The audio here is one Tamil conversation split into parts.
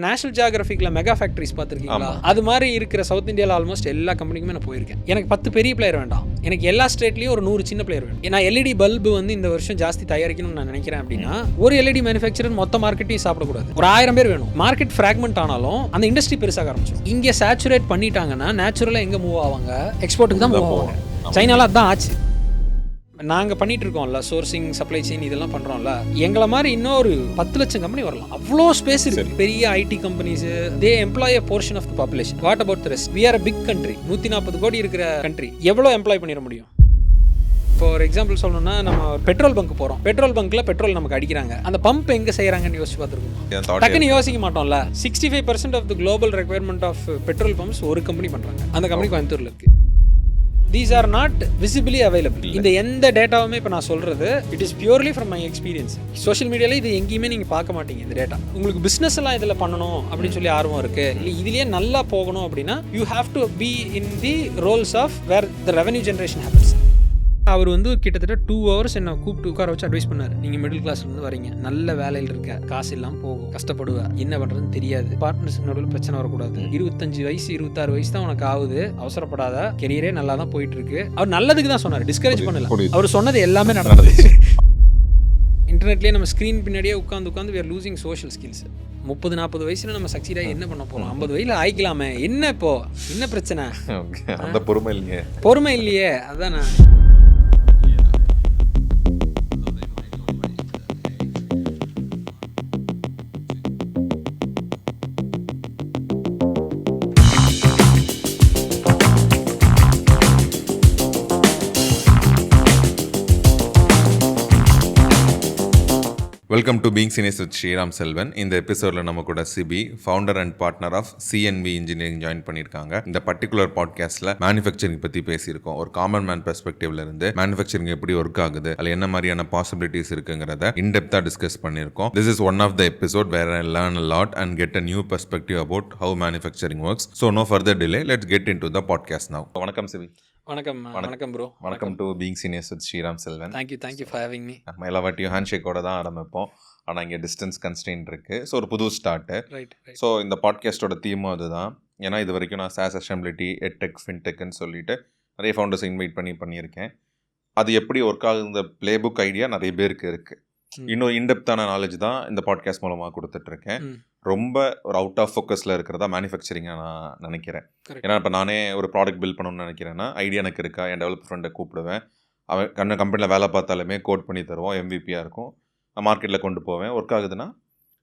நேஷனல் ஜியோகிராஃபிக்ல மெகா ஃபேக்டரிஸ் பார்த்துருக்கீங்களா? அது மாதிரி இருக்கிற சவுத் இந்தியாவில் ஆல்மோஸ்ட் எல்லா கம்பெனிக்குமே நான் போயிருக்கேன். எனக்கு 10 பெரிய பிளேயர் வேண்டாம், எனக்கு எல்லா ஸ்டேட்லேயும் ஒரு 100 சின்ன பிளேயர் வேணும். நான் எல்இடி பல்பு வந்து இந்த வருஷம் ஜாஸ்தி தயாரிக்கணும்னு நான் நினைக்கிறேன் அப்படின்னா, ஒரு எல்இடி மேனுஃபேக்சரர் மொத்த மார்க்கெட்டையும் சாப்பிடக்கூடாது. ஒரு 1000 பேர் வேணும். மார்க்கெட் ஃப்ராக்மெண்ட் ஆனாலும் அந்த இண்டஸ்ட்ரி பெருசாக ஆரம்பிச்சிடும். இங்கே சேச்சுரேட் பண்ணிட்டாங்கன்னா நேச்சுரலாக எங்கே மூவ் ஆவாங்க? எக்ஸ்போர்ட்டுக்கு தான் மூவ் ஆவாங்க. சைனால அதான் ஆச்சு. நாங்கள் பண்ணிட்டு இருக்கோம்ல, சோர்சிங், சப்ளை செயின் இதெல்லாம் பண்ணுறோம்ல, எங்களை மாதிரி இன்னொரு 10 லட்சம் கம்பெனி வரலாம். அவ்வளோ ஸ்பேஸ் இருக்கு. பெரிய IT companies, they employ a portion of the population. What about the rest? We are a big country. 140 கோடி இருக்கிற கண்ட்ரி எவ்வளோ எம்ப்ளாய் பண்ணிட முடியும்? ஃபார் எக்ஸாம்பிள் சொல்லணும்னா, நம்ம பெட்ரோல் பங்க் போகிறோம். பெட்ரோல் பங்க்ல பெட்ரோல் நமக்கு அடிக்கிறாங்க. அந்த பம்ப் எங்கே செய்கிறாங்கன்னு யோசிச்சு பார்த்துருக்கோம். டக்குன்னு யோசிக்க மாட்டோம்ல. 65% of the global requirement of petrol pumps ஒரு கம்பெனி பண்ணுறாங்க. அந்த கம்பெனி கோயம்புத்தூர்ல இருக்கு. These are not visibly available. இந்த எந்த டேட்டாவுமே இப்போ நான் சொல்கிறது, it is purely from my experience. Social மீடியாவில் இது எங்கேயுமே நீங்கள் பார்க்க மாட்டீங்க. இந்த டேட்டா உங்களுக்கு பிஸ்னஸ் எல்லாம் இதில் பண்ணணும் அப்படின்னு சொல்லி ஆர்வம் இருக்குது, இல்லை இதுலேயே நல்லா போகணும் அப்படின்னா, you have to be in the roles of where the revenue generation happens. அவர் வந்து கிட்டத்தட்ட 2 hours என்னை கூப்பிட்டு உட்கார வச்சு அட்வைஸ் பண்ணார். நீங்கள் மிடில் கிளாஸ்லேருந்து வரீங்க, நல்ல வேலையில் இருக்க, காசு இல்லாமல் போகும், கஷ்டப்படுவேன், என்ன பண்ணுறதுன்னு தெரியாது, பார்ட்னர்ஸுக்கு நடுவில் பிரச்சனை வரக்கூடாது, 25 வயசு 26 வயசு தான் உனக்கு ஆகுது, அவசரப்படாத, கெரியரே நல்லா தான் போயிட்டு இருக்கு. அவர் நல்லதுக்கு தான் சொன்னார், டிஸ்கரேஜ் பண்ணல. அவர் சொன்னது எல்லாமே நடந்தது. இன்டர்நெட்லேயே நம்ம ஸ்க்ரீன் பின்னாடியே உட்காந்து we are losing social skills. 30-40 வயசுல நம்ம சக்சீடாக என்ன பண்ண போகிறோம்? 50 வயசுல ஆயிக்கலாமே, என்ன இப்போ என்ன பிரச்சனை? அந்த பொறுமை இல்லையே, அதானே. Welcome to being seniors with Sriram Selvan. இந்த எபிசோடில் நம்ம கூட Sibi, founder and partner of CNV engineering join பண்ணியிருக்காங்க. இந்த பர்டிகுலர் பாட்காஸ்ட்டில் மேனுஃபேக்சரிங் பற்றி பேசியிருக்கோம். ஒரு காமன் மேன் பெர்ஸ்பெக்டிவ்ல இருந்து மேனுஃபேக்சரிங் எப்படி ஒர்க் ஆகுது, அதில் என்ன மாதிரியான பாசிபிலிட்டிஸ் இருக்குங்கிறத இன்டெப்த்தாக டிஸ்கஸ் பண்ணியிருக்கோம். This is one of the episode where I learn a lot and get a new perspective about how manufacturing works. So no further delay, let's get into the podcast now. வணக்கம் சிபி. வணக்கம் ப்ரோ. வணக்கம் to being seniors with Sriram Selvan. Thank you for having me. நம்ம எல்லா வாட்டியும் ஹேண்ட் ஷேக்கோட தான் ஆரம்பிப்போம், ஆனால் இங்கே டிஸ்டன்ஸ் கன்ஸ்ட்ரெயின்ட் இருக்குது. ஸோ ஒரு புது ஸ்டார்ட்டு. ஸோ இந்த பாட்காஸ்ட்டோட தீமும் அதுதான். ஏன்னா இது வரைக்கும் நான் சாஸ் அசம்பிலிட்டி, எட்டெக், ஃபின்டெக்னு சொல்லிட்டு நிறைய ஃபவுண்டர்ஸ் இன்வைட் பண்ணியிருக்கேன். அது எப்படி ஒர்க் ஆகுது, இந்த பிளே புக் ஐடியா நிறைய பேருக்கு இருக்குது. இன்னும் இன்டெப்த்தான நாலேஜ் தான் இந்த பாட்காஸ்ட் மூலமாக கொடுத்துட்ருக்கேன். ரொம்ப ஒரு அவுட் ஆஃப் ஃபோக்கஸில் இருக்கிறதா மேனுஃபேக்சரிங்கை நான் நினைக்கிறேன். ஏன்னா இப்போ நானே ஒரு ப்ராடக்ட் பில்ட் பண்ணணும்னு நினைக்கிறேன்னா, ஐடியா எனக்கு இருக்கா, என் டெவலப்பர் ஃப்ரெண்டை கூப்பிடுவேன், அவன் கம்பெனியில் வேலை பார்த்தாலுமே கோட் பண்ணி தருவோம், எம்விபியாக இருக்கும், நான் மார்க்கெட்டில் கொண்டு போவேன், ஒர்க் ஆகுதுன்னா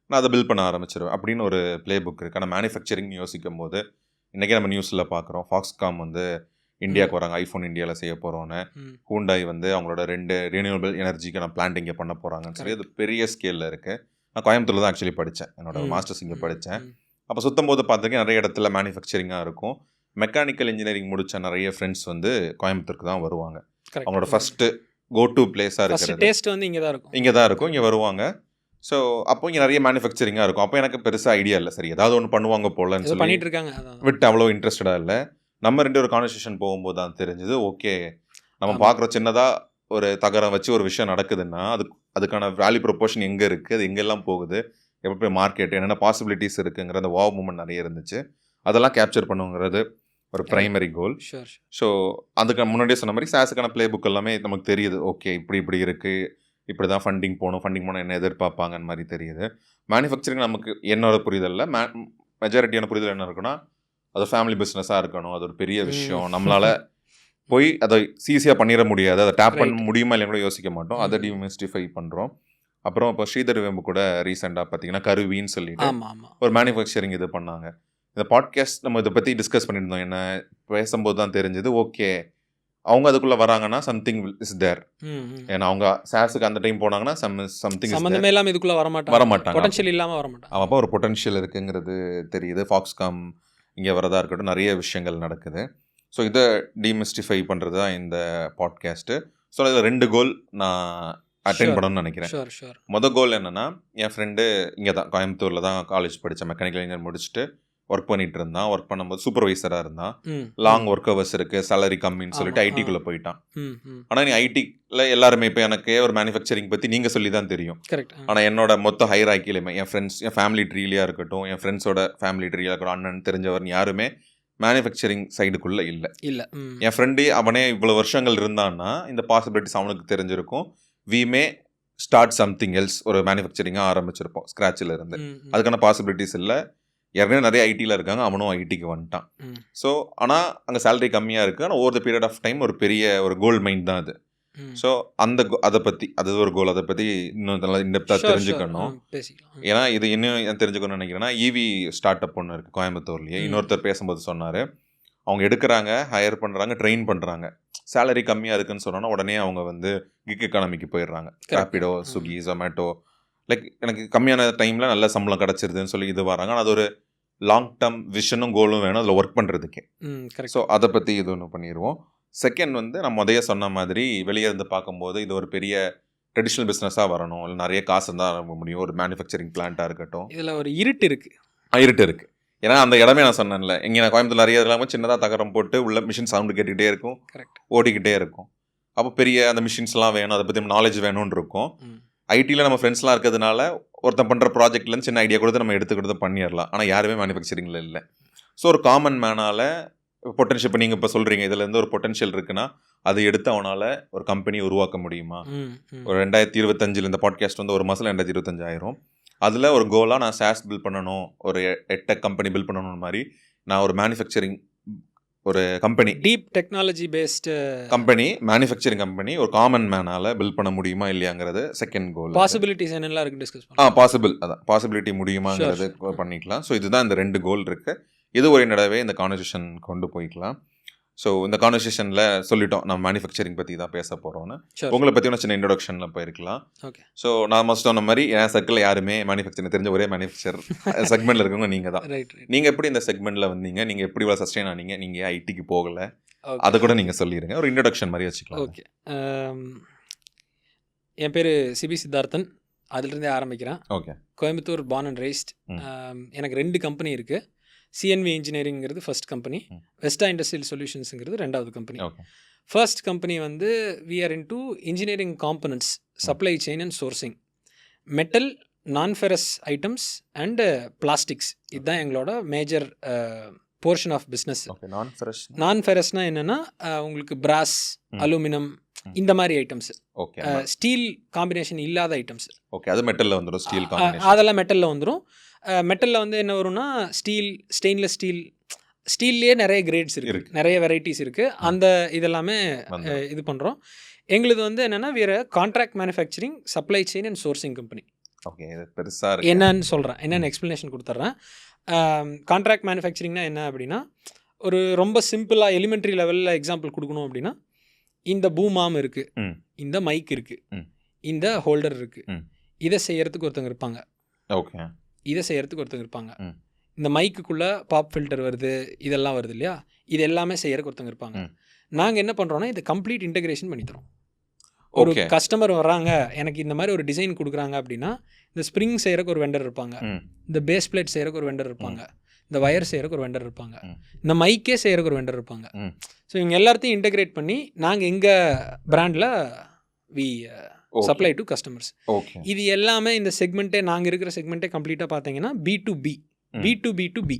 நான் அதை பில்ட் பண்ண ஆரம்பிச்சிடுவேன் அப்படின்னு ஒரு ப்ளே புக் இருக்குது. ஆனால் மேனுஃபேக்சரிங் யோசிக்கும் போது இன்றைக்கி நம்ம நியூஸில் பார்க்குறோம், ஃபாக்ஸ்காம் வந்து இந்தியாவுக்கு வராங்க, ஐஃபோன் இந்தியாவில் செய்ய போகிறோன்னு, ஹூண்டாய் வந்து அவங்களோட 2 ரினியூவபிள் எனர்ஜிக்கான பிளான்ட் இங்கே பண்ண போகிறாங்கன்னு சொல்லி அது பெரிய ஸ்கேலில் இருக்குது. நான் கோயம்புத்தூரில் தான் ஆக்சுவலி படித்தேன், என்னோட மாஸ்டர்ஸ் இங்கே படித்தேன். அப்போ சுத்தம் போது பார்த்துருக்கேன் நிறைய இடத்துல மேனுஃபேக்சரிங்காக இருக்கும். மெக்கானிக்கல் இன்ஜினியரிங் முடித்த நிறைய ஃப்ரெண்ட்ஸ் வந்து கோயம்புத்தூருக்கு தான் வருவாங்க. அவங்களோட ஃபஸ்ட்டு கோ டு பிளேஸாக இருக்கிறது டேஸ்ட் வந்து இங்கே தான் இருக்கும், இங்கே வருவாங்க. ஸோ அப்போ இங்கே நிறைய மேனுஃபேக்சரிங்காக இருக்கும். அப்போ எனக்கு பெருசாக ஐடியா இல்லை, சரி ஏதாவது ஒன்று பண்ணுவாங்க போலன்னு சொல்லி பண்ணிட்டு இருக்காங்க, விட்டு அவ்வளோ இன்ட்ரெஸ்டடாக இல்லை. நம்ம 2 ஒரு கான்வர்சேஷன் போகும்போது தான் தெரிஞ்சது, ஓகே நம்ம பார்க்குற சின்னதாக ஒரு தகரம் வச்சு ஒரு விஷயம் நடக்குதுன்னா அதுக்கான வேல்யூ ப்ரொபோர்ஷன் எங்கே இருக்குது, அது எங்கெல்லாம் போகுது, எப்படி மார்க்கெட், என்னென்ன பாசிபிலிட்டிஸ் இருக்குங்கிற அந்த வாவ் மூமெண்ட் நிறைய இருந்துச்சு. அதெல்லாம் கேப்சர் பண்ணுங்கிறது ஒரு ப்ரைமரி கோல். ஸோ அதுக்கு முன்னாடியே சொன்ன மாதிரி சாஸுக்கான ப்ளே புக் எல்லாமே நமக்கு தெரியுது. ஓகே இப்படி இருக்குது, இப்படி தான் ஃபண்டிங் போனால் என்ன எதிர்பார்ப்பாங்கன்னு மாதிரி தெரியுது. மேனுஃபேக்சரிங் நமக்கு என்னோட புரிதலில் மெஜாரிட்டியான புரிதல் என்ன இருக்குன்னா, அது ஃபேமிலி பிஸ்னஸாக இருக்கணும், அது ஒரு பெரிய விஷயம், நம்மளால் போய் அதை ஈஸியாக பண்ணிட முடியாது, அதை டேப் பண்ண முடியுமா இல்லைன்னு கூட யோசிக்க மாட்டோம், அதை டிமிஸ்டிஃபை பண்ணுறோம். அப்புறம் இப்போ ஸ்ரீதர் வேம்பு கூட ரீசெண்டாக பார்த்தீங்கன்னா கருவின்னு சொல்லிட்டு ஒரு மேனுஃபேக்சரிங் இது பண்ணாங்க. இந்த பாட்காஸ்ட் நம்ம இதை பற்றி டிஸ்கஸ் பண்ணியிருந்தோம், என்ன பேசும்போது தான் தெரிஞ்சது, ஓகே அவங்க அதுக்குள்ளே வராங்கன்னா சம்திங் இஸ் தேர். ஏன்னா அவங்க சாஸுக்கு அந்த டைம் போனாங்கன்னா சம்திங் சம்மந்தமே இல்லாமல் இதுக்குள்ளே வரமாட்டாங்க, பொட்டன்ஷியல் இல்லாமல் வரமாட்டாங்க. அப்போ ஒரு பொட்டன்ஷியல் இருக்குங்கிறது தெரியுது. ஃபாக்ஸ்காம் இங்கே வரதா இருக்கட்டும், நிறைய விஷயங்கள் நடக்குது. ஸோ இதை டிமிஸ்டிஃபை பண்ணுறது தான் இந்த பாட்காஸ்ட்டு. ஸோ அதில் 2 கோல் நான் அட்டென்ட் பண்ணணும்னு நினைக்கிறேன். மொதல் கோல் என்னென்னா, என் ஃப்ரெண்டு இங்கே தான் கோயம்புத்தூரில் தான் காலேஜ் படித்தேன், மெக்கானிக்கல் இன்ஜினியர் முடிச்சுட்டு ஒர்க் பண்ணிட்டு இருந்தான். ஒர்க் பண்ணும்போது சூப்பர்வைசராக இருந்தான். லாங் ஒர்க் ஹவர்ஸ் இருக்கு, சேலரி கம்மின்னு சொல்லிட்டு ஐடிக்குள்ளே போயிட்டான். ஆனால் நீ ஐடியில் எல்லாருமே இப்போ எனக்கு ஒரு மேனுஃபேக்சரிங் பற்றி நீங்கள் சொல்லி தான் தெரியும். கரெக்ட். ஆனால் என்னோட மொத்த ஹைராக்கிலையுமே என் ஃப்ரெண்ட்ஸ், என் ஃபேமிலி ட்ரீலியாக இருக்கட்டும், என் ஃப்ரெண்ட்ஸோட ஃபேமிலி ட்ரீலியாக இருக்கட்டும், அண்ணன் தெரிஞ்சவர் யாருமே மேனுஃபேக்சரிங் சைடுக்குள்ளே இல்லை. என் ஃப்ரெண்டு அவனே இவ்வளோ வருஷங்கள் இருந்தான்னா இந்த பாசிபிலிட்டிஸ் அவனுக்கு தெரிஞ்சிருக்கும். We may start something else, ஒரு மேனுஃபேக்சரிங்காக ஆரம்பிச்சிருப்போம் ஸ்க்ராட்சில் இருந்து. அதுக்கான பாசிபிலிட்டிஸ் இல்லை. ஏற்கனவே நிறைய ஐடியில் இருக்காங்க, அவனும் ஐடிக்கு வந்துட்டான். ஸோ ஆனால் அங்கே சேலரி கம்மியாக இருக்குது. ஆனால் over the period of time ஒரு பெரிய ஒரு கோல்ட் மைண்ட் தான் அது. ஸோ அதை பற்றி அது ஒரு கோல், அதை பற்றி இன்னும் நல்லா இன்டெப்த்தாக தெரிஞ்சுக்கணும். ஏன்னா இது இன்னும் தெரிஞ்சுக்கணும்னு நினைக்கிறேன்னா ஈவி ஸ்டார்ட் அப் ஒன்று இருக்குது கோயம்புத்தூர்லேயே. இன்னொருத்தர் பேசும்போது சொன்னார், அவங்க எடுக்கிறாங்க, ஹையர் பண்ணுறாங்க, ட்ரெயின் பண்ணுறாங்க. சேலரி கம்மியாக இருக்குன்னு சொன்னோன்னா உடனே அவங்க வந்து கிக் எக்கானமிக்கு போயிடுறாங்க. ரேப்பிடோ, ஸ்விக்கி, ஜொமேட்டோ, லைக் எனக்கு கம்மியான டைமில் நல்ல சம்பளம் கிடச்சிருதுன்னு சொல்லி இது வராங்க. ஆனால் அது ஒரு லாங் டேர்ம் விஷனும் கோலும் வேணும் அதில் ஒர்க் பண்ணுறதுக்கே. ஸோ அதை பற்றி இது ஒன்று பண்ணிடுவோம். செகண்ட் வந்து நம்ம முதல்ல சொன்ன மாதிரி வெளியே இருந்து பார்க்கும்போது இது ஒரு பெரிய ட்ரெடிஷ்னல் பிஸ்னஸாக வரணும், இல்லை நிறைய காசு தான் ஆரம்ப முடியும். ஒரு மேனுஃபேக்சரிங் பிளான்ட்டாக இருக்கட்டும். இதில் ஒரு இருட்டு இருக்குது. இருட்டு இருக்குது. ஏன்னா அந்த இடமே நான் சொன்னேன்ல, இங்கே நான் கோயம்புத்தூர் நிறைய இல்லாமல் சின்னதாக தகரம் போட்டு உள்ள மிஷின் சவுண்டு கேட்டுக்கிட்டே இருக்கும், ஓடிக்கிட்டே இருக்கும். அப்போ பெரிய அந்த மிஷின்ஸ்லாம் வேணும், அதை பற்றி நாலேஜ் வேணும்னு இருக்கும். ஐடியில் நம்ம ஃப்ரெண்ட்ஸ்லாம் இருக்கிறதுனால ஒருத்தன் பண்ணுற ப்ராஜெக்ட்லேருந்து சின்ன ஐடியா கொடுத்து நம்ம எடுத்துக்கிட்டு பண்ணிடலாம். ஆனால் யாருமே மேனுஃபேக்சரிங்கில் இல்லை. ஸோ ஒரு காமன் மேனால் பொட்டன்ஷியல், இப்போ நீங்கள் இப்போ சொல்கிறீங்க இதுலேருந்து ஒரு பொட்டன்ஷியல் இருக்குன்னா அதை எடுத்து அவனால் ஒரு கம்பெனி உருவாக்க முடியுமா? ஒரு 2025 இந்த பாட்காஸ்ட் வந்து ஒரு மாதம் 2025 ஆயிரும். அதில் ஒரு கோலாக நான் சாஸ் பில்ட் பண்ணணும், ஒரு எட்டெக் கம்பெனி பில்ட் பண்ணணும் மாதிரி நான் ஒரு மேனுஃபேக்சரிங் ஒரு company, deep technology based company, manufacturing company ஒரு காமன் மேனால் பில்ட் பண்ண முடியுமா இல்லையாங்கிறது செகண்ட் கோல். பாசிபிலிட்டிஸ் என்னெல்லாம் இருக்குது டிஸ்கஸ் பண்ணலாம். பாசிபிள், அதான் பாசிபிலிட்டி முடியுமாங்கிறது பண்ணிக்கலாம். ஸோ இதுதான் இந்த 2 கோல் இருக்குது. இது ஒரு நடவே இந்த கான்வர்சேஷன் கொண்டு போய்க்கலாம். ஸோ இந்த கான்வர்சேஷனில் சொல்லிட்டோம் நம்ம மேனுஃபேக்சரிங் பற்றி தான் பேச போகிறோம்னு. உங்களை பற்றி ஒரு சின்ன இன்ட்ரோடக்ஷனில் போயிருக்கலாம். ஓகே. ஸோ நான் மஸ்ட் சொன்ன மாதிரி என் சர்க்கிளில் யாருமே மேனுஃபேக்சரிங் தெரிஞ்ச ஒரே மேனுஃபேக்சர் செக்மெண்ட்டில் இருக்கவங்க நீங்கள் தான். நீங்கள் எப்படி இந்த செக்மெண்ட்டில் வந்தீங்க, நீங்கள் எப்படி இவ்வளோ சஸ்டெயின் ஆனீங்க, நீங்கள் ஐடிக்கு போகலை, அதை கூட நீங்கள் சொல்லிடுங்க. ஒரு இன்ட்ரோடக்ஷன் மாதிரி வச்சுக்கலாம். ஓகே. என் பேர் சிபி சித்தார்த்தன், அதிலிருந்தே ஆரம்பிக்கிறேன். Okay. Coimbatore born and raised. எனக்கு 2 கம்பெனி இருக்குது. சிஎன்வி இன்ஜினியரிங்கிறது ஃபர்ஸ்ட் கம்பெனி, வெஸ்டா இண்டஸ்ட்ரியல் சொல்யூஷன்ஸுங்கிறது 2வது கம்பெனி. ஃபர்ஸ்ட் கம்பெனி வந்து we are into engineering components, supply chain and sourcing, metal, non-ferrous items and plastics. இதுதான் எங்களோட மேஜர் போர்ஷன் ஆஃப் பிஸ்னஸ். நான்-ஃபெரஸ்னால் என்னென்னா உங்களுக்கு பிராஸ், அலுமினியம் இந்த மாதிரி ஐட்டம்ஸ், ஸ்டீல் காம்பினேஷன் இல்லாத ஐட்டம்ஸ். ஓகே, அது மெட்டலில் வந்துடும். ஸ்டீல் அதெல்லாம் மெட்டலில் வந்துடும். மெட்டலில் வந்து என்ன வரும்னா ஸ்டீல், ஸ்டெயின்லெஸ் ஸ்டீல், ஸ்டீல்லையே நிறைய கிரேட்ஸ் இருக்குது, நிறைய வெரைட்டிஸ் இருக்குது. அந்த இதெல்லாமே இது பண்ணுறோம். எங்களுது வந்து என்னென்னா வேறு contract manufacturing, supply chain and sourcing company. Okay, பெருசாக என்னன்னு சொல்கிறேன், என்னென்னு எக்ஸ்ப்ளனேஷன் கொடுத்துட்றேன். கான்ட்ராக்ட் மேனுஃபேக்சரிங்னா என்ன அப்படின்னா, ஒரு ரொம்ப சிம்பிளாக எலிமெண்ட்ரி லெவலில் எக்ஸாம்பிள் கொடுக்கணும் அப்படின்னா, இந்த பூம் ஆர்ம் இருக்குது, இந்த மைக் இருக்குது, இந்த ஹோல்டர் இருக்குது, இதை செய்யறதுக்கு ஒருத்தங்க இருப்பாங்க. ஓகே. இதை செய்யறதுக்கு ஒருத்தங்க இருப்பாங்க. இந்த மைக்குள்ளே பாப் ஃபில்டர் வருது, இதெல்லாம் வருது இல்லையா, இது எல்லாமே செய்யறதுக்கு ஒருத்தங்க இருப்பாங்க. நாங்கள் என்ன பண்ணுறோன்னா இது கம்ப்ளீட் இன்டெகிரேஷன் பண்ணித்தரோம். ஒரு கஸ்டமர் வர்றாங்க, எனக்கு இந்த மாதிரி ஒரு டிசைன் கொடுக்குறாங்க அப்படின்னா, இந்த ஸ்ப்ரிங் செய்யறதுக்கு ஒரு வெண்டர் இருப்பாங்க, இந்த பேஸ் பிளேட் செய்யறதுக்கு ஒரு வெண்டர் இருப்பாங்க, இந்த வயர் செய்யறதுக்கு ஒரு வெண்டர் இருப்பாங்க, இந்த மைக்கே செய்யறதுக்கு ஒரு வெண்டர் இருப்பாங்க. ஸோ இவங்க எல்லாத்தையும் இன்டெகிரேட் பண்ணி நாங்கள் எங்கள் பிராண்டில் வி சப்ளை டு கஸ்டமர்ஸ். இது எல்லாமே இந்த செக்மெண்ட்டே, நாங்கள் இருக்கிற செக்மெண்ட்டே கம்ப்ளீட்டாக பார்த்தீங்கன்னா B2B, B2B2B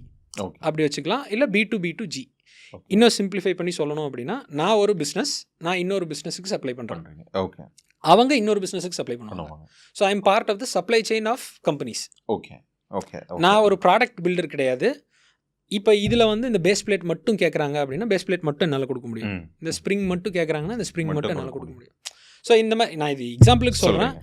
அப்படி வச்சுக்கலாம், இல்லை B2B2G. இன்னும் சிம்பிளிஃபை பண்ணி சொல்லணும் அப்படின்னா, நான் ஒரு பிஸ்னஸ், நான் இன்னொரு பிஸ்னஸுக்கு சப்ளை பண்ணுறேன், ஓகே, அவங்க இன்னொரு பிஸ்னஸுக்கு சப்ளை பண்ணுவாங்க. So I am part of the supply chain of companies. Okay. Okay. நான் ஒரு ப்ராடக்ட் பில்டர் கிடையாது. இப்போ இதில் வந்து இந்த பேஸ் பிளேட் மட்டும் கேட்குறாங்க அப்படின்னா பேஸ் பிளேட் மட்டும் என்னால் கொடுக்க முடியும். இந்த ஸ்ப்ரிங் மட்டும் கேட்குறாங்கன்னா இந்த ஸ்ப்ரிங் மட்டும் என்னால் கொடுக்க முடியும். ஸோ இந்த மாதிரி நான் இது எக்ஸாம்பிளுக்கு சொல்கிறேன்.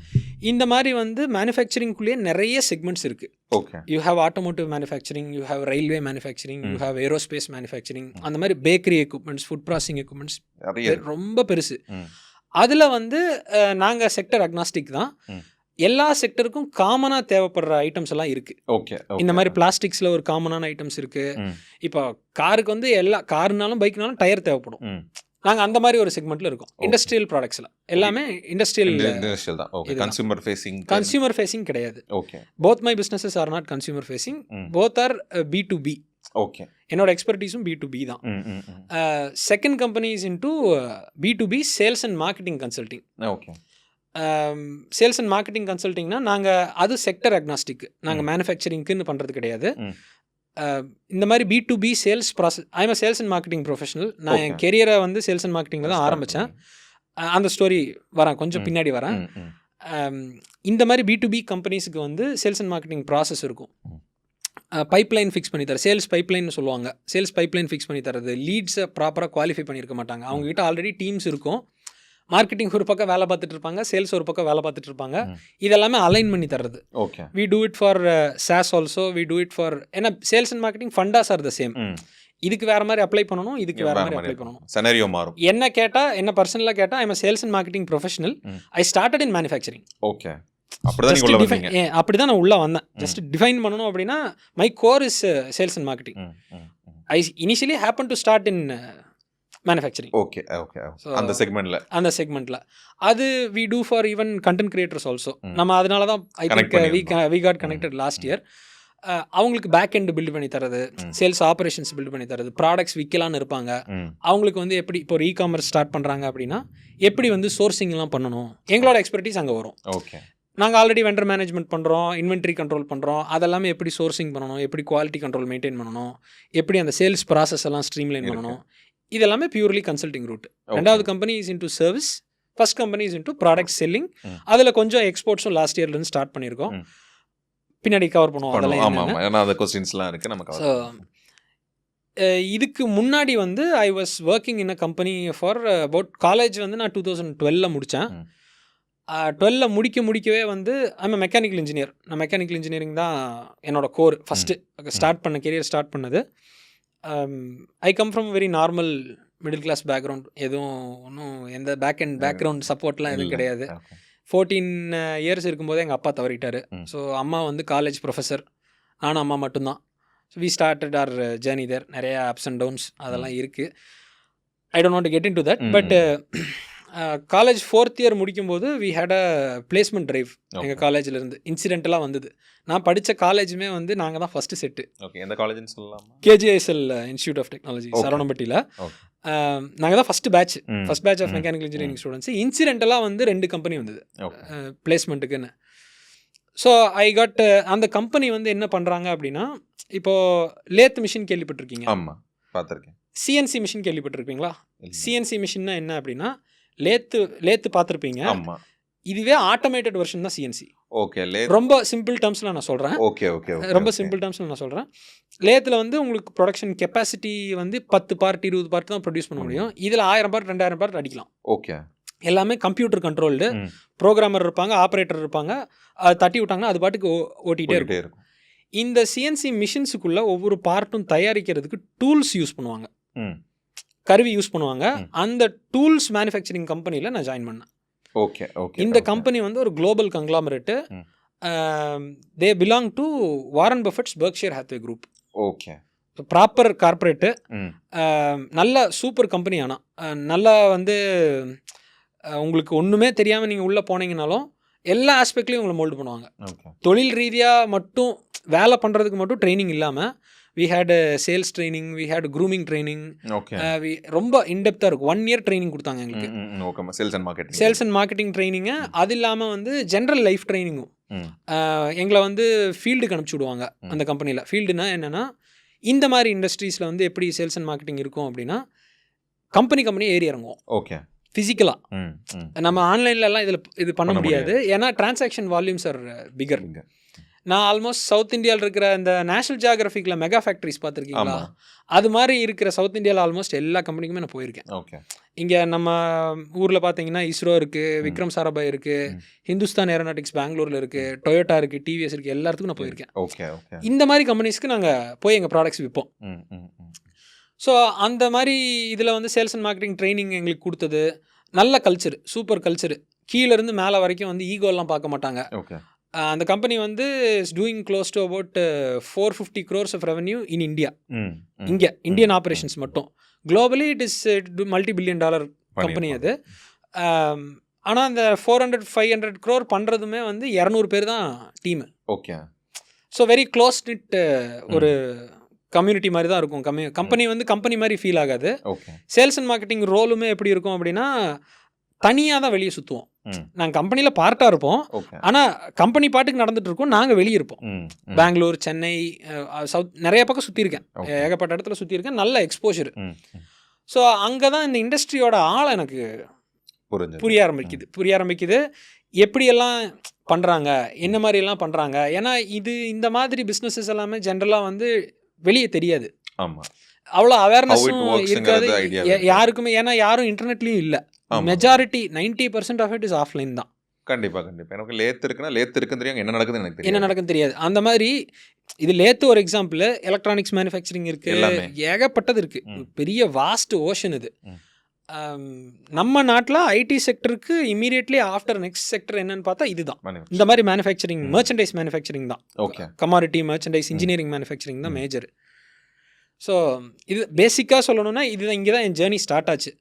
இந்த மாதிரி வந்து மேனுஃபேக்சரிங்குள்ளேயே நிறைய செக்மெண்ட்ஸ் இருக்குது. Okay. You have automotive manufacturing, you have railway manufacturing, you have aerospace manufacturing, அந்த மாதிரி bakery equipments, food processing equipments ரொம்ப பெருசு. அதில் வந்து நாங்கள் செக்டர் அக்னாஸ்டிக் தான். எல்லா செக்டருக்கும் காமனாக தேவைப்படுற ஐட்டம்ஸ் எல்லாம் இருக்குது. ஓகே. இந்த மாதிரி பிளாஸ்டிக்ஸில் ஒரு காமனான ஐட்டம்ஸ் இருக்குது. இப்போ காருக்கு வந்து எல்லா காருனாலும் பைக்னாலும் டயர் தேவைப்படும். நாங்கள் அந்த மாதிரி ஒரு செக்மெண்ட்டில் இருக்கோம். இண்டஸ்ட்ரியல் ப்ராடக்ட்ஸில் எல்லாமே இண்டஸ்ட்ரியல் தான். ஓகே. கன்சியூமர் ஃபேசிங் கிடையாது. Okay. Both my businesses are not consumer facing, both are B2B. Okay. என்னோட எக்ஸ்பர்டீஸும் B2B தான். Second company is into B2B sales and marketing consulting. Okay. Sales and marketing கன்சல்டிங்னா நாங்கள் அது செக்டர் அக்னாஸ்டிக், நாங்கள் மேனுஃபேக்சரிங்க்குன்னு பண்ணுறது கிடையாது. இந்த மாதிரி B2B sales process. I'm a sales and marketing professional. நான் என் கெரியரை வந்து சேல்ஸ் அண்ட் மார்க்கெட்டிங்கில் தான் ஆரம்பித்தேன். அந்த ஸ்டோரி வரேன், கொஞ்சம் பின்னாடி வரேன். இந்த மாதிரி B2B கம்பெனிஸுக்கு வந்து சேல்ஸ் அண்ட் மார்க்கெட்டிங் ப்ராசஸ் இருக்கும். பைப்லைன் ஃபிக்ஸ் பண்ணி தர, சேல்ஸ் பைப்லைன்னு சொல்லுவாங்க. சேல்ஸ் பைப்லைன் ஃபிக்ஸ் பண்ணி தரது, லீட்ஸை ப்ராப்பராக குவாலிஃபை பண்ணியிருக்க மாட்டாங்க. அவங்ககிட்ட ஆல்ரெடி டீம்ஸ் இருக்கும். மார்க்கெட்டிங் ஒரு பக்கம் வேலை பார்த்துட்டு இருப்பாங்க, சேல்ஸ் ஒரு பக்கம் வேலை பார்த்துட்டு இருப்பாங்க. இதெல்லாமே அலைன் பண்ணி தர்றது. Okay. We do it for SaaS also, we do it for, ஏன்னா sales and marketing fundas are the same. இதுக்கு வேறு மாதிரி அப்ளை பண்ணணும், இதுக்கு வேறு மாதிரி அப்ளை பண்ணணும். சினாரியோ மாறும். என்ன கேட்டால், என்ன பர்சனலாக கேட்டால், I'm a sales and marketing professional. I started in manufacturing. Okay. அப்படி தான் நான் உள்ளே வந்தேன். ஜஸ்ட் டிஃபைன் பண்ணணும் அப்படின்னா my core is sales and marketing. I initially happen to start in manufacturing. Okay okay. அந்த செக்மெண்ட்ல அது we do for even content creators also. நம்ம அதனால தான் I think we got connected last year. அவங்களுக்கு பேக் எண்ட் பில்ட் பண்ணி தரது, சேல்ஸ் ஆப்ரேஷன்ஸ் பில்ட் பண்ணி தரது, ப்ராடக்ட்ஸ் விற்கலான்னு இருப்பாங்க. அவங்களுக்கு வந்து எப்படி இப்போ இ-காமர்ஸ் ஸ்டார்ட் பண்ணுறாங்க அப்படின்னா எப்படி வந்து சோர்சிங்லாம் பண்ணணும், எங்களோட எக்ஸ்பர்டீஸ் அங்கே வரும். ஓகே. நாங்கள் ஆல்ரெடி வெண்டர் மேனேஜ்மெண்ட் பண்ணுறோம், இன்வென்ட்ரி கண்ட்ரோல் பண்ணுறோம். அதெல்லாமே எப்படி சோர்சிங் பண்ணணும், எப்படி குவாலிட்டி கண்ட்ரோல் மெயின்டைன் பண்ணணும், எப்படி அந்த சேல்ஸ் ப்ராசஸ் எல்லாம் ஸ்ட்ரீம்லைன் பண்ணணும், இதெல்லாமே பியூர்லி கன்சல்டிங் ரூட். ரெண்டாவது company is into service, first company is into product selling. அதில் கொஞ்சம் எக்ஸ்போர்ட்ஸும் லாஸ்ட் இயர்லேருந்து ஸ்டார்ட் பண்ணியிருக்கோம். பின்னாடி கவர் பண்ணுவோம் அதெல்லாம். இதுக்கு முன்னாடி வந்து I was working in a company for about college வந்து நான் 2012 முடித்தேன். 12 முடிக்கவே வந்து ஐம் மெக்கானிக்கல் இன்ஜினியர். நான் மெக்கானிக்கல் இன்ஜினியரிங் தான் என்னோட கோர். ஃபஸ்ட்டு ஸ்டார்ட் பண்ண கெரியர் ஸ்டார்ட் பண்ணது. I come from very normal middle class background. எதுவும் ஒன்றும் எந்த பேக்ரவுண்ட் சப்போர்ட்லாம் எதுவும் கிடையாது. 14 இயர்ஸ் இருக்கும்போதே எங்கள் அப்பா தவறிட்டார். ஸோ அம்மா வந்து காலேஜ் ப்ரொஃபஸர், நானும் அம்மா மட்டும்தான். So we started our journey there. நிறையா அப்ஸ் அண்ட் டவுன்ஸ் அதெல்லாம் இருக்குது. I don't want to get into that. But college 4th year முடிக்கும்போது we had a placement drive எங்கள் காலேஜிலேருந்து. இன்சிடென்ட்டெல்லாம் வந்தது. நான் படித்த காலேஜுமே வந்து நாங்கள் தான் first set. KGISL institute of technology சரவணம்பட்டியில். நாங்கள் தான் first batch of mechanical engineering students. இன்சிடென்ட்டெல்லாம் வந்து 2 கம்பெனி வந்தது பிளேஸ்மெண்ட்டுக்குன்னு. ஸோ ஐ காட் அந்த கம்பெனி வந்து என்ன பண்ணுறாங்க அப்படின்னா, இப்போது லேத் மிஷின் கேள்விப்பட்டிருக்கீங்க? ஆமாம், பார்த்துருக்கேன். CNC மிஷின் கேள்விப்பட்டிருப்பீங்களா? CNC மிஷின்னா என்ன அப்படின்னா, லேத்து பார்த்துருப்பீங்க. இதுவே ஆட்டோமேட்டட் வெர்ஷன் தான் CNC. ஓகே. ரொம்ப சிம்பிள் டேர்ம்ஸில் நான் சொல்கிறேன். ரொம்ப சிம்பிள் டேர்ம்ஸில் நான் சொல்கிறேன். லேத்தில் வந்து உங்களுக்கு ப்ரொடக்ஷன் கெப்பாசிட்டி வந்து 10 பார்ட் 20 பார்ட் தான் ப்ரொடியூஸ் பண்ண முடியும். இதில் 1000 பார்ட் 2000 பார்ட் அடிக்கலாம். ஓகே. எல்லாமே கம்ப்யூட்டர் கண்ட்ரோல்டு. ப்ரோக்ராமர் இருப்பாங்க, ஆப்ரேட்டர் இருப்பாங்க. அது தட்டி விட்டாங்கன்னா அது பாட்டுக்கு ஓட்டிகிட்டே இருக்கும். இந்த CNC மிஷின்ஸுக்குள்ளே ஒவ்வொரு பார்ட்டும் தயாரிக்கிறதுக்கு டூல்ஸ் யூஸ் பண்ணுவாங்க, கருவி யூஸ் பண்ணுவாங்க. அந்த டூல்ஸ் மேனுஃபேக்சரிங் கம்பெனியில் நான் ஜாயின் பண்ணேன். ஓகே. இந்த கம்பெனி வந்து ஒரு global conglomerate. They belong to Warren Buffett's Berkshire Hathaway group. Okay. Proper corporate. நல்ல சூப்பர் கம்பெனி. ஆனால் நல்லா வந்து உங்களுக்கு ஒன்றுமே தெரியாமல் நீங்கள் உள்ளே போனீங்கனாலும் எல்லா ஆஸ்பெக்ட்லேயும் உங்களை மோல்டு பண்ணுவாங்க. தொழில் ரீதியாக மட்டும் வேலை பண்ணுறதுக்கு மட்டும் ட்ரைனிங் இல்லாமல் we had sales training, we had grooming training. ரொம்ப இன்டெப்த்தாக இருக்கும். 1 இயர் ட்ரைனிங் கொடுத்தாங்க எங்களுக்கு, சேல்ஸ் அண்ட் மார்க்கெட்டிங் ட்ரைனிங்கு. அது இல்லாமல் வந்து ஜென்ரல் லைஃப் ட்ரைனிங்கும். எங்களை வந்து ஃபீல்டுக்கு அனுப்பிச்சி விடுவாங்க அந்த கம்பெனியில். ஃபீல்டுனா என்னென்னா, இந்த மாதிரி இண்டஸ்ட்ரீஸில் வந்து எப்படி சேல்ஸ் அண்ட் மார்க்கெட்டிங் இருக்கும் அப்படின்னா, கம்பெனி ஏறி இறங்குவோம். ஓகே. ஃபிசிக்கலாக நம்ம ஆன்லைன்லலாம் இது பண்ண முடியாது. ஏன்னா டிரான்சாக்ஷன் வால்யூம்ஸ் ஆர் பிகர். நான் ஆல்மோஸ்ட் சவுத் இந்தியாவில் இருக்கிற இந்த நேஷனல் ஜியாகிரபிக்கில் மெகா ஃபேக்ட்ரிஸ் பார்த்துருக்கீங்களா? அது மாதிரி இருக்கிற சவுத் இந்தியாவில் ஆல்மோஸ்ட் எல்லா கம்பெனிக்குமே நான் போயிருக்கேன். இங்கே நம்ம ஊரில் பார்த்தீங்கன்னா இஸ்ரோ இருக்குது, விக்ரம் சாராபாய் இருக்குது, ஹிந்துஸ்தான் ஏரோநாட்டிக்ஸ் பெங்களூரில் இருக்குது, டொயோட்டா இருக்குது, டிவிஎஸ் இருக்குது, எல்லாத்துக்கும் நான் போயிருக்கேன். இந்த மாதிரி கம்பெனிஸ்க்கு நாங்கள் போய் எங்கள் ப்ராடக்ட்ஸ் விற்போம். ஸோ அந்த மாதிரி இதில் வந்து சேல்ஸ் அண்ட் மார்க்கெட்டிங் ட்ரைனிங் எங்களுக்கு கொடுத்தது. நல்ல கல்ச்சரு, சூப்பர் கல்ச்சரு. கீழேருந்து மேலே வரைக்கும் வந்து ஈகோலாம் பார்க்க மாட்டாங்க. அந்த கம்பெனி வந்து is doing close to about 450 crores of revenue in India. இங்கே இந்தியன் ஆப்ரேஷன்ஸ் மட்டும். Globally it is multi-billion dollar company அது. ஆனால் அந்த 400-500 crore பண்ணுறதுமே வந்து 200 பேர் தான் team. Okay. So very close knit ஒரு கம்யூனிட்டி மாதிரி தான் இருக்கும். கம்பெனி வந்து கம்பெனி மாதிரி ஃபீல் ஆகாது. ஓகே. சேல்ஸ் அண்ட் மார்க்கெட்டிங் ரோலுமே எப்படி இருக்கும் அப்படின்னா, தனியாக தான் வெளியே சுற்றுவோம். நாங்கள் கம்பெனியில் பார்ட்டாக இருப்போம், ஓகே. ஆனால் கம்பெனி பாட்டுக்கு நடந்துட்டு இருக்கோம், நாங்கள் வெளியே இருப்போம். பெங்களூர், சென்னை, சவுத் நிறைய பக்கம் சுற்றிருக்கேன், ஏகப்பட்ட இடத்துல சுற்றிருக்கேன், நல்ல எக்ஸ்போஷர். ஸோ அங்கே தான் இந்த இண்டஸ்ட்ரியோட ஆழம் எனக்கு புரிய ஆரம்பிக்குது. எப்படியெல்லாம் பண்ணுறாங்க, என்ன மாதிரியெல்லாம் பண்ணுறாங்க. ஏன்னா இந்த மாதிரி பிஸ்னஸஸ் எல்லாமே ஜென்ரலாக வந்து வெளியே தெரியாது. ஆமாம். அவ்வளோ அவேர்னஸும் இருக்காது யாருக்குமே. ஏன்னா யாரும் இன்டர்நெட்லேயும் இல்லை. Majority 90% of it is offline தான். கண்டிப்பாக கண்டிப்பாக. எனக்கு லேத்து இருக்குன்னு தெரியும், என்ன நடக்குதுன்னு எனக்கு தெரியும், என்ன நடக்குன்னு தெரியாது. அந்த மாதிரி இது லேத்து ஒரு எக்ஸாம்பிள். எலக்ட்ரானிக்ஸ் மேனுஃபேக்சரிங் இருக்குது, ஏகப்பட்டது இருக்குது, பெரிய வாஸ்ட் ஓஷன் இது. நம்ம நாட்டில் ஐடி செக்டருக்கு இமீடியட்லி ஆஃப்டர் நெக்ஸ்ட் செக்டர் என்னன்னு பார்த்தா இதுதான். இந்த மாதிரி மேனுஃபேக்சரிங், மெர்ச்சன்டைஸ் மேனுஃபேக்சரிங் தான். கமாடிட்டி, மெர்ச்சன்டைஸ், இன்ஜினியரிங் மேனுஃபேக்சரிங் தான் மேஜர். ஸோ இது பேசிக்காக சொல்லணும்னா இதுதான், இங்கே தான் என் ஜேர்னி ஸ்டார்ட் ஆச்சு.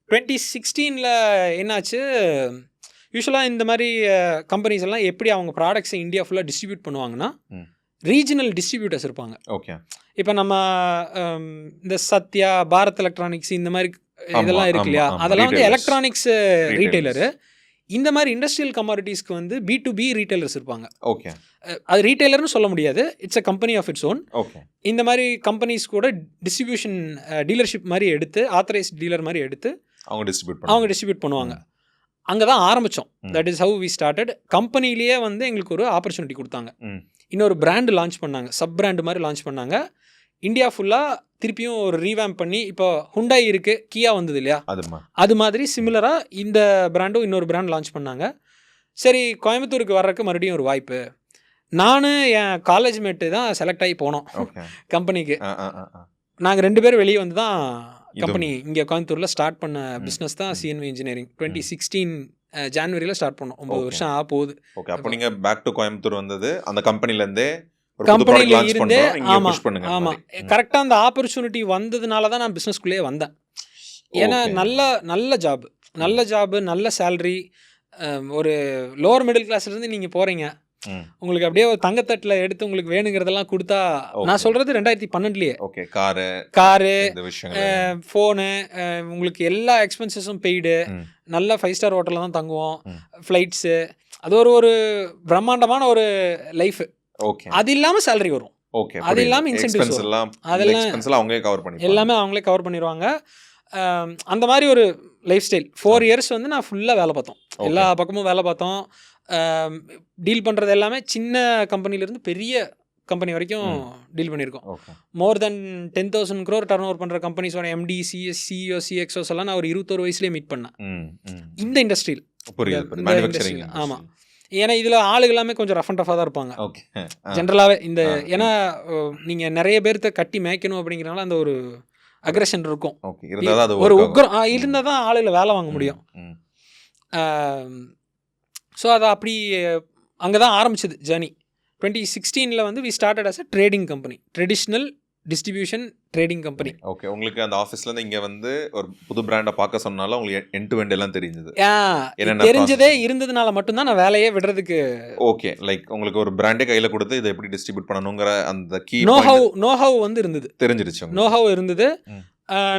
2016 என்னாச்சு, யூஸ்வலாக இந்த மாதிரி கம்பெனிஸ் எல்லாம் எப்படி அவங்க ப்ராடக்ட்ஸை இந்தியா ஃபுல்லாக டிஸ்ட்ரிபியூட் பண்ணுவாங்கன்னா, ரீஜனல் டிஸ்ட்ரிபியூட்டர்ஸ் இருப்பாங்க. ஓகே. இப்போ நம்ம இந்த சத்யா, பாரத் எலக்ட்ரானிக்ஸ் இந்த மாதிரி இதெல்லாம் இருக்கு இல்லையா, அதெல்லாம் வந்து எலக்ட்ரானிக்ஸ் ரீட்டைலரு. இந்த மாதிரி இண்டஸ்ட்ரியல் கமாடிட்டிஸ்க்கு வந்து B2B ரீட்டைலர்ஸ் இருப்பாங்க. ஓகே. அது ரீட்டைலர்னு சொல்ல முடியாது, it's a company of its own. Okay. இந்த மாதிரி கம்பெனிஸ் கூட டிஸ்ட்ரிபியூஷன் டீலர்ஷிப் மாதிரி எடுத்து, ஆத்தரைஸ்ட் டீலர் மாதிரி எடுத்து அவங்க டிஸ்ட்ரிபியூட் பண்ணுவாங்க. அங்கே தான் ஆரம்பித்தோம். That is how we started. கம்பெனிலேயே வந்து எங்களுக்கு ஒரு ஆப்பர்ச்சுனிட்டி கொடுத்தாங்க. இன்னொரு பிராண்டு லான்ச் பண்ணாங்க, சப் பிராண்டு மாதிரி லான்ச் பண்ணாங்க. இந்தியா ஃபுல்லாக திருப்பியும் ஒரு ரீவேம்ப் பண்ணி, இப்போ ஹுண்டாய் இருக்குது, கியா வந்தது இல்லையா, அது மாதிரி சிமிலராக இந்த பிராண்டும் இன்னொரு பிராண்ட் லான்ச் பண்ணாங்க. சரி, கோயம்புத்தூருக்கு வர்றதுக்கு மறுபடியும் ஒரு வாய்ப்பு. நான் என் காலேஜ் மேட்டு தான் செலக்ட் ஆகி போனோம் கம்பெனிக்கு. நாங்கள் 2 பேரும் வெளியே வந்து தான் கம்பெனி இங்கே கோயம்புத்தூரில் ஸ்டார்ட் பண்ண பிஸ்னஸ் தான் CNV இன்ஜினியரிங். 2016 ஜான்வரியில் ஸ்டார்ட் பண்ணோம். 9 வருஷம் ஆக போகுது. ஓகே. அப்போ நீங்கள் பேக் டு கோயம்புத்தூர் வந்தது அந்த கம்பெனிலேருந்தே? கம்பெனில இருந்தே. ஆமாம், கரெக்டாக அந்த ஆப்பர்ச்சுனிட்டி வந்ததுனால தான் நான் பிஸ்னஸ்குள்ளேயே வந்தேன். ஏன்னா நல்ல ஜாப், நல்ல சேலரி. ஒரு லோவர் மிடில் கிளாஸ்லேருந்து நீங்கள் போகிறீங்க, உங்களுக்கு அப்படியே ஒரு தங்கத்தட்டில் எடுத்து உங்களுக்கு வேணுங்கிறதெல்லாம் கொடுத்தா. நான் சொல்கிறது 2012. ஓகே. காரு, ஃபோனு, உங்களுக்கு எல்லா எக்ஸ்பென்சஸும் பெய்டு. நல்ல 5 ஸ்டார் ஹோட்டலில் தான் தங்குவோம், ஃப்ளைட்ஸு, அது ஒரு பிரம்மாண்டமான ஒரு லைஃபு. ஓகே. அது இல்லாமல் சேலரி வரும். ஓகே. அது இல்லாமல் இன்சென்டிவ்ஸ் எல்லாம் எல்லாமே அவங்களே கவர் பண்ணிடுவாங்க. அந்த மாதிரி ஒரு லைஃப் ஸ்டைல். 4 இயர்ஸ் வந்து நான் ஃபுல்லாக வேலை பார்த்தோம், எல்லா பக்கமும் வேலை பார்த்தோம். டீல் பண்ணுறது எல்லாமே சின்ன கம்பெனிலேருந்து பெரிய கம்பெனி வரைக்கும் டீல் பண்ணியிருக்கோம். மோர் தென் 10,000 crore டர்ன் ஓவர் பண்ணுற கம்பெனிஸோட MD, CS, CEO, CXOs எல்லாம் நான் ஒரு 21 வயசுலேயே மீட் பண்ணேன் இந்த இண்டஸ்ட்ரியில். ஆமாம். ஏன்னா இதில் ஆளுகள் எல்லாமே கொஞ்சம் ரஃப் அண்ட் டஃபாக தான் இருப்பாங்க ஜென்ரலாகவே. ஏன்னா நீங்கள் நிறைய பேர்த்த கட்டி மேய்க்கணும் அப்படிங்கிறனால அந்த ஒரு அக்ரெஷன் இருக்கும், ஒரு உக்ரம் இருந்தால் தான் ஆளுகளை வேலை வாங்க முடியும். ஸோ அதை அப்படி அங்கே தான் ஆரம்பிச்சது ஜேர்னி. 2016 வந்து we started as a trading company, traditional distribution trading company. Okay. உங்களுக்கு அந்த ஆஃபீஸ்லேருந்து இங்கே வந்து ஒரு புது பிராண்டை பார்க்க சொன்னாலும் உங்களுக்கு எண்ட் டு எண்ட் எல்லாம் தெரிஞ்சது? தெரிஞ்சதே இருந்ததுனால மட்டும்தான் நான் வேலையே விடுறதுக்கு. ஓகே. லைக் உங்களுக்கு ஒரு பிராண்டே கையில் கொடுத்து இதை எப்படி டிஸ்ட்ரிபியூட் பண்ணணுங்கிற அந்த கீ நோஹவ் வந்து இருந்தது, தெரிஞ்சிருச்சு. நோஹவ் இருந்தது.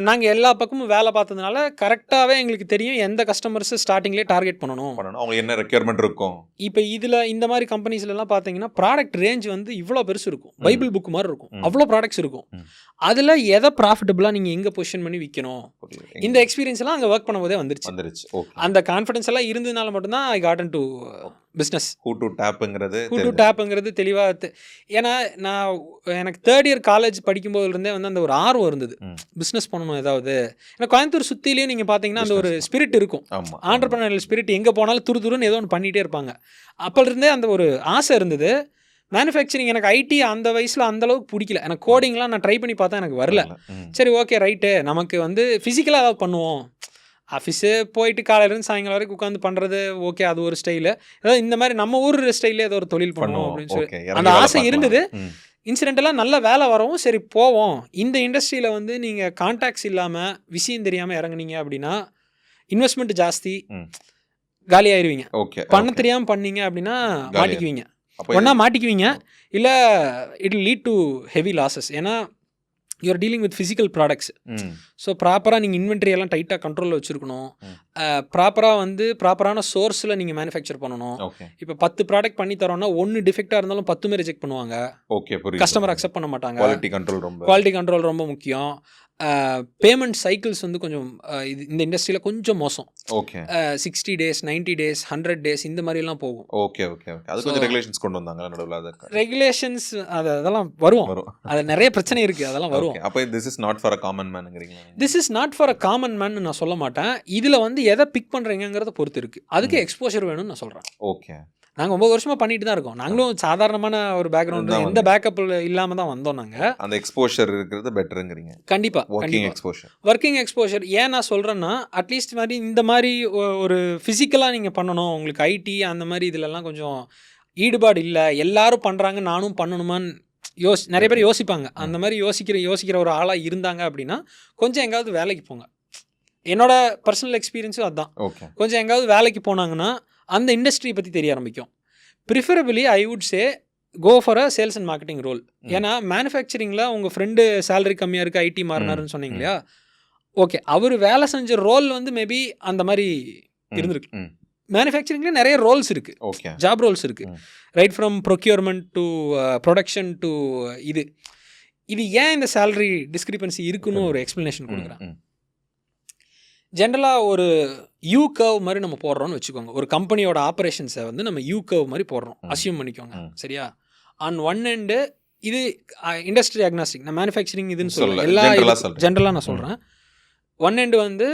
நாங்கள் எல்லா பக்கமும் வேலை பார்த்ததுனால கரெக்டாகவே எங்களுக்கு தெரியும் எந்த கஸ்டமர்ஸை ஸ்டார்டிங்லேயே டார்கெட் பண்ணணும், அவங்க என்ன ரெக்யர்மெண்ட் இருக்கும். இப்போ இதில் இந்த மாதிரி கம்பெனிஸ்லாம் பார்த்தீங்கன்னா ப்ராடக்ட் ரேஞ்ச் வந்து இவ்வளோ பெருசு இருக்கும், பைபிள் புக் மாதிரி இருக்கும், அவ்வளோ ப்ராடக்ட்ஸ் இருக்கும். அதில் எதை ப்ராஃபிட்டபுளாக நீங்கள் எங்கே பொசிஷன் பண்ணி விற்கணும், இந்த எக்ஸ்பீரியன்ஸ் எல்லாம் அங்கே ஒர்க் பண்ணும்போதே வந்துருச்சு. அந்த கான்ஃபிடன்ஸ் எல்லாம் இருந்ததுனால மட்டும்தான் I got into business. Who to டேப்புங்கிறது தெளிவாக. ஏன்னா எனக்கு 3rd இயர் காலேஜ் படிக்கும்போதுலேருந்தே வந்து அந்த ஒரு ஆர்வம் இருந்தது, பிஸ்னஸ் பண்ணணும் ஏதாவது. ஏன்னா கோயம்புத்தூர் சுற்றிலையும் நீங்கள் பார்த்தீங்கன்னா அந்த ஒரு ஸ்பிரிட் இருக்கும், ஆண்டர்பிரினியல் ஸ்பிரிட். எங்கே போனாலும் துருன்னு ஏதோ ஒன்று பண்ணிகிட்டே இருப்பாங்க. அப்போலேருந்தே அந்த ஒரு ஆசை இருந்தது. மேனுஃபேக்சரிங் எனக்கு ஐடி அந்த வயசில் அந்தளவுக்கு பிடிக்கல. எனக்கு கோடிங்லாம் நான் ட்ரை பண்ணி பார்த்தா எனக்கு வரல. சரி, ஓகே, ரைட்டு, நமக்கு வந்து ஃபிசிக்கலாக ஏதாவது பண்ணுவோம். ஆஃபீஸு போயிட்டு காலையிலேருந்து சாயங்காலம் வரைக்கும் உட்காந்து பண்ணுறது ஓகே, அது ஒரு ஸ்டைலு. அதாவது இந்த மாதிரி நம்ம ஊர் ஸ்டைலே ஏதோ ஒரு தொழில் பண்ணுவோம் அப்படின்னு சொல்லி அந்த ஆசை இருந்தது. இன்சிடென்டெல்லாம் நல்ல வேலை வரவும் சரி போவோம். இந்த இண்டஸ்ட்ரியில் வந்து நீங்கள் கான்டாக்ட்ஸ் இல்லாமல் விஷயம் தெரியாமல் இறங்குனீங்க அப்படின்னா இன்வெஸ்ட்மெண்ட் ஜாஸ்தி, காலி ஆயிடுவீங்க. பண்ண தெரியாமல் பண்ணீங்க அப்படின்னா மாட்டிக்குவீங்க. ஒன்றா மாட்டிக்குவீங்க, இல்லை it lead to heavy losses. ஏன்னா you're dealing with physical products. So ப்ராப்பராக நீங்கள் இன்வென்ட்ரி எல்லாம் டைட்டாக கண்ட்ரோலில் வச்சுருக்கணும். ப்ராப்பராக வந்து ப்ராப்பரான சோர்ஸில் நீங்கள் மேனுஃபேக்சர் பண்ணணும். இப்போ 10 ப்ராடக்ட் பண்ணி தரோன்னா 1 டிஃபெக்டாக இருந்தாலும் 10 ரிஜெக்ட் பண்ணுவாங்க. கஸ்டமர் அக்செப்ட் பண்ண மாட்டாங்க. குவாலிட்டி கண்ட்ரோல் ரொம்ப முக்கியம். பேமெண்ட் சைக்கிள்ஸ் வந்து கொஞ்சம் இந்த இண்டஸ்ட்ரியில் கொஞ்சம் மோசம். 60 days 90 days 100 days இந்த மாதிரிலாம் போகும். ரெகுலேஷன்ஸ் கொண்டு வந்தாங்க நடுவில். ரெகுலேஷன்ஸ் அதெல்லாம் வரும். அது நிறைய பிரச்சனை இருக்குது, அதெல்லாம் வரும். அப்போ this is not for a common மேனுங்கிறீங்க? This is not for a common man நான் சொல்ல மாட்டேன். இதில் வந்து எதை பிக் பண்ணுறீங்கிறத பொறுத்து இருக்குது. அதுக்கு எக்ஸ்போஷர் வேணும்னு நான் சொல்கிறேன். ஓகே, நாங்கள் 9 வருஷமாக பண்ணிட்டு தான் இருக்கோம். நாங்களும் சாதாரணமான ஒரு பேக்ரவுண்டு, எந்த பேக்கப் இல்லாமல் தான் வந்தோம். நாங்கள் அந்த எக்ஸ்போஷர் இருக்கிறது பெட்டருங்கிறீங்க? கண்டிப்பாக ஒர்க்கிங் எக்ஸ்போஷர். ஏன் நான் சொல்கிறேன்னா, அட்லீஸ்ட் மாதிரி இந்த மாதிரி ஒரு ஃபிசிக்கலாக நீங்கள் பண்ணணும். உங்களுக்கு ஐடி அந்த மாதிரி இதிலெல்லாம் கொஞ்சம் ஈடுபாடு இல்லை, எல்லாரும் பண்ணுறாங்க நானும் பண்ணணுமான்னு நிறைய பேர் யோசிப்பாங்க. அந்த மாதிரி யோசிக்கிற ஒரு ஆளாக இருந்தாங்க அப்படின்னா கொஞ்சம் எங்காவது வேலைக்கு போங்க. என்னோட பர்சனல் எக்ஸ்பீரியன்ஸும் அதுதான். கொஞ்சம் எங்காவது வேலைக்கு போனாங்கன்னா அந்த இண்டஸ்ட்ரியை பற்றி தெரிய ஆரம்பிக்கும். Preferably I would say go for a sales and marketing role. ஏன்னா மேனுஃபேக்சரிங்கில் உங்கள் ஃப்ரெண்டு சேலரி கம்மியாக இருக்குது, ஐடி மாறினாருன்னு சொன்னீங்க இல்லையா? ஓகே, அவர் வேலை செஞ்ச ரோல் வந்து மேபி அந்த மாதிரி இருந்திருக்கு. மேனுஃபேக்சரிங்கில் நிறைய ரோல்ஸ் இருக்குது, ஜாப் ரோல்ஸ் இருக்குது. Right from procurement to production to இது ஏன் இந்த சேலரி டிஸ்கிரிபன்சி இருக்குன்னு ஒரு எக்ஸ்ப்ளனேஷன் கொடுக்குறேன். ஜென்ரலாக ஒரு யூ கர்வ் மாதிரி நம்ம போடுறோம்னு வச்சுக்கோங்க. ஒரு கம்பெனியோட ஆப்ரேஷன்ஸை வந்து நம்ம யூ கர்வ் மாதிரி போடுறோம், அசியூம் பண்ணிக்கோங்க. சரியா? ஆன் ஒன் எண்டு இது இண்டஸ்ட்ரி அக்னாஸ்டிக், நான் மேனுஃபேக்சரிங் இதுன்னு சொல்லுவேன், எல்லா ஜென்ரலாக நான் சொல்கிறேன். ஒன் எண்டு வந்து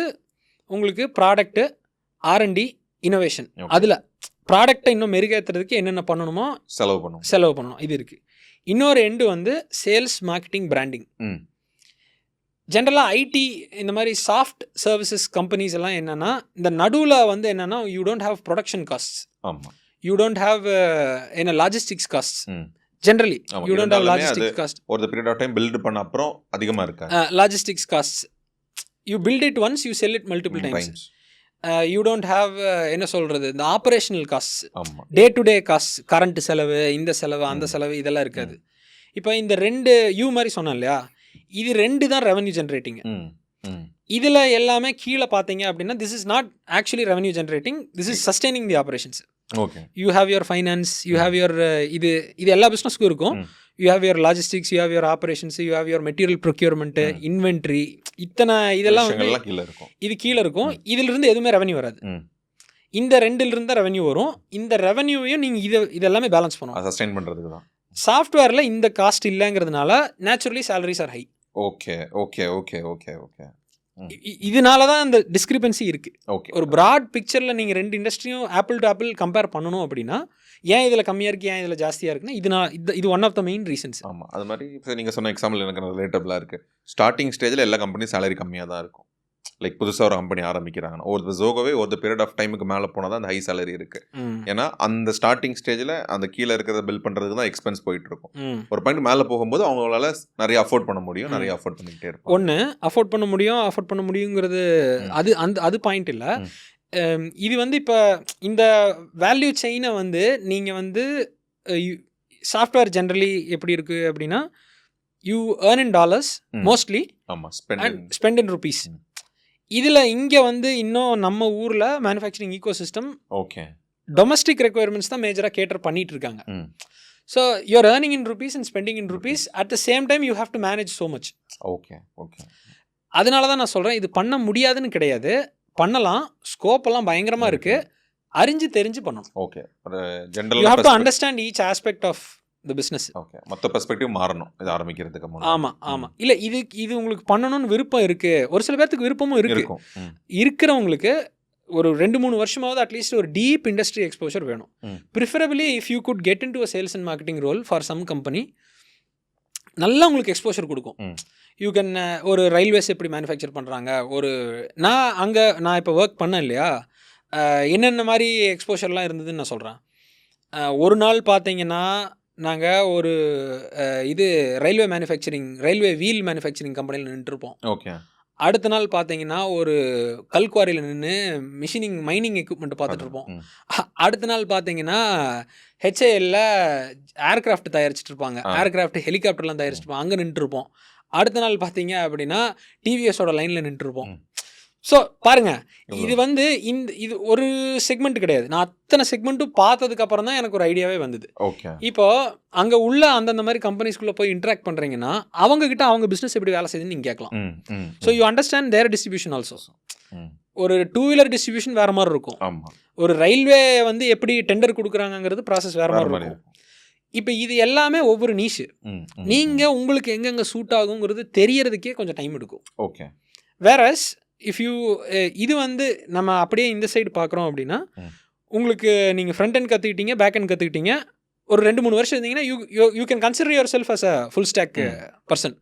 உங்களுக்கு ப்ராடக்ட்டு, R&D, இனோவேஷன். அதில் ப்ராடக்டை இன்னும் மெருகேற்றுறதுக்கு என்னென்ன பண்ணணுமோ செலவு பண்ணணும், இது இருக்குது. இன்னொரு எண்டு வந்து சேல்ஸ், மார்க்கெட்டிங், பிராண்டிங். ஜென்ரலாக ஐடி இந்த மாதிரி சாஃப்ட் சர்வீசஸ் கம்பெனிஸ் எல்லாம் என்னென்னா, இந்த நடுவில் வந்து என்னென்னா, you don't have production costs, you don't have என்ன logistics costs. Generally you don't have logistics cost. ஒரு பீரியட் ஆஃப் டைம் பில்ட் பண்ண அப்புறம் அதிகமாக இருக்கு logistics costs. You build it once, you sell it multiple times. You don't have என்ன சொல்கிறது, இந்த operational costs, day to day cost, current செலவு, இந்த செலவு, அந்த செலவு, இதெல்லாம் இருக்காது. இப்போ இந்த 2 யூ மாதிரி சொன்னேன் இல்லையா, இது 2 தான் ரெவன்யூ ஜென்ரேட்டிங். இதில் எல்லாமே கீழே பார்த்தீங்க அப்படின்னா this is not actually revenue generating, this is sustaining the operations. You have your finance, you have your இது எல்லா பிஸ்னஸ்க்கும் இருக்கும். You have your logistics, you have your operations, you have your material procurement, inventory, இதெல்லாம் வந்து இது கீழே இருக்கும். இதிலிருந்து எதுவுமே ரெவன்யூ வராது. இந்த 2லிருந்து தான் ரெவன்யூ வரும். இந்த ரெவன்யூவையும் நீங்கள் இதெல்லாமே பேலன்ஸ் பண்ணணும், சஸ்டெயின் பண்ணுறதுக்கு தான். சாஃப்ட்வேரில் இந்த காஸ்ட் இல்லைங்கிறதுனால naturally salaries are high. Okay okay okay okay okay இதனால தான் அந்த டிஸ்கிரிபன்சி இருக்குது. ஒரு ப்ராட் பிக்சரில் நீங்கள் 2 இண்டஸ்ட்ரியும் ஆப்பிள் டு ஆப்பிள் கம்பேர் பண்ணணும் அப்படின்னா, ஏன் இதில் கம்மியாக இருக்குது, ஏன் இதில் ஜாஸ்தியாக இருக்குன்னா, இது one of the main reasons. ஆமாம், அது மாதிரி இப்போ நீங்கள் சொன்ன எக்ஸாம்பிள் எனக்கு ரிலேட்டபிளாக இருக்குது. ஸ்டார்டிங் ஸ்டேஜில் எல்லா கம்பெனியும் சேலரி கம்மியாக தான் இருக்கும். லைக் புதுசாக ஒரு கம்பெனி ஆரம்பிக்கிறாங்கன்னா ஒரு ஜோகோவே ஒரு பீரியட் ஆஃப் டைமுக்கு மேலே போனால் தான் அந்த ஹை சேலரி இருக்குது. ஏன்னா அந்த ஸ்டார்டிங் ஸ்டேஜில் அந்த கீழே இருக்கிறத பில் பண்ணுறதுக்கு தான் எக்ஸ்பென்ஸ் போயிட்டு இருக்கும். ஒரு பாயிண்ட் மேலே போகும்போது அவங்களால நிறைய அஃபோர்ட் பண்ண முடியும், நிறைய அஃபோர்ட் பண்ணிக்கிட்டே இருக்கும். ஒன்று அஃபோர்ட் பண்ண முடியுங்கிறது அது பாயிண்ட் இல்லை. இது வந்து இப்போ இந்த வேல்யூ செயினை வந்து நீங்கள் வந்து சாஃப்ட்வேர் ஜென்ரலி எப்படி இருக்குது அப்படின்னா, you earn in dollars mostly, spend in rupees. இதில் இங்கே வந்து இன்னும் நம்ம ஊரில் manufacturing ecosystem domestic requirements தான் மேஜராக கேட்டர் பண்ணிட்டு இருக்காங்க. So you are earning in rupees and spending in rupees, at the same time you have to manage so much. Okay okay அதனால தான் நான் சொல்கிறேன், இது பண்ண முடியாதுன்னு கிடையாது, பண்ணலாம். ஸ்கோப்பெல்லாம் பயங்கரமாக இருக்குது, அறிஞ்சு தெரிஞ்சு பண்ணணும். Okay, general you have to understand each aspect of the business. Okay, மொத்த பெர்ஸ்பெக்டிவ் மாறணும் இது ஆரம்பிக்கிறதுக்கு முன்னாடி. ஆமாம் இல்லை, இது உங்களுக்கு பண்ணணும்னு விருப்பம் இருக்குது. ஒரு சில பேர்த்துக்கு விருப்பமும் இருக்குது. இருக்கிறவங்களுக்கு ஒரு 2-3 வருஷமாவது அட்லீஸ்ட் ஒரு டீப் இண்டஸ்ட்ரி எக்ஸ்போஷர் வேணும். Preferably if you could get into a sales and marketing role for some company, நல்லா உங்களுக்கு எக்ஸ்போஷர் கொடுக்கும். யூ கேன் ஒரு ரயில்வேஸ் எப்படி மேனுஃபேக்சர் பண்ணுறாங்க, நான் இப்போ ஒர்க் பண்ணேன் இல்லையா, என்னென்ன மாதிரி எக்ஸ்போஷர்லாம் இருந்ததுன்னு நான் சொல்கிறேன். ஒரு நாள் பார்த்தீங்கன்னா நாங்கள் ஒரு ரயில்வே வீல் மேனுஃபேக்சரிங் கம்பெனியில் நின்றுருப்போம். ஓகே, அடுத்த நாள் பார்த்தீங்கன்னா ஒரு கல்குவாரியில் நின்று மைனிங் எக்யூப்மெண்ட் பார்த்துட்டு இருப்போம். அடுத்த நாள் பார்த்தீங்கன்னா ஹெச்ஏஎல்ல ஏர்கிராஃப்ட் தயாரிச்சுட்டு இருப்பாங்க, ஏர்கிராஃப்ட் ஹெலிகாப்டர்லாம் தயாரிச்சுட்டு இருப்பாங்க, அங்கே நின்றுருப்போம். அடுத்த நாள் பார்த்தீங்க அப்படின்னா டிவிஎஸோட லைனில் நின்றுருப்போம். ஸோ பாருங்க, இது வந்து இது ஒரு செக்மெண்ட் கிடையாது. நான் அத்தனை செக்மெண்ட்டும் பார்த்ததுக்கு அப்புறம் தான் எனக்கு ஒரு ஐடியாவே வந்தது. இப்போ அங்கே உள்ள அந்தந்த மாதிரி கம்பெனிஸ்குள்ளே போய் இன்ட்ராக்ட் பண்ணுறீங்கன்னா அவங்ககிட்ட அவங்க பிஸ்னஸ் எப்படி வேலை செய்யுதுன்னு நீங்கள் கேட்கலாம். So you understand their distribution also. ஒரு 2-வீலர் டிஸ்ட்ரிபியூஷன் வேறு மாதிரி இருக்கும், ஒரு ரயில்வே வந்து எப்படி டெண்டர் கொடுக்குறாங்கிறது ப்ராசஸ் வேறு மாதிரி இருக்கும். இப்போ இது எல்லாமே ஒவ்வொரு நீஷு. நீங்கள் உங்களுக்கு எங்கெங்கே சூட் ஆகுங்கிறது தெரியறதுக்கே கொஞ்சம் டைம் எடுக்கும். ஓகே. வேறஸ் இஃப் யூ இது வந்து நம்ம அப்படியே இந்த சைடு பார்க்குறோம் அப்படின்னா உங்களுக்கு நீங்கள் ஃப்ரண்ட் எண்ட் கற்றுக்கிட்டீங்க, பேக் எண்ட் கற்றுக்கிட்டீங்க, ஒரு 2-3 வருஷம் இருந்தீங்கன்னா you can consider yourself as a full stack person.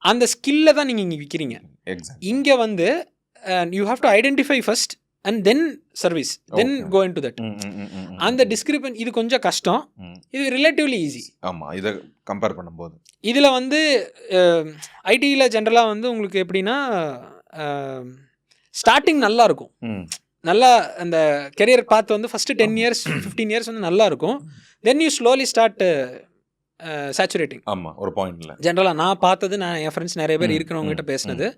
அந்த ஸ்கில்லை தான் நீங்கள் இங்கே விற்கிறீங்க. இங்கே வந்து you have to identify first and then service, then go into that. அந்த டிஸ்கிரிப்ஷன் இது கொஞ்சம் கஷ்டம், இது ரிலேட்டிவ்லி ஈஸி. ஆமாம், இதை கம்பேர் பண்ணும்போது இதில் வந்து ஐடியில் ஜென்ரலாக வந்து உங்களுக்கு எப்படின்னா ஸ்டார்டிங் நல்லா இருக்கும், நல்லா அந்த கெரியர் பார்த்து வந்து ஃபஸ்ட்டு 10 years 15 years வந்து நல்லா இருக்கும். Then you slowly start saturating. ஆமாம், ஒரு பாயிண்ட்ல ஜென்ரலாக நான் பார்த்தது, நான் என் ஃப்ரெண்ட்ஸ் நிறைய பேர் இருக்கிறவங்ககிட்ட பேசினது,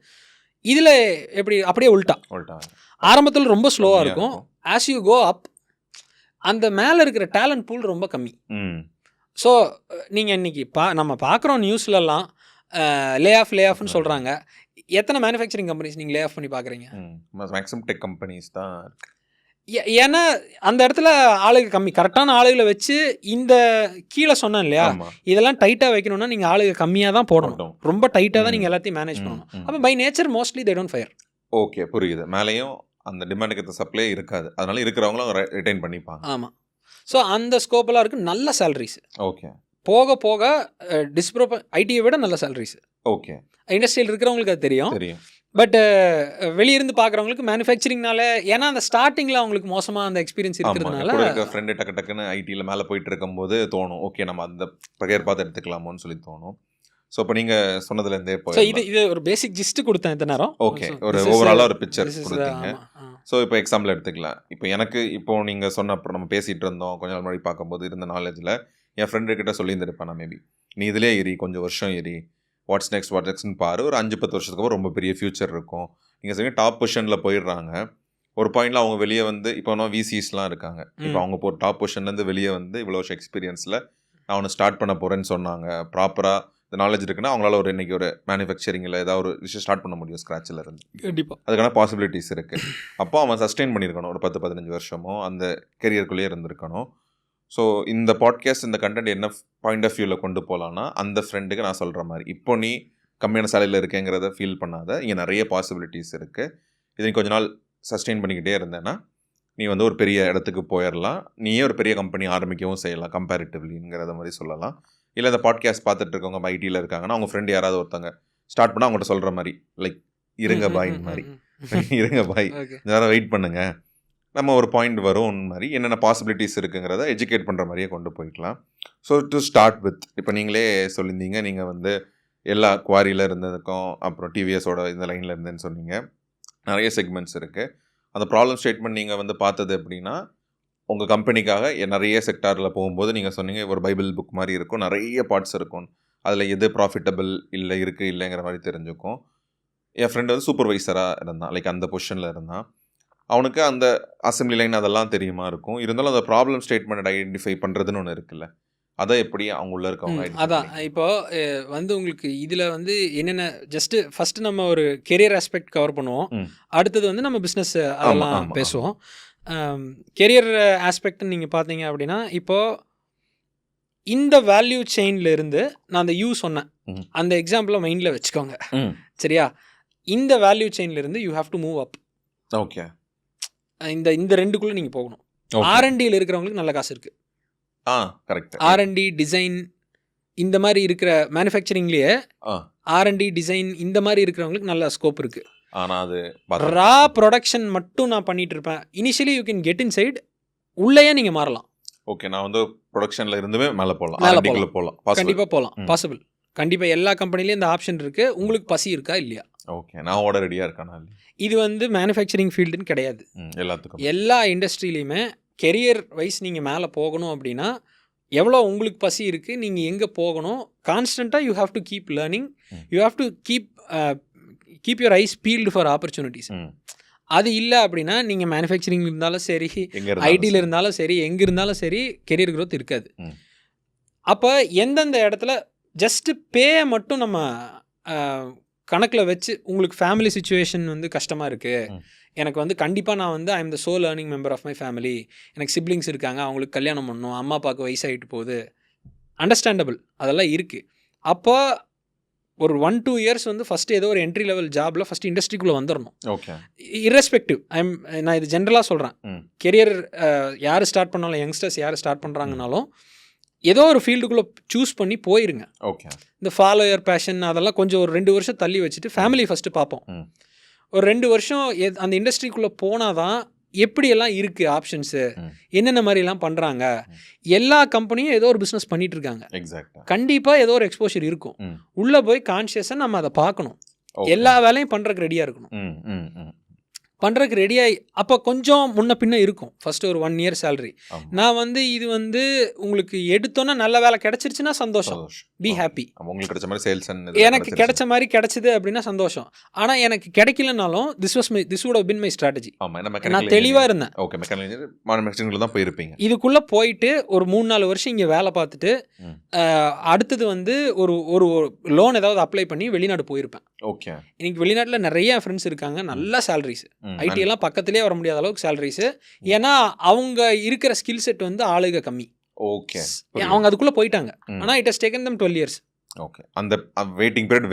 இதில் எப்படி அப்படியே உல்ட்டா. ஆரம்பத்தில் ரொம்ப ஸ்லோவாக இருக்கும், ஆஸ் யூ கோ அப் அந்த மேலே இருக்கிற டேலண்ட் பூல் ரொம்ப கம்மி. ஸோ நீங்கள் இன்றைக்கி நம்ம பார்க்குறோம் நியூஸ்லலாம் லே ஆஃப்னு சொல்கிறாங்க. எத்தனை மேனுஃபேக்சரிங் கம்பெனிஸ் நீங்கள் லே ஆஃப் பண்ணி பார்க்குறீங்க? மேக்ஸிமம் டெக் கம்பெனிஸ் தான். ஏன்னா அந்த இடத்துல ஆளுங்க கம்மி, கரெக்டான ஆளுகளை வச்சு இந்த கீழே சொன்னேன் இல்லையா, இதெல்லாம் டைட்டாக வைக்கணும்னா நீங்கள் ஆளுங்க கம்மியாக தான் போடணும், ரொம்ப டைட்டாக தான் நீங்கள் எல்லாத்தையும் மேனேஜ் பண்ணணும். அப்போ by nature mostly they don't fire. Okay, புரியுது. மேலேயும் அந்த டிமாண்டுக்கு ஏற்ற சப்ளை இருக்காது, அதனால இருக்கிறவங்களும் ரிட்டைன் பண்ணிப்பாங்க. ஆமாம். ஸோ அந்த ஸ்கோப்பெல்லாம் இருக்குது, நல்ல சேலரிஸ். ஓகே. போக போக ஐடியை விட நல்ல சேலரிஸ். ஓகே. இண்டஸ்ட்ரியில் இருக்கிறவங்களுக்கு அது தெரியும். பட் வெளியிருந்து பார்க்குறவங்களுக்கு மேனுஃபேக்சரிங்னால, ஏன்னா அந்த ஸ்டார்டிங்கில் அவங்களுக்கு மோசமாக அந்த எக்ஸ்பீரியன்ஸ் இருக்கிறதுனால ஃப்ரெண்டு டக்குன்னு ஐடியில் மேலே போயிட்டு இருக்கும்போது தோணும், ஓகே நம்ம அந்த பகையர் பார்த்து எடுத்துக்கலாமோன்னு சொல்லி தோணும். ஸோ இப்போ நீங்கள் சொன்னதுலேருந்தே இது ஒரு பேசிக் ஜிஸ்ட் கொடுத்தேன் இந்த நேரம். ஓகே, ஒரு ஓவராலாக ஒரு பிக்சர் கொடுத்தீங்க. ஸோ இப்போ எக்ஸாம்பிள் எடுத்துக்கலாம். இப்போ எனக்கு இப்போ நீங்கள் சொன்ன அப்புறம் நம்ம பேசிகிட்டு இருந்தோம் கொஞ்ச நாள் முன்னாடி பார்க்கும்போது இருந்த நாலேஜில் என் ஃப்ரெண்டுக்கிட்ட சொல்லியிருந்திருப்பேன் நான், மேபி நீ இதிலே ஏறி கொஞ்சம் வருஷம் ஏறி வாட்ஸ் நெக்ஸ்ட்னு பாரு, ஒரு 5-10 வருஷத்துக்கு அப்புறம் ரொம்ப பெரிய ஃபியூச்சர் இருக்கும். நீங்கள் சொல்லி டாப் பொசிஷனில் போயிடுறாங்க. ஒரு பாயிண்டில் அவங்க வெளியே வந்து இப்போ விசிஸ்லாம் இருக்காங்க, இப்போ அவங்க இப்போ டாப் பொசிஷன்லேருந்து வெளியே வந்து இவ்வளோ வருஷம் எக்ஸ்பீரியன்ஸில் நான் ஒன்று ஸ்டார்ட் பண்ண போகிறேன்னு சொன்னாங்க. ப்ராப்பராக இந்த நாலேஜ் இருக்குன்னா அவங்களால ஒரு இன்றைக்கி ஒரு மேனுஃபேக்சரிங்கில் ஏதாவது ஒரு விஷயம் ஸ்டார்ட் பண்ண முடியும் ஸ்க்ராட்சில் இருந்து. கண்டிப்பாக அதுக்கான பாசிபிலிட்டிஸ் இருக்குது. அப்போ அவன் சஸ்டெயின் பண்ணியிருக்கணும், ஒரு 10-15 வருஷமோ அந்த கெரியருக்குள்ளேயே இருந்திருக்கணும். ஸோ இந்த பாட்காஸ்ட் இந்த கண்டென்ட் என்ன பாயிண்ட் ஆஃப் வியூவில் கொண்டு போகலான்னா, அந்த ஃப்ரெண்டுக்கு நான் சொல்கிற மாதிரி இப்போ நீ கம்மியான சேலையில் இருக்கேங்கிறத ஃபீல் பண்ணாத, இங்கே நிறைய பாசிபிலிட்டிஸ் இருக்குது. இதை கொஞ்ச நாள் சஸ்டெயின் பண்ணிக்கிட்டே இருந்தேன்னா நீ வந்து ஒரு பெரிய இடத்துக்கு போயிடலாம், நீயே ஒரு பெரிய கம்பெனி ஆரம்பிக்கவும் செய்யலாம் கம்பேரிட்டிவ்லிங்கிறத மாதிரி சொல்லலாம். இல்லை இந்த பாட்காஸ்ட் பார்த்துட்டு இருக்கவங்க ஐடியில் இருக்காங்கன்னா அவங்க ஃப்ரெண்டு யாராவது ஒருத்தங்க ஸ்டார்ட் பண்ணால் அவங்கள்ட்ட சொல்கிற மாதிரி, லைக் இருங்க பாய் மாதிரி, இருங்க பாய் நேரம் வெயிட் பண்ணுங்க, நம்ம ஒரு பாயிண்ட் வரும் மாதிரி என்னென்ன பாசிபிலிட்டிஸ் இருக்குங்கிறத எஜுகேட் பண்ணுற மாதிரியே கொண்டு போய்க்கலாம். ஸோ டு ஸ்டார்ட் வித், இப்போ நீங்களே சொல்லியிருந்தீங்க நீங்கள் வந்து எல்லா குவாரியில் இருந்ததுக்கும் அப்புறம் டிவிஎஸோட இந்த லைனில் இருந்தேன்னு சொன்னீங்க. நிறைய செக்மெண்ட்ஸ் இருக்குது. அந்த ப்ராப்ளம் ஸ்டேட்மெண்ட் நீங்கள் வந்து பார்த்தது எப்படின்னா, உங்கள் கம்பெனிக்காக நிறைய செக்டாரில் போகும்போது நீங்கள் சொன்னீங்க ஒரு பைபிள் புக் மாதிரி இருக்கும், நிறைய பார்ட்ஸ் இருக்கும், அதில் எது ப்ராஃபிட்டபிள் இல்லை இருக்குது இல்லைங்கிற மாதிரி தெரிஞ்சுக்கும். என் ஃப்ரெண்டு வந்து சூப்பர்வைசராக இருந்தான், லைக் அந்த பொசிஷனில் இருந்தான். அவனுக்கு அந்த அசம்பிளி லைன் அதெல்லாம் தெரியுமா இருக்கும், இருந்தாலும் அந்த ப்ராப்ளம் ஸ்டேட்மெண்ட் ஐடென்டிஃபை பண்ணுறதுன்னு ஒன்று இருக்குல்ல, அதை எப்படி அவங்க உள்ள இருக்கவங்க. அதான் இப்போது வந்து உங்களுக்கு இதில் வந்து என்னென்ன ஜஸ்ட்டு ஃபஸ்ட்டு நம்ம ஒரு கெரியர் ஆஸ்பெக்ட் கவர் பண்ணுவோம், அடுத்தது வந்து நம்ம பிஸ்னஸ் அதெல்லாம் பேசுவோம். கெரியர் ஆஸ்பெக்ட்னு நீங்கள் பார்த்தீங்க அப்படின்னா, இப்போது இந்த வேல்யூ செயினில் இருந்து நான் அந்த சொன்னேன், அந்த எக்ஸாம்பிளை மைண்டில் வச்சுக்கோங்க சரியா. இந்த வேல்யூ செயினில் இருந்து you have to move up. Okay. இந்த ரெண்டுக்குள்ளே நீங்கள் போகணும். R&Dயில் இருக்கிறவங்களுக்கு நல்ல காசு இருக்குது. கரெக்ட். R&D டிசைன் இந்த மாதிரி இருக்கிற மேனுஃபேக்சரிங்லேயே R&D டிசைன் இந்த மாதிரி இருக்கிறவங்களுக்கு நல்ல ஸ்கோப் இருக்குது. ஆனால் அது ரா ப்ரொடக்ஷன் மட்டும் நான் பண்ணிட்டு இருப்பேன். Initially you can get in side, உள்ளேயே நீங்கள் மாறலாம். ஓகே, நான் வந்து ப்ரொடக்ஷனில் இருந்துமே மேலே போகலாம், கண்டிப்பாக போகலாம், பாசிபிள். கண்டிப்பாக எல்லா கம்பெனிலையும் இந்த ஆப்ஷன் இருக்குது. உங்களுக்கு பசி இருக்கா இல்லையா? ஓகே, நான் ஓட ரெடியாக இருக்கேன். இது வந்து மேனுஃபேக்சரிங் ஃபீல்டுன்னு கிடையாது, எல்லாத்துக்கும் எல்லா இண்டஸ்ட்ரியிலையுமே கெரியர் வைஸ் நீங்கள் மேலே போகணும் அப்படின்னா எவ்வளோ உங்களுக்கு பசி இருக்குது, நீங்கள் எங்கே போகணும், கான்ஸ்டண்ட்டாக you have to keep learning, you have to keep your eyes field for opportunities. அது இல்லை அப்படின்னா நீங்கள் மேனுஃபேக்சரிங் இருந்தாலும் சரி, ஐடியில் இருந்தாலும் சரி, எங்கே இருந்தாலும் சரி, கெரியர் க்ரோத் இருக்காது. அப்போ எந்தெந்த இடத்துல ஜஸ்ட்டு பேயை மட்டும் நம்ம கணக்கில் வச்சு, உங்களுக்கு ஃபேமிலி சுச்சுவேஷன் வந்து கஷ்டமாக இருக்குது, எனக்கு வந்து கண்டிப்பாக நான் வந்து I am the sole learning member of my family, எனக்கு சிப்ளிங்ஸ் இருக்காங்க, அவங்களுக்கு கல்யாணம் பண்ணணும், அம்மா அப்பாவுக்கு வயசாகிட்டு போகுது, அண்டர்ஸ்டாண்டபிள், அதெல்லாம் இருக்குது. அப்போ ஒரு 1-2 இயர்ஸ் வந்து ஃபஸ்ட்டு ஏதோ ஒரு என்ட்ரி லெவல் ஜாபில் ஃபஸ்ட்டு இண்டஸ்ட்ரிக்குள்ளே வந்துடணும். ஓகே, இர்ரெஸ்பெக்டிவ், நான் இது ஜென்ரலாக சொல்கிறேன். கெரியர் யார் ஸ்டார்ட் பண்ணாலும், யங்ஸ்டர்ஸ் யார் ஸ்டார்ட் பண்ணுறாங்கனாலும் ஏதோ ஒரு ஃபீல்டுக்குள்ளே சூஸ் பண்ணி போயிருங்க. ஓகே, இந்த ஃபாலோ யுவர் பேஷன் அதெல்லாம் கொஞ்சம் ஒரு 2 வருஷம் தள்ளி வச்சுட்டு ஃபேமிலி ஃபஸ்ட்டு பார்ப்போம். ஒரு 2 வருஷம் அந்த இண்டஸ்ட்ரிக்குள்ளே போனால் தான் எப்படியெல்லாம் இருக்குது ஆப்ஷன்ஸு, என்னென்ன மாதிரிலாம் பண்ணுறாங்க. எல்லா கம்பெனியும் ஏதோ ஒரு பிஸ்னஸ் பண்ணிகிட்டு இருக்காங்க. கண்டிப்பாக ஏதோ ஒரு எக்ஸ்போஷர் இருக்கும். உள்ளே போய் கான்ஷியஸாக நம்ம அதை பார்க்கணும். எல்லா வேலையும் பண்ணுறதுக்கு ரெடியாக இருக்கணும். பண்ணுறதுக்கு ரெடியாகி அப்போ கொஞ்சம் முன்ன பின்ன இருக்கும். ஃபஸ்ட்டு ஒரு 1 இயர் சேலரி. நான் வந்து இது வந்து உங்களுக்கு எடுத்தோன்னா நல்ல வேலை கிடச்சிருச்சுன்னா சந்தோஷம், பி ஹாப்பி. உங்களுக்கு கிடைச்ச மாதிரி சேல்ஸ் எனக்கு கிடைச்ச மாதிரி கிடச்சிது அப்படின்னா சந்தோஷம். ஆனால் எனக்கு கிடைக்கலனாலும் this would have been my strategy. நான் தெளிவாக இருந்தேன். ஓகே, மெக்கானிக்கல் தான் போயிருப்பீங்க. இதுக்குள்ளே போயிட்டு ஒரு 3-4 வருஷம் இங்கே வேலை பார்த்துட்டு அடுத்தது வந்து ஒரு லோன் ஏதாவது அப்ளை பண்ணி வெளிநாடு போயிருப்பேன். ஓகே, இன்னைக்கு வெளிநாட்டில் நிறைய ஃப்ரெண்ட்ஸ் இருக்காங்க, நல்ல சேலரிஸ், ஐடி எல்லாம் பக்கத்துலேயே வர முடியாத அளவுக்கு சேலரிஸு. ஏன்னா அவங்க இருக்கிற ஸ்கில் செட் வந்து ஆளுக கம்மி. ஓகே, அவங்க அதுக்குள்ளே போயிட்டாங்க. ஆனால் it has taken them 12 years. Okay, அந்த வெயிட்டிங் பீரியட்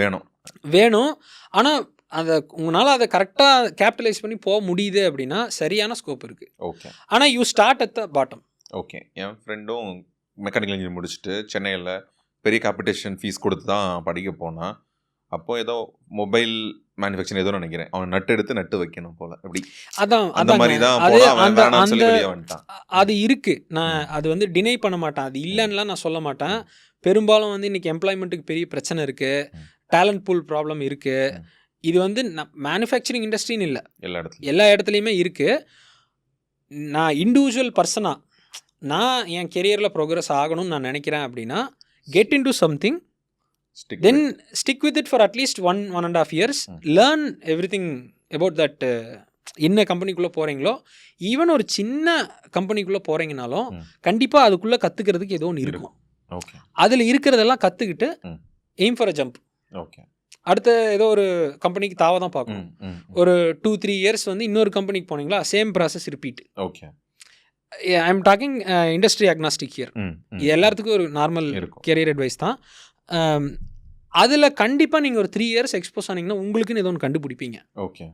வேணும். ஆனால் அதை உங்களால் அதை கரெக்டாக கேபிட்டலைஸ் பண்ணி போக முடியுது அப்படின்னா சரியான ஸ்கோப் இருக்குது. ஓகே, ஆனால் you start at the bottom. Okay, என் ஃப்ரெண்டும் மெக்கானிக்கல் இன்ஜினியர் முடிச்சுட்டு சென்னையில் பெரிய காம்படிஷன் ஃபீஸ் கொடுத்து தான் படிக்க போனால், அப்போ ஏதோ மொபைல் மேனுஃபேக்சரிங் ஏதோ நினைக்கிறேன், அவன் நட்டு வைக்கணும் போல. அப்படி அதான் அந்த மாதிரி தான் அது இருக்கு. நான் அது வந்து டினை பண்ண மாட்டேன், அது இல்லைன்னுலாம் நான் சொல்ல மாட்டேன். பெரும்பாலும் வந்து இன்னைக்கு எம்ப்ளாய்மெண்ட்டுக்கு பெரிய பிரச்சனை இருக்கு, டேலண்ட் பூல் ப்ராப்ளம் இருக்கு. இது வந்து மேனுஃபேக்சரிங் இண்டஸ்ட்ரின்னு இல்லை, எல்லா இடத்துலையுமே இருக்கு. நான் இண்டிவிஜுவல் பர்சனாக நான் என் கெரியரில் ப்ரோக்ரஸ் ஆகணும்னு நான் நினைக்கிறேன் அப்படின்னா, get in to something, then stick with it for at least 1.5 years, learn everything about that. என்ன கம்பெனிக்குள்ளே போகிறீங்களோ, ஈவன் ஒரு சின்ன கம்பெனிக்குள்ளே போகிறீங்கனாலும் கண்டிப்பாக அதுக்குள்ளே கற்றுக்கிறதுக்கு ஏதோ ஒன்று இருக்கும். அதில் இருக்கிறதெல்லாம் கற்றுக்கிட்டு aim for a jump. Okay, அடுத்த ஏதோ ஒரு கம்பெனிக்கு தாவ தான் பார்க்கணும். ஒரு 2-3 இயர்ஸ் வந்து இன்னொரு கம்பெனிக்கு போனீங்களா, same process repeat. Okay, I am talking industry agnostic here. இது எல்லாத்துக்கும் ஒரு நார்மல் கெரியர் அட்வைஸ் தான். அதில் கண்டிப்பாக நீங்கள் ஒரு 3 இயர்ஸ் எக்ஸ்போஸ் ஆனீங்கன்னா உங்களுக்குன்னு ஏதோ ஒன்று கண்டுபிடிப்பீங்க. ஓகே,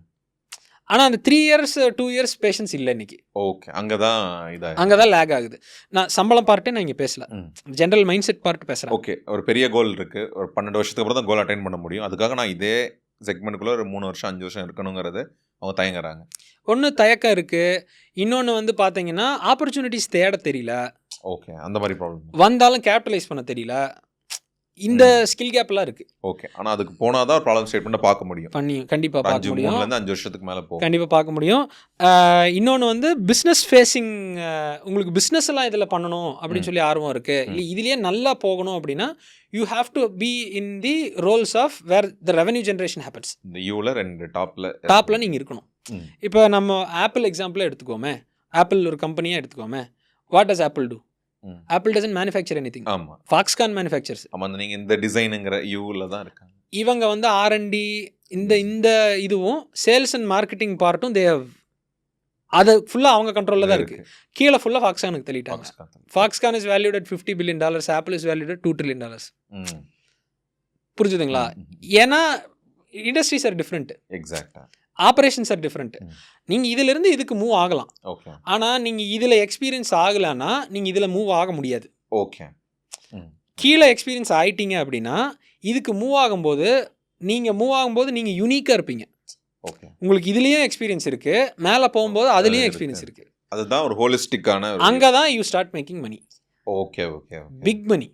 ஆனால் அந்த 3 இயர்ஸ் 2 இயர்ஸ் பேஷன்ஸ் இல்லை இன்னைக்கு. ஓகே, அங்கே தான் லேக் ஆகுது. நான் சம்பளம் பார்ட்டே நான் இங்கே பேசல, ஜென்ரல் மைண்ட் செட் பார்ட் பேசுகிறேன். ஓகே, ஒரு பெரிய கோல் இருக்குது, ஒரு 12 வருஷத்துக்கு அப்புறம் தான் கோல் அட்டைன் பண்ண முடியும். அதுக்காக நான் இதே செக்மெண்ட்டுக்குள்ளே ஒரு 3 வருஷம் 5 வருஷம் இருக்கணுங்கிறது அவங்க தயங்குறாங்க. ஒன்று தயக்கம் இருக்குது, இன்னொன்று வந்து பார்த்தீங்கன்னா ஆப்பர்ச்சுனிட்டிஸ் தேட தெரியல. ஓகே, அந்த மாதிரி ப்ராப்ளம் வந்தாலும் கேபிட்டலைஸ் பண்ண தெரியல. இந்த ஸ்கில் கேப்லாம் இருக்கு. ஓகே, ஆனால் அதுக்கு போனால் தான் ப்ராப்ளம் ஸ்டேட்மெண்ட்டை பார்க்க முடியும். கண்டிப்பாக பார்க்க முடியும். 5 வருஷத்துக்கு மேலே போகும், கண்டிப்பாக பார்க்க முடியும். இன்னொன்று வந்து பிஸ்னஸ் ஃபேஸிங், உங்களுக்கு பிஸ்னஸ் எல்லாம் இதில் பண்ணணும் அப்படின்னு சொல்லி ஆர்வம் இருக்குது, இல்லை இதுலேயே நல்லா போகணும் அப்படின்னா you have to be in the roles of where the revenue generation happens. இந்த யூவில் 2 டாப்பில் நீங்கள் இருக்கணும். இப்போ நம்ம ஆப்பிள் எக்ஸாம்பிளே எடுத்துக்கோமே, ஆப்பிள் ஒரு கம்பெனியாக எடுத்துக்கோமே. What does Apple do? Apple doesn't manufacture anything. Foxconn manufactures. நீங்க இந்த டிசைனுங்கிற யூல தான் இருக்காங்க. இவங்க வந்து R&D இந்த இதுவும் சேல்ஸ் அண்ட் மார்க்கெட்டிங் பார்ட்டும் அது ஃபுல்லாக அவங்க கண்ட்ரோலில் தான் இருக்குது. கீழே ஃபுல்லாக ஃபாக்ஸ்கானுக்கு தள்ளிட்டாங்க. Foxconn is valued at $50 billion, Apple is valued at $2 trillion. புரிஞ்சுதுங்களா? ஏன்னா இண்டஸ்ட்ரீஸ் ஆர் டிஃப்ரெண்ட், எக்ஸாக்டாக ஆப்ரேஷன்ஸ் ஆர் டிஃப்ரெண்ட். நீங்கள் இதிலிருந்து இதுக்கு மூவ் ஆகலாம், ஆனால் நீங்கள் இதில் எக்ஸ்பீரியன்ஸ் ஆகலைன்னா நீங்கள் இதில் மூவ் ஆக முடியாது. ஓகே, கீழே எக்ஸ்பீரியன்ஸ் ஆகிட்டீங்க அப்படின்னா இதுக்கு மூவ் ஆகும்போது நீங்கள் யூனிக்காக இருப்பீங்க. ஓகே, உங்களுக்கு இதுலேயும் எக்ஸ்பீரியன்ஸ் இருக்குது, மேலே போகும்போது அதுலேயும் எக்ஸ்பீரியன்ஸ் இருக்குது. அதுதான் ஒரு ஹோலிஸ்டிக்கான, அங்கே தான் you start making money. Okay okay, big money.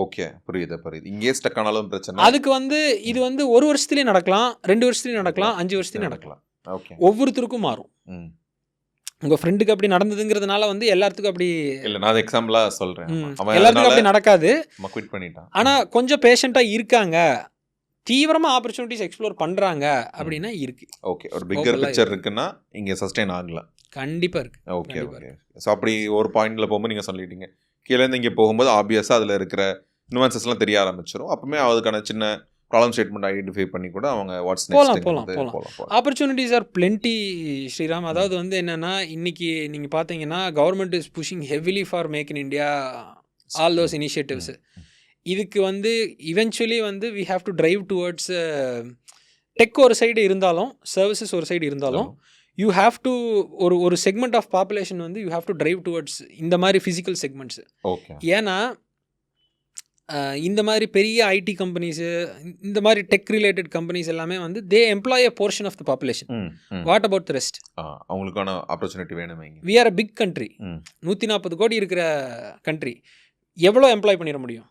Okay, புரியுது. இங்கே ஸ்டக் ஆனாலும் பிரச்சனை. அதுக்கு வந்து இது வந்து 1 வருஷத்துலேயும் நடக்கலாம், 2 வருஷத்துலேயும் நடக்கலாம், 5 வருஷத்துலேயும் நடக்கலாம். ஓகே, ஒவ்வொருத்தருக்கும் மாறும். உங்கள் ஃப்ரெண்டுக்கு அப்படி நடந்ததுங்கிறதுனால வந்து எல்லாத்துக்கும் அப்படி இல்லை, நான் எக்ஸாம்பிளாக சொல்கிறேன். எல்லாத்துக்கும் அப்படி நடக்காது. குவிட் பண்ணிட்டான். ஆனால் கொஞ்சம் பேஷண்ட்டாக இருக்காங்க, தீவிரமாக ஆப்பர்ச்சுனிட்டிஸ் எக்ஸ்ப்ளோர் பண்ணுறாங்க அப்படின்னா இருக்கு. ஓகே, ஒரு பிக்கர் பிக்சர் இருக்குன்னா இங்கே சஸ்டெயின் ஆகலாம். கண்டிப்பாக இருக்குது. Okay okay. ஸோ அப்படி ஒரு பாயிண்டில் போகும்போது நீங்கள் சொல்லிட்டீங்க, கீழேருந்து இங்கே போகும்போது ஆப்வியஸாக அதில் இருக்கிற நுவான்சஸ்லாம் தெரிய ஆரம்பிச்சிடும். அப்பவுமே அதுக்கான சின்ன ப்ராப்ளம் ஸ்டேட்மெண்ட் ஐடென்டிஃபை பண்ணி கூட அவங்க வாட்ஸ் போகலாம். Opportunities are plenty Sriram. அதாவது வந்து என்னென்னா, இன்னைக்கு நீங்கள் பார்த்தீங்கன்னா government is pushing heavily for make in India, all those initiatives. இதுக்கு வந்து இவென்ச்சுவலி வந்து we have to drive towards tech ஒரு சைடு இருந்தாலும், சர்வீசஸ் ஒரு சைடு இருந்தாலும், யூ ஹாவ் டு ஒரு செக்மெண்ட் ஆஃப் பாப்புலேஷன் வந்து you have to drive towards இந்த மாதிரி ஃபிசிக்கல் செக்மெண்ட்ஸ். ஏன்னா இந்த மாதிரி பெரிய ஐடி கம்பெனிஸு, இந்த மாதிரி டெக் ரிலேட்டட் கம்பெனிஸ் எல்லாமே வந்து they employ a portion of the population. What about the rest? அவங்களுக்கான ஆப்பர்ச்சுனிட்டி வேணும். We are a big country, 140 கோடி இருக்கிற கண்ட்ரி. எவ்வளோ எம்ப்ளாய் பண்ணிட முடியும்?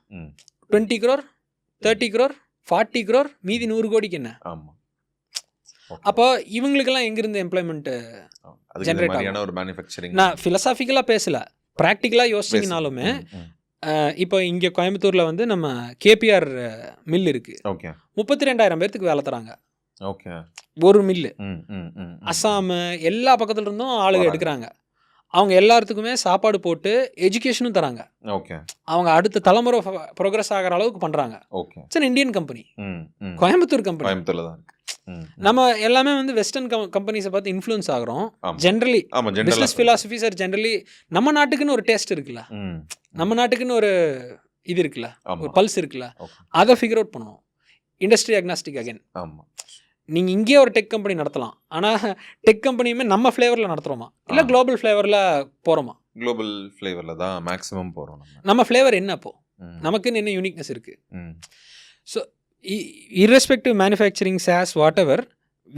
20 crore, 30 crore, 40 crore, மீதி 100 கோடிக்கு என்ன? அப்போ இவங்களுக்கெல்லாம் எங்கிருந்து எம்ப்ளாய்மெண்ட்டு ஜென்ரேட் ஆகும்? ஒரு மேனுஃபேக்சரிங். நான் ஃபிலசாஃபிக்கலாக பேசல, ப்ராக்டிக்கலாக யோசிச்சிங்கனாலுமே இப்போ இங்கே கோயம்புத்தூரில் வந்து நம்ம கேபிஆர் மில் இருக்குது. ஓகே, 32,000 பேர்த்துக்கு வேலை தராங்க. ஓகே, ஒரு மில்லு. அஸ்ஸாமு எல்லா பக்கத்துல இருந்தும் ஆளுங்க எடுக்கிறாங்க. அவங்க எல்லாத்துக்குமே சாப்பாடு போட்டு எஜுகேஷனும் தராங்க. ஓகே, அவங்க அடுத்த தலைமுறை ப்ரோக்ரஸ் ஆகிற அளவுக்கு பண்ணுறாங்க. Okay, it's Indian company, Coimbatore company. கோயம்புத்தூரில் தான் இருக்கு. நம்ம எல்லாமே வந்து வெஸ்டர்ன் கம்பெனிஸை பார்த்து இன்ஃப்ளூயன்ஸ் ஆகிறோம். Generally business philosophies are generally நம்ம நாட்டுக்குன்னு ஒரு டேஸ்ட் இருக்குல்ல, நம்ம நாட்டுக்குன்னு ஒரு இது இருக்குல்ல, ஒரு பல்ஸ் இருக்குல்ல, அதை ஃபிகர் அவுட் பண்ணணும். Industry agnostic again. நீங்கள் இங்கே ஒரு டெக் கம்பெனி நடத்தலாம், ஆனால் டெக் கம்பெனியுமே நம்ம ஃப்ளேவரில் நடத்துகிறோமா இல்லை குளோபல் ஃப்ளேவரில் போகிறோமா? குளோபல் ஃப்ளேவரில் தான் மேக்ஸிமம் போகிறோம். நம்ம ஃப்ளேவர் என்ன அப்போ? நமக்குன்னு என்ன யூனிக்னஸ் இருக்குது? So irrespective manufacturing, SaaS, whatever,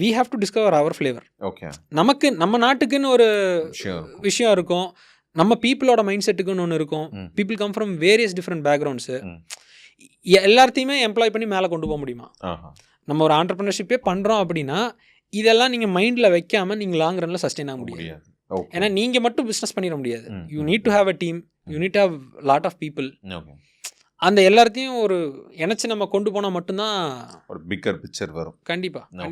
we have to discover our flavor. Okay. நமக்கு நம்ம நாட்டுக்குன்னு ஒரு விஷயம் இருக்கும், நம்ம பீப்புளோட மைண்ட் செட்டுக்குன்னு ஒன்று இருக்கும். People come from various different backgrounds. எல்லாத்தையுமே எம்ப்ளாய் பண்ணி மேலே கொண்டு போக முடியுமா? நம்ம ஒரு ஆண்டர்ப்ரனர்ஷிப்பே பண்ணுறோம் அப்படின்னா இதெல்லாம் நீங்கள் மைண்டில் வைக்காமல் நீங்கள் லாங் ரனில் சஸ்டெயின் ஆக முடியாது. ஏன்னா நீங்கள் மட்டும் பிஸ்னஸ் பண்ணிட முடியாது. You need to have a team, you need to have lot of people. அந்த எல்லாத்தையும் ஒரு இணைச்சி நம்ம கொண்டு போனால் மட்டும்தான் ஒரு பிக்கர் பிக்சர் வரும். கண்டிப்பாக.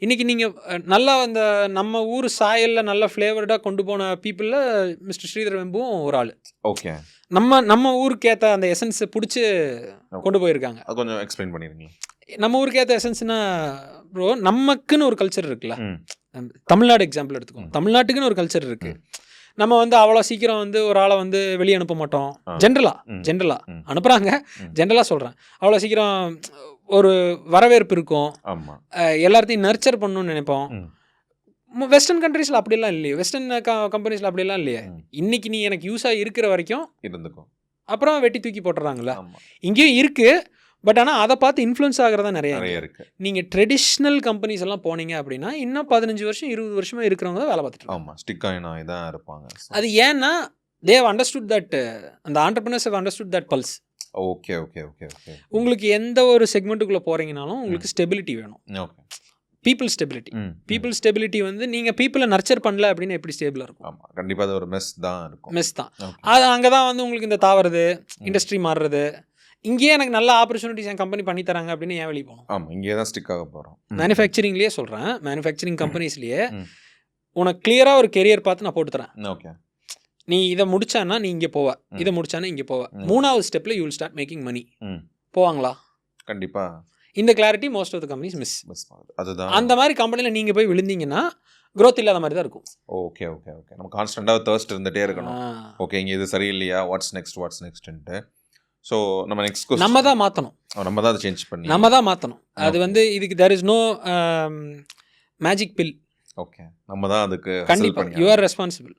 இன்றைக்கி நீங்கள் நல்லா அந்த நம்ம ஊர் சாயலில் நல்ல ஃப்ளேவர்டாக கொண்டு போன பீப்புளில் மிஸ்டர் ஸ்ரீதர் வெம்பும் ஒரு ஆள். ஓகே, நம்ம ஊருக்கு ஏற்ற அந்த எசன்ஸை பிடிச்சி கொண்டு போயிருக்காங்க. அது கொஞ்சம் எக்ஸ்பிளைன் பண்ணிடுங்க. நம்ம ஊருக்கு ஏற்ற எசன்ஸ்னா ப்ரோ, நமக்குன்னு ஒரு கல்ச்சர் இருக்குல்ல. தமிழ்நாடு எக்ஸாம்பிள் எடுத்துக்கோங்க. தமிழ்நாட்டுக்குன்னு ஒரு கல்ச்சர் இருக்குது. நம்ம வந்து அவ்வளோ சீக்கிரம் வந்து ஒரு ஆளை வந்து வெளியே அனுப்ப மாட்டோம். ஜென்ரலாக அனுப்புகிறாங்க, ஜென்ரலாக சொல்கிறேன். அவ்வளோ சீக்கிரம் ஒரு வரவேற்பு இருக்கும், எல்லாத்தையும் நர்ச்சர் பண்ணணும்னு நினைப்போம். வெஸ்டர்ன் கண்ட்ரீஸில் அப்படிலாம் இல்லையே, வெஸ்டர்ன் கம்பெனிஸில் அப்படிலாம் இல்லையே. இன்னைக்கு நீ எனக்கு யூஸாக இருக்கிற வரைக்கும் இருந்துக்கும், அப்புறம் வெட்டி தூக்கி போட்டுறாங்களா? இங்கேயும் இருக்குது, பட் ஆனால் அதை பார்த்து இன்ஃப்ளூயன்ஸ் ஆகிறதா நிறைய இருக்குது. நீங்கள் ட்ரெடிஷ்னல் கம்பெனிஸ் எல்லாம் போனீங்க அப்படின்னா இன்னும் 15 வருஷம் 20 வருஷமாக இருக்கிறவங்க தான் வேலை பார்த்துட்டு. ஆமாம், ஸ்டிக் ஆகினா இதான் இருப்பாங்க. அது ஏன்னா தே ஹவ் அண்டர்ஸ்டுட் தட், அந்த entrepreneurs have understood that pulse. Okay okay okay okay. உங்களுக்கு எந்த ஒரு செக்மெண்ட்டுக்குள்ளே போகிறீங்கனாலும் உங்களுக்கு ஸ்டெபிலிட்டி வேணும். ஓகே, பீப்புள் ஸ்டெபிலிட்டி வந்து நீங்கள் பீப்புளை நர்ச்சர் பண்ணல அப்படின்னு எப்படி ஸ்டேபிளாக இருக்கும்? ஆமாம், கண்டிப்பாக அது ஒரு மெஸ் தான். அது அங்கே தான் வந்து உங்களுக்கு இந்த தாவறது, இண்டஸ்ட்ரி மாறுறது. இங்கேயே எனக்கு நல்ல ஆப்பர்ச்சுனிட்டிஸ் என் கம்பெனி பண்ணி தராங்க அப்படின்னு ஏன் வெளியே போகணும்? ஆமாம், இங்கே தான் ஸ்டிக் ஆக போகிறோம். மேனுஃபேக்சரிங்லேயே சொல்கிறேன், மேனுஃபேக்சரிங் கம்பெனிஸ்லேயே உனக்கு கிளியராக ஒரு கெரியர் பார்த்து நான் போட்டு தரேன். ஓகே, நீ இதை முடிச்சானா நீ இங்கே போவ, இதை முடிச்சானா இங்கே போவ, 3வது ஸ்டெப்பில் you will start making money. போவாங்களா? கண்டிப்பாக. இந்த clarity most of the companies miss. அதுதான் அந்த மாதிரி கம்பெனியில் நீங்கள் போய் விழுந்தீங்கன்னா க்ரோத் இல்லாத மாதிரி தான் இருக்கும். Okay okay okay. நம்ம கான்ஸ்டண்ட்டாக தர்ஸ்ட் இருந்துகிட்டே இருக்கணும். ஓகே, இங்கே இது சரியில்லையா, வாட்ஸ் நெக்ஸ்ட்ன்ட்டு. ஸோ நம்ம நெக்ஸ்ட் நம்ம தான் மாற்றணும், நம்ம தான் அதை சேஞ்ச் பண்ணி நம்ம தான் மாற்றணும். அது வந்து இதுக்கு there is no magic pill. Okay, நம்ம தான் அதுக்கு கண்டிப்பாக யூ ஆர் ரெஸ்பான்சிபிள்.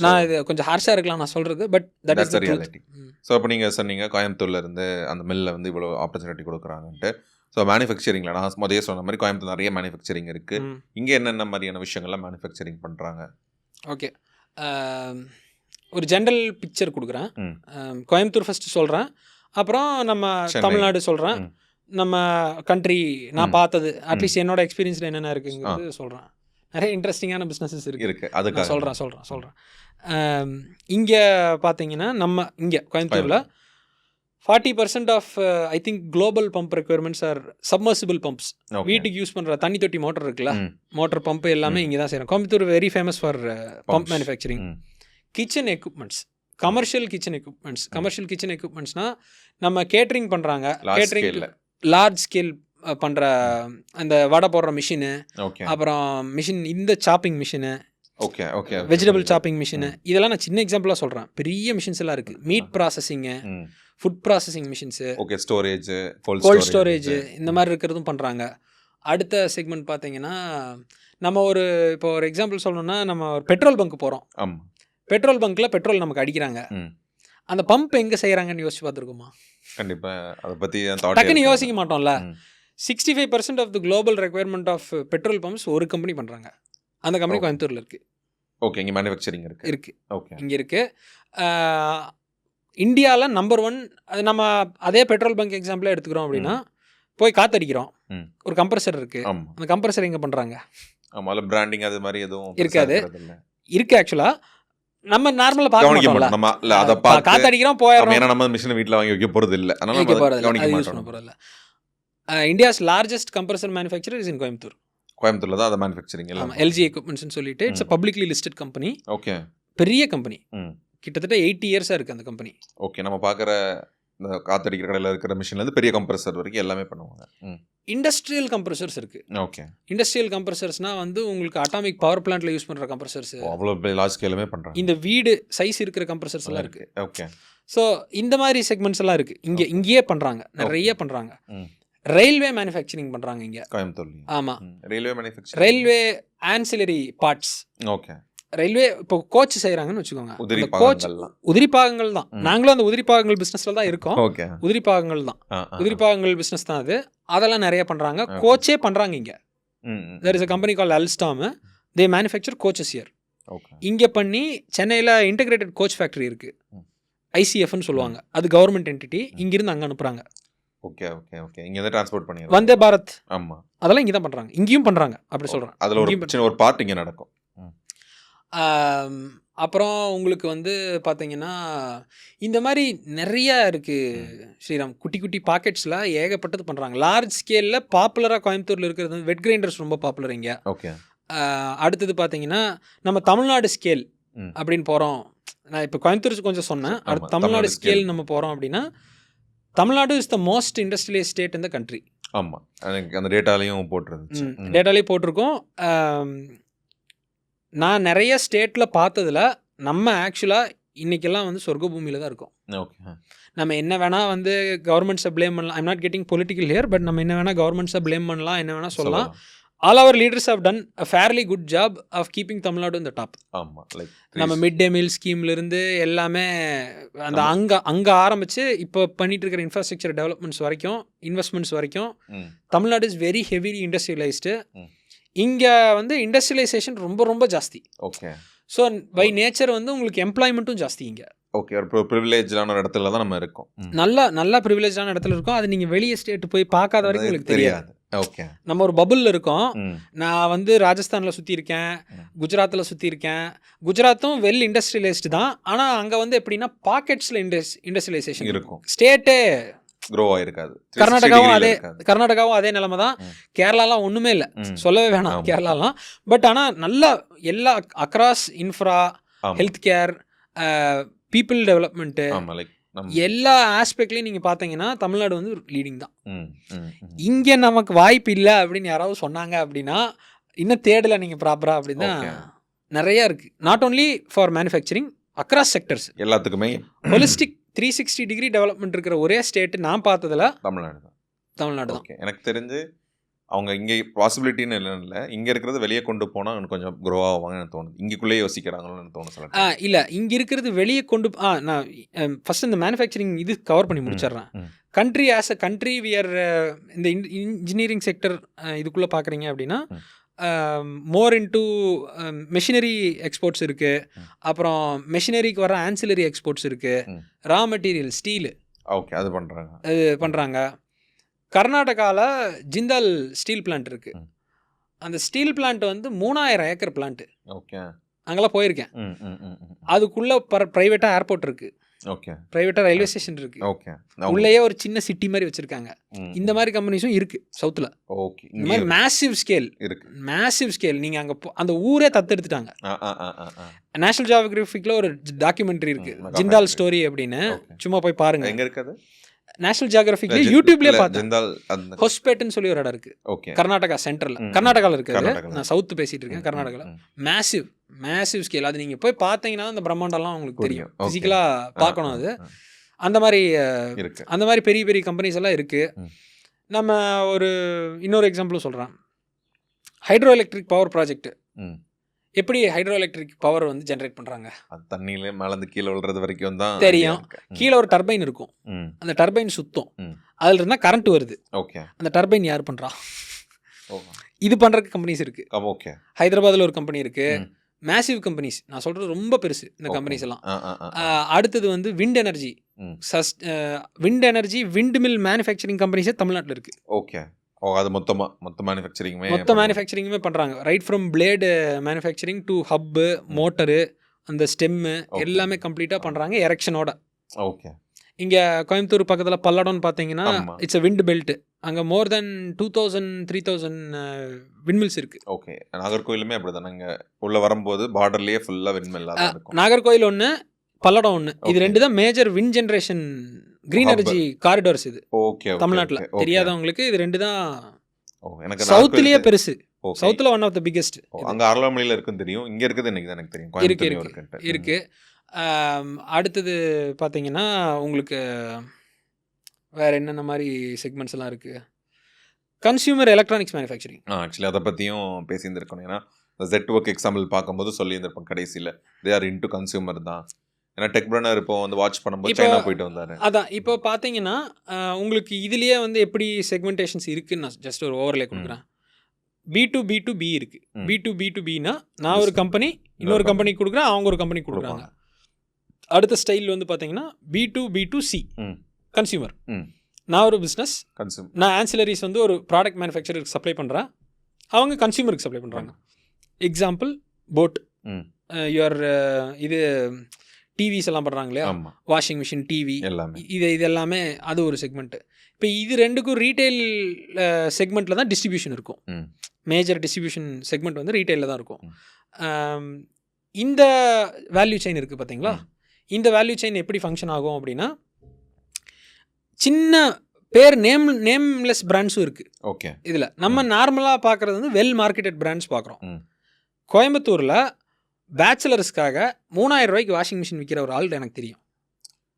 நான் இது கொஞ்சம் ஹார்ஷாக இருக்கலாம் நான் சொல்கிறது, but that is the reality. So அப்போ நீங்கள் சொன்னீங்க கோயம்புத்தூர்லேருந்து அந்த மில்லில் வந்து இவ்வளோ ஆப்பர்ச்சுனிட்டி கொடுக்குறாங்கன்ட்டு. ஸோ மேனுஃபேக்சரிங்கில் நான் முதலே சொன்ன மாதிரி கோயம்புத்தூர் நிறைய மேனுஃபேக்சரிங் இருக்குது. இங்கே என்னென்ன மாதிரியான விஷயங்கள்லாம் மேனுஃபேக்சரிங் பண்ணுறாங்க? ஓகே, ஒரு ஜென்ரல் பிக்சர் கொடுக்குறேன். கோயம்புத்தூர் ஃபஸ்ட்டு சொல்கிறேன், அப்புறம் நம்ம தமிழ்நாடு சொல்கிறேன், நம்ம கண்ட்ரி நான் பார்த்தது அட்லீஸ்ட் என்னோட எக்ஸ்பீரியன்ஸில் என்னென்ன இருக்குங்கிறது சொல்கிறேன். நிறைய இன்ட்ரெஸ்டிங்கான பிஸ்னஸஸ் இருக்குது. அதுக்கு நான் சொல்கிறேன். இங்கே பார்த்தீங்கன்னா நம்ம இங்கே கோயம்புத்தூரில் 40% of I think global pump requirements are submersible pumps. வீட்டுக்கு யூஸ் பண்ணுற தண்ணி தொட்டி மோட்டர் இருக்குல்ல, மோட்டர் பம்ப் எல்லாமே இங்கே தான் செய்கிறோம். Coimbatore very famous for pump manufacturing. Kitchen equipments, commercial kitchen எக்யூப்மெண்ட்ஸ்னால் நம்ம கேட்ரிங் பண்ணுறாங்க, கேட்ரிங் லார்ஜ் ஸ்கேல் பண்ணுற அந்த வடை போடுற மிஷினு, அப்புறம் மிஷின் இந்த chopping machine, vegetable chopping machine, இதெல்லாம் நான் சின்ன எக்ஸாம்பிளாக சொல்கிறேன். பெரிய மிஷின்ஸ் எல்லாம் இருக்குது. Meat processing, food processing machines, storage, cold storage, இந்த மாதிரி இருக்கிறதும் பண்ணுறாங்க. அடுத்த செக்மெண்ட் பார்த்தீங்கன்னா நம்ம இப்போ ஒரு எக்ஸாம்பிள் சொல்லணும்னா, நம்ம ஒரு பெட்ரோல் பங்க் போகிறோம். பெட்ரோல் பங்க்கில் பெட்ரோல் நமக்கு அடிக்கிறாங்க. அந்த பம்ப் எங்கே செய்கிறாங்கன்னு யோசிச்சு பார்த்துருக்கோமா? கண்டிப்பாக அதை பற்றி டக்குன்னு யோசிக்க மாட்டோம்ல. 65% of the global requirement of petrol pumps ஒரு கம்பெனி பண்ணுறாங்க. அந்த கம்பெனி கோயம்புத்தூரில் இருக்குது. ஓகே, இங்கே மேனுஃபேக்சரிங் இருக்குது. ஓகே, இங்கே இருக்குது. இந்தியாவில் நம்பர் 1. அது நம்ம அதே பெட்ரோல் பங்க் எக்ஸாம்பிளாக எடுத்துக்கிறோம் அப்படின்னா, போய் காற்றடிக்கிறோம், ஒரு கம்ப்ரஸர் இருக்குது. அந்த கம்ப்ரஸர் எங்கே பண்ணுறாங்க? ஆமாம், பிராண்டிங் அது மாதிரி எதுவும் இருக்காது. இருக்குது ஆக்சுவலாக. நம்ம நார்மலாக பார்க்க காற்றடிக்கிறோம், போயிடுறோம். ஏன்னா நம்ம மிஷினை வீட்டில் வாங்கி வைக்க போகிறது இல்லை, அதனால் யூஸ் பண்ண போகிறது இல்லை. India's largest compressor manufacturer is in Coimbatore. கோயம்புத்தூரில் தான் அதை மேனுஃபேக்சரிங் எல்லாம். எல்ஜி எக்யூப்மெண்ட்ஸ்னு சொல்லிட்டு it's publicly listed company. Okay, பெரிய கம்பெனி, கிட்டத்தட்ட 80 இயர்ஸாக இருக்குது அந்த கம்பெனி. ஓகே, நம்ம பார்க்குற இந்த காற்றடிக்கிற கடையில் இருக்கிற மிஷின்லேருந்து பெரிய கம்ப்ரஸர் வரைக்கும் எல்லாமே பண்ணுவாங்க. இண்டஸ்ட்ரியல் கம்ப்ரஸர்ஸ் இருக்குது. ஓகே, இண்டஸ்ட்ரியல் கம்ப்ரஸர்ஸ்னால் வந்து உங்களுக்கு அட்டாமிக் பவர் பிளான்ட்டில் யூஸ் பண்ணுற கம்ப்ரஸர்ஸ், அவ்வளோ லார்ஜ் ஸ்கேலுமே பண்ணுறாங்க. இந்த வீடு சைஸ் இருக்கிற கம்ப்ரஸர்ஸ் எல்லாம் இருக்குது. ஓகே, ஸோ இந்த மாதிரி செக்மெண்ட்ஸ் எல்லாம் இருக்குது. இங்கேயே பண்ணுறாங்க, நிறைய பண்ணுறாங்க. ரயில்வே மேனுஃபேக்சரிங் பண்ணுறாங்க இங்கே கோயம்புத்தூர். ஆமாம், railway ancillary parts. Okay, railway இப்போ கோச் செய்கிறாங்கன்னு வச்சுக்கோங்க. கோச் உதிரி பாகங்கள் தான். நாங்களும் அந்த உதிரி பாகங்கள் பிஸ்னஸில் தான் இருக்கோம். உதிரி பாகங்கள் தான், உதிரி பாகங்கள் பிஸ்னஸ் தான் அது. அதெல்லாம் நிறைய பண்ணுறாங்க. கோச்சே பண்ணுறாங்க இங்கே. There is a company call Alstom. They manufacture coaches here. இங்கே பண்ணி சென்னையில் இன்டெகிரேட்டட் கோச் ஃபேக்ட்ரி இருக்குது, ஐசிஎஃப்னு சொல்லுவாங்க. அது கவர்மெண்ட் என்டிட்டி. இங்கிருந்து அங்கே அனுப்புகிறாங்க. ஓகே ஓகே ஓகே, இங்கே வந்து ட்ரான்ஸ்போர்ட் பண்ணி வந்தே பாரத். ஆமாம், அதெல்லாம் இங்கே தான் பண்ணுறாங்க. இங்கேயும் பண்ணுறாங்க, அப்படி சொல்கிறேன். அதில் ஒரு பார்ட் இங்கே நடக்கும். அப்புறம் உங்களுக்கு வந்து பார்த்தீங்கன்னா இந்த மாதிரி நிறையா இருக்குது ஸ்ரீராம். குட்டி குட்டி பாக்கெட்ஸில் ஏகப்பட்டது பண்ணுறாங்க. லார்ஜ் ஸ்கேலில் பாப்புலராக கோயம்புத்தூரில் இருக்கிறது வந்து வெட் கிரைண்டர்ஸ் ரொம்ப பாப்புலர் இங்கே. ஓகே, அடுத்தது பார்த்தீங்கன்னா நம்ம தமிழ்நாடு ஸ்கேல் அப்படின்னு போகிறோம். நான் இப்போ கோயம்புத்தூர் கொஞ்சம் சொன்னேன். அடுத்து தமிழ்நாடு ஸ்கேல் நம்ம போகிறோம் அப்படின்னா, Tamil Nadu is the most industrialise state in the country. ஆமாம், அந்த டேட்டாலையும் போட்டிருந்துச்சு. டேட்டாலேயும் போட்டிருக்கோம். நான் நிறைய ஸ்டேட்டில் பார்த்ததில் நம்ம ஆக்சுவலாக இன்றைக்கெல்லாம் வந்து சொர்க்க பூமியில் தான் இருக்கோம். ஓகே, நம்ம என்ன வேணால் வந்து கவர்மெண்ட்ஸை ப்ளேம் பண்ணலாம். I'm not getting political here, but நம்ம என்ன வேணால் கவர்மெண்ட்ஸை ப்ளேம் பண்ணலாம், என்ன வேணால் சொல்லலாம். All our leaders have done a fairly good job of keeping Tamil Nadu இந்த டாப். ஆமாம், நம்ம மிட் டே மீல் ஸ்கீம்லேருந்து எல்லாமே அந்த அங்கே ஆரம்பித்து இப்போ பண்ணிட்டு இருக்கிற இன்ஃப்ராஸ்ட்ரக்சர் டெவலப்மெண்ட்ஸ் வரைக்கும், இன்வெஸ்ட்மெண்ட்ஸ் வரைக்கும் Tamil Nadu is very heavily industrialised. இங்கே வந்து இண்டஸ்ட்ரியலைசேஷன் ரொம்ப ரொம்ப ஜாஸ்தி. ஓகே, ஸோ பை நேச்சர் வந்து உங்களுக்கு எம்ப்ளாய்மெண்ட்டும் ஜாஸ்தி இங்கே. ஓகே, ஒரு ப்ரிவிலேஜான ஒரு இடத்துல தான் நம்ம இருக்கோம். நல்லா ப்ரிவிலேஜான இடத்துல இருக்கோம். அது நீங்கள் வெளியே ஸ்டேட்டு போய் பார்க்காத வரைக்கும் உங்களுக்கு தெரியாது. ஓகே, நம்ம ஒரு பபுளில் இருக்கோம். நான் வந்து ராஜஸ்தானில் சுற்றி இருக்கேன், குஜராத்தில் சுற்றி இருக்கேன். குஜராத்தும் வெல் இண்டஸ்ட்ரியலைஸ்டு தான். ஆனால் அங்கே வந்து எப்படின்னா பாக்கெட்ஸில் இண்டஸ்ட்ரியலைசேஷன் இருக்கும். ஸ்டேட்டே க்ரோ ஆயிருக்காது. கர்நாடகாவும் அதே நிலைமை தான். கேரளாலாம் ஒன்றுமே இல்லை, சொல்லவே வேணாம் கேரளாலாம். பட் ஆனால் நல்லா எல்லா across infra, health care, people development, எல்லா ஆஸ்பெக்ட்லையும் நீங்கள் பார்த்தீங்கன்னா தமிழ்நாடு வந்து லீடிங் தான். இங்கே நமக்கு வாய்ப்பு இல்லை அப்படின்னு யாராவது சொன்னாங்க அப்படின்னா இன்னும் தேடலை நீங்கள் ப்ராப்பராக அப்படின்னா நிறையா இருக்குது. Not only for manufacturing, across sectors எல்லாத்துக்குமே ஹோலிஸ்டிக் 360 டிகிரி டெவலப்மெண்ட் இருக்கிற ஒரே ஸ்டேட்டு நான் பார்த்ததில் தமிழ்நாடு தான். ஓகே, எனக்கு தெரிஞ்சு அவங்க இங்கே பாசிபிலிட்டின்னு இல்லை, இங்கே இருக்கிறது வெளியே கொண்டு போனால் இன்னும் கொஞ்சம் க்ரோ ஆவாங்கன்னு தோணுது. இங்கேக்குள்ளேயே யோசிக்கிறாங்கன்னு தோணுது. இல்லை, இங்கே இருக்கிறது வெளியே கொண்டு நான் ஃபஸ்ட் இந்த மேனுஃபேக்சரிங் இது கவர் பண்ணி முடிச்சிடுறேன். Country as a country wear இந்த இன்ஜினியரிங் செக்டர் இதுக்குள்ளே பார்க்குறீங்க அப்படின்னா மோர் இன்டு மெஷினரி எக்ஸ்போர்ட்ஸ் இருக்குது. அப்புறம் மெஷினரிக்கு வர ஆன்சிலரி எக்ஸ்போர்ட்ஸ் இருக்குது. ரா மெட்டீரியல் ஸ்டீலு ஓகே, அது பண்ணுறாங்க. கர்நாடகாவில் ஜிந்தால் ஸ்டீல் பிளான்ட் இருக்குது. அந்த ஸ்டீல் பிளான்ட் வந்து 3000 ஏக்கர் பிளான்ட். ஓகே. அங்கெல்லாம் போயிருக்கேன். அதுக்குள்ள ப்ரைவேட்டாக ஏர்போர்ட் இருக்கு, ஓகே, ப்ரைவேட்டாக ரயில்வே ஸ்டேஷன் இருக்கு, ஓகே, உள்ளேயே ஒரு சின்ன சிட்டி மாதிரி வச்சிருக்காங்க. இந்த மாதிரி கம்பெனிஸும் இருக்கு சவுத்தில். ஓகே, இந்த மாதிரி மேசிவ் ஸ்கேல் இருக்கு, மேசிவ் ஸ்கேல். நீங்கள் அங்கே அந்த ஊரே தத்தெடுத்துட்டாங்க. நேஷனல் ஜியோகிராஃபிக்கில் ஒரு டாக்குமெண்ட்ரி இருக்கு, ஜிந்தால் ஸ்டோரி அப்படின்னு. சும்மா போய் பாருங்க. எங்க இருக்குது? நேஷனல் ஜியோகிராஃபிக்ல யூடியூப்லயே பார்த்தேன். ஹொஸ்பேட்னு சொல்லி ஒரு இடம் இருக்கு, கர்நாடகா சென்டர்ல. கர்நாடகாவில் இருக்குது, நான் சவுத்து பேசிட்டு இருக்கேன். கர்நாடகாவில் மேசிவ் ஸ்கேல். அது நீங்கள் போய் பார்த்தீங்கன்னா அந்த பிரம்மாண்டம்லாம் உங்களுக்கு தெரியும். ஃபிசிக்கலாக பார்க்கணும் அது. அந்த மாதிரி பெரிய பெரிய கம்பெனிஸ் எல்லாம் இருக்கு. நம்ம இன்னொரு எக்ஸாம்பிளும் சொல்கிறேன். Hydro electric power project. எப்படி ஹைட்ரோ எலக்ட்ரிக் பவர் வந்து ஜென்ரேட் பண்ணுறாங்க? தண்ணியிலே மேலேருந்து கீழே விழுறது வரைக்கும் தான் தெரியும். கீழே ஒரு டர்பைன் இருக்கும், அந்த டர்பைன் சுத்தம், அதில் இருந்தால் கரண்ட் வருது. ஓகே, அந்த டர்பைன் யார் பண்ணுறா? இது பண்ணுறதுக்கு கம்பெனிஸ் இருக்குது. ஓகே, ஹைதராபாத்தில் ஒரு கம்பெனி இருக்குது. மேசிவ் கம்பெனிஸ், நான் சொல்கிறது ரொம்ப பெருசு இந்த கம்பெனிஸ் எல்லாம். அடுத்தது வந்து wind energy, wind mill manufacturing கம்பெனிஸே தமிழ்நாட்டில் இருக்குது. ஓகே, அது மொத்த மேனுஃபேக்சரிங்குமே பண்ணுறாங்க. Right from blade manufacturing to hub, motor, அந்த ஸ்டெம்மு எல்லாமே கம்ப்ளீட்டாக பண்ணுறாங்க எரெக்ஷனோட. ஓகே. இங்கே கோயம்புத்தூர் பக்கத்தில் பல்லடம்னு பார்த்தீங்கன்னா இட்ஸ் அ விண்ட் பெல்ட். அங்கே மோர் தென் 2000-3000 விண்மில்ஸ் இருக்குது. ஓகே, நாகர்கோயிலுமே அப்படி தான். நாங்கள் உள்ளே வரும்போது பார்டர்லேயே ஃபுல்லாக விண்மில் இருக்கும். நாகர்கோயில் ஒன்று, பல்லடம் ஒன்று. இது ரெண்டு தான் major wind generation green energy corridors இது. ஓகே, தமிழ்நாட்டில் தெரியாதவங்களுக்கு இது ரெண்டு தான். சவுத்துலயே பெருசு. சவுத்தில் ஒன் ஆஃப் த பிக்கெஸ்ட். அங்கே அரளமலையில் இருக்குன்னு தெரியும், இங்கே இருக்குது எனக்கு தான் எனக்கு தெரியும். இருக்கு. அடுத்தது பார்த்தீங்கன்னா உங்களுக்கு வேறு என்னென்ன மாதிரி செக்மெண்ட்ஸ் எல்லாம் இருக்குது? Consumer electronics manufacturing. ஆக்சுவலி அதை பற்றியும் பேசியிருந்திருக்கணும். ஏன்னா ஜெட் ஒர்க் எக்ஸாம்பிள் பார்க்கும்போது சொல்லியிருந்திருப்போம் கடைசியில், தே ஆர் இன்டு கன்சியூமர் தான். ஏன்னா டெக் பிரனர் இப்போ வந்து வாட்ச் பண்ணும்போது சைனா போயிட்டு வந்தார். அதான் இப்போ பார்த்தீங்கன்னா உங்களுக்கு இதுலேயே வந்து எப்படி செக்மெண்டேஷன்ஸ் இருக்குன்னு நான் ஜஸ்ட் ஒரு ஓவர்லே கொடுக்குறேன். B2B2B இருக்குது. B2B2Bனா நான் ஒரு கம்பெனி இன்னொரு கம்பெனி கொடுக்குறேன், அவங்க ஒரு கம்பெனி கொடுக்குறாங்க. அடுத்த ஸ்டைல் வந்து பார்த்தீங்கன்னா B2B2C, கன்சியூமர். நான் ஒரு பிஸ்னஸ், நான் ஆன்சிலரிஸ் வந்து ஒரு ப்ராடக்ட் மேனுஃபேக்சருக்கு சப்ளை பண்ணுறேன், அவங்க கன்சியூமருக்கு சப்ளை பண்ணுறாங்க. எக்ஸாம்பிள் போட், யுவர் இது டிவிஸ் எல்லாம் பண்ணுறாங்க இல்லையா, வாஷிங் மிஷின், டிவி, இது எல்லாமே அது ஒரு செக்மெண்ட்டு. இப்போ இது ரெண்டுக்கும் ரீட்டைல் செக்மெண்ட்டில் தான் டிஸ்ட்ரிபியூஷன் இருக்கும். மேஜர் டிஸ்ட்ரிபியூஷன் செக்மெண்ட் வந்து ரீட்டைலில் தான் இருக்கும். இந்த வேல்யூ செயின் இருக்குது பார்த்தீங்களா, இந்த வேல்யூ செயின் எப்படி ஃபங்க்ஷன் ஆகும் அப்படின்னா, சின்ன பேர் நேம்லெஸ் பிராண்ட்ஸும் இருக்குது. ஓகே, இதில் நம்ம நார்மலாக பார்க்குறது வந்து வெல் மார்க்கெட்டட் பிராண்ட்ஸ் பார்க்குறோம். கோயம்புத்தூரில் பேச்சுலர்ஸ்க்காக 3000 ரூபாய்க்கு வாஷிங் மிஷின் விற்கிற ஒரு ஆள் எனக்கு தெரியும்.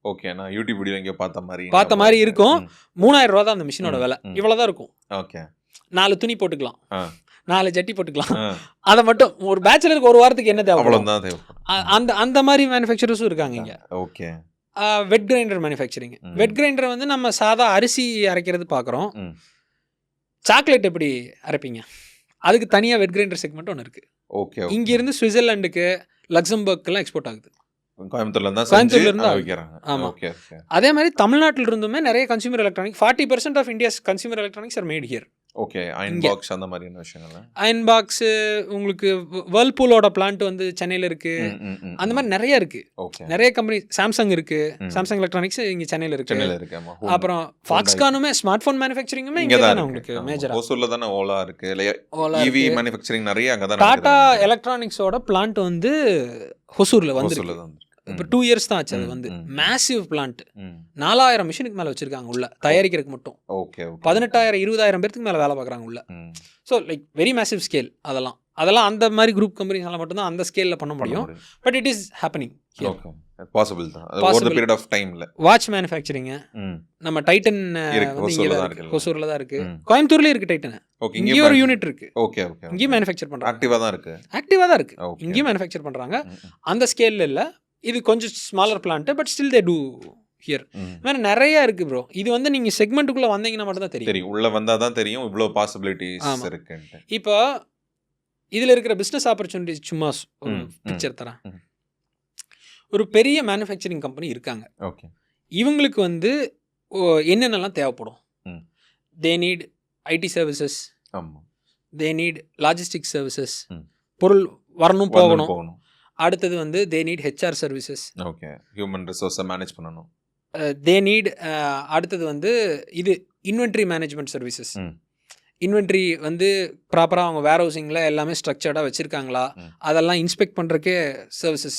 ஓகே, நான் யூடியூப் வீடியோ இங்கே பார்த்த மாதிரி இருக்கும். 3000 ரூபா தான் அந்த மிஷினோட விலை, இவ்வளோ தான் இருக்கும். ஓகே, 4 துணி போட்டுக்கலாம், 4 ஜட்டி போட்டுக்கலாம். அதை மட்டும் ஒரு பேச்சுலருக்கு ஒரு வாரத்துக்கு என்ன தேவை, அந்த மாதிரி மேனுஃபேக்சரர்ஸும் இருக்காங்க இங்கே. Okay, wet grinder manufacturing. Wet grinder வந்து நம்ம சாதா அரிசி அரைக்கிறது பார்க்குறோம். சாக்லேட் எப்படி அரைப்பீங்க, அதுக்கு தனியாக வெட் கிரைண்டர் செக்மெண்ட் ஒன்று இருக்குது. ஓகே, இங்கிருந்து சுவிட்சர்லாண்டுக்கு, லக்சம்பர்க்கெல்லாம் எக்ஸ்போர்ட் ஆகுது. கோயம்புத்தூர்ல. ஆமாம். அதே மாதிரி தமிழ்நாட்டில் இருந்துமே நிறைய consumer electronic, 40% of India's consumer electronics are made here. Okay, iron box அந்த மாதிரி விஷயங்கள். அயன் பாக்ஸ் உங்களுக்கு வேர்ல்பூலோட பிளான்ட் வந்து சென்னையில் இருக்கு. அந்த மாதிரி நிறைய இருக்கு. நிறைய கம்பெனி, சாம்சங் இருக்கு, சாம்சங் எலக்ட்ரானிக்ஸ் இங்கே சென்னையில் இருக்கு. அப்புறம் ஃபாக்ஸ்கானுமே ஸ்மார்ட் ஃபோன் மேனுஃபேக்சரிங்குமே இங்கே தான் உங்களுக்கு மேஜரா. ஓசூர்ல தானே ஓலா இருக்கு, ஈவி மேனுஃபேக்சரிங் நிறைய அங்கே தான். டாடா எலக்ட்ரானிக்ஸோட பிளான்ட் வந்து ஹொசூர்ல வந்து இப்போ 2 இயர்ஸ் தான் ஆச்சு. அது வந்து மேசிவ் பிளான்ட், 4000 மிஷினுக்கு மேலே வச்சிருக்காங்க உள்ள தயாரிக்கிறதுக்கு மட்டும். 18,000-20,000 பேருக்கு மேலே வேலை பார்க்குறாங்க உள்ள. So like very massive scale. அதெல்லாம் அந்த மாதிரி குரூப் கம்பெனிஸ்னால மட்டும்தான் அந்த ஸ்கேலில் பண்ண முடியும். But it is happening. Possible தான். ஓவர் தி பீரியட் ஆஃப் டைம்ல வாட்ச் மேனுஃபேக்சரிங் நம்ம டைட்டன் ஹொசூர்ல தான் இருக்கு. கோயம்புத்தூர்லயே இருக்கு டைட்டன். இங்கே ஒரு யூனிட் இருக்கு. ஓகே, ஓகே, இங்கேயும் மேனுஃபேக்சர் பண்றாங்க. ஆக்டிவா தான் இருக்கு. இங்கேயும் மேனுஃபேக்சர் பண்றாங்க. அந்த ஸ்கேல்ல இல்ல, இது கொஞ்சம் smaller plant, but still they do here. வேற நிறைய இருக்கு ப்ரோ. இது வந்து நீங்க செக்மெண்ட்டுக்குள்ள வந்தீங்கன்னா மட்டும் தான் தெரியும். உள்ள வந்தா தான் தெரியும் இவ்வளவு பாசிபிலிட்டிஸ் இருக்கு. இப்போ இதுல இருக்கிற பிசினஸ் ஆப்பர்ச்சுனிட்டிஸ் சும்மா ஒரு பிக்சர் தரேன். ஒரு பெரிய மேனுஃபேக்சரிங் கம்பெனி இருக்காங்க. ஓகே, இவங்களுக்கு வந்து என்னென்னலாம் தேவைப்படும்? They need IT services, they need logistic services, ம். பொருள் வரணும் போகணும். போகணும். அடுத்தது வந்து they need HR services, okay. Human ரிசோர்ஸை மேனேஜ் பண்ணணும். தே நீட் அடுத்தது வந்து இது இன்வென்ட்ரி மேனேஜ்மெண்ட் சர்வீசஸ். ம். இன்வென்ட்ரி வந்து ப்ராப்பராக அவங்க வேர் ஹவுசிங்கில் எல்லாமே ஸ்ட்ரக்சர்டாக வச்சுருக்காங்களா, அதெல்லாம் இன்ஸ்பெக்ட் பண்ணுறக்கே சர்வீசஸ்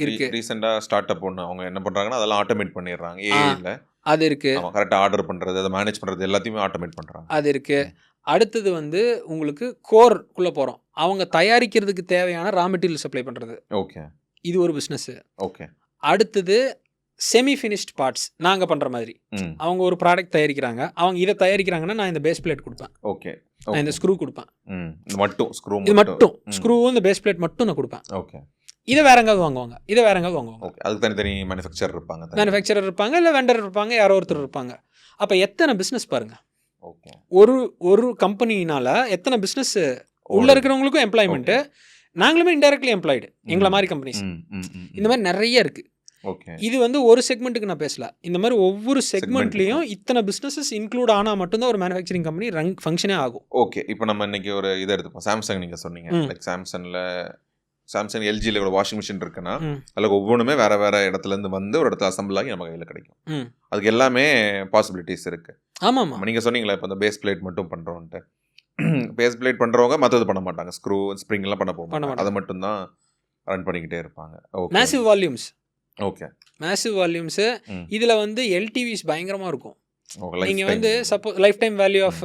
இருக்குது. ரீசெண்டாக ஸ்டார்ட் அப் ஒன்று அவங்க என்ன பண்ணுறாங்கன்னா அதெல்லாம் ஆட்டோமேட் பண்ணிடுறாங்க ஏஐயில். அது இருக்குது. ஆமாம், கரெக்டாக ஆர்டர் பண்ணுறது, அதை மேனேஜ் பண்ணுறது எல்லாத்தையுமே ஆட்டோமேட் பண்ணுறாங்க. அது இருக்குது. அடுத்தது வந்து உங்களுக்கு கோர்க்குள்ளே போகிறோம். அவங்க தயாரிக்கிறதுக்கு தேவையான ரா மெட்டீரியல் சப்ளை பண்ணுறது. ஓகே. இது ஒரு பிஸ்னஸ்ஸு. ஓகே. அடுத்தது செமி ஃபினிஷ்ட் பார்ட்ஸ் நாங்கள் பண்ணுற மாதிரி. அவங்க ஒரு ப்ராடக்ட் தயாரிக்கிறாங்க, அவங்க இதை தயாரிக்கிறாங்கன்னா நான் இந்த பேஸ் பிளேட் கொடுப்பேன். ஓகே. நான் இந்த ஸ்க்ரூ கொடுப்பேன். இது மட்டும் ஸ்க்ரூவும் இந்த பேஸ் பிளேட் மட்டும் நான் கொடுப்பேன். ஓகே. இதை வேற எங்காவது வாங்குவாங்க, இதை வேற எங்காவது வாங்குவாங்க. ஓகே. அதுக்கு தனித்தனி மேனுஃபேக்சரர் இருப்பாங்க. மேனுஃபேக்சரர் இருப்பாங்க, இல்லை வெண்டர் இருப்பாங்க, யாரோ ஒருத்தர் இருப்பாங்க. அப்போ எத்தனை பிஸ்னஸ் பாருங்க. ஓகே. ஒரு கம்பெனினால எத்தனை பிஸ்னஸ் உள்ள இருக்கிறவங்களுக்கும் எம்ப்ளாய்மெண்ட்டு, நாங்களுமே இன்டைரக்ட்லி எம்ப்ளாய்டு, எங்களை மாதிரி கம்பெனிஸ். இந்த மாதிரி நிறைய இருக்குது. ஓகே. இது வந்து ஒரு செக்மெண்ட்டுக்கு நான் பேசல, இந்த மாதிரி ஒவ்வொரு செக்மெண்ட்லேயும் இத்தனை பிஸ்னஸஸ் இன்க்ளூட் ஆனால் மட்டும்தான் ஒரு மேனுஃபேக்சரிங் கம்பெனி ஃபங்க்ஷனே ஆகும். ஓகே. இப்போ நம்ம இன்னைக்கு ஒரு இதை எடுத்துப்போம். சாம்சங் நீங்கள் சொன்னீங்க, லைக் சாம்சங் எல்ஜியில் ஒரு வாஷிங் மிஷின் இருக்குன்னா அதில் ஒவ்வொன்றுமே வேற வேற இடத்துலேருந்து வந்து ஒரு இடத்துல அசம்பிள் ஆகி நம்ம கையில் கிடைக்கும். அதுக்கு எல்லாமே பாசிபிலிட்டிஸ் இருக்குது. ஆமாம். நீங்கள் சொன்னீங்களா இப்போ இந்த பேஸ் பிளேட் மட்டும் பண்ணுறோன்ட்டு. பேஸ் பிளேட் பண்ணுறவங்க மற்றது பண்ண மாட்டாங்க, ஸ்க்ரூ ஸ்ப்ரிங்லாம் பண்ண போக அதை மட்டும் தான் ரன் பண்ணிக்கிட்டே இருப்பாங்க. Okay. Massive volumes. Okay. Massive volumes. இதில் வந்து எல்டிவிஸ் பயங்கரமாக இருக்கும். நீங்கள் வந்து suppose life time value of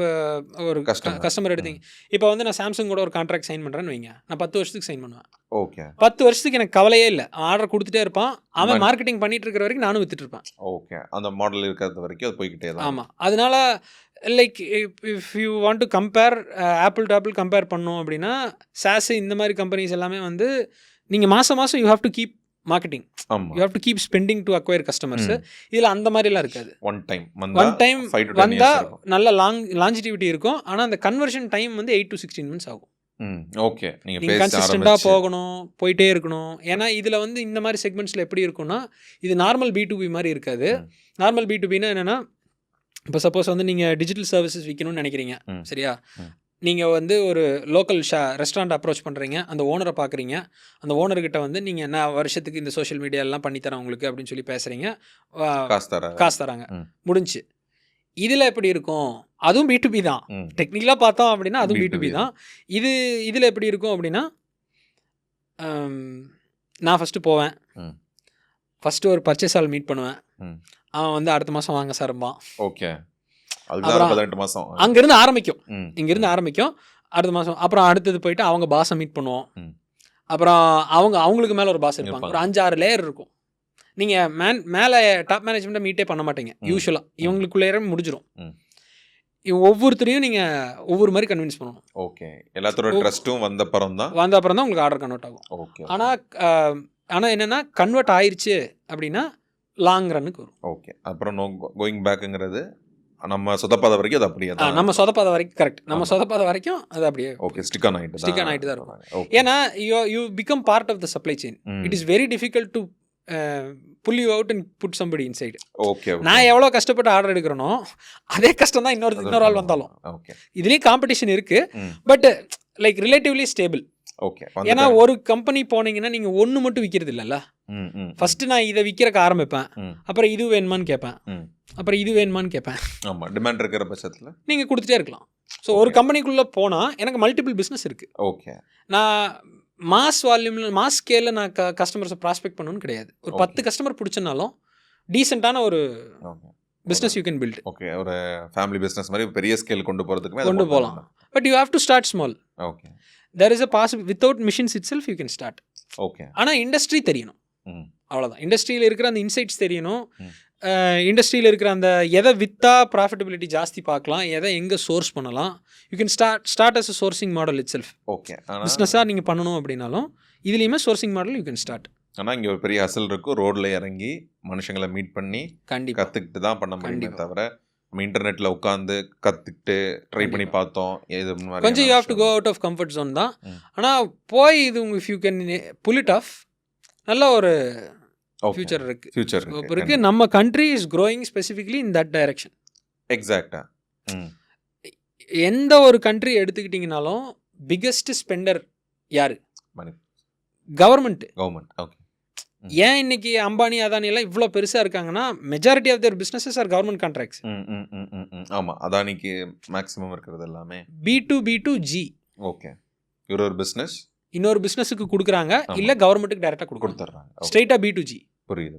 ஒரு கஸ்டமர் எடுத்தீங்க. இப்போ வந்து நான் சாம்சங் கூட ஒரு கான்ட்ராக்ட் சைன் பண்ணுறேன்னு வைங்க, நான் 10 வருஷத்துக்கு சைன் பண்ணுவேன். ஓகே. 10 வருஷத்துக்கு எனக்கு கவலையே இல்லை, ஆர்டர் கொடுத்துட்டே இருப்பான் அவன், மார்க்கெட்டிங் பண்ணிட்டு இருக்கிற வரைக்கும் நானும் வித்துட்டு இருப்பேன். ஓகே. அந்த மாடல் இருக்கிறது வரைக்கும் அது போய்கிட்டே தான். ஆமாம். அதனால like if you want to compare apple to apple compare பண்ணோம் அப்படின்னா, சாஸ் இந்த மாதிரி கம்பெனிஸ் எல்லாமே வந்து நீங்கள் மாதம் you have to keep marketing, you have to keep spending to acquire customers. இதில் அந்த மாதிரிலாம் இருக்காது. ஒன் டைம் வந்தால் நல்ல லாஞ்சிட்டிவிட்டி இருக்கும். ஆனால் அந்த கன்வர்ஷன் டைம் வந்து 8 to 16 months ஆகும். ஓகே. நீங்கள் கன்சிஸ்டண்ட்டாக போகணும், போயிட்டே இருக்கணும். ஏன்னா இதில் வந்து இந்த மாதிரி செக்மெண்ட்ஸில் எப்படி இருக்குன்னா, இது நார்மல் B2B மாதிரி இருக்காது. நார்மல் B2Bனா என்னென்னா, இப்போ சப்போஸ் வந்து நீங்கள் டிஜிட்டல் சர்வீசஸ் விற்கணும்னு நினைக்கிறீங்க, சரியா? நீங்கள் வந்து ஒரு லோக்கல் ரெஸ்டாரண்ட் அப்ரோச் பண்ணுறீங்க, அந்த ஓனரை பார்க்குறீங்க, அந்த ஓனர்கிட்ட வந்து நீங்கள் என்ன வருஷத்துக்கு இந்த சோஷியல் மீடியாலாம் பண்ணித்தரேன் உங்களுக்கு அப்படின்னு சொல்லி பேசுகிறீங்க, காசு தராங்க, முடிஞ்சு. இதில் எப்படி இருக்கும்? அதுவும் B2B தான். டெக்னிக்கலாக பார்த்தோம் அப்படின்னா அதுவும் B2B தான். இதில் எப்படி இருக்கும் அப்படின்னா, நான் ஃபஸ்ட்டு போவேன், ஃபஸ்ட்டு ஒரு பர்ச்சேஸ் ஆள் மீட் பண்ணுவேன், அவன் வந்து அடுத்த மாதம் வாங்க சார்பான். ஓகே. அங்கேருந்து ஆரம்பிக்கும், இங்கேருந்து ஆரம்பிக்கும் அடுத்த மாதம். அப்புறம் அடுத்தது போயிட்டு அவங்க பாஸை மீட் பண்ணுவோம். அப்புறம் அவங்களுக்கு மேலே ஒரு பாஸ் இருப்பாங்க, ஒரு 5-6 லேயர் இருக்கும். நீங்கள் மேலே டாப் மேனேஜ்மெண்ட்டை மீட்டே பண்ண மாட்டீங்க யூஸ்வலாக, இவங்களுக்குள்ளே முடிஞ்சிடும். ஒவ்வொருத்தரையும் நீங்கள் ஒவ்வொரு மாதிரி கன்வின்ஸ் பண்ணணும். ஓகே. எல்லாத்தோட ட்ரஸ்ட்டும் வந்த அப்புறம் தான் உங்களுக்கு ஆர்டர் கன்வெர்ட் ஆகும். ஆனால் என்னென்னா கன்வெர்ட் ஆயிடுச்சு அப்படின்னா லாங் ரன்னுக்கு வரும். ஓகே. அப்புறம் கோயிங் பேக்குங்கிறது நம்ம சொதப்பாத வரைக்கும் அது அப்படியே தான். நம்ம சொதப்பாத வரைக்கும் கரெக்ட், நம்ம சொதப்பாத வரைக்கும் அது அப்படியே ஓகே ஸ்டிக் ஆன் ஆகிட்டு தான் இருக்கும். ஏன்னா you become part of the supply chain. It is very difficult to pull you out and put somebody inside. Okay. நான் எவ்வளோ கஷ்டப்பட்டு ஆர்டர் எடுக்கிறனோ அதே கஷ்டம் தான் இன்னொரு ஆள் வந்தாலும். ஓகே. இதுலேயும் காம்படிஷன் இருக்குது, but like relatively stable. Okay. ஏன்னா ஒரு கம்பெனி போனீங்கன்னா நீங்கள் ஒன்று மட்டும் விற்கிறது இல்லைல்ல. ஃபஸ்ட்டு நான் இதை விற்கிறக்கு ஆரம்பிப்பேன், அப்புறம் இது வேணுமான்னு கேட்பேன், அப்புறம் இது வேணுமான்னு கேட்பேன். ஆமாம், டிமாண்ட் இருக்கிற பட்சத்தில் நீங்கள் கொடுத்துட்டே இருக்கலாம். ஸோ ஒரு கம்பெனிக்குள்ளே போனால் எனக்கு மல்டிபிள் பிஸ்னஸ் இருக்குது. ஓகே. நான் மாஸ் வால்யூமில் மாஸ் ஸ்கேலில் நான் கஸ்டமர்ஸை ப்ராஸ்பெக்ட் பண்ணணும்னு கிடையாது. ஒரு 10 கஸ்டமர் பிடிச்சனாலும் டீசெண்டான ஒரு business you can build. Okay. ஒரு ஃபேமிலி பிஸ்னஸ் மாதிரி பெரிய ஸ்கேல் கொண்டு போகலாம். But you have to start small. Okay. There is a without machines itself you can start. Okay. ஆனால் இண்டஸ்ட்ரி தெரியணும், அவ்வளோதான். இண்டஸ்ட்ரியில் இருக்கிற அந்த இன்சைட்ஸ் தெரியணும். இண்டஸ்ட்ரியில் இருக்கிற அந்த எதை விற்றா ப்ராஃபிட்டபிலிட்டி ஜாஸ்தி பார்க்கலாம், எதை எங்கே சோர்ஸ் பண்ணலாம். You can start as a sourcing model itself. Okay. பிஸ்னஸாக நீங்கள் பண்ணணும் அப்படின்னாலும் இதுலேயுமே sourcing model you can start. ஆனால் இங்கே ஒரு பெரிய ஹசல் இருக்கும், ரோடில் இறங்கி மனுஷங்களை மீட் பண்ணி கண்டிப்பாக கற்றுக்கிட்டு தான் பண்ண முடியுமே தவிர நம்ம இன்டர்நெட்டில் உட்காந்து கற்றுக்கிட்டு ட்ரை பண்ணி பார்த்தோம் இது கொஞ்சம் you have to go out of comfort zone தான். ஆனால் போய் இது if you can pull it off, நல்ல ஒரு ஃபியூச்சர் இருக்கு. நம்ம country is growing specifically in that direction. Exactly. எந்த ஒரு கண்ட்ரி எடுத்துக்கிட்டிங்கனாலும் பிக்கெஸ்ட் ஸ்பெண்டர் யார்? Money government. ஓகே. ஏன் இன்னைக்கு அம்பானி அதானி எல்லாம் இவ்வளோ பெருசாக இருக்காங்கன்னா majority of their businesses are government contracts. ஆமாம், அதானிக்கு மேக்ஸிமம் இருக்கிறது எல்லாமே B2B2G. ஓகே. இவர் ஒரு பிஸ்னஸ் இன்னொரு பிஸ்னஸுக்கு கொடுக்குறாங்க, இல்லை கவர்மெண்ட்டுக்கு டைரெக்டாக கொடுத்துட்றாங்க. ஸ்ட்ரெயிட்டாக B2G. புரியுது.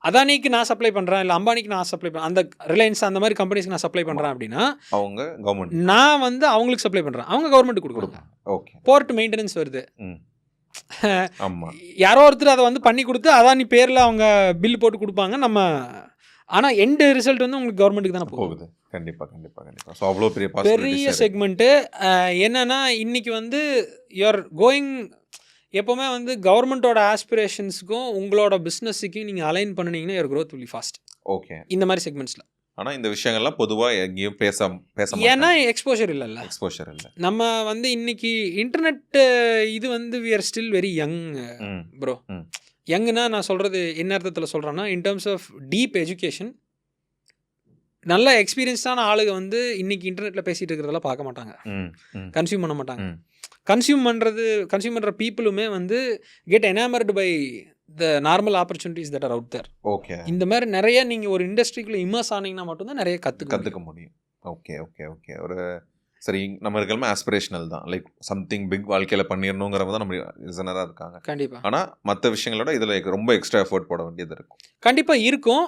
அதானிக்கு நான் சப்ளை பண்ணுறேன், இல்லை அம்பானிக்கு நான் சப்ளை பண்ணுறேன், அந்த ரிலையன்ஸ் அந்த மாதிரி கம்பெனிஸ்க்கு நான் சப்ளை பண்ணுறேன் அப்படின்னா அவங்க கவர்மெண்ட், நான் வந்து அவங்களுக்கு சப்ளை பண்ணுறேன், அவங்க கவர்மெண்ட்டுக்கு கொடுக்குறாங்க. ஓகே. போர்ட் மெயின்டெனன்ஸ் வருது, ஆமாம், யாரோ ஒருத்தர் அதை வந்து பண்ணி கொடுத்து அதானி பேரில் அவங்க பில் போட்டு கொடுப்பாங்க நம்ம. ஆனால் எண்டு ரிசல்ட் வந்து உங்களுக்கு கவர்மெண்ட்டுக்கு தானே போகுது. கண்டிப்பாக. ஸோ அவ்வளோ பெரிய செக்மெண்ட்டு. என்னன்னா இன்னைக்கு வந்து யூஆர் கோயிங், எப்போவுமே வந்து கவர்மெண்ட்டோட ஆஸ்பிரேஷன்ஸுக்கும் உங்களோட பிஸ்னஸுக்கும் நீங்கள் அலைன் பண்ணினீங்கன்னா your growth will be fast. Okay. இந்த மாதிரி செக்மெண்ட்ஸில். ஆனால் இந்த விஷயங்கள்லாம் பொதுவாக எங்கேயும் பேச ஏன்னா எக்ஸ்போஷர் இல்லைல்ல. நம்ம வந்து இன்னைக்கு இன்டர்நெட் இது வந்து we are still very young bro. யங்குன்னா நான் சொல்கிறது என்ன அர்த்தத்தில் சொல்கிறேன்னா, in terms of deep education, நல்ல எக்ஸ்பீரியன்ஸான ஆளுங்க வந்து இன்னைக்கு இன்டர்நெட்டில் பேசிகிட்டு இருக்கிறதெல்லாம் பார்க்க மாட்டாங்க, கன்சியூம் பண்ண மாட்டாங்க. கன்சியூம் பண்ணுற பீப்புளுமே வந்து get enamoured by the normal opportunities that are out there. Okay. இந்த மாதிரி நிறைய நீங்கள் ஒரு இண்டஸ்ட்ரிக்குள்ளே இம்மர்ஸ் ஆனீங்கன்னா மட்டும்தான் நிறைய கற்றுக்க முடியும். ஓகே. ஒரு சரி, நம்ம இருக்கிறமே ஆஸ்பிரேஷனல் தான், லைக் சம்திங் பிக் வாழ்க்கையில் பண்ணிடணுங்கிறவங்க தான் நம்ம லிசனராக இருக்காங்க. கண்டிப்பாக. ஆனால் மற்ற விஷயங்களோட இதில் ரொம்ப எக்ஸ்ட்ரா எஃபோர்ட் போட வேண்டியது இருக்கும். கண்டிப்பாக இருக்கும்.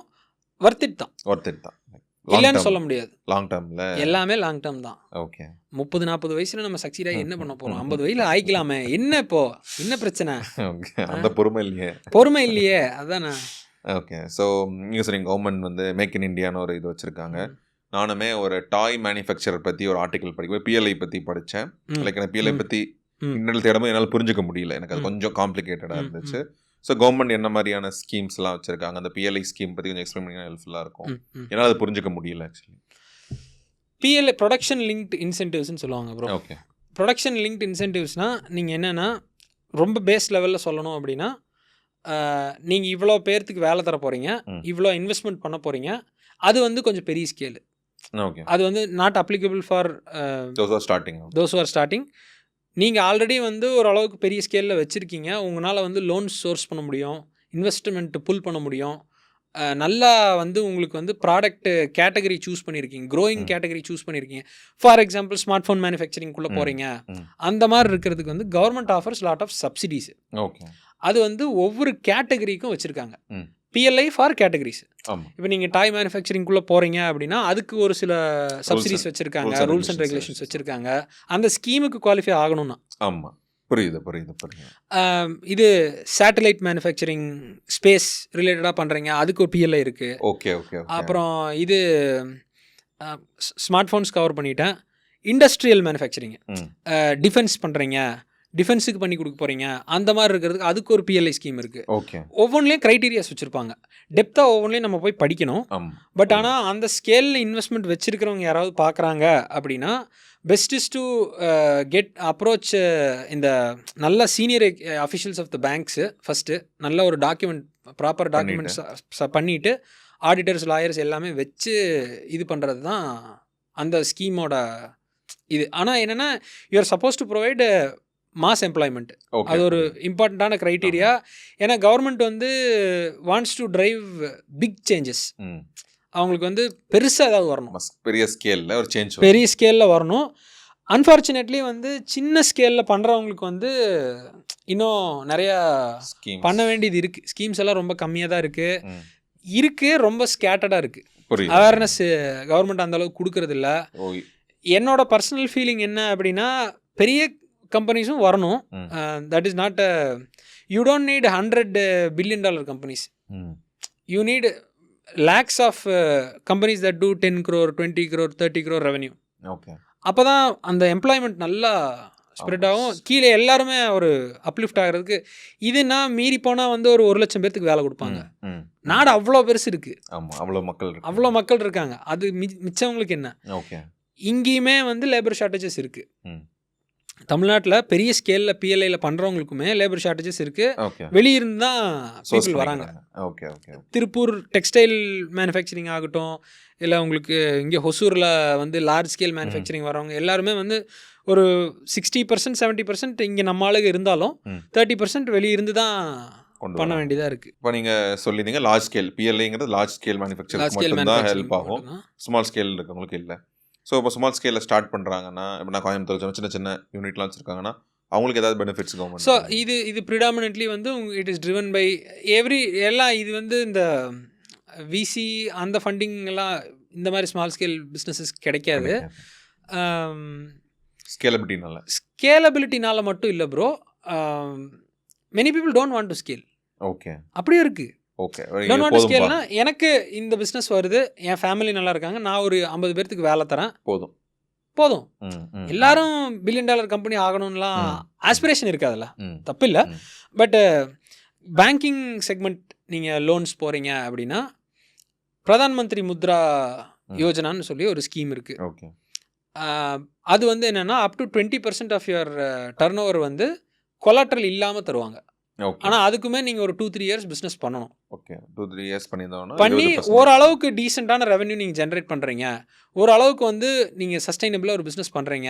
வர்த்திட் தான் இல்லைன்னு சொல்ல முடியாது. லாங் டேர்மில் எல்லாமே லாங் டேர்ம் தான். ஓகே. 30-40 வயசுல நம்ம சக்சீடாக என்ன பண்ண போகிறோம்? 50 வயசுல ஆயிக்கலாமே, என்ன இப்போ என்ன பிரச்சனை? அந்த பொறுமை இல்லையே அதானே. ஓகே. ஸோ நீங்கள் சரிங்க, கவர்மெண்ட் வந்து மேக் இன் இண்டியான்னு ஒரு இது வச்சுருக்காங்க. நானுமே ஒரு டாய் மேனுஃபேக்சரர் பற்றி ஒரு ஆர்டிக்கல் படிக்கும்போது PLI பற்றி படித்தேன். லைக் எனக்கு PLI பற்றி இன்னொரு தேடமும் என்னால் புரிஞ்சுக்க முடியல, எனக்கு அது கொஞ்சம் காம்ப்ளிகேட்டடாக இருந்துச்சு. ஸோ கவர்மெண்ட் என்ன மாதிரியான ஸ்கீம்ஸ்லாம் வச்சுருக்காங்க, அந்த PLI ஸ்கீம் பற்றி கொஞ்சம் எக்ஸ்பிளைன் பண்ணி ஹெல்ப்ஃபுல்லாக இருக்கும். ஏன்னா அது புரிஞ்சுக்க முடியல ஆக்சுவலி. PLI ப்ரொடக்ஷன் லிங்க்ட் இன்சென்டிவ்ஸ்னு சொல்லுவாங்க ப்ரோ. ஓகே. ப்ரொடக்ஷன் லிங்க்ட் இன்சென்டிவ்ஸ்னால் நீங்கள் என்னென்னா ரொம்ப பேஸ் லெவலில் சொல்லணும் அப்படின்னா, நீங்கள் இவ்வளோ பேர்த்துக்கு வேலை தர போகிறீங்க, இவ்வளோ இன்வெஸ்ட்மெண்ட் பண்ண போகிறீங்க, அது வந்து கொஞ்சம் பெரிய ஸ்கேலு. ஓகே. அது வந்து not applicable for those are starting. நீங்கள் ஆல்ரெடி வந்து ஓரளவுக்கு பெரிய ஸ்கேலில் வச்சுருக்கீங்க, உங்களால் வந்து லோன்ஸ் சோர்ஸ் பண்ண முடியும், இன்வெஸ்ட்மெண்ட்டு புல் பண்ண முடியும், நல்லா வந்து உங்களுக்கு வந்து ப்ராடக்ட் கேட்டகரி சூஸ் பண்ணியிருக்கீங்க, க்ரோயிங் கேட்டகரி சூஸ் பண்ணியிருக்கீங்க. ஃபார் எக்ஸாம்பிள் ஸ்மார்ட் ஃபோன் மேனுஃபேக்சரிங்குள்ளே போகிறீங்க, அந்த மாதிரி இருக்கிறதுக்கு வந்து government offers lot of subsidies. Okay. அது வந்து ஒவ்வொரு கேட்டகரிக்கும் வச்சுருக்காங்க. PLI for categories. இப்போ நீங்கள் டாய் மேனுஃபேக்சரிங்குள்ளே போகிறீங்க அப்படின்னா அதுக்கு ஒரு சில சப்சிடிஸ் வச்சுருக்காங்க, ரூல்ஸ் அண்ட் ரெகுலேஷன்ஸ் வச்சுருக்காங்க, அந்த ஸ்கீமுக்கு குவாலிஃபை ஆகணும்னா. ஆமாம், புரியுது. இது சேட்டலைட் மேனுஃபேக்சரிங் ஸ்பேஸ் ரிலேட்டடாக பண்ணுறீங்க, அதுக்கு ஒரு PLI இருக்குது. ஓகே. அப்புறம் இது ஸ்மார்ட் ஃபோன்ஸ் கவர் பண்ணிட்டேன். இண்டஸ்ட்ரியல் மேனுஃபேக்சரிங், டிஃபென்ஸ் பண்ணுறீங்க, டிஃபென்ஸுக்கு பண்ணி கொடுக்க போகிறீங்க, அந்த மாதிரி இருக்கிறதுக்கு அதுக்கு ஒரு PLI ஸ்கீம் இருக்குது. ஓகே. ஒவ்வொன்றிலையும் க்ரைட்டீரியாஸ் வச்சுருப்பாங்க, டெப்த்தாக ஒவ்வொன்றிலையும் நம்ம போய் படிக்கணும். பட் ஆனால் அந்த ஸ்கேலில் இன்வெஸ்ட்மெண்ட் வச்சுருக்கிறவங்க யாராவது பார்க்குறாங்க அப்படின்னா best is to get approach இந்த நல்ல senior officials of the banks. First நல்ல ஒரு ப்ராப்பர் டாக்குமெண்ட்ஸ் பண்ணிவிட்டு ஆடிட்டர்ஸ், லாயர்ஸ் எல்லாமே வச்சு இது பண்ணுறது தான் அந்த ஸ்கீமோட இது. ஆனால் என்னென்னா you're supposed to provide mass employment. அது ஒரு இம்பார்ட்டண்ட்டான க்ரைட்டீரியா. ஏன்னா கவர்மெண்ட் வந்து wants to drive big changes. அவங்களுக்கு வந்து பெருசாக ஏதாவது வரணும், பெரிய ஸ்கேலில் வரணும். அன்ஃபார்ச்சுனேட்லி வந்து சின்ன ஸ்கேலில் பண்ணுறவங்களுக்கு வந்து இன்னும் நிறையா பண்ண வேண்டியது இருக்குது. ஸ்கீம்ஸ் எல்லாம் ரொம்ப கம்மியாக தான் இருக்குது, ரொம்ப ஸ்கேட்டர்டாக இருக்குது. அவேர்னஸ் கவர்மெண்ட் அந்தளவுக்கு கொடுக்கறதில்ல. என்னோட பர்சனல் ஃபீலிங் என்ன அப்படின்னா, பெரிய கம்பெனிஸும் வரணும். That is not you don't need $100 billion companies. You need lakhs of companies that do 10 crore, 20 crore, 30 crore revenue. Okay. அப்போ தான் அந்த எம்ப்ளாய்மெண்ட் நல்லா ஸ்ப்ரெட் ஆகும், கீழே எல்லாருமே ஒரு அப்லிஃப்ட் ஆகிறதுக்கு. இதுனா மீறி போனால் வந்து ஒரு 1 லட்சம் பேர்த்துக்கு வேலை கொடுப்பாங்க. நாடு அவ்வளோ பெருசு இருக்குது, அவ்வளோ மக்கள் இருக்காங்க. அது மிச்சவங்களுக்கு என்ன? ஓகே. இங்கேயுமே வந்து லேபர் ஷார்ட்டேஜஸ் இருக்குது. தமிழ்நாட்டில் பெரிய ஸ்கேலில் பிஎல்ஐயில் பண்ணுறவங்களுக்குமே லேபர் ஷார்ட்டேஜஸ் இருக்குது. ஓகே. வெளியிருந்து தான் பீப்புள் வராங்க. Okay okay. Tiruppur textile manufacturing ஆகட்டும், இல்லை உங்களுக்கு இங்கே ஹொசூரில் வந்து லார்ஜ் ஸ்கேல் மேனுஃபேக்சரிங் வரவங்க எல்லாருமே வந்து ஒரு 60% 70% இங்கே நம்ம ஆளுங்க இருந்தாலும் 30% வெளியிருந்து தான் பண்ண வேண்டியதாக இருக்குது. இப்போ நீங்கள் சொல்லியிருந்தீங்க லார்ஜ் ஸ்கேல் பிஎல்ஐங்கிறது லார்ஜ் ஸ்கேல் மேனுஃபேக்சரிங் மட்டும் தான் ஹெல்ப் ஆகும், ஸ்மால் ஸ்கேல் இருக்கவங்களுக்கு இல்லை. ஸோ இப்போ ஸ்மால் ஸ்கேலில் ஸ்டார்ட் பண்ணுறாங்கன்னா, இப்போ நான் கோயம்புத்தூர் சின்ன சின்ன யூனிட்லாம் வச்சுருக்காங்கன்னா அவங்களுக்கு ஏதாவது பெனிஃபிட்ஸ் கவர்மெண்ட்? ஸோ இது ப்ரிடாமினென்ட்லி வந்து இட் இஸ் ட்ரிவன் பை எல்லாம் இது வந்து இந்த விசி அந்த ஃபண்டிங் எல்லாம் இந்த மாதிரி ஸ்மால் ஸ்கேல் பிஸ்னஸஸ் கிடைக்காது. ஸ்கேலபிலிட்டினால மட்டும் இல்லை bro, many people don't want to scale. Okay, அப்படியும் இருக்குது. ஓகே, டோன்ட் வாண்ட் டு ஸ்கேல்னா எனக்கு இந்த பிஸ்னஸ் வருது, என் ஃபேமிலி நல்லா இருக்காங்க, நான் ஒரு 50 பேர்த்துக்கு வேலை தரேன், போதும். எல்லாரும் $1 பில்லியன் கம்பெனி ஆகணும்லாம் ஆஸ்பிரேஷன் இருக்காதுல்ல, தப்பு இல்லை. பட் பேங்கிங் செக்மெண்ட் நீங்கள் லோன்ஸ் போகிறீங்க அப்படின்னா பிரதான் மந்திரி முத்ரா யோஜனான்னு சொல்லி ஒரு ஸ்கீம் இருக்குது. ஓகே. அது வந்து என்னென்னா up to 20% of your turnover வந்து கொலாட்ரல் இல்லாமல் தருவாங்க. ஆனால் அதுக்குமே நீங்கள் ஒரு 2-3 இயர்ஸ் பிஸ்னஸ் பண்ணணும். ஓகே, 2-3 இயர்ஸ் பண்ணி ஓரளவுக்கு டீசெண்டான ரெவென்யூ நீங்கள் ஜென்ரேட் பண்ணுறீங்க, ஓரளவுக்கு வந்து நீங்கள் சஸ்டைனபிளாக ஒரு பிஸ்னஸ் பண்ணுறீங்க.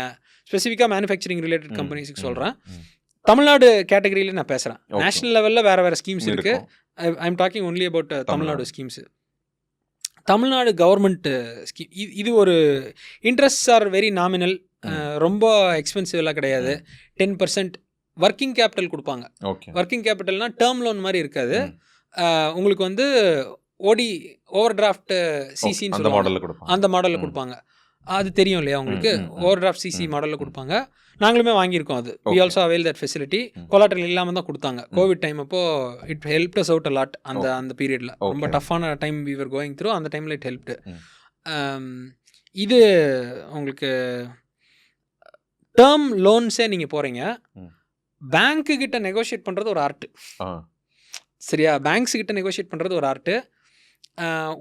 ஸ்பெசிஃபிக்காக மேனுஃபேக்சரிங் ரிலேட்டட் கம்பெனிஸுக்கு சொல்கிறேன். தமிழ்நாடு கேட்டகரியில் நான் பேசுகிறேன். நேஷனல் லெவலில் வேறு ஸ்கீம்ஸ் இருக்குது. I am talking only about Tamil Nadu schemes. Tamil Nadu government scheme இது ஒரு இன்ட்ரெஸ்ட் ஆர் வெரி நாமினல், ரொம்ப எக்ஸ்பென்சிவெலாம் கிடையாது. 10% ஒர்க்கிங் கேபிட்டல் கொடுப்பாங்க. ஒர்க்கிங் கேபிட்டல்னால் டேர்ம் லோன் மாதிரி இருக்காது. உங்களுக்கு வந்து ஓவர் டிராஃப்ட் சிசின்னு அந்த மாடலில் கொடுப்பாங்க. அது தெரியும் இல்லையா உங்களுக்கு? ஓவர் டிராஃப்ட் சிசி மாடலில் கொடுப்பாங்க. நாங்களுமே வாங்கியிருக்கோம். அது we also avail that facility. Collateral இல்லாமல் தான் கொடுத்தாங்க. கோவிட் டைம் அப்போ it helped us out a lot. அந்த பீரியடில் ரொம்ப டஃப்பான time we were going through. அந்த டைமில் இட் ஹெல்ப்டு. இது உங்களுக்கு டேர்ம் லோன்ஸே நீங்கள் போகிறீங்க, பேங்க்கு கிட்ட நெகோஷியேட் பண்ணுறது ஒரு ஆர்ட்டு. சரியா? பேங்க்ஸ் கிட்ட நெகோஷியேட் பண்ணுறது ஒரு ஆர்ட்டு.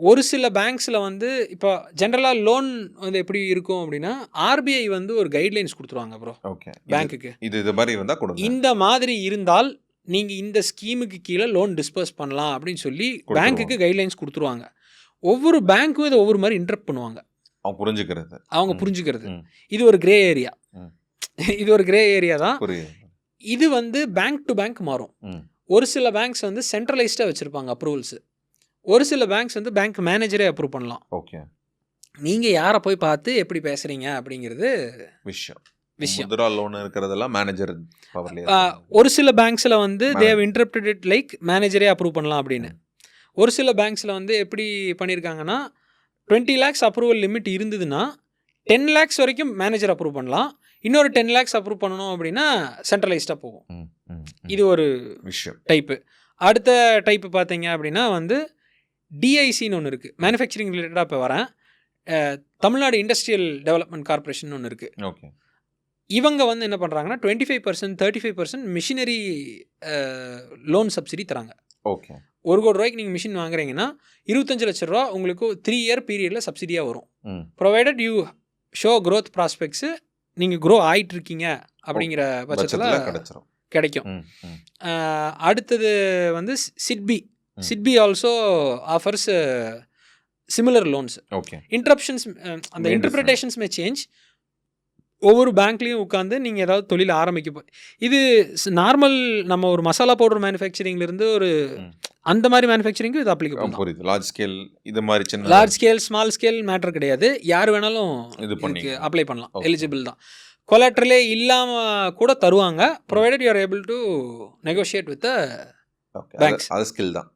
ஒரு சில பேங்க்ஸில் வந்து இப்போ ஜென்ரலாக லோன் வந்து எப்படி இருக்கும் அப்படின்னா, ஆர்பிஐ வந்து ஒரு கைட்லைன்ஸ் கொடுத்துருவாங்க ப்ரோ. ஓகே, பேங்க்குக்கு இது மாதிரி இருந்தால் கொடுங்க, இந்த மாதிரி இருந்தால் நீங்கள் இந்த ஸ்கீமுக்கு கீழே லோன் டிஸ்பர்ஸ் பண்ணலாம் அப்படின்னு சொல்லி பேங்க்குக்கு கைட்லைன்ஸ் கொடுத்துருவாங்க. ஒவ்வொரு பேங்க்கும் இதை ஒவ்வொரு மாதிரி இன்டரப்ட் பண்ணுவாங்க. அவங்க புரிஞ்சுக்கிறது. இது ஒரு கிரே ஏரியா. இது ஒரு கிரே ஏரியா தான். இது வந்து பேங்க் டு பேங்க் மாறும். ஒரு சில பேங்க்ஸ் வந்து சென்ட்ரலைஸ்டாக வச்சுருப்பாங்க அப்ரூவல்ஸு. ஒரு சில பேங்க்ஸ் வந்து பேங்க் மேனேஜரே அப்ரூவ் பண்ணலாம். ஓகே, நீங்கள் யாரை போய் பார்த்து எப்படி பேசுகிறீங்க அப்படிங்கிறது விஷயம். முத்ரா லோன் இருக்கிறதெல்லாம் மேனேஜர் பவர்ல. ஒரு சில பேங்க்ஸில் வந்து they have interpreted it like மேனேஜரே அப்ரூவ் பண்ணலாம் அப்படின்னு. ஒரு சில பேங்க்ஸில் வந்து எப்படி பண்ணியிருக்காங்கன்னா, 20 lakhs அப்ரூவல் லிமிட் இருந்ததுன்னா 10 lakhs வரைக்கும் மேனேஜர் அப்ரூவ் பண்ணலாம். இன்னொரு 10 lakhs அப்ரூவ் பண்ணணும் அப்படின்னா சென்ட்ரலைஸ்டாக போகும். இது ஒரு விஷயம் டைப்பு. அடுத்த டைப்பு பார்த்தீங்க அப்படின்னா வந்து டிஐசின்னு ஒன்று இருக்குது. மேனுஃபேக்சரிங் ரிலேட்டடாக இப்போ வரேன். தமிழ்நாடு இண்டஸ்ட்ரியல் டெவலப்மெண்ட் கார்பரேஷன் ஒன்று இருக்குது. ஓகே. இவங்க வந்து என்ன பண்ணுறாங்கன்னா 25% 35% மிஷினரி லோன் சப்சிடி தராங்க. ஓகே. 1 கோடி ரூபாய்க்கு நீங்கள் மிஷின் வாங்குறீங்கன்னா 25 லட்ச ரூபா உங்களுக்கு 3 இயர் பீரியடில் சப்சிடியாக வரும். ப்ரொவைடட் யூ ஷோ க்ரோத் ப்ராஸ்பெக்ட்ஸு, நீங்கள் க்ரோ ஆகிட்டு இருக்கீங்க அப்படிங்கிற பட்சத்தில் கிடைக்கும். அடுத்தது வந்து SIDBI also offers similar loans. Interruptions, அந்த இன்டர்பிரிட்டேஷன்ஸ் மே சேஞ்ச். ஒவ்வொரு பேங்க்லேயும் உட்காந்து நீங்கள் ஏதாவது தொழில் ஆரம்பிக்க இது நார்மல் நம்ம ஒரு மசாலா பவுடர் மேனுஃபேக்சரிங்லேருந்து ஒரு அந்த மாதிரி மேனுஃபேக்சரிங்கு இது அப்ளிகபிள். லார்ஜ் ஸ்கேல் இது மாதிரி சின்ன large scale small scale matter கிடையாது. யார் வேணாலும் இதுக்கு அப்ளை பண்ணலாம், எலிஜிபிள் தான். கொலாட்ரலே இல்லாமல் கூட தருவாங்க, provided you are able to negotiate with banks. அது ஸ்கில் தான்.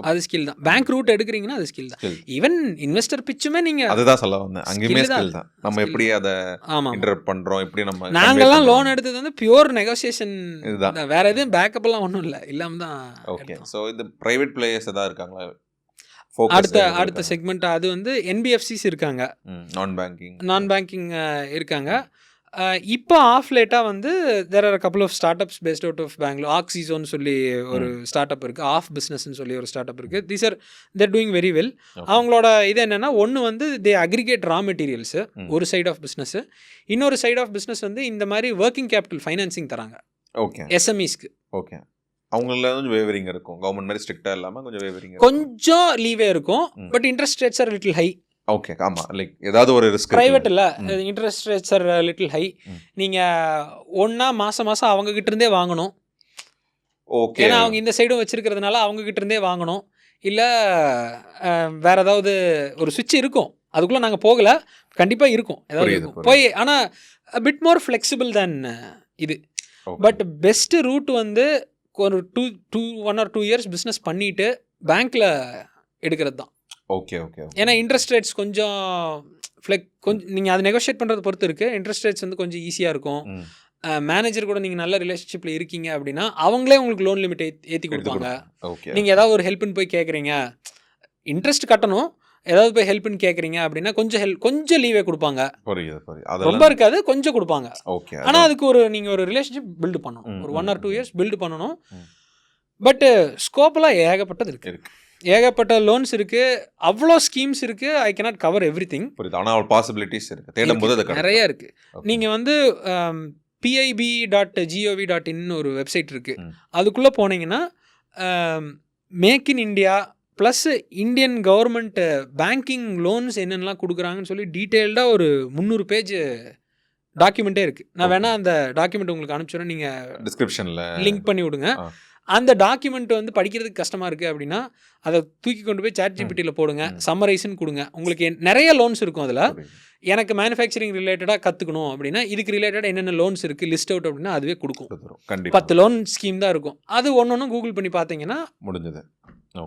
அது ஸ்கில் தான். பேங்க் ரூட் எடுக்கிறீங்கன்னா அது ஸ்கில் தான். ஈவன் இன்வெஸ்டர் பிச்சுமே நீங்கள் அதுதான் சொல்ல வந்தேன். அங்கேயுமே ஸ்கில் தான். நம்ம எப்படி அதை இன்டரப்ட் பண்றோம், எப்படி நம்ம நாங்கெல்லாம் லோன் எடுத்தது வந்து பியூர் நெகோசியேஷன் இதுதான். வேற எதுவும் பேக்கப் எல்லாம் ஒன்றும் இல்லை, இல்லாம தான். ஓகே. ஸோ இந்த பிரைவேட் பிளேயர்ஸ் ஏதாவது இருக்காங்களா அடுத்த செக்மெண்ட்? அது வந்து என்பிஎஃப்சிஸ் இருக்காங்க, நான் பேங்கிங் இருக்காங்க. இப்போ ஆஃப் லேட்டாக வந்து there are couple of startups based out of Bangalore. ஆக்சிசோன்னு சொல்லி ஒரு ஸ்டார்ட் அப் இருக்குது, ஆஃப் பிஸ்னஸ்ன்னு சொல்லி ஒரு ஸ்டார்ட் அப் இருக்குது. These are they're doing very well. அவங்களோட இது என்னென்னா, ஒன்று வந்து தே அக்ரிகேட் ரா மெட்டீரியல்ஸு, ஒரு சைட் ஆஃப் பிஸ்னஸ்ஸு. இன்னொரு சைட் ஆஃப் பிஸ்னஸ் வந்து இந்த மாதிரி ஒர்க்கிங் கேபிட்டல் ஃபைனான்சிங் தராங்க. ஓகே, எஸ்எம்இஸ்க்கு. ஓகே, அவங்கள கொஞ்சம் வேவரிங் இருக்கும், கவர்மெண்ட் மாதிரி ஸ்ட்ரிக்டாக இல்லாமல் கொஞ்சம் வேவரிங், கொஞ்சம் லீவே இருக்கும். But interest rates are little high. Okay, ஆமாம், லைக் ஏதாவது ஒரு ரிஸ்க் ப்ரைவேட் இல்லை, interest rates are little high. நீங்கள் ஒன்றா மாதம் அவங்ககிட்ட இருந்தே வாங்கணும். ஓகே, ஏன்னா அவங்க இந்த சைடும் வச்சிருக்கிறதுனால அவங்ககிட்ட இருந்தே வாங்கணும். இல்லை வேறு ஏதாவது ஒரு சுவிட்ச் இருக்கும், அதுக்குள்ளே நாங்கள் போகலை, கண்டிப்பாக இருக்கும் ஏதாவது இருக்கும் போய். ஆனால் பிட் மோர் ஃப்ளெக்சிபிள் தேன் இது. பட் பெஸ்ட்டு ரூட் வந்து ஒரு 1 or 2 இயர்ஸ் பிஸ்னஸ் பண்ணிவிட்டு பேங்க்கில் எடுக்கிறது தான். Okay, okay. ஏன்னா இன்ட்ரெஸ்ட் ரேட்ஸ் கொஞ்சம் கொஞ்சம் நீங்கள் அதை நெகோஷியேட் பண்ணுறது பொறுத்து இருக்குது. இன்ட்ரெஸ்ட் ரேட்ஸ் வந்து கொஞ்சம் ஈஸியாக இருக்கும். மேனேஜர் கூட நீங்கள் நல்ல ரிலேஷன்ஷிப்பில் இருக்கீங்க அப்படின்னா அவங்களே உங்களுக்கு லோன் லிமிட் ஏற்றி கொடுப்பாங்க. நீங்கள் ஏதாவது ஒரு ஹெல்ப்னு போய் கேட்குறீங்க, இன்ட்ரெஸ்ட் கட்டணும், ஏதாவது போய் ஹெல்ப்னு கேட்குறீங்க அப்படின்னா கொஞ்சம் லீவே கொடுப்பாங்க. ரொம்ப இருக்காது, கொஞ்சம் கொடுப்பாங்க. ஆனால் அதுக்கு நீங்கள் ஒரு ரிலேஷன்ஷிப் பில்டு பண்ணணும், ஒரு 1 or 2 இயர்ஸ் பில்டு பண்ணணும். பட்டு ஸ்கோப்பெல்லாம் ஏகப்பட்டது இருக்குது, ஏகப்பட்ட லோன்ஸ் இருக்குது, அவ்வளோ ஸ்கீம்ஸ் இருக்குது. I cannot cover every thing. ஆனால் பாசிபிலிட்டிஸ் இருக்குது, தேடும்போது நிறைய இருக்குது. நீங்கள் வந்து pib.gov.in ஒரு வெப்சைட் இருக்குது, அதுக்குள்ளே போனீங்கன்னா make in India plus Indian government banking loans என்னென்னலாம் கொடுக்குறாங்கன்னு சொல்லி டீட்டெயில்டாக ஒரு 300 பேஜ் டாக்குமெண்ட்டே இருக்குது. நான் வேணால் அந்த டாக்குமெண்ட் உங்களுக்கு அனுப்பிச்சுறேன், நீங்கள் டிஸ்கிரிப்ஷனில் லிங்க் பண்ணி விடுங்க. அந்த டாக்குமெண்ட் வந்து படிக்கிறதுக்கு கஷ்டமாக இருக்குது அப்படின்னா அதை தூக்கி கொண்டு போய் ChatGPTயில் போடுங்க, சம்மரைஸ்ன்னு கொடுங்க. உங்களுக்கு நிறைய லோன்ஸ் இருக்கும் அதில். எனக்கு மேனுஃபேக்சரிங் ரிலேட்டடாக கற்றுக்கணும் அப்படின்னா இதுக்கு ரிலேட்டடாக என்னென்ன லோன்ஸ் இருக்குது லிஸ்ட் அவுட் அப்படின்னா அதுவே கொடுக்கும். 10 லோன் ஸ்கீம் தான் இருக்கும். அது ஒன்று கூகுள் பண்ணி பார்த்தீங்கன்னா முடிஞ்சது.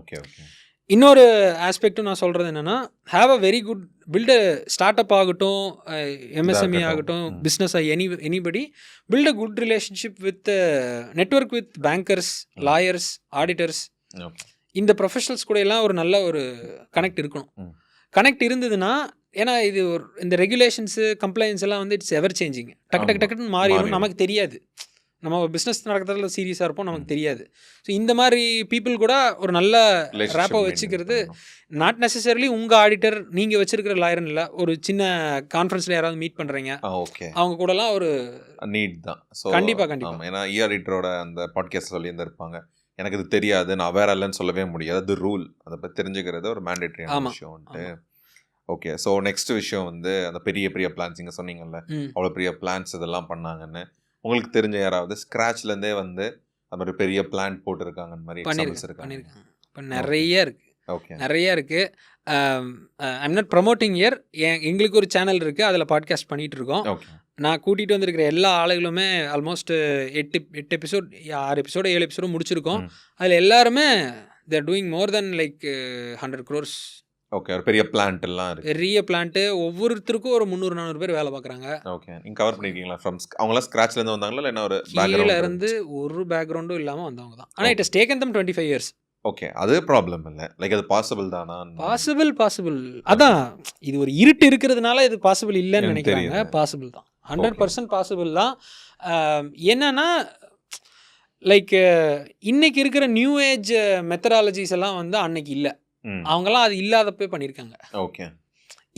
Okay, okay. இன்னொரு ஆஸ்பெக்ட்டும் நான் சொல்கிறது என்னென்னா, have a very good build start up ஆகட்டும், எம்எஸ்எம்இ ஆகட்டும், business anybody, build a good relationship with network with bankers, lawyers, auditors, இந்த ப்ரொஃபஷனல்ஸ் கூட எல்லாம் ஒரு நல்ல ஒரு கனெக்ட் இருக்கணும். கனெக்ட் இருந்ததுன்னா, ஏன்னா இது இந்த ரெகுலேஷன்ஸு கம்ப்ளைன்ஸ் எல்லாம் வந்து இட்ஸ் எவர் சேஞ்சிங், டக்குன்னு மாறிடும், நமக்கு தெரியாது. நம்ம பிஸ்னஸ் நடக்கிறதுல சீரியஸாக இருப்போம், நமக்கு தெரியாது. ஸோ இந்த மாதிரி பீப்புள் கூட ஒரு நல்ல ரேப்பை வச்சுக்கிறது, நாட் நெசசரிலி உங்கள் ஆடிட்டர் நீங்கள் வச்சிருக்கிற லாயர்னு இல்லை, ஒரு சின்ன கான்ஃபரன்ஸில் யாராவது மீட் பண்ணுறீங்க, அவங்க கூடலாம் ஒரு நீட் தான். கண்டிப்பாக. ஏன்னா ஆடிட்டரோட அந்த பாட்காஸ்ட் சொல்லி இருந்திருப்பாங்க, எனக்கு இது தெரியாது, நான் வேற இல்லைன்னு சொல்லவே முடியாது, அது ரூல், அதை பற்றி தெரிஞ்சுக்கிறது ஒரு மேண்டேட்ரியான விஷயம் வந்துட்டு. ஓகே, ஸோ நெக்ஸ்ட் விஷயம் வந்து அந்த பெரிய பிளான்ஸ், இங்கே சொன்னீங்கல்ல அவ்வளோ பெரிய பிளான்ஸ் இதெல்லாம் பண்ணாங்கன்னு, உங்களுக்கு தெரிஞ்ச யாராவது ஸ்க்ராட்ச்லேருந்தே வந்து அது மாதிரி பெரிய பிளான் போட்டிருக்காங்க அந்த மாதிரி பண்ணியிருக்காங்க? இப்போ நிறைய இருக்குது. ஓகே, நிறைய இருக்குது. ஐம் நாட் ப்ரமோட்டிங் இயர், எங்களுக்கு ஒரு சேனல் இருக்குது, அதில் பாட்காஸ்ட் பண்ணிகிட்டு இருக்கோம். நான் கூட்டிகிட்டு வந்திருக்கிற எல்லா ஆளுகளுமே ஆல்மோஸ்ட் 8 எபிசோட் 6 எபிசோடு 7 எபிசோடு முடிச்சிருக்கோம். அதில் எல்லாருமே they're doing more then like 100 crores. Okay, ஒரு பெரிய பிளான்ட் எல்லாம் இருக்கு, பெரிய பிளான்ட்டு, ஒவ்வொருத்தருக்கும் ஒரு 300-400 பேர் வேலை பார்க்குறாங்க. ஓகே, நீங்கள் கவர் பண்ணியிருக்கீங்களா? அவங்களாம் ஸ்க்ராட்ச்லேருந்து வந்தாங்களா இல்லை என்ன ஒரு கீழே இருந்து ஒரு பேக்ரவுண்டும் இல்லாமல் வந்தவங்க தான். ஆனால் it has taken them 25 years. Okay, அது ப்ராப்ளம் இல்லை, லைக் அது பாசிபிள் தானா? பாசிபிள் அதான், இது ஒரு இருட்டு இருக்கிறதுனால இது பாசிபிள் இல்லைன்னு நினைக்கிறாங்க. பாசிபிள் தான், 100% பாசிபிள் தான். என்னன்னா லைக் இன்னைக்கு இருக்கிற நியூ ஏஜ் மெத்தடாலஜிஸ் எல்லாம் வந்து அன்னைக்கு இல்லை, அவங்கெல்லாம் அது இல்லாதப்பே பண்ணியிருக்காங்க. ஓகே,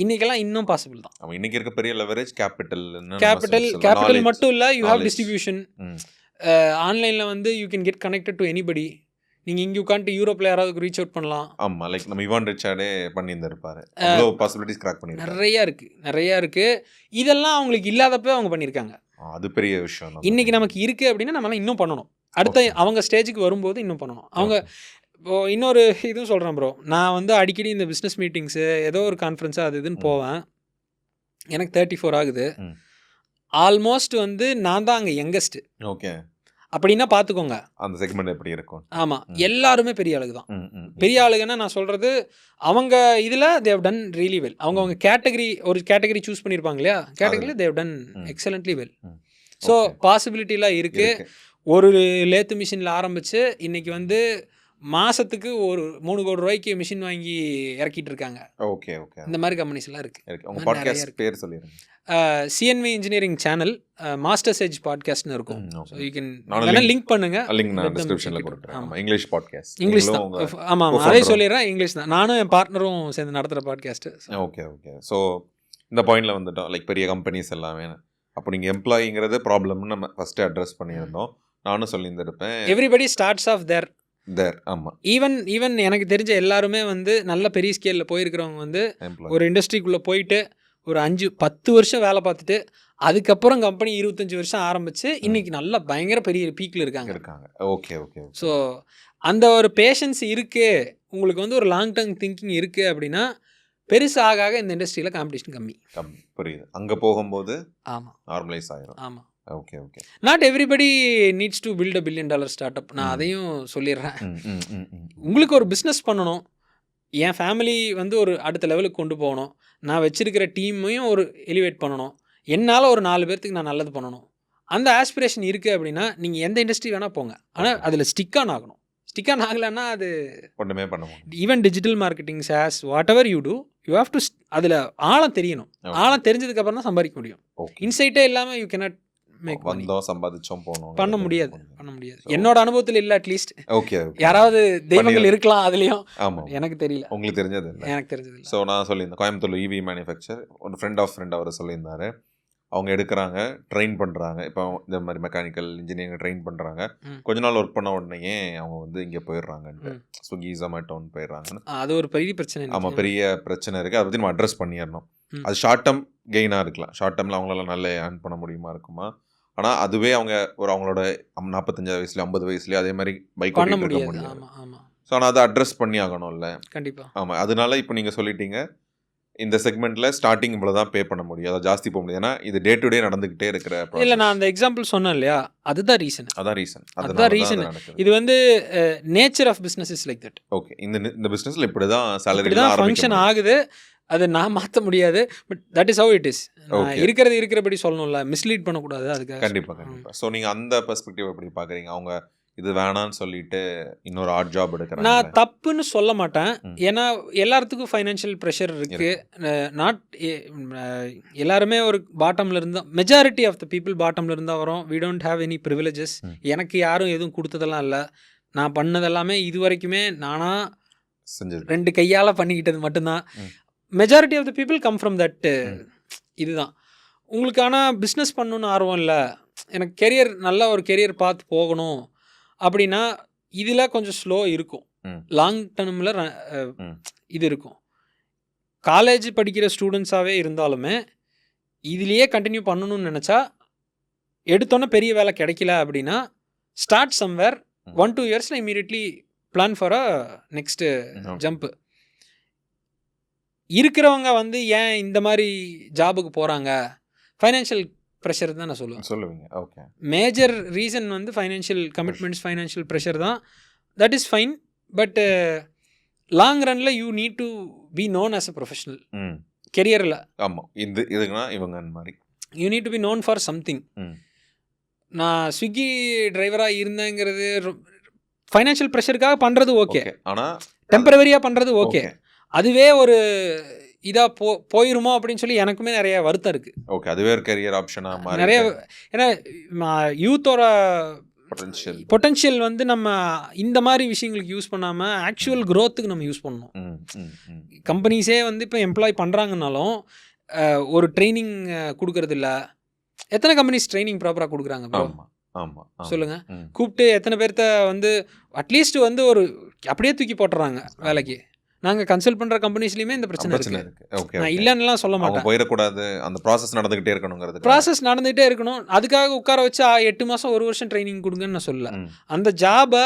இன்னைக்கெல்லாம் இன்னும் பாசிபிள் தான். இன்னைக்கு இருக்க பெரிய லெவரேஜ் கேபிட்டல் மட்டும் இல்லை, யூ ஹேவ் டிஸ்ட்ரிபியூஷன். ஆன்லைனில் வந்து you can get connected to anybody. நீங்கள் இங்கே உட்காந்துட்டு யூரோப்பில் யாராவது ரீச் அவுட் பண்ணலாம். ஆமாம், லைக் நம்ம இவான் ரிச்சார்டே பண்ணியிருந்திருப்பாரு, அவ்வளோ பாசிபிலிட்டிஸ் கிராக் பண்ணியிருக்காங்க. நிறையா இருக்குது. இதெல்லாம் அவங்களுக்கு இல்லாதப்பே அவங்க பண்ணியிருக்காங்க. அது பெரிய விஷயம். இன்னைக்கு நமக்கு இருக்குது அப்படின்னா நம்மளாம் இன்னும் பண்ணணும். அடுத்த அவங்க ஸ்டேஜுக்கு வரும்போது இன்னும் பண்ணணும். அவங்க இப்போது இன்னொரு இதுவும் சொல்கிறேன் ப்ரோ, நான் வந்து அடிக்கடி இந்த பிஸ்னஸ் மீட்டிங்ஸு ஏதோ ஒரு கான்ஃபரன்ஸாக அது இதுன்னு போவேன். எனக்கு 34 ஆகுது. ஆல்மோஸ்ட் வந்து நான் தான் அங்கே யங்கஸ்ட்டு. ஓகே, அப்படின்னா பார்த்துக்கோங்க அந்த செக்மெண்ட் எப்படி இருக்கும். ஆமாம், எல்லாருமே பெரிய ஆளுங்க தான். பெரிய ஆளுங்கன்னா நான் சொல்கிறது, அவங்க இதில் தேவ் டன் ரியலி வெல். அவங்க கேட்டகரி சூஸ் பண்ணியிருப்பாங்க இல்லையா, கேட்டகரியில் they've done excellently well. So பாசிபிலிட்டிலாம் இருக்குது. ஒரு லேத்து மிஷினில் ஆரம்பித்து இன்றைக்கி வந்து மாதத்துக்கு ஒரு 3 கோடி ரூபாய்க்கு மிஷின் வாங்கி இறக்கிட்டு இருக்காங்க. ஓகே, இந்த மாதிரி கம்பெனிஸ் எல்லாம் இருக்குது. உங்கள் பாட்காஸ்ட் பேர் சொல்லிடுங்க. CNV engineering channel masters edge பாட்காஸ்ட்னு இருக்கும். ஸோ யூ கேன் லிங்க் பண்ணுங்க, லிங்க் நான் டிஸ்கிரிப்ஷனில் கொடுக்குறேன். ஆமாம், இங்கிலீஷ் பாட்காஸ்ட். இங்கிலீஷ் தான். ஆமாம், அதே சொல்லிடுறேன், இங்கிலீஷ் தான். நானும் என் பார்ட்னரும் சேர்ந்து நடத்துகிற பாட்காஸ்ட்டு. Okay okay. ஸோ இந்த பாயிண்டில் வந்துட்டோம், லைக் பெரிய கம்பெனிஸ் எல்லாமே. அப்போ நீங்கள் எம்ப்ளாயிங்கிறது ப்ராப்ளம்னு நம்ம ஃபஸ்ட்டு அட்ரஸ் பண்ணியிருந்தோம். நானும் சொல்லியிருந்திருப்பேன், எவ்ரிபடி ஸ்டார்ட்ஸ் ஆஃப் தேர். ஆமாம். ஈவன் எனக்கு தெரிஞ்ச எல்லாருமே வந்து நல்ல பெரிய ஸ்கேலில் போயிருக்கிறவங்க வந்து ஒரு இண்டஸ்ட்ரிக்குள்ளே போயிட்டு ஒரு 5-10 வருஷம் வேலை பார்த்துட்டு அதுக்கப்புறம் கம்பெனி 25 வருஷம் ஆரம்பித்து இன்றைக்கி நல்லா பயங்கர பெரிய பீக்கில் இருக்காங்க. Okay okay. ஸோ அந்த ஒரு பேஷன்ஸ் இருக்குது உங்களுக்கு, வந்து ஒரு லாங் டர்ம் திங்கிங் இருக்குது அப்படின்னா பெருசாக இந்த இண்டஸ்ட்ரியில் காம்படிஷன் கம்மி. புரியுது. அங்கே போகும்போது ஆமாம், நார்மலைஸ் ஆகிரும். ஆமாம். Okay okay. Not everybody needs to build $1 billion start up. நான் அதையும் சொல்லிடுறேன். உங்களுக்கு ஒரு பிஸ்னஸ் பண்ணணும், என் ஃபேமிலி வந்து ஒரு அடுத்த லெவலுக்கு கொண்டு போகணும், நான் வச்சுருக்கிற டீமையும் ஒரு எலிவேட் பண்ணணும், என்னால் ஒரு 4 பேர்த்துக்கு நான் நல்லது பண்ணணும், அந்த ஆஸ்பிரேஷன் இருக்குது அப்படின்னா நீங்கள் எந்த இண்டஸ்ட்ரி வேணால் போங்க. ஆனால் அதில் ஸ்டிக்கான் ஆகணும். ஸ்டிக்கான் ஆகலைன்னா அது ஒன்றுமே பண்ண முடியும். Even digital marketing, SaaS, whatever you do, you have to அதில் ஆழம் தெரியணும். ஆழம் தெரிஞ்சதுக்கப்புறம் தான் சம்பாதிக்க முடியும். இன்சைட்டே இல்லாமல் யூ கேனாட் வந்தோம் சம்பாதிச்சோம் போனோம் பண்ண முடியாது. என்னோட அனுபவத்தில் இல்லை. அட்லீஸ்ட் ஓகே, யாராவது தெய்வங்கள் இருக்கலாம் அதுலேயும். ஆமாம், எனக்கு தெரியல. உங்களுக்கு தெரிஞ்சது இல்லை? எனக்கு தெரிஞ்சது இல்லை. ஸோ நான் சொல்லியிருந்தேன், கோயம்புத்தூர் இவி மேனுஃபேக்சர் ஒரு ஃப்ரெண்ட் அவர் சொல்லியிருந்தாரு. அவங்க எடுக்கிறாங்க, ட்ரெயின் பண்ணுறாங்க. இப்போ இந்த மாதிரி மெக்கானிக்கல் இன்ஜினியரிங் ட்ரெயின் பண்ணுறாங்க. கொஞ்ச நாள் ஒர்க் பண்ண உடனே அவங்க வந்து இங்கே போயிடுறாங்கன்ட்டு, ஸ்விக்கி ஜொமேட்டோன்னு போயிடுறாங்கன்னு. அது ஒரு பெரிய பிரச்சனை. ஆமாம், பெரிய பிரச்சனை இருக்குது. அதை பற்றி நம்ம அட்ரஸ் பண்ணிடணும். அது ஷார்ட் டேர்ம் கெயினாக இருக்கலாம், ஷார்ட் டேர்மில் அவங்களால நல்ல ஏர்ன் பண்ண முடியுமா இருக்குமா. ஆனால் அதுவே அவங்க அவங்களோட 45 வயசுலேயே 50 வயசுலேயே அதே மாதிரி பைக் பண்ண முடியாது. ஸோ ஆனால் அதை அட்ரஸ் பண்ணி ஆகணும்ல. கண்டிப்பாக. ஆமாம், அதனால இப்போ நீங்கள் சொல்லிட்டீங்க இந்த செக்மெண்ட்டில் ஸ்டார்டிங் இவ்வளோ தான் பே பண்ண முடியும், அதை ஜாஸ்தி போக முடியும். ஏன்னா இது டே டு டே நடந்துக்கிட்டே இருக்கிற. இல்லை, நான் அந்த எக்ஸாம்பிள் சொன்னேன் இல்லையா, அதுதான் ரீசன். அதுதான் ரீசன். இது வந்து nature of business is like that. Okay, இந்த பிஸ்னஸில் இப்படி தான் சேலரி தான் ஃபங்க்ஷன் ஆகுது. அதை நான் மாற்ற முடியாது. But that is how it is. இருக்கிறபடி சொல்லணும்ல, மிஸ்லீட் பண்ணக்கூடாது. அதுக்காக கண்டிப்பாக. ஸோ நீங்கள் அந்த பெர்ஸ்பெக்டிவ் எப்படி பார்க்குறீங்க? அவங்க இது வேணான்னு சொல்லிட்டு இன்னொரு ஆர்ட் ஜாப் எடுக்கிறாங்க. நான் தப்புன்னு சொல்ல மாட்டேன். ஏன்னா எல்லாத்துக்கும் ஃபைனான்ஷியல் ப்ரெஷர் இருக்குது. நாட் எல்லாருமே ஒரு பாட்டமில் இருந்தால், மெஜாரிட்டி ஆஃப் த பீப்புள் பாட்டமில் இருந்தால் வரும். We don't have any privileges. எனக்கு யாரும் எதுவும் கொடுத்ததெல்லாம் இல்லை. நான் பண்ணதெல்லாமே இது வரைக்குமே நானாக செஞ்சது, 2 கையால் பண்ணிக்கிட்டது மட்டும்தான். Majority of the people come from that. இதுதான் உங்களுக்கு. ஆனால் பிஸ்னஸ் பண்ணணுன்னு ஆர்வம் இல்லை, எனக்கு கெரியர் நல்ல ஒரு கெரியர் பார்த்து போகணும் அப்படின்னா இதில் கொஞ்சம் ஸ்லோ இருக்கும். லாங் டர்மில் இது இருக்கும். காலேஜ் படிக்கிற ஸ்டூடெண்ட்ஸாகவே இருந்தாலுமே இதுலேயே கண்டினியூ பண்ணணும்னு நினச்சா, எடுத்தோன்னே பெரிய வேலை கிடைக்கல அப்படின்னா ஸ்டார்ட் சம்வேர். 1-2 இயர்ஸில் immediately plan for a next jump. இருக்கிறவங்க வந்து ஏன் இந்த மாதிரி ஜாபுக்கு போகிறாங்க? ஃபைனான்ஷியல் ப்ரெஷர் தான் நான் சொல்லுவேங்க. ஓகே, மேஜர் ரீசன் வந்து ஃபைனான்ஷியல் கமிட்மெண்ட்ஸ், ஃபைனான்ஷியல் ப்ரெஷர் தான். That is fine. But long ரனில் you need to be known as a professional கெரியரில். ஆமாம், இதுக்குன்னா இவங்க அந்த மாதிரி you need to be known for something. நான் ஸ்விக்கி டிரைவராக இருந்தேங்கிறது ஃபைனான்ஷியல் ப்ரெஷருக்காக பண்ணுறது ஓகே, ஆனால் டெம்பரவரியாக பண்ணுறது ஓகே. அதுவே ஒரு இதாக போயிருமோ அப்படின்னு சொல்லி எனக்குமே நிறைய வருத்தம் இருக்குது. ஓகே, அதுவே ஒரு கரியர் ஆப்ஷனாக நிறைய. ஏன்னா யூத்தோட பொட்டன்ஷியல் வந்து நம்ம இந்த மாதிரி விஷயங்களுக்கு யூஸ் பண்ணாமல் ஆக்சுவல் க்ரோத்துக்கு நம்ம யூஸ் பண்ணணும். கம்பெனிஸே வந்து இப்போ எம்ப்ளாய் பண்ணுறாங்கனாலும் ஒரு ட்ரைனிங் கொடுக்கறது இல்லை. எத்தனை கம்பெனிஸ் ட்ரைனிங் ப்ராப்பராக கொடுக்குறாங்க ப்ரோ? ஆமாம், சொல்லுங்கள். கூப்பிட்டு எத்தனை பேர்த்த வந்து அட்லீஸ்ட் வந்து ஒரு அப்படியே தூக்கி போட்டுறாங்க வேலைக்கு. நாங்கள் கன்சல்ட் பண்ணுற கம்பெனிஸ்லையுமே இந்த பிரச்சனை இருக்குது. ஓகே, நான் இல்லைன்னுலாம் சொல்ல மாட்டேன். போயிடக்கூடாது, அந்த ப்ராசஸ் நடந்துகிட்டே இருக்கணுங்கிறது. ப்ராசஸ் நடந்துகிட்டே இருக்கணும். அதுக்காக உட்கார வச்சு 8 மாதம் 1 வருஷம் ட்ரைனிங் கொடுங்கன்னு நான் சொல்லல. அந்த ஜாபை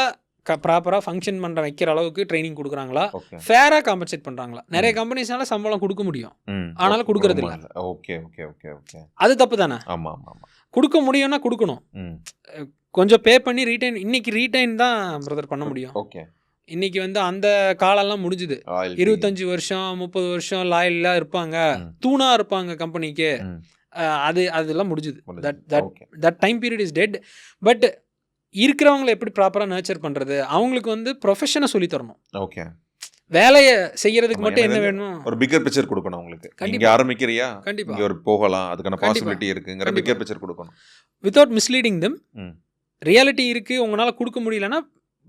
ப்ராப்பராக ஃபங்க்ஷன் பண்ணுற வைக்கிற அளவுக்கு ட்ரைனிங் கொடுக்குறாங்களா, ஃபேராக காம்பன்சேட் பண்ணுறாங்களா? நிறைய கம்பெனிஸ்னால சம்பளம் கொடுக்க முடியும், ஆனாலும் கொடுக்கறது இல்லை. ஓகே ஓகே ஓகே ஓகே, அது தப்பு தானே? ஆமாம் ஆமாம், கொடுக்க முடியும்னா கொடுக்கணும். கொஞ்சம் பே பண்ணி ரீடைன். இன்னைக்கு ரீடைன் தான் பிரதர் பண்ண முடியும். ஓகே, இன்றைக்கி வந்து அந்த காலம்லாம் முடிஞ்சுது. 25 வருஷம் 30 வருஷம் லாயலாக இருப்பாங்க, தூணாக இருப்பாங்க கம்பெனிக்கு. அதெல்லாம் முடிஞ்சுது. That time period is dead. But இருக்கிறவங்களை எப்படி ப்ராப்பராக நர்ச்சர் பண்ணுறது? அவங்களுக்கு வந்து ப்ரொஃபஷனை சொல்லித்தரணும். ஓகே, வேலையை செய்யறதுக்கு மட்டும் என்ன வேணும், ஒரு பிக்கர் பிக்சர் கொடுக்கணும் உங்களுக்கு. கண்டிப்பா. இங்க ஆரம்பிக்கிறியா, கண்டிப்பா இங்க ஒரு போகலாம், அதுக்கான கண்டிப்பா. பாசிபிலிட்டி இருக்குங்கிற கண்டிப்பா. பிக்கர் பிக்சர் கொடுக்கணும். Without misleading them. ம். ரியாலிட்டி இருக்குது, உங்களால் கொடுக்க முடியலன்னா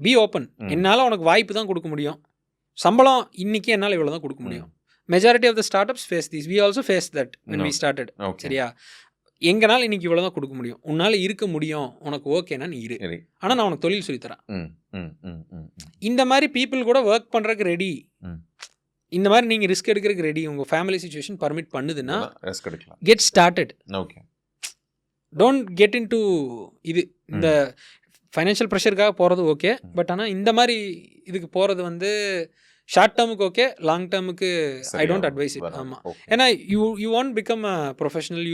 பி ஓப்பன். ம். என்னால் உனக்கு வாய்ப்பு தான் கொடுக்க முடியும், சம்பளம் இன்னைக்கு என்னால் இவ்வளோ தான் கொடுக்க முடியும். Majority of the start ups face this, we also face that when we started. Okay. சரியா, எங்கனால இன்னைக்கு இவ்வளோ தான் கொடுக்க முடியும், உன்னால் இருக்க முடியும், உனக்கு ஓகேனா நீ இரு, சரி. ஆனால் நான் உனக்கு தொழில் சொல்லித்தரேன். ம் ம் ம் ம் ம். இந்த மாதிரி பீப்புள் கூட ஒர்க் பண்ணுறதுக்கு ரெடி. ம். இந்த மாதிரி நீங்கள் ரிஸ்க் எடுக்கிறதுக்கு ரெடி, உங்கள் ஃபேமிலி சுச்சுவேஷன் பர்மிட் பண்ணுதுன்னா ரெஸ்க் எடுக்கலாம். Get started. Okay. Don't get in to இது இந்த ஃபைனான்ஷியல் ப்ரெஷருக்காக போகிறது ஓகே, பட் ஆனால் இந்த மாதிரி இதுக்கு போகிறது வந்து ஷார்ட் டேர்முக்கு ஓகே, லாங் டேர்முக்கு ஐ டோன்ட் அட்வைஸ் இட். ஆமாம், ஏன்னா you want become a professional.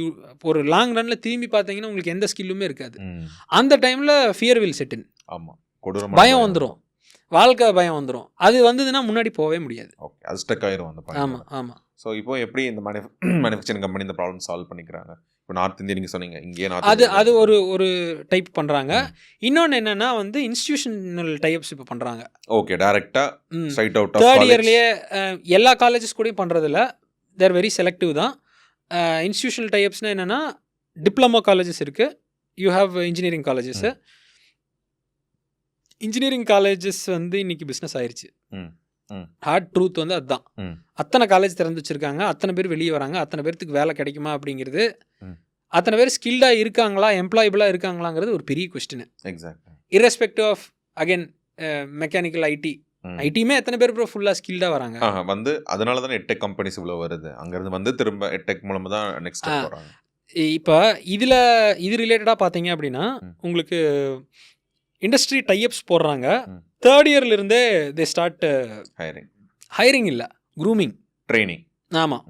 ஒரு லாங் ரன்னில் திரும்பி பார்த்தீங்கன்னா உங்களுக்கு எந்த ஸ்கில்லுமே இருக்காது. அந்த டைமில் ஃபியர் வில் செட் இன். ஆமாம், பயம் வந்துடும், வாழ்க்கை பயம் வந்துடும். அது வந்ததுன்னா முன்னாடி போகவே முடியாது. ஓகே, அது ஸ்டக் ஆயிரும் அந்த பாயிண்ட். ஆமாம் ஆமாம். ஸோ இப்போ எப்படி இந்த மேனுஃபேக்சரிங் கம்பெனி இந்த ப்ராப்ளம் சால்வ் பண்ணிக்கிறாங்க? இப்போ நார்த் இந்தியா நீங்கள் சொன்னீங்க, இங்கே அது ஒரு டைப் பண்ணுறாங்க. இன்னொன்று என்னென்னா வந்து இன்ஸ்டியூஷனல் டைப்ஸ் இப்போ பண்ணுறாங்க. ஓகே, டேரெக்டாக ஸ்ட்ரைட் அவுட் தேர்ட் இயர்லேயே எல்லா காலேஜஸ் கூடயும் பண்ணுறதில்ல, தேர் வெரி செலக்டிவ் தான். இன்ஸ்டியூஷனல் டைப்ஸ்னால் என்னென்னா டிப்ளமோ காலேஜஸ் இருக்குது, you have engineering colleges. Engineering colleges வந்து இன்னைக்கு பிஸ்னஸ் ஆயிடுச்சு. ஹார்ட் ட்ரூத் வந்து அதுதான். அத்தனை காலேஜ் திறந்து வச்சுருக்காங்க, அத்தனை பேர் வெளியே வராங்க, அத்தனை பேர்த்துக்கு வேலை கிடைக்குமா அப்படிங்கிறது, அத்தனை பேர் ஸ்கில்டாக இருக்காங்களா, எம்ப்ளாயபிளாக இருக்காங்களாங்கிறது ஒரு பெரிய question. Exact. Irrespective of again mechanical ஐடியுமே எத்தனை பேர் இப்போ ஃபுல்லாக ஸ்கில்டாக வராங்க வந்து. அதனால தான் எட்டெக் கம்பெனிஸ் இவ்வளோ வருது. அங்கேருந்து வந்து திரும்ப எட்டெக் மூலமாக தான் நெக்ஸ்ட் போகிறாங்க. இப்போ இது ரிலேட்டடாக பார்த்தீங்க அப்படின்னா உங்களுக்கு இண்டஸ்ட்ரி டைப்ஸ் போடுறாங்க. தேர்ட் இயர்லேருந்தே தே ஸ்டார்ட் ஹைரிங் இல்லை, க்ரூமிங், ட்ரைனிங். ஆமாம்,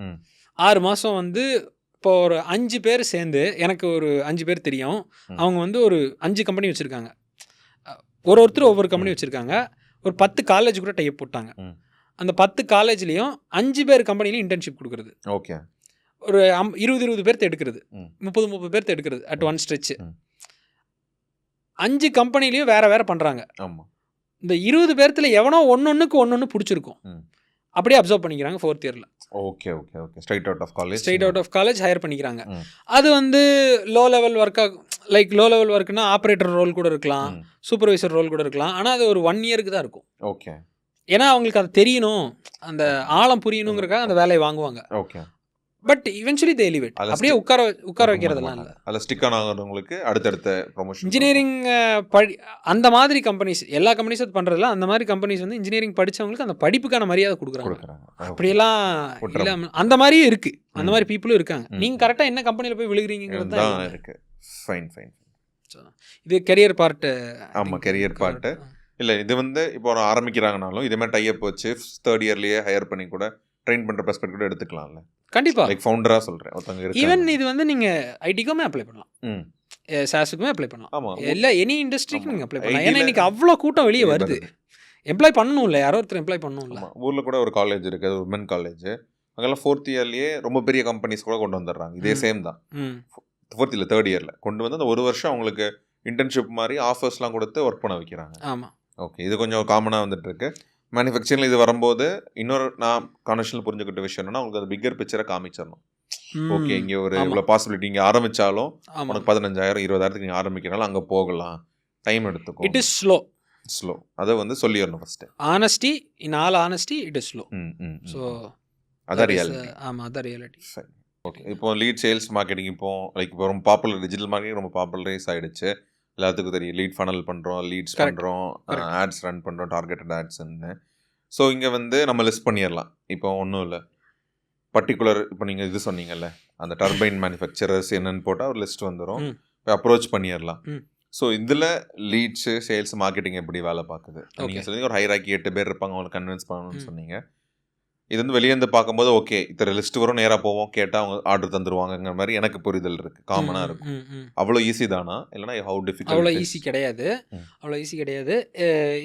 6 மாதம் வந்து இப்போ ஒரு 5 பேர் சேர்ந்து, எனக்கு ஒரு 5 பேர் தெரியும், அவங்க வந்து ஒரு 5 கம்பெனி வச்சுருக்காங்க, ஒருத்தர் ஒவ்வொரு கம்பெனி வச்சுருக்காங்க. ஒரு 10 காலேஜ் கூட டைப் போட்டாங்க. அந்த 10 காலேஜ்லேயும் 5 பேர் கம்பெனிலையும் இன்டர்ன்ஷிப் கொடுக்குறது. ஓகே, ஒரு 20 பேர்த்து எடுக்கிறது, 30 பேர்த்து எடுக்கிறது அட் ஒன் ஸ்ட்ரெச். 5 கம்பெனிலையும் வேறு பண்ணுறாங்க. ஆமாம், இந்த 20 பேர்த்துல எவனோ ஒன்னொன்னு பிடிச்சிருக்கும், அப்படியே அப்சர்வ் பண்ணிக்கிறாங்க 4th இயரில். Okay okay okay. Straight out of college hire பண்ணிக்கிறாங்க. அது வந்து லோ லெவல் ஒர்க்காக, லைக் லோ லெவல் ஒர்க்குனா ஆப்ரேட்டர் ரோல் கூட இருக்கலாம், சூப்பர்வைசர் ரோல் கூட இருக்கலாம். ஆனால் அது ஒரு 1 இயருக்கு தான் இருக்கும். ஓகே, ஏன்னா அவங்களுக்கு அது தெரியணும், அந்த ஆழம் புரியணுங்கிறக்காக அந்த வேலையை வாங்குவாங்க. Okay, but eventually they leave it. அப்படியே உட்கார வைக்கிறதெல்லாம் இல்லை. அதில் ஸ்டிக் ஆனவங்களுக்கு அடுத்தடுத்த ப்ரொமோஷன். இன்ஜினியரிங் அந்த மாதிரி கம்பெனிஸ், எல்லா கம்பெனிஸும் அது பண்ணுறதில்ல, அந்த மாதிரி கம்பெனிஸ் வந்து இன்ஜினியரிங் படித்தவங்களுக்கு அந்த படிப்புக்கான மரியாதை கொடுக்குறாங்க. அப்படியெல்லாம் இல்லாமல் அந்த மாதிரியும் இருக்குது, அந்த மாதிரி பீப்புளும் இருக்காங்க. நீங்கள் கரெக்டாக என்ன கம்பெனியில் போய் விழுகிறீங்கிறது தான் இருக்குது. ஃபைன். இது கெரியர் பார்ட்டு. ஆமாம், கெரியர் பார்ட்டு. இல்லை, இது வந்து இப்போ ஒரு ஆரம்பிக்கிறாங்கனாலும் இதே மாதிரி டைப் வச்சு தேர்ட் இயர்லேயே ஹையர் பண்ணி கூட ட்ரெயின் பண்ணுற பெர்ஸ்பெக்டிவ் கூட எடுத்துக்கலாம்ல. கண்டிப்பாக, லைக் ஃபவுண்டராக சொல்கிறேன், ஒருத்தவங்க ஈவன் இது வந்து நீங்கள் ஐடிக்குமே அப்ளை பண்ணலாம், சாஸுக்குமே அப்ளை பண்ணலாம். ஆமாம், எல்லா எனி இண்டஸ்ட்ரிக்கு நீங்கள் அப்ளை பண்ணலாம். ஏன்னா இன்றைக்கி அவ்வளோ கூட்டம் வெளியே வருது, எம்ப்ளாய் பண்ணணும் இல்லை, யாரோ ஒருத்தர் எம்ப்ளாய் பண்ணணும் இல்லை. ஊரில் கூட ஒரு காலேஜ் இருக்குது, அது உமன் காலேஜ். அங்கெல்லாம் 4th இயர்லேயே ரொம்ப பெரிய கம்பெனிஸ் கூட கொண்டு வந்துடுறாங்க. இதே சேம் தான், 4th இல்லை 3rd இயரில் கொண்டு வந்து அந்த ஒரு வருஷம் அவங்களுக்கு இன்டர்ன்ஷிப் மாதிரி ஆஃபர்ஸ்லாம் கொடுத்து ஒர்க் பண்ண வைக்கிறாங்க. ஆமாம், ஓகே. இது கொஞ்சம் காமனாக வந்துட்டு இருக்கு மேனுஃபேக்சரிங்கில். இது வரும்போது இன்னொரு நான் கான்வெர்ஷனில் புரிஞ்சுக்கிட்ட விஷயம் என்னன்னா, உங்களுக்கு அது பிக்கர் பிக்சரை காமிச்சிடணும். ஓகே, இங்கே ஒரு இவ்வளோ பாசிபிலிட்டி, இங்கே ஆரம்பித்தாலும் உனக்கு 15,000 20,000 நீங்கள் ஆரம்பிக்கிறனால அங்கே போகலாம், டைம் எடுத்துக்கும். It is slow. அதை வந்து சொல்லிடணும் first. Honesty, in all honesty, it is slow. So அதான் ரியாலிட்டி. ஆமாம், அதான் ரியாலிட்டி. ஓகே. இப்போ லீட் சேல்ஸ் மார்க்கெட்டிங் இப்போ ரொம்ப பாப்புலர், டிஜிட்டல் மார்க்கெட்டிங் ரொம்ப பாப்புலரைஸ் ஆகிடுச்சு. எல்லாத்துக்கும் தெரியும், லீட் ஃபனல் பண்ணுறோம், லீட்ஸ் பண்ணுறோம், ஆட்ஸ் ரன் பண்ணுறோம், டார்கெட்டட் ஆட்ஸ்ன்னு. ஸோ இங்கே வந்து நம்ம லிஸ்ட் பண்ணிடலாம். இப்போ ஒன்றும் இல்லை, பர்டிகுலர் இப்போ நீங்கள் இது சொன்னீங்கல்ல, அந்த டர்பைன் மேனுஃபேக்சரர்ஸ் என்னென்னு போட்டால் ஒரு லிஸ்ட் வந்துடும், அப்ரோச் பண்ணிடலாம். ஸோ இதில் லீட்ஸு சேல்ஸ் மார்க்கெட்டிங் எப்படி வேலை பார்க்குது? நீங்கள் சொன்னீங்க ஒரு ஹைராக்கி 8 பேர் இருப்பாங்க, அவங்களை கன்வின்ஸ் பண்ணணும்னு சொன்னீங்க. இது வந்து வெளியேருந்து பார்க்கும்போது ஓகே, இத்தனை லிஸ்ட் வரும், நேராக போவோம், கேட்டால் அவங்க ஆர்டர் தந்துருவாங்கங்கிற மாதிரி எனக்கு புரிதல் இருக்குது, காமனாக இருக்கும். அவ்வளோ ஈஸி தானா, இல்லைனா ஹவு டிஃபிகல்ட்? அவ்வளோ ஈஸி கிடையாது.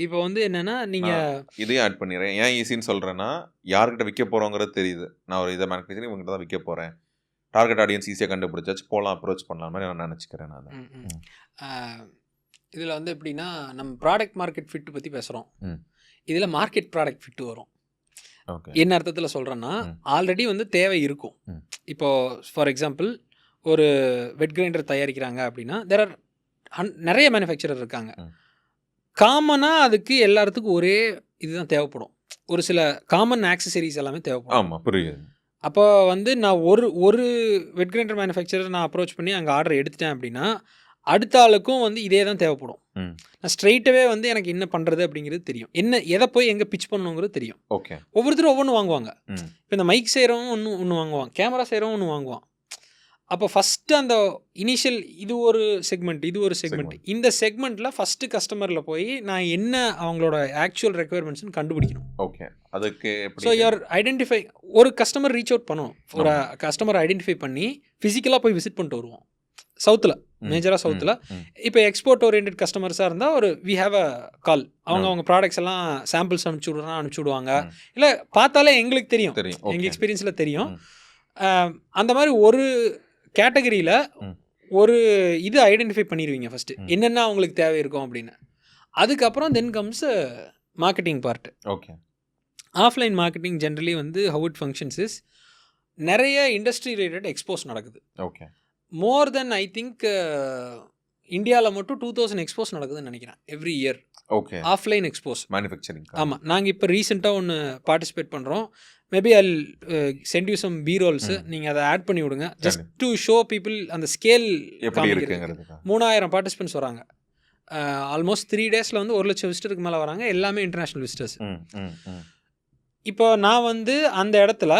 இப்போ வந்து என்னென்னா நீங்கள் இதையும் ஆட் பண்ணிடுறேன். ஏன் ஈஸின்னு சொல்கிறேன்னா, யார்கிட்ட விற்க போகிறோங்கிறது தெரியுது. நான் ஒரு இதை மேனுஃபேக்சரிங் இவங்ககிட்ட தான் விற்க போகிறேன், டார்கெட் ஆடியன்ஸ் ஈஸியாக கண்டுபிடிச்சாச்சு, போகலாம், அப்ரோச் பண்ணலாம் மாதிரி நான் நினச்சிக்கிறேன். நான் இதில் வந்து எப்படின்னா, நம்ம ப்ராடக்ட் மார்க்கெட் ஃபிட்டு பற்றி பேசுகிறோம், இதில் மார்க்கெட் ப்ராடக்ட் ஃபிட்டு வரும். ஓகே. என்ன அர்த்தத்தில் சொல்கிறேன்னா, ம். ஆல்ரெடி வந்து தேவை இருக்கும். ம். இப்போது ஃபார் எக்ஸாம்பிள் ஒரு வெட் கிரைண்டர் தயாரிக்கிறாங்க அப்படின்னா தேர் ஆர் நிறைய மேனுஃபேக்சரர் இருக்காங்க. ம். காமனாக அதுக்கு எல்லாத்துக்கும் ஒரே இதுதான் தேவைப்படும். ஒரு சில காமன் ஆக்சசரிஸ் எல்லாமே தேவைப்படும். ஆமாம், புரியுது. அப்போ வந்து நான் ஒரு வெட் கிரைண்டர் மேனுஃபேக்சரர் நான் அப்ரோச் பண்ணி அங்கே ஆர்டர் எடுத்துட்டேன் அப்படின்னா, அடுத்த ஆளுக்கும் வந்து இதே தான் தேவைப்படும். ம். நான் ஸ்ட்ரெயிட்டாகவே வந்து எனக்கு என்ன பண்ணுறது அப்படிங்கிறது தெரியும். எதை போய் எங்கே பிச் பண்ணணுங்கிறது தெரியும். ஓகே. ஒவ்வொருத்தரும் ஒவ்வொன்று வாங்குவாங்க. ம். இப்போ இந்த மைக் செய்கிறவங்க ஒன்று வாங்குவான், கேமரா செய்கிறவங்க ஒன்று வாங்குவான். அப்போ ஃபஸ்ட்டு அந்த இனிஷியல் இது ஒரு செக்மெண்ட், இது ஒரு செக்மெண்ட். இந்த செக்மெண்ட்டில் ஃபஸ்ட்டு கஸ்டமரில் போய் நான் என்ன அவங்களோட ஆக்சுவல் ரெக்குயர்மெண்ட்ஸ்னு கண்டுபிடிக்கணும். ஓகே. அதுக்கு ஸோ யூஆர் ஐடென்டிஃபை ஒரு கஸ்டமர் ரீச் அவுட் பண்ணணும். ஒரு கஸ்டமரை ஐடென்டிஃபை பண்ணி ஃபிசிக்கலாக போய் விசிட் பண்ணிட்டு வருவோம். சவுத்தில் மேஜராக சவுத்தில் இப்போ எக்ஸ்போர்ட் ஓரியன்ட் கஸ்டமர்ஸாக இருந்தால் ஒரு வி ஹேவ் அ கால். அவங்க ப்ராடக்ட்ஸ் எல்லாம் சாம்பிள்ஸ் அனுப்பிச்சி விடுவாங்க. இல்லை பார்த்தாலே எங்களுக்கு தெரியும், எங்கள் எக்ஸ்பீரியன்ஸில் தெரியும். அந்த மாதிரி ஒரு கேட்டகரியில் ஒரு இது ஐடென்டிஃபை பண்ணிடுவீங்க ஃபஸ்ட்டு, என்னென்ன அவங்களுக்கு தேவை இருக்கும் அப்படின்னு. அதுக்கப்புறம் then comes marketing part. Okay. Offline marketing generally வந்து ஹவு இட் ஃபங்க்ஷன்ஸ் இஸ், நிறைய இண்டஸ்ட்ரி ரிலேட்டட் எக்ஸ்போஸ் நடக்குது. Okay. More then I think இந்தியாவில் மட்டும் 2000 எக்ஸ்போஸ் நடக்குதுன்னு நினைக்கிறேன் every year. Okay. Offline expos manufacturing. ஆமாம். நாங்கள் இப்போ ரீசெண்டாக ஒன்று பார்ட்டிசிபேட் பண்ணுறோம். Maybe I'll send you some B rolls, நீங்கள் அதை ஆட் பண்ணி விடுங்க ஜஸ்ட் டு ஷோ பீப்புள் அந்த ஸ்கேல் எப்படி இருக்குங்கிறது. 3000 பார்ட்டிசிபென்ட்ஸ் வராங்க. ஆல்மோஸ்ட் 3 டேஸில் வந்து 1,00,000 விசிட்டருக்கு மேலே வராங்க. எல்லாமே இன்டர்நேஷ்னல் விசிட்டர்ஸ். இப்போ நான் வந்து அந்த இடத்துல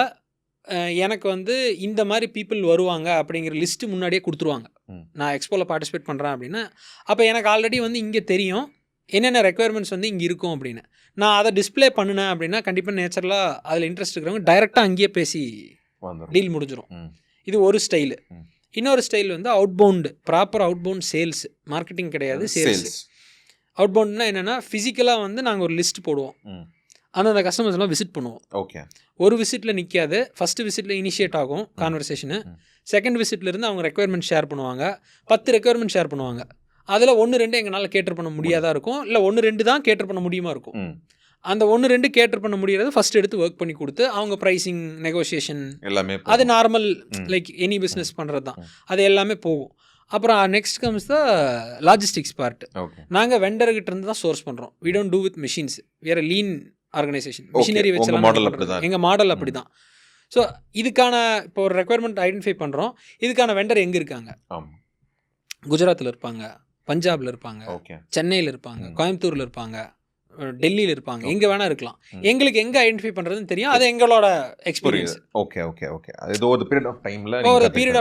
எனக்கு வந்து இந்த மாதிரி பீப்புள் வருவாங்க அப்படிங்கிற லிஸ்ட்டு முன்னாடியே கொடுத்துருவாங்க. நான் எக்ஸ்போவில் பார்ட்டிசிபேட் பண்ணுறேன் அப்படின்னா, அப்போ எனக்கு ஆல்ரெடி வந்து இங்கே தெரியும் என்னென்ன ரெக்குயர்மெண்ட்ஸ் வந்து இங்கே இருக்கும் அப்படின்னு. நான் அதை டிஸ்பிளே பண்ணினேன் அப்படின்னா கண்டிப்பாக நேச்சுரலாக அதில் இன்ட்ரெஸ்ட் இருக்கிறவங்க டைரெக்டாக அங்கேயே பேசி டீல் முடிஞ்சிடும். இது ஒரு ஸ்டைலு. இன்னொரு ஸ்டைல் வந்து அவுட்பவுண்டு, ப்ராப்பர் அவுட்பவுண்ட் சேல்ஸ். மார்க்கெட்டிங் கிடையாது, சேல்ஸ். அவுட்பவுண்ட்னா என்னென்னா ஃபிசிக்கலாக வந்து நாங்கள் ஒரு லிஸ்ட் போடுவோம், அந்தந்த கஸ்டமர்ஸ்லாம் விசிட் பண்ணுவோம். ஓகே. ஒரு விசிட்டில் நிற்காது. ஃபஸ்ட்டு விசிட்டில் இனிஷியேட் ஆகும் கான்வர்சேஷனு. செகண்ட் விசிட்லேருந்து அவங்க ரெக்குயர்மெண்ட் ஷேர் பண்ணுவாங்க. 10 ரெக்குயர்மெண்ட் ஷேர் பண்ணுவாங்க. அதில் 1-2 எங்களால் கேட்டர் பண்ண முடியாதா இருக்கும், இல்லை 1-2 தான் கேட்டர் பண்ண முடியுமா இருக்கும். அந்த 1-2 கேட்டர் பண்ண முடியாது ஃபஸ்ட் எடுத்து ஒர்க் பண்ணி கொடுத்து அவங்க ப்ரைஸிங் நெகோசியேஷன் எல்லாமே அது நார்மல் லைக் எனி பிஸ்னஸ் பண்ணுறது தான். அது எல்லாமே போகும். அப்புறம் next comes the logistics part. நாங்கள் வெண்டர்கிட்ட இருந்து தான் சோர்ஸ் பண்ணுறோம். We don't do with machines, வேறு லீன் ஆர்கனைசேஷன். மிஷினரி வச்செல்லாம் எங்கள் மாடல் அப்படி தான். ஸோ இதுக்கான இப்போ ஒரு ரெக்குயர்மெண்ட் ஐடென்டிஃபை பண்ணுறோம். இதுக்கான வெண்டர் எங்கே இருக்காங்க? குஜராத்தில் இருப்பாங்க, பஞ்சாபில் இருப்பாங்க, சென்னையில் இருப்பாங்க, கோயம்புத்தூரில் இருப்பாங்க, டெல்லியில் இருப்பாங்க, எங்கே வேணால் இருக்கலாம். எங்களுக்கு எங்கே ஐடென்டிஃபை பண்ணுறதுன்னு தெரியும். அது எங்களோட எக்ஸ்பீரியன்ஸ். Okay okay okay. அது ஒரு பீரியட்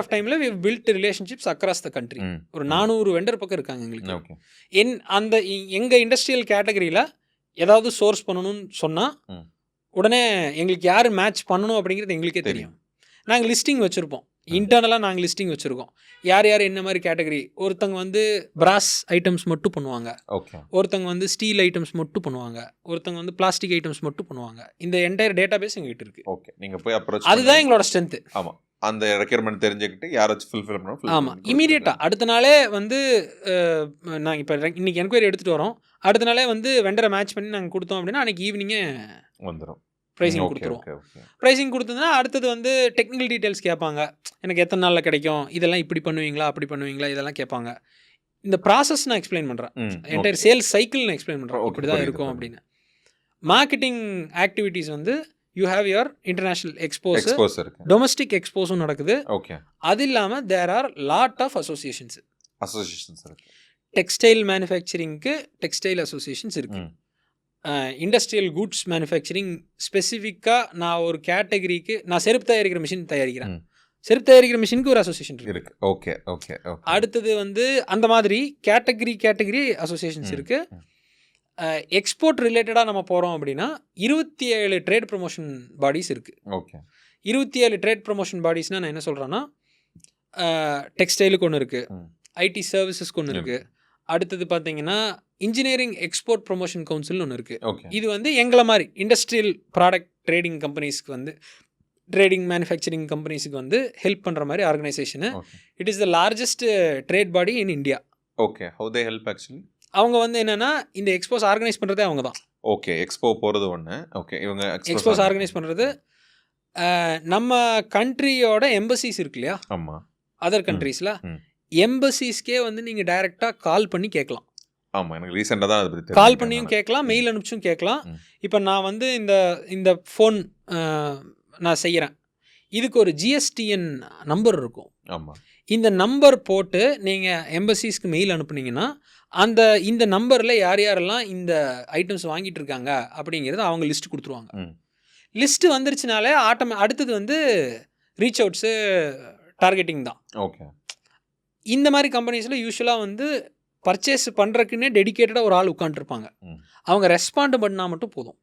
ஆஃப் டைமில் we build relationships across the country. ஒரு 400 வெண்டர் பக்கம் இருக்காங்க எங்களுக்கு. அந்த எங்கள் இண்டஸ்ட்ரியல் கேட்டகரியில் ஏதாவது சோர்ஸ் பண்ணணும்னு சொன்னால் உடனே எங்களுக்கு யார் மேட்ச் பண்ணணும் அப்படிங்கிறது எங்களுக்கே தெரியும். நாங்கள் லிஸ்டிங் வச்சுருப்போம், இன்டர்னலாக நாங்கள் லிஸ்டிங் வச்சுருக்கோம். யார் யார் என்ன மாதிரி கேட்டகரி. ஒருத்தங்க வந்து பிராஸ் ஐட்டம்ஸ் மட்டும் பண்ணுவாங்க, ஒருத்தங்க வந்து ஸ்டீல் ஐட்டம்ஸ் மட்டும் பண்ணுவாங்க, ஒருத்தங்க வந்து பிளாஸ்டிக் ஐட்டம்ஸ் மட்டும் பண்ணுவாங்க. இந்த என்டையர் டேட்டா பேஸ் எங்ககிட்ட இருக்குது. ஓகே. நீங்கள் போய் அப்ரோச், அதுதான் எங்களோட ஸ்ட்ரென்த்து. ஆமாம். அந்த ரெக்யர்மெண்ட் தெரிஞ்சுக்கிட்டு யாராச்சும் ஃபுல்ஃபில் பண்ணணும். ஆமாம். இமீடியட்டாக அடுத்த நாளே வந்து நாங்கள் இப்போ இன்றைக்கி என்கொயரி எடுத்துகிட்டு வரோம், அடுத்த நாளே வந்து வெண்டரை மேட்ச் பண்ணி நாங்கள் கொடுத்தோம் அப்படின்னா அன்றைக்கி ஈவினிங்கே வந்துடும். ப்ரைஸிங் கொடுத்துருவோம். ப்ரைஸிங் கொடுத்ததுன்னா அடுத்தது வந்து டெக்னிக்கல் டீட்டெயில்ஸ் கேட்பாங்க. எனக்கு எத்தனை நாளில் கிடைக்கும், இதெல்லாம் இப்படி பண்ணுவீங்களா அப்படி பண்ணுவீங்களா, இதெல்லாம் கேட்பாங்க. இந்த ப்ராசஸ் நான் எக்ஸ்பிளைன் பண்ணுறேன், என்டையர் சேல்ஸ் சைக்கிள் நான் எக்ஸ்பிளைன் பண்ணுறேன், இப்படி தான் இருக்கும் அப்படின்னு. மார்க்கெட்டிங் ஆக்டிவிட்டீஸ் வந்து you have your international expos, domestic எக்ஸ்போஸும் நடக்குது. அது இல்லாமல் there are lot of associations. Textile மேனுஃபேக்சரிங்க்கு டெக்ஸ்டைல் அசோசியேஷன்ஸ் இருக்குது. இண்டஸ்ட்ரியல் குட்ஸ் மேனுஃபேக்சரிங் ஸ்பெசிஃபிக்காக நான் ஒரு கேட்டகரிக்கு, நான் செருப்பு தயாரிக்கிற மிஷின் தயாரிக்கிறேன், செருப்பு தயாரிக்கிற மிஷினுக்கு ஒரு அசோசியேஷன் இருக்கு. Okay okay. அடுத்தது வந்து அந்த மாதிரி கேட்டகரி அசோசியேஷன்ஸ் இருக்குது. எக்ஸ்போர்ட் ரிலேட்டடாக நம்ம போகிறோம் அப்படின்னா 27 ட்ரேட் ப்ரொமோஷன் பாடிஸ் இருக்குது. ஓகே. 27 ட்ரேட் ப்ரொமோஷன் பாடிஸ்னால் நான் என்ன சொல்கிறேன்னா, டெக்ஸ்டைலுக்கு ஒன்று இருக்குது, ஐடி சர்வீசஸ்க்கு ஒன்று இருக்குது, அடுத்தது பார்த்தீங்கன்னா இன்ஜினியரிங் எக்ஸ்போர்ட் ப்ரொமோஷன் கவுன்சில்னு ஒன்று இருக்குது. இது வந்து எங்களை மாதிரி இண்டஸ்ட்ரியல் ப்ராடக்ட் ட்ரேடிங் கம்பெனிஸ்க்கு வந்து, ட்ரேடிங் மேனுஃபேக்சரிங் கம்பெனிஸுக்கு வந்து ஹெல்ப் பண்ணுற மாதிரி organisation. It is the largest trade body in India. Okay. How they help actually? அவங்க வந்து என்னென்னா இந்த எக்ஸ்போஸ் ஆர்கனைஸ் பண்ணுறதே அவங்க தான். ஓகே, எக்ஸ்போ போகிறது ஒன்று. ஓகே, இவங்க எக்ஸ்போஸ் ஆர்கனைஸ் பண்ணுறது. நம்ம கண்ட்ரியோட எம்பசிஸ் இருக்கு இல்லையா, ஆமாம், அதர் கண்ட்ரீஸில் எம்பசிஸ்க்கே வந்து நீங்கள் டைரெக்டாக கால் பண்ணி கேட்கலாம். ஆமாம், எனக்கு ரீசெண்டாக தான் அதை பற்றி கால் பண்ணியும் கேட்கலாம், மெயில் அனுப்பிச்சும் கேட்கலாம். இப்போ நான் வந்து இந்த ஃபோன் நான் செய்கிறேன், இதுக்கு ஒரு ஜிஎஸ்டிஎன் நம்பர் இருக்கும். ஆமாம், இந்த நம்பர் போட்டு நீங்கள் எம்பசிஸ்க்கு மெயில் அனுப்புனீங்கன்னா இந்த நம்பரில் யார் யாரெல்லாம் இந்த ஐட்டம்ஸ் வாங்கிட்டு இருக்காங்க அப்படிங்கிறது அவங்க லிஸ்ட் கொடுத்துருவாங்க. லிஸ்ட்டு வந்துருச்சுனாலே அடுத்தது வந்து ரீச் அவுட்ஸு டார்கெட்டிங் தான். ஓகே, இந்த மாதிரி கம்பெனிஸில் யூஸ்வலாக வந்து பர்ச்சேஸ் பண்ணுறதுக்குன்னே டெடிக்கேட்டடாக ஒரு ஆள் உட்காந்துருப்பாங்க. அவங்க ரெஸ்பாண்ட் பண்ணால் மட்டும் போதும்,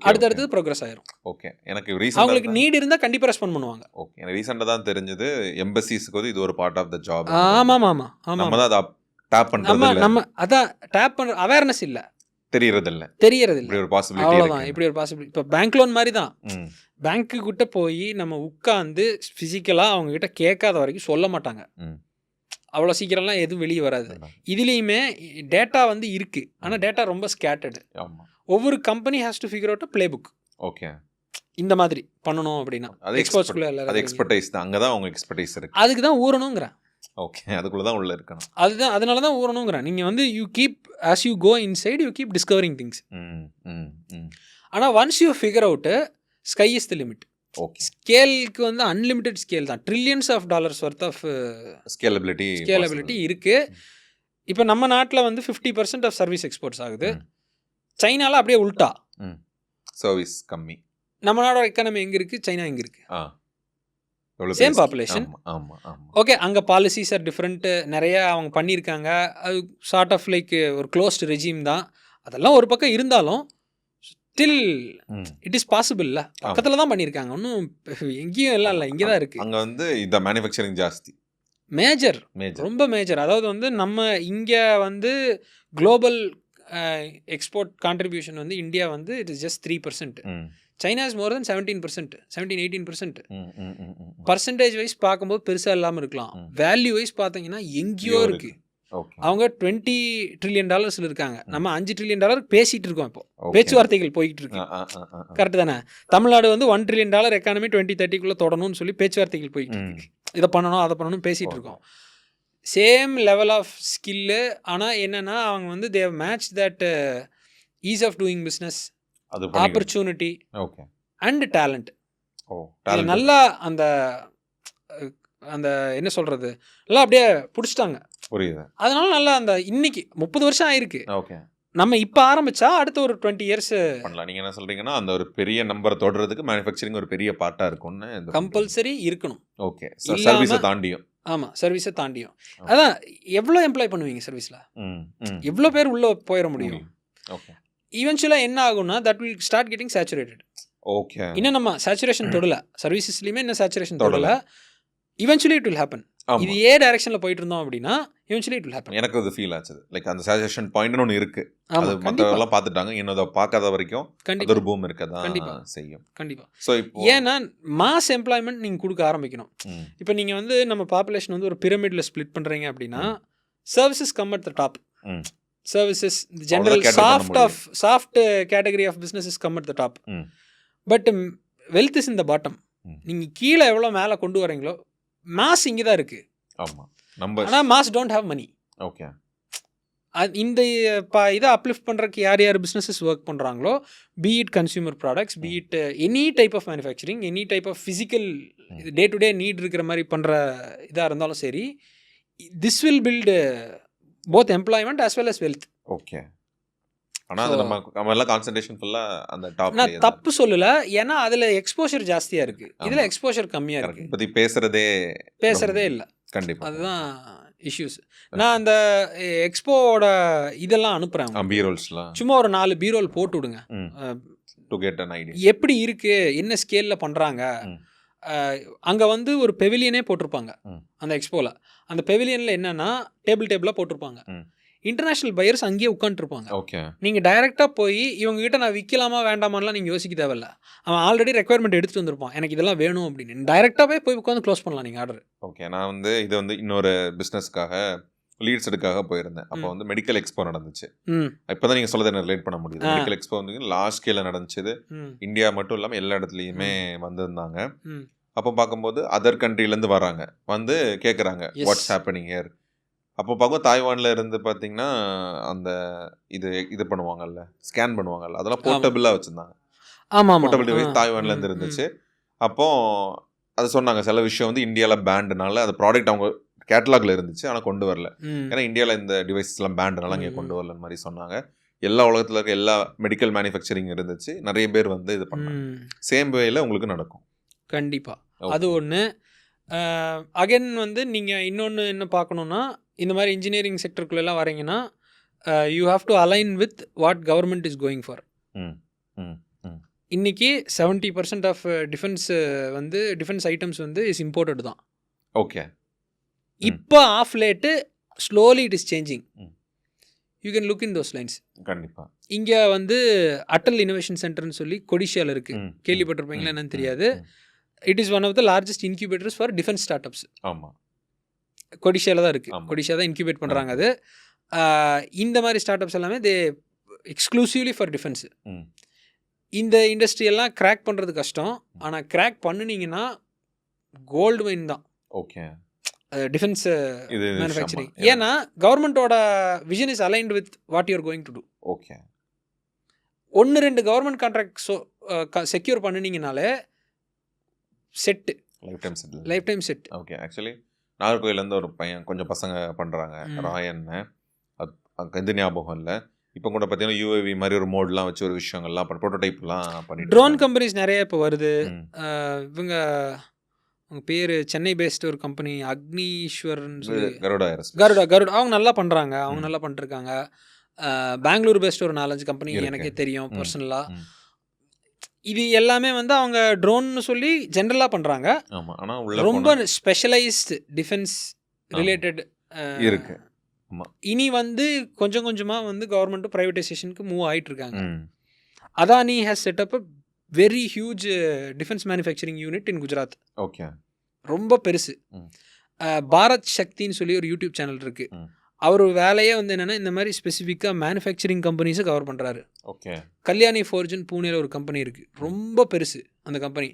அடுத்தடுத்தது ப்ரோக்ரஸ் ஆயிரும். ஓகே, எனக்கு அவங்களுக்கு நீட் இருந்தால் கண்டிப்பாக ரெஸ்பாண்ட் பண்ணுவாங்க. ஓகே, எனக்கு ரீசெண்டாக தான் தெரிஞ்சது எம்பசிஸ்க்கு வந்து இது ஒரு பார்ட் ஆஃப் த ஜாப். ஆமாம் ஆமாம் ஆமாம், நம்ம தான் அதை டேப் பண்ணுறது, நம்ம அதான் டேப் பண்ணுற அவேர்னஸ் இல்லை, தெரியறதில்ல. இப்படி ஒரு பாசிபிலிட்டி. அவ்வளோதான், இப்படி ஒரு பாசிபிலிட்டி. இப்போ பேங்க் லோன் மாதிரி தான். பேங்க்கு கிட்ட போய் நம்ம உட்காந்து ஃபிசிக்கலாக அவங்ககிட்ட கேட்காத வரைக்கும் சொல்ல மாட்டாங்க. அவ்வளோ சீக்கிரம்லாம் எதுவும் வெளியே வராது. இதுலேயுமே டேட்டா வந்து இருக்குது, ஆனால் டேட்டா ரொம்ப ஸ்கேட்டர்டு. ஒவ்வொரு company has to figure out a play book. Okay, இந்த மாதிரி பண்ணணும் அப்படின்னா அது எக்ஸ்பர்டைஸ் தான், அங்கே தான் அவங்க எக்ஸ்பர்டைஸ் இருக்குது. அதுக்கு தான் ஊறணுங்கிறேன். ஓகே, அதுக்குள்ளே தான் உள்ளே இருக்கணும். அதுதான், அதனால தான் ஊறணுங்கிறேன். நீங்கள் வந்து you keep as you go inside you keep discovering things. ஆனால் once you figure out sky is the limit. Okay, ஸ்கேலுக்கு வந்து அன்லிமிட்டெட் ஸ்கேல் தான், trillions of dollars worth of scalability இருக்குது. இப்போ நம்ம நாட்டில் வந்து 50% ஆஃப் சர்வீஸ் எக்ஸ்போர்ட்ஸ் ஆகுது. சைனாவில் அப்படியே உல்ட்டா, சர்வீஸ் கம்மி. நம்ம நாடோட எக்கானமி எங்கே இருக்குது, சைனா எங்கே இருக்குது, சேம் பாப்புலேஷன். ஓகே, அங்கே பாலிசிஸ் ஆர் டிஃப்ரெண்ட்டு, நிறைய அவங்க பண்ணியிருக்காங்க. அது சார்ட் ஆஃப் லைக் ஒரு க்ளோஸ்டு ரெஜிம் தான். அதெல்லாம் ஒரு பக்கம் இருந்தாலும் ஸ்டில் இட் இஸ் பாசிபிள்ல. பக்கத்தில் தான் பண்ணியிருக்காங்க, ஒன்றும் எங்கேயும் எல்லாம் இல்லை, இங்கே தான் இருக்குது. அங்கே வந்து இந்த மேனுஃபேக்சரிங் ஜாஸ்தி, மேஜர், ரொம்ப மேஜர். அதாவது வந்து நம்ம இங்கே வந்து குளோபல் எக்ஸ்போர்ட் கான்ட்ரிபியூஷன் வந்து இந்தியா வந்து it is just 3%. China is more then 17%, 17-18%. Percentage wise பார்க்கும்போது பெருசாக இல்லாமல் இருக்கலாம், வேல்யூ வைஸ் பார்த்தீங்கன்னா எங்கேயோ இருக்குது. அவங்க $20 trillion இருக்காங்க, நம்ம $5 trillion பேசிகிட்டு இருக்கோம். இப்போ பேச்சுவார்த்தைகள் போய்கிட்டு இருக்கு, கரெக்டு தானே? தமிழ்நாடு வந்து $1 trillion எக்கானமி 2030 தொடணும்னு சொல்லி பேச்சுவார்த்தைகள் போய்கிட்டு இருக்கு. இதை பண்ணணும் அதை பண்ணணும் பேசிகிட்டு இருக்கோம். Same level of skill. ஆனால் என்னென்னா அவங்க வந்து they've match that ease of doing business, opportunity and talent. நல்லா அந்த அந்த என்ன சொல்கிறது எல்லாம் அப்படியே பிடிச்சிட்டாங்க. புரியுது. அதனால நல்லா அந்த இன்னைக்கு 30 வருஷம் ஆயிருக்கு. நம்ம இப்போ ஆரம்பிச்சா அடுத்த ஒரு 20 இயர்ஸ் பண்ணலாம். நீங்கள் என்ன சொல்கிறீங்கன்னா அந்த ஒரு பெரிய நம்பர் தொடர்றதுக்கு மேனுஃபேக்சரிங் ஒரு பெரிய பார்ட்டாக இருக்கும்னு கம்பல்சரி இருக்கணும். ஓகே, சர்வீஸை தாண்டியும். ஆமாம், சர்வீஸை தாண்டியும். அதான் எவ்வளோ எம்ப்ளாய் பண்ணுவீங்க சர்வீஸில், எவ்வளோ பேர் உள்ளே போயிட முடியும். ஓகே, ஈவென்ச்சுவலாக என்ன ஆகும்னா that will start getting saturated. Okay, இன்னும் நம்ம சேச்சுரேஷன் தொடல, சர்வீசஸ்லையுமே இன்னும் சேச்சுரேஷன் தொடல. Eventually it will happen. இது ஏ டைரக்ஷனில் போயிட்டு இருந்தோம் அப்படின்னா ஈவென்ச்சுவலி இட் வில் ஹேப்பன். எனக்கு அது ஃபீல் ஆச்சு, லைக் அந்த சேச்சுரேஷன் பாயிண்ட்னு ஒன்று இருக்குது, அது மற்றவங்களாம் பார்த்துட்டாங்க, இன்னும் அதை பார்க்காத வரைக்கும் ஒரு பூம் இருக்கதான் கண்டிப்பாக செய்யும். கண்டிப்பாக. ஸோ இப்போ ஏன்னா மாஸ் எம்ப்ளாய்மெண்ட் நீங்கள் கொடுக்க ஆரம்பிக்கணும். இப்போ நீங்கள் வந்து நம்ம பாப்புலேஷன் வந்து ஒரு பிரமிடில் ஸ்ப்ளிட் பண்ணுறீங்க அப்படின்னா services come at the top. Services general soft category of businesses come at the top. But wealth is in the bottom. நீங்கள் கீழே எவ்வளோ மேலே கொண்டு வரீங்களோ மாஸ் இங்கே தான் இருக்குது. ஆமாம், நம்ம ஆனால் mass don't have money. Okay, இந்த இதை அப்லிஃப்ட் பண்ணுறதுக்கு யார் யார் பிஸ்னஸஸ் ஒர்க் பண்ணுறாங்களோ, be it consumer products, be it any type of manufacturing, any type of physical day to day need இருக்கிற மாதிரி பண்ணுற இதாக இருந்தாலும் சரி, this will build both employment as well as wealth. Okay, ஆனால் அது நம்ம எல்லாம் கான்சன்ட்ரேஷன் ஃபுல்லாக அந்த டாப். நான் தப்பு சொல்லலை, ஏன்னா அதில் எக்ஸ்போஷர் ஜாஸ்தியாக இருக்குது, இதில் எக்ஸ்போஷர் கம்மியாக இருக்குது. பற்றி பேசுகிறதே இல்லை. கண்டிப்பாக, அதுதான் இஷ்யூஸ். நான் அந்த எக்ஸ்போவோட இதெல்லாம் அனுப்புகிறேன், பீரோல்ஸ்லாம் சும்மா ஒரு 4 பீரோல் போட்டு விடுங்க, டு கெட் an idea எப்படி இருக்குது, என்ன ஸ்கேலில் பண்ணுறாங்க. அங்கே வந்து ஒரு பெவிலியனே போட்டிருப்பாங்க அந்த எக்ஸ்போவில். அந்த பெவிலியனில் என்னென்னா டேபிளாக போட்டிருப்பாங்க. இன்டர்நேஷ்னல் பையர்ஸ் அங்கேயே உட்காந்துருப்பாங்க. ஓகே, நீங்கள் டைரெக்டாக போய் இவங்ககிட்ட நான் விற்கலாமா வேண்டாமான்லாம் நீங்கள் யோசிக்க தேவையில்ல. அவன் ஆல்ரெடி ரெக்குயர்மெண்ட் எடுத்துகிட்டு வந்திருப்பான், எனக்கு இதெல்லாம் வேணும் அப்படின்னு. டைரெக்டாகவே போய் உட்காந்து க்ளோஸ் பண்ணலாம் நீங்கள் ஆர்டர். ஓகே, நான் வந்து இது வந்து இன்னொரு பிஸ்னஸ்க்காக லீட்ஸ் எடுக்காக போயிருந்தேன். அப்போ வந்து மெடிக்கல் எக்ஸ்போ நடந்துச்சு. ம் இப்போதான் நீங்கள் சொல்றதை ரிலேட் பண்ண முடியுது. ஆ. மெடிக்கல் எக்ஸ்போ வந்து லார்ஜ் ஸ்கேலில் நடந்துச்சு. ம் இந்தியா மட்டும் இல்லாமல் எல்லா இடத்துலையுமே வந்திருந்தாங்க. ம் அப்போ பார்க்கும்போது அதர் கண்ட்ரிலேருந்து வராங்க, வந்து கேட்குறாங்க Yes. What's happening here. அப்போ பார்க்கும் தாய்வானில் இருந்து பார்த்தீங்கன்னா அந்த இது பண்ணுவாங்கல்ல, ஸ்கேன் பண்ணுவாங்கல்ல, அதெல்லாம் போர்ட்டபிளாக வச்சுருந்தாங்க. ஆமாம் ஆமாம் போர்ட்டபிள் டிவைஸ் தாய்வான்லேருந்து இருந்துச்சு. அப்போ அது சொன்னாங்க, சில விஷயம் வந்து இந்தியாவில் பேண்டுனால அந்த ப்ராடக்ட் அவங்க கேட்டலாகில் இருந்துச்சு, ஆனால் கொண்டு வரல. ஏன்னா இந்தியாவில் இந்த டிவைஸ்லாம் பேண்டுனால இங்கே கொண்டு வரலன்னு மாதிரி சொன்னாங்க. எல்லா உலகத்தில் இருக்க எல்லா மெடிக்கல் மேனுஃபேக்சரிங் இருந்துச்சு, நிறைய பேர் வந்து இது பண்ணாங்க. சேம் வேயில் உங்களுக்கு நடக்கும் கண்டிப்பாக. அது ஒன்று. அகைன் வந்து நீங்கள் இன்னொன்று என்ன பார்க்கணுன்னா, இந்த மாதிரி இன்ஜினியரிங் செக்டருக்குள்ளெல்லாம் வரீங்கன்னா you have to align with what government is going for. ம் ம் ம் இன்றைக்கி 70% ஆஃப் டிஃபென்ஸ் ஐட்டம்ஸ் வந்து இஸ் இம்போர்ட்டட் தான். ஓகே. இப்போ of late slowly it is changing. ம். You can look in those lines. கண்டிப்பாக. இங்கே வந்து அட்டல் இனோவேஷன் சென்டர்னு சொல்லி கொடிஷியாவில் இருக்குது. கேள்விப்பட்டிருப்பீங்களா என்னன்னு தெரியாது. It is one of the largest incubators for defence startups. ஆமாம். கொடிஷியாவில் தான் இருக்குது. ஆமா. கொடிஷியா தான் இன்க்யூபேட் பண்ணுறாங்க. அது இந்த மாதிரி ஸ்டார்ட் அப்ஸ் எல்லாமே தே எக்ஸ்க்ளூசிவ்லி ஃபார் டிஃபென்ஸு. ம் இந்த இண்டஸ்ட்ரியெல்லாம் கிராக் பண்ணுறது கஷ்டம். ஆனால் கிராக் பண்ணினீங்கன்னா கோல்டு மைன் தான் ஓகே. டிஃபென்ஸ் இது மேனுஃபேக்சரிங். ஆமா. ஏன்னா கவர்மெண்ட்டோட vision is aligned with what you're going to do. Okay. 1-2 government contract secure பண்ணினீங்கனாலே set, life time set. Okay. Actually நாகர்கோயிலேருந்து ஒரு பையன், கொஞ்சம் பசங்க பண்ணுறாங்க, ராயன்னு, அது எந்த ஞாபகம் இல்லை. இப்போ கூட பார்த்தீங்கன்னா யூஏவி மாதிரி ஒரு மோட்லாம் வச்சு ஒரு விஷயங்கள்லாம் ப்ரோட்டோடைப்லாம் பண்ணிட்டு ட்ரோன் கம்பெனிஸ் நிறைய இப்போ வருது. ம். இவங்க அவங்க பேர் சென்னை பேஸ்டு ஒரு கம்பெனி அக்னீஸ்வர்னு சொல்லி, கருடா ஏரோஸ்பேஸ். கருடா அவங்க நல்லா பண்ணுறாங்க. அவங்க ம். நல்லா பண்ணிருக்காங்க. பெங்களூர் பேஸ்டு ஒரு 4-5 கம்பெனி இருக்கு. எனக்கே தெரியும் ம். பர்சனலாக. ம். இது எல்லாமே வந்து அவங்க ட்ரோன்னு சொல்லி ஜென்ரலாக பண்ணுறாங்க. ஆமாம். ஆனால் உள்ள ரொம்ப ஸ்பெஷலைஸ்டு டிஃபென்ஸ் ரிலேட்டட் இருக்கு. ஆமாம். இனி வந்து கொஞ்சம் கொஞ்சமாக வந்து கவர்மெண்ட்டும் ப்ரைவேட்டைசேஷனுக்கு மூவ் ஆகிட்டு இருக்காங்க. ம் Adani has set up a very huge defence manufacturing unit in Gujarat. Okay. ரொம்ப பெருசு. ம். பாரத் சக்தின்னு சொல்லி ஒரு யூடியூப் சேனல் இருக்குது. ம். அவர் வேலையே வந்து என்னென்னா இந்த மாதிரி ஸ்பெசிஃபிக்காக மேனுஃபேக்சரிங் கம்பெனிஸை கவர் பண்ணுறாரு. ஓகே. கல்யாணி ஃபோர்ஜன் பூனேல ஒரு கம்பெனி இருக்குது. ரொம்ப பெருசு அந்த கம்பெனி.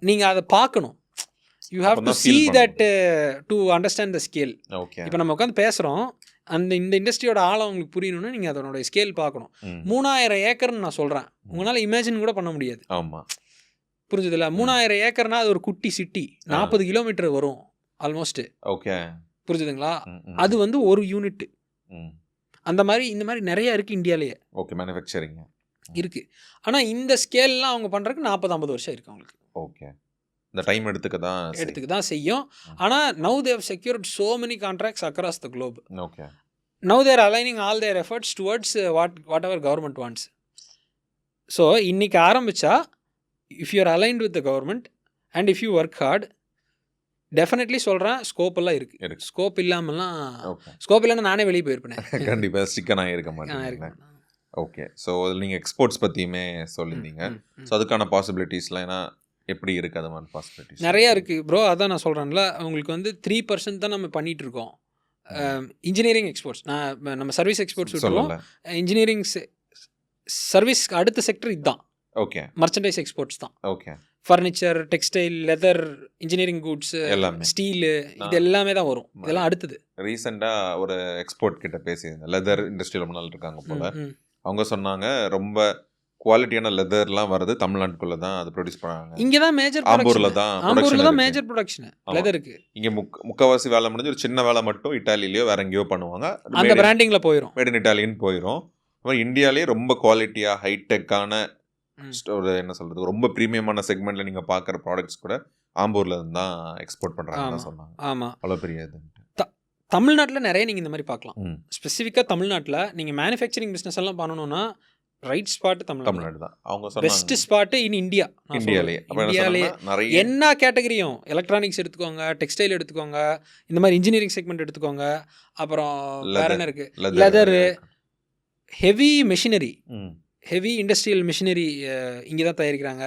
நீங்கள் அதை பார்க்கணும். யூ ஹாவ் டு அப்பதான் see feel that to understand the scale. Okay. இப்போ நம்ம உட்காந்து பேசுகிறோம், இந்த இண்டஸ்ட்ரியோட ஆழம் உங்களுக்கு புரியணும்னா நீங்கள் அதனோட ஸ்கேல் பார்க்கணும். ம். 3000 ஏக்கர்னு நான் சொல்கிறேன். உங்களால் இமேஜின் கூட பண்ண முடியாது. ஆமாம். புரிஞ்சுதுல்ல? 3000 ஏக்கர்னா அது ஒரு குட்டி சிட்டி. 40 கிலோமீட்டர் வரும் ஆல்மோஸ்ட். ஓகே. புரிஞ்சுதுங்களா? ம், ம். அது வந்து ஒரு யூனிட். ம். அந்த மாதிரி இந்த மாதிரி நிறைய இருக்குது இந்தியாவிலேயே ஓகே. மேனுஃபேக்சரிங் இருக்குது. ஆனால் இந்த ஸ்கேல்லாம் அவங்க பண்ணுறதுக்கு 40-50 வருஷம் இருக்குது அவங்களுக்கு. ஓகே. இந்த டைம் எடுத்துக்க தான் செய்யும். ஆனால் now they've secured so many contracts across the globe. Okay. Now they are aligning all their efforts towards whatever government wants. So இன்னைக்கு ஆரம்பித்தா if you are aligned with the government and if you work hard, definitely சொல்கிறேன் ஸ்கோப் எல்லாம் இருக்குது. இருக்கு. Scope இல்லாமல்லாம் okay. ஸ்கோப் இல்லைன்னா நானே வெளியே போயிருப்பேன். கண்டிப்பாக ஸ்டிக்கனாக இருக்க மாட்டேங்க. ஓகே. ஸோ அதில் நீங்கள் எக்ஸ்போர்ட்ஸ் பற்றியுமே சொல்லியிருந்தீங்க. ஸோ அதுக்கான பாசிபிலிட்டிஸ்லாம் ஏன்னா எப்படி இருக்குது? அது மாதிரி பாசிபிலிட்டிஸ் நிறையா இருக்குது ப்ரோ. அதான் நான் சொல்கிறேன்ல, உங்களுக்கு வந்து 3% தான் நம்ம பண்ணிகிட்டு இருக்கோம் இன்ஜினியரிங் எக்ஸ்போர்ட்ஸ். நம்ம சர்வீஸ் எக்ஸ்போர்ட்ஸ் விட்டுருவோம். சொல்லல. இன்ஜினியரிங் சர்வீஸ்க்கு அடுத்த செக்டர் இதுதான். ஓகே. மர்ச்சன்டைஸ் எக்ஸ்போர்ட்ஸ் தான். Okay. Furniture, textile, leather, engineering goods, எல்லாமே. ஸ்டீலு, இது எல்லாமே தான் வரும். இதெல்லாம் அடுத்தது. ரீசெண்டாக ஒரு எக்ஸ்போர்ட் கிட்ட பேசியிருந்தேன். லெதர் இண்டஸ்ட்ரியில் ரொம்ப நாள் இருக்காங்க போல். அவங்க சொன்னாங்க ரொம்ப குவாலிட்டியான லெதர்லாம் வருது தமிழ்நாட்டுக்குள்ளே தான் அது ப்ரொடியூஸ் பண்ணுறாங்க. இங்கே தான் மேஜர் ஆம்பூரில் தான் ஆம்பூரில் தான் மேஜர் ப்ரொடக்ஷன் லெதருக்கு. இங்கே முக்கால்வாசி வேலை முடிஞ்சு ஒரு சின்ன வேலை மட்டும் இட்டாலியிலையோ வேற எங்கேயோ பண்ணுவாங்க. அந்த பிராண்டிங்கில் போயிடும். மேட் இன் இட்டாலின்னு போயிடும். அப்புறம் இந்தியாவிலேயே ரொம்ப குவாலிட்டியாக ஹைடெக்கான ஒரு என்ன சொல்கிறது ரொம்ப ப்ரீமியமான செக்மெண்ட்டில் நீங்கள் பார்க்குற ப்ராடக்ட்ஸ் கூட ஆம்பூரில் இருந்து தான் எக்ஸ்போர்ட் பண்ணுறாங்கன்னு சொன்னாங்க. ஆமாம். அவ்வளோ பெரிய இது. தமிழ்நாட்டில் நிறைய நீங்கள் இந்த மாதிரி பார்க்கலாம். ம். ஸ்பெசிஃபிக்காக தமிழ்நாட்டில் நீங்கள் மேனுஃபேக்சரிங் பிஸ்னஸ் எல்லாம் பண்ணணும்னா ரைட் ஸ்பாட் தமிழ்நாடு தான். அவங்க பெஸ்ட் சொன்னாங்க ஸ்பாட் இன் இந்தியா. இந்தியாவிலேயே. அப்போ என்ன இந்தியாவிலேயே சொன்னாங்கன்னா நிறைய என்ன கேட்டகரியும் எலக்ட்ரானிக்ஸ் எடுத்துக்கோங்க, டெக்ஸ்டைல் எடுத்துக்கோங்க, இந்த மாதிரி இன்ஜினியரிங் செக்மெண்ட் எடுத்துக்கோங்க, அப்புறம் வேற என்ன இருக்குது, லெதரு, ஹெவி மெஷினரி, ம். ஹெவி இண்டஸ்ட்ரியல் மிஷினரி இங்கே தான் தயாரிக்கிறாங்க.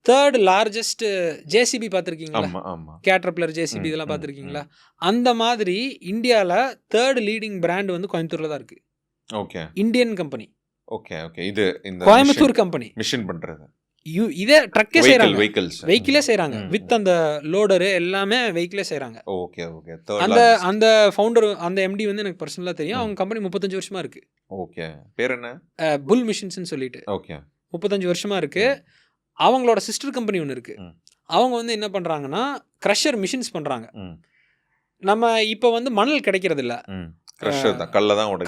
தேர்ட் லார்ஜஸ்ட் ஜேசிபி பார்த்துருக்கீங்களா? ஆமா ஆமா கேட்டர்பில்லர் ஜேசிபி இதெல்லாம் பார்த்துருக்கீங்களா? அந்த மாதிரி இந்தியாவில் தேர்ட் லீடிங் பிராண்ட் வந்து கோயம்புத்தூரில் தான் இருக்குது. Okay Indian company. Okay okay இது இந்த கோயம்புத்தூர் கம்பெனி மிஷின் பண்றது இதே ட்ரக்கே செய்கிறாங்க, வெஹிக்கிள்ஸ் வெஹிக்கிளே செய்கிறாங்க வித் அந்த லோடரு எல்லாமே வெஹிக்கிளே செய்கிறாங்க. ஓகே ஓகே அந்த ஃபவுண்டர் அந்த எம்டி வந்து எனக்கு பர்சனலாக தெரியும். அவங்க கம்பெனி 35 வருஷமா இருக்கு. ஓகே பேர் என்ன? புல் மிஷின்ஸ்னு சொல்லிட்டு. ஓகே 35 வருஷமா இருக்கு. அவங்களோட சிஸ்டர் கம்பெனி ஒன்று இருக்கு. அவங்க வந்து என்ன பண்றாங்கன்னா க்ரஷர் மிஷின்ஸ் பண்றாங்க. நம்ம இப்போ வந்து மணல் கிடைக்கிறது இல்ல, க்ரஷர் தான்,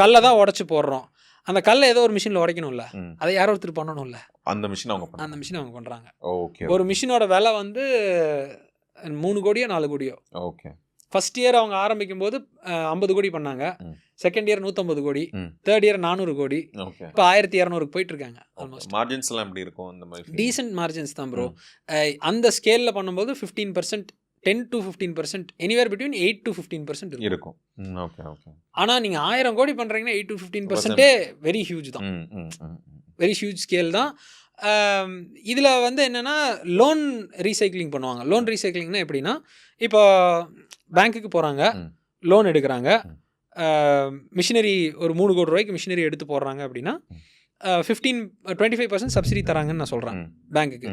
கல்ல தான் உடைச்சு போடுறோம். அந்த கல்லை ஏதோ ஒரு மிஷினில் உடைக்கணும்ல, அதை யாரோ ஒருத்தர் பண்ணணும்ல, அந்த மிஷின் அவங்க பண்ணுறாங்க. ஓகே ஒரு மிஷினோட விலை வந்து 3 கோடியோ 4 கோடியோ. ஓகே ஃபர்ஸ்ட் இயர் அவங்க ஆரம்பிக்கும் போது 50 கோடி பண்ணாங்க, செகண்ட் இயர் 150 கோடி, தேர்ட் இயர் 400 கோடி, இப்போ 1200 போயிட்டு இருக்காங்க. ஆல்மோஸ்ட் மார்ஜின்ஸ் எல்லாம் எப்படி இருக்கும்? அந்த மாதிரி டீசென்ட் மார்ஜின்ஸ் தான் ப்ரோ. அந்த ஸ்கேலில் பண்ணும்போது 15%, 10 to 15%, எனிவேர் பிட்வீன் 8 to 15% இருக்கும். Okay okay. ஆனால் நீங்கள் 1000 கோடி பண்ணுறீங்கன்னா 8 to 15% வெரி ஹியூஜ் தான், வெரி ஹியூஜ் ஸ்கேல் தான். இதில் வந்து என்னென்னா லோன் ரீசைக்ளிங் பண்ணுவாங்க. லோன் ரீசைக்ளிங்னா எப்படின்னா, இப்போ பேங்க்குக்கு போகிறாங்க, லோன் எடுக்கிறாங்க, மிஷினரி ஒரு 3 கோடி ரூபாய்க்கு மிஷினரி எடுத்து போடுறாங்க அப்படின்னா 25% சப்சிடி தராங்கன்னு நான் சொல்கிறேன் பேங்க்குக்கு.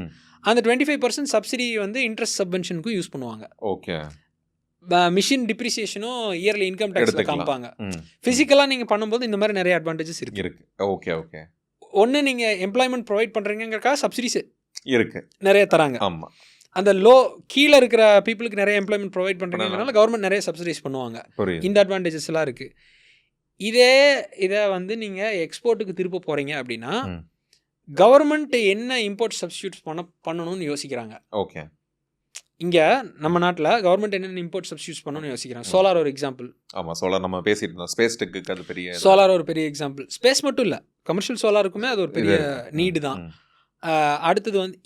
அந்த 25% சப்சிடி வந்து இன்ட்ரெஸ்ட் சப்வென்ஷனுக்கும் யூஸ் பண்ணுவாங்க. ஓகே. மிஷின் டிப்ரிசியேஷனும் இயர்லி இன்கம் டேக்ஸில் காமிப்பாங்க. ஃபிசிக்கலாக நீங்கள் பண்ணும்போது இந்த மாதிரி நிறைய அட்வான்டேஜஸ் இருக்கு. Okay okay. ஒன்று நீங்கள் எம்ப்ளாய்மெண்ட் ப்ரொவைட் பண்ணுறீங்கிறக்காக சப்சிடிஸ் இருக்கு, நிறைய தராங்க. ஆமாம். அந்த கீழே இருக்கிற பீப்புளுக்கு நிறைய எம்ப்ளாய்மெண்ட் ப்ரொவைட் பண்ணுறதுனால கவர்மெண்ட் நிறைய சப்சிடிஸ் பண்ணுவாங்க. இந்த அட்வான்டேஜஸ் எல்லாம் இருக்குது. இதை வந்து நீங்கள் எக்ஸ்போர்ட்டுக்கு திருப்ப போகிறீங்க அப்படின்னா கவர்மெண்ட் என்ன இம்போர்ட் சப்ஸ்டியூட்ஸ் பண்ணணும்னு யோசிக்கிறாங்க. ஓகே. இங்கே நம்ம நாட்டில் கவர்மெண்ட் என்னென்ன இம்போர்ட் சப்ஸ்டியூட்ஸ் பண்ணணும்னு யோசிக்கிறாங்க. சோலார் ஒரு எக்ஸாம்பிள். ஆமாம், சோலார் நம்ம பேசிட்டு இருந்தோம். ஸ்பேஸ் டெக்கு அது பெரிய சோலார் ஒரு பெரிய எக்ஸாம்பிள். ஸ்பேஸ் மட்டும் இல்லை, கமர்ஷியல் சோலாருக்குமே அது ஒரு பெரிய நீடு தான். அடுத்தது வந்து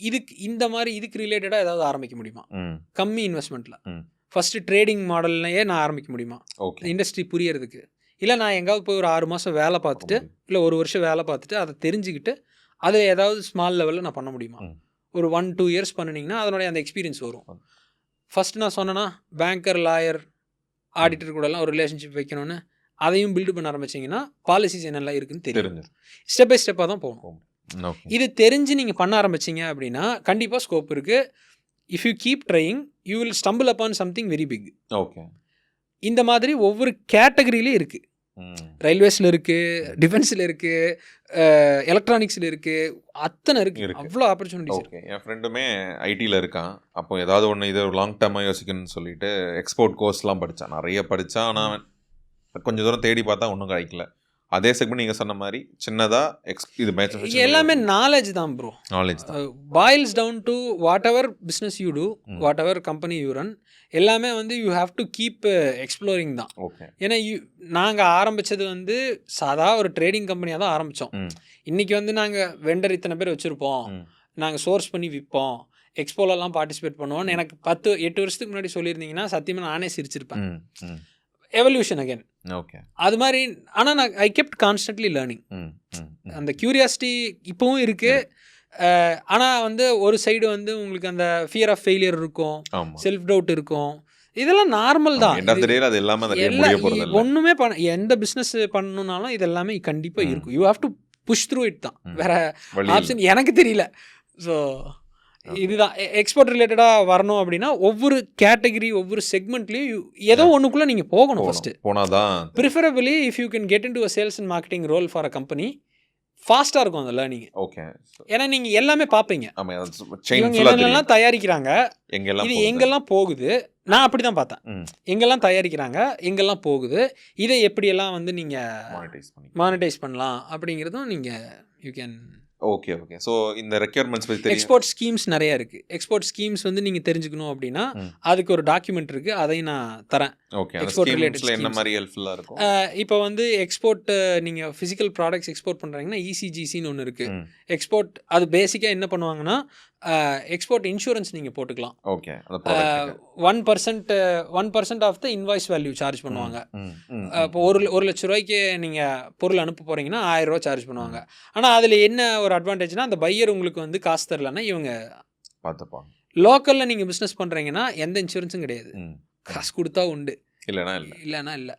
இந்த மாதிரி இதுக்கு ரிலேட்டடாக ஏதாவது ஆரம்பிக்க முடியுமா கம்மி இன்வெஸ்ட்மெண்ட்டில்? ஃபஸ்ட்டு ட்ரேடிங் மாடல்லையே நான் ஆரம்பிக்க முடியுமா இண்டஸ்ட்ரி புரியறதுக்கு? இல்லை நான் எங்காவது போய் ஒரு 6 மாதம் வேலை பார்த்துட்டு, இல்லை 1 வருஷம் வேலை பார்த்துட்டு அதை தெரிஞ்சுக்கிட்டு அதில் ஏதாவது ஸ்மால் லெவலில் நான் பண்ண முடியுமா? ஒரு 1-2 இயர்ஸ் பண்ணினீங்கன்னா அதனுடைய அந்த எக்ஸ்பீரியன்ஸ் வரும். ஃபஸ்ட்டு நான் சொன்னேன்னா பேங்கர், லாயர், ஆடிட்டர் கூடலாம் ஒரு ரிலேஷன்ஷிப் வைக்கணும்னு அதையும் பில்டு பண்ண ஆரம்பிச்சிங்கன்னா பாலிசிஸ் என்னெல்லாம் இருக்குன்னு தெரியும். ஸ்டெப் பை ஸ்டெப்பாக தான் போகணும். இது தெரிஞ்சு நீங்கள் பண்ண ஆரம்பிச்சிங்க அப்படின்னா கண்டிப்பாக ஸ்கோப் இருக்குது. If you keep trying you will stumble upon something very big. Okay. இந்த மாதிரி ஒவ்வொரு கேட்டகரியிலே இருக்குது. ரயில்வேஸில் இருக்குது, டிஃபென்ஸில் இருக்குது, எலக்ட்ரானிக்ஸில் இருக்குது, அத்தனை இருக்குது. அவ்வளோ ஆப்பர்ச்சுனிட்டிஸ் இருக்குது. என் ஃப்ரெண்டுமே ஐடியில் இருக்கான். அப்போ ஏதாவது ஒன்று இது லாங் டேர்மாக யோசிக்கணும்னு சொல்லிட்டு எக்ஸ்போர்ட் கோர்ஸ்லாம் படித்தான், நிறைய படித்தான். ஆனால் கொஞ்சம் தூரம் தேடி பார்த்தா ஒன்றும் கிடைக்கல. அதே செக்மெண்ட் நீங்கள் சொன்ன மாதிரி சின்னதாக இது எல்லாமே நாலேஜ் தான் ப்ரோ. நாலேஜ் தான் boils down to whatever business you do, whatever company you run, எல்லாமே வந்து you have to keep exploring தான். ஏன்னா நாங்கள் ஆரம்பித்தது வந்து சாதா ஒரு ட்ரேடிங் கம்பெனியாக தான் ஆரம்பித்தோம். இன்றைக்கி வந்து நாங்கள் வெண்டர் இத்தனை பேர் வச்சுருப்போம், நாங்கள் சோர்ஸ் பண்ணி விற்போம், எக்ஸ்போலெல்லாம் பார்ட்டிசிபேட் பண்ணுவோம்னு எனக்கு 10-8 வருஷத்துக்கு முன்னாடி சொல்லியிருந்தீங்கன்னா சத்தியமாக நானே சிரிச்சிருப்பேன். Evolution again. ஓகே. அது மாதிரி. ஆனால் நான் ஐ கெப்ட் கான்ஸ்டன்ட்லி லேர்னிங். அந்த கியூரியாசிட்டி இப்போவும் இருக்குது. ஆனால் வந்து ஒரு சைடு வந்து உங்களுக்கு அந்த ஃபியர் ஆஃப் ஃபெயிலியர் இருக்கும், செல்ஃப் டவுட் இருக்கும். இதெல்லாம் நார்மல் தான். ஒன்றுமே எந்த பிஸ்னஸ் பண்ணணுன்னாலும் இது எல்லாமே கண்டிப்பாக இருக்கும். You have to push through it தான், வேற ஆப்ஷன் எனக்கு தெரியல. ஸோ இதுதான் எக்ஸ்போர்ட் ரிலேட்டடாக வரணும் அப்படின்னா ஒவ்வொரு கேட்டகரி ஒவ்வொரு செக்மெண்ட்லேயும் ஏதோ ஒன்றுக்குள்ளே நீங்கள் போகணும். ஃபஸ்ட்டு போனாதான் preferably if you can get into a sales and marketing role for a company ஃபாஸ்ட்டாக இருக்கும் அந்த லேர்னிங். ஓகே. ஏன்னா நீங்கள் எல்லாமே பார்ப்பீங்க, என்னெல்லாம் தயாரிக்கிறாங்க, இது எங்கெல்லாம் போகுது. நான் அப்படி தான் பார்த்தேன். எங்கெல்லாம் தயாரிக்கிறாங்க, எங்கெல்லாம் போகுது, இதை எப்படியெல்லாம் வந்து நீங்கள் மானிட்டைஸ் பண்ணலாம் அப்படிங்கிறதும் நீங்கள் you can. Okay okay. So இந்த ரெக்யர்மெண்ட்ஸ் பற்றி எக்ஸ்போர்ட் ஸ்கீம்ஸ் நிறைய இருக்குது. எக்ஸ்போர்ட் ஸ்கீம்ஸ் வந்து நீங்கள் தெரிஞ்சுக்கணும் அப்படின்னா அதுக்கு ஒரு டாக்குமெண்ட் இருக்குது, அதையும் நான் தரேன். ஓகே. எக்ஸ்போர்ட் ரிலேட்டட் என்ன மாதிரி ஹெல்ப்ஃபுல்லாக இருக்கும்? இப்போ வந்து எக்ஸ்போர்ட் நீங்கள் ஃபிசிக்கல் ப்ராடக்ட்ஸ் எக்ஸ்போர்ட் பண்ணுறீங்கன்னா இசிஜிசின்னு ஒன்று இருக்குது. எக்ஸ்போர்ட் அது பேசிக்காக என்ன பண்ணுவாங்கன்னா எக்ஸ்போர்ட் இன்சூரன்ஸ் நீங்கள் போட்டுக்கலாம். Okay. 1% of the invoice value charge பண்ணுவாங்க. இப்போ 1 லட்ச ரூபாய்க்கு நீங்கள் பொருள் அனுப்ப போகிறீங்கன்னா 1000 ரூபா சார்ஜ் பண்ணுவாங்க. ஆனால் அதில் என்ன ஒரு அட்வான்டேஜ்னா அந்த பையர் உங்களுக்கு வந்து காசு தரலன்னா இவங்க பார்த்துப்பாங்க. லோக்கலில் நீங்கள் பிஸ்னஸ் பண்ணுறீங்கன்னா எந்த இன்சூரன்ஸும் கிடையாது. காசு கொடுத்தா உண்டு, இல்லைன்னா இல்லை.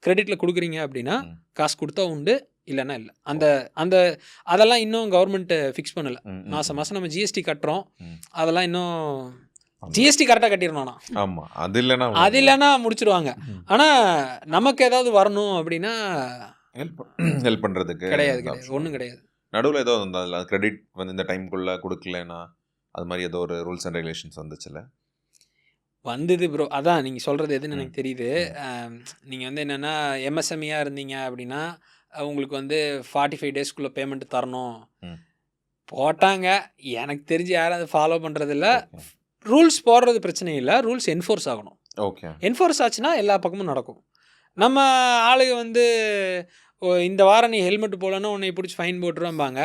கிரெடிட்டில் கொடுக்குறீங்க அப்படின்னா காசு கொடுத்தா உண்டு, இல்லைன்னா இல்லை. அந்த அதெல்லாம் இன்னும் கவர்மெண்ட்டு ஃபிக்ஸ் பண்ணலை. மாதம் மாதம் நம்ம ஜிஎஸ்டி கட்டுறோம், அதெல்லாம் இன்னும் ஜிஎஸ்டி கரெக்டாக கட்டிடணும்னா. ஆமாம், அது இல்லைன்னா முடிச்சிடுவாங்க. ஆனால் நமக்கு ஏதாவது வரணும் அப்படின்னா ஹெல்ப் பண்ணுறதுக்கு கிடையாது, ஒன்றும் கிடையாது. நடுவில் ஏதோ கிரெடிட் வந்து இந்த டைமுக்குள்ளே கொடுக்கலன்னா அது மாதிரி ஏதோ ஒரு ரூல்ஸ் அண்ட் ரெகுலேஷன்ஸ் வந்துச்சுல்ல? வந்தது ப்ரோ. அதான் நீங்கள் சொல்கிறது எதுன்னு எனக்கு தெரியுது. நீங்கள் வந்து என்னென்னா எம்எஸ்எம்இயாக இருந்தீங்க அப்படின்னா உங்களுக்கு வந்து 45 டேஸ்க்குள்ளே பேமெண்ட் தரணும் போட்டாங்க. எனக்கு தெரிஞ்சு யாரும் அதை ஃபாலோ பண்ணுறதில்ல. ரூல்ஸ் போடுறது பிரச்சனை இல்லை, ரூல்ஸ் என்ஃபோர்ஸ் ஆகணும். ஓகே, என்ஃபோர்ஸ் ஆச்சுன்னா எல்லா பக்கமும் நடக்கும். நம்ம ஆளுங்க வந்து இந்த வாரம் நீ ஹெல்மெட் போடலன்னா உன்னை பிடிச்சி ஃபைன் போட்டுருவாம்பாங்க,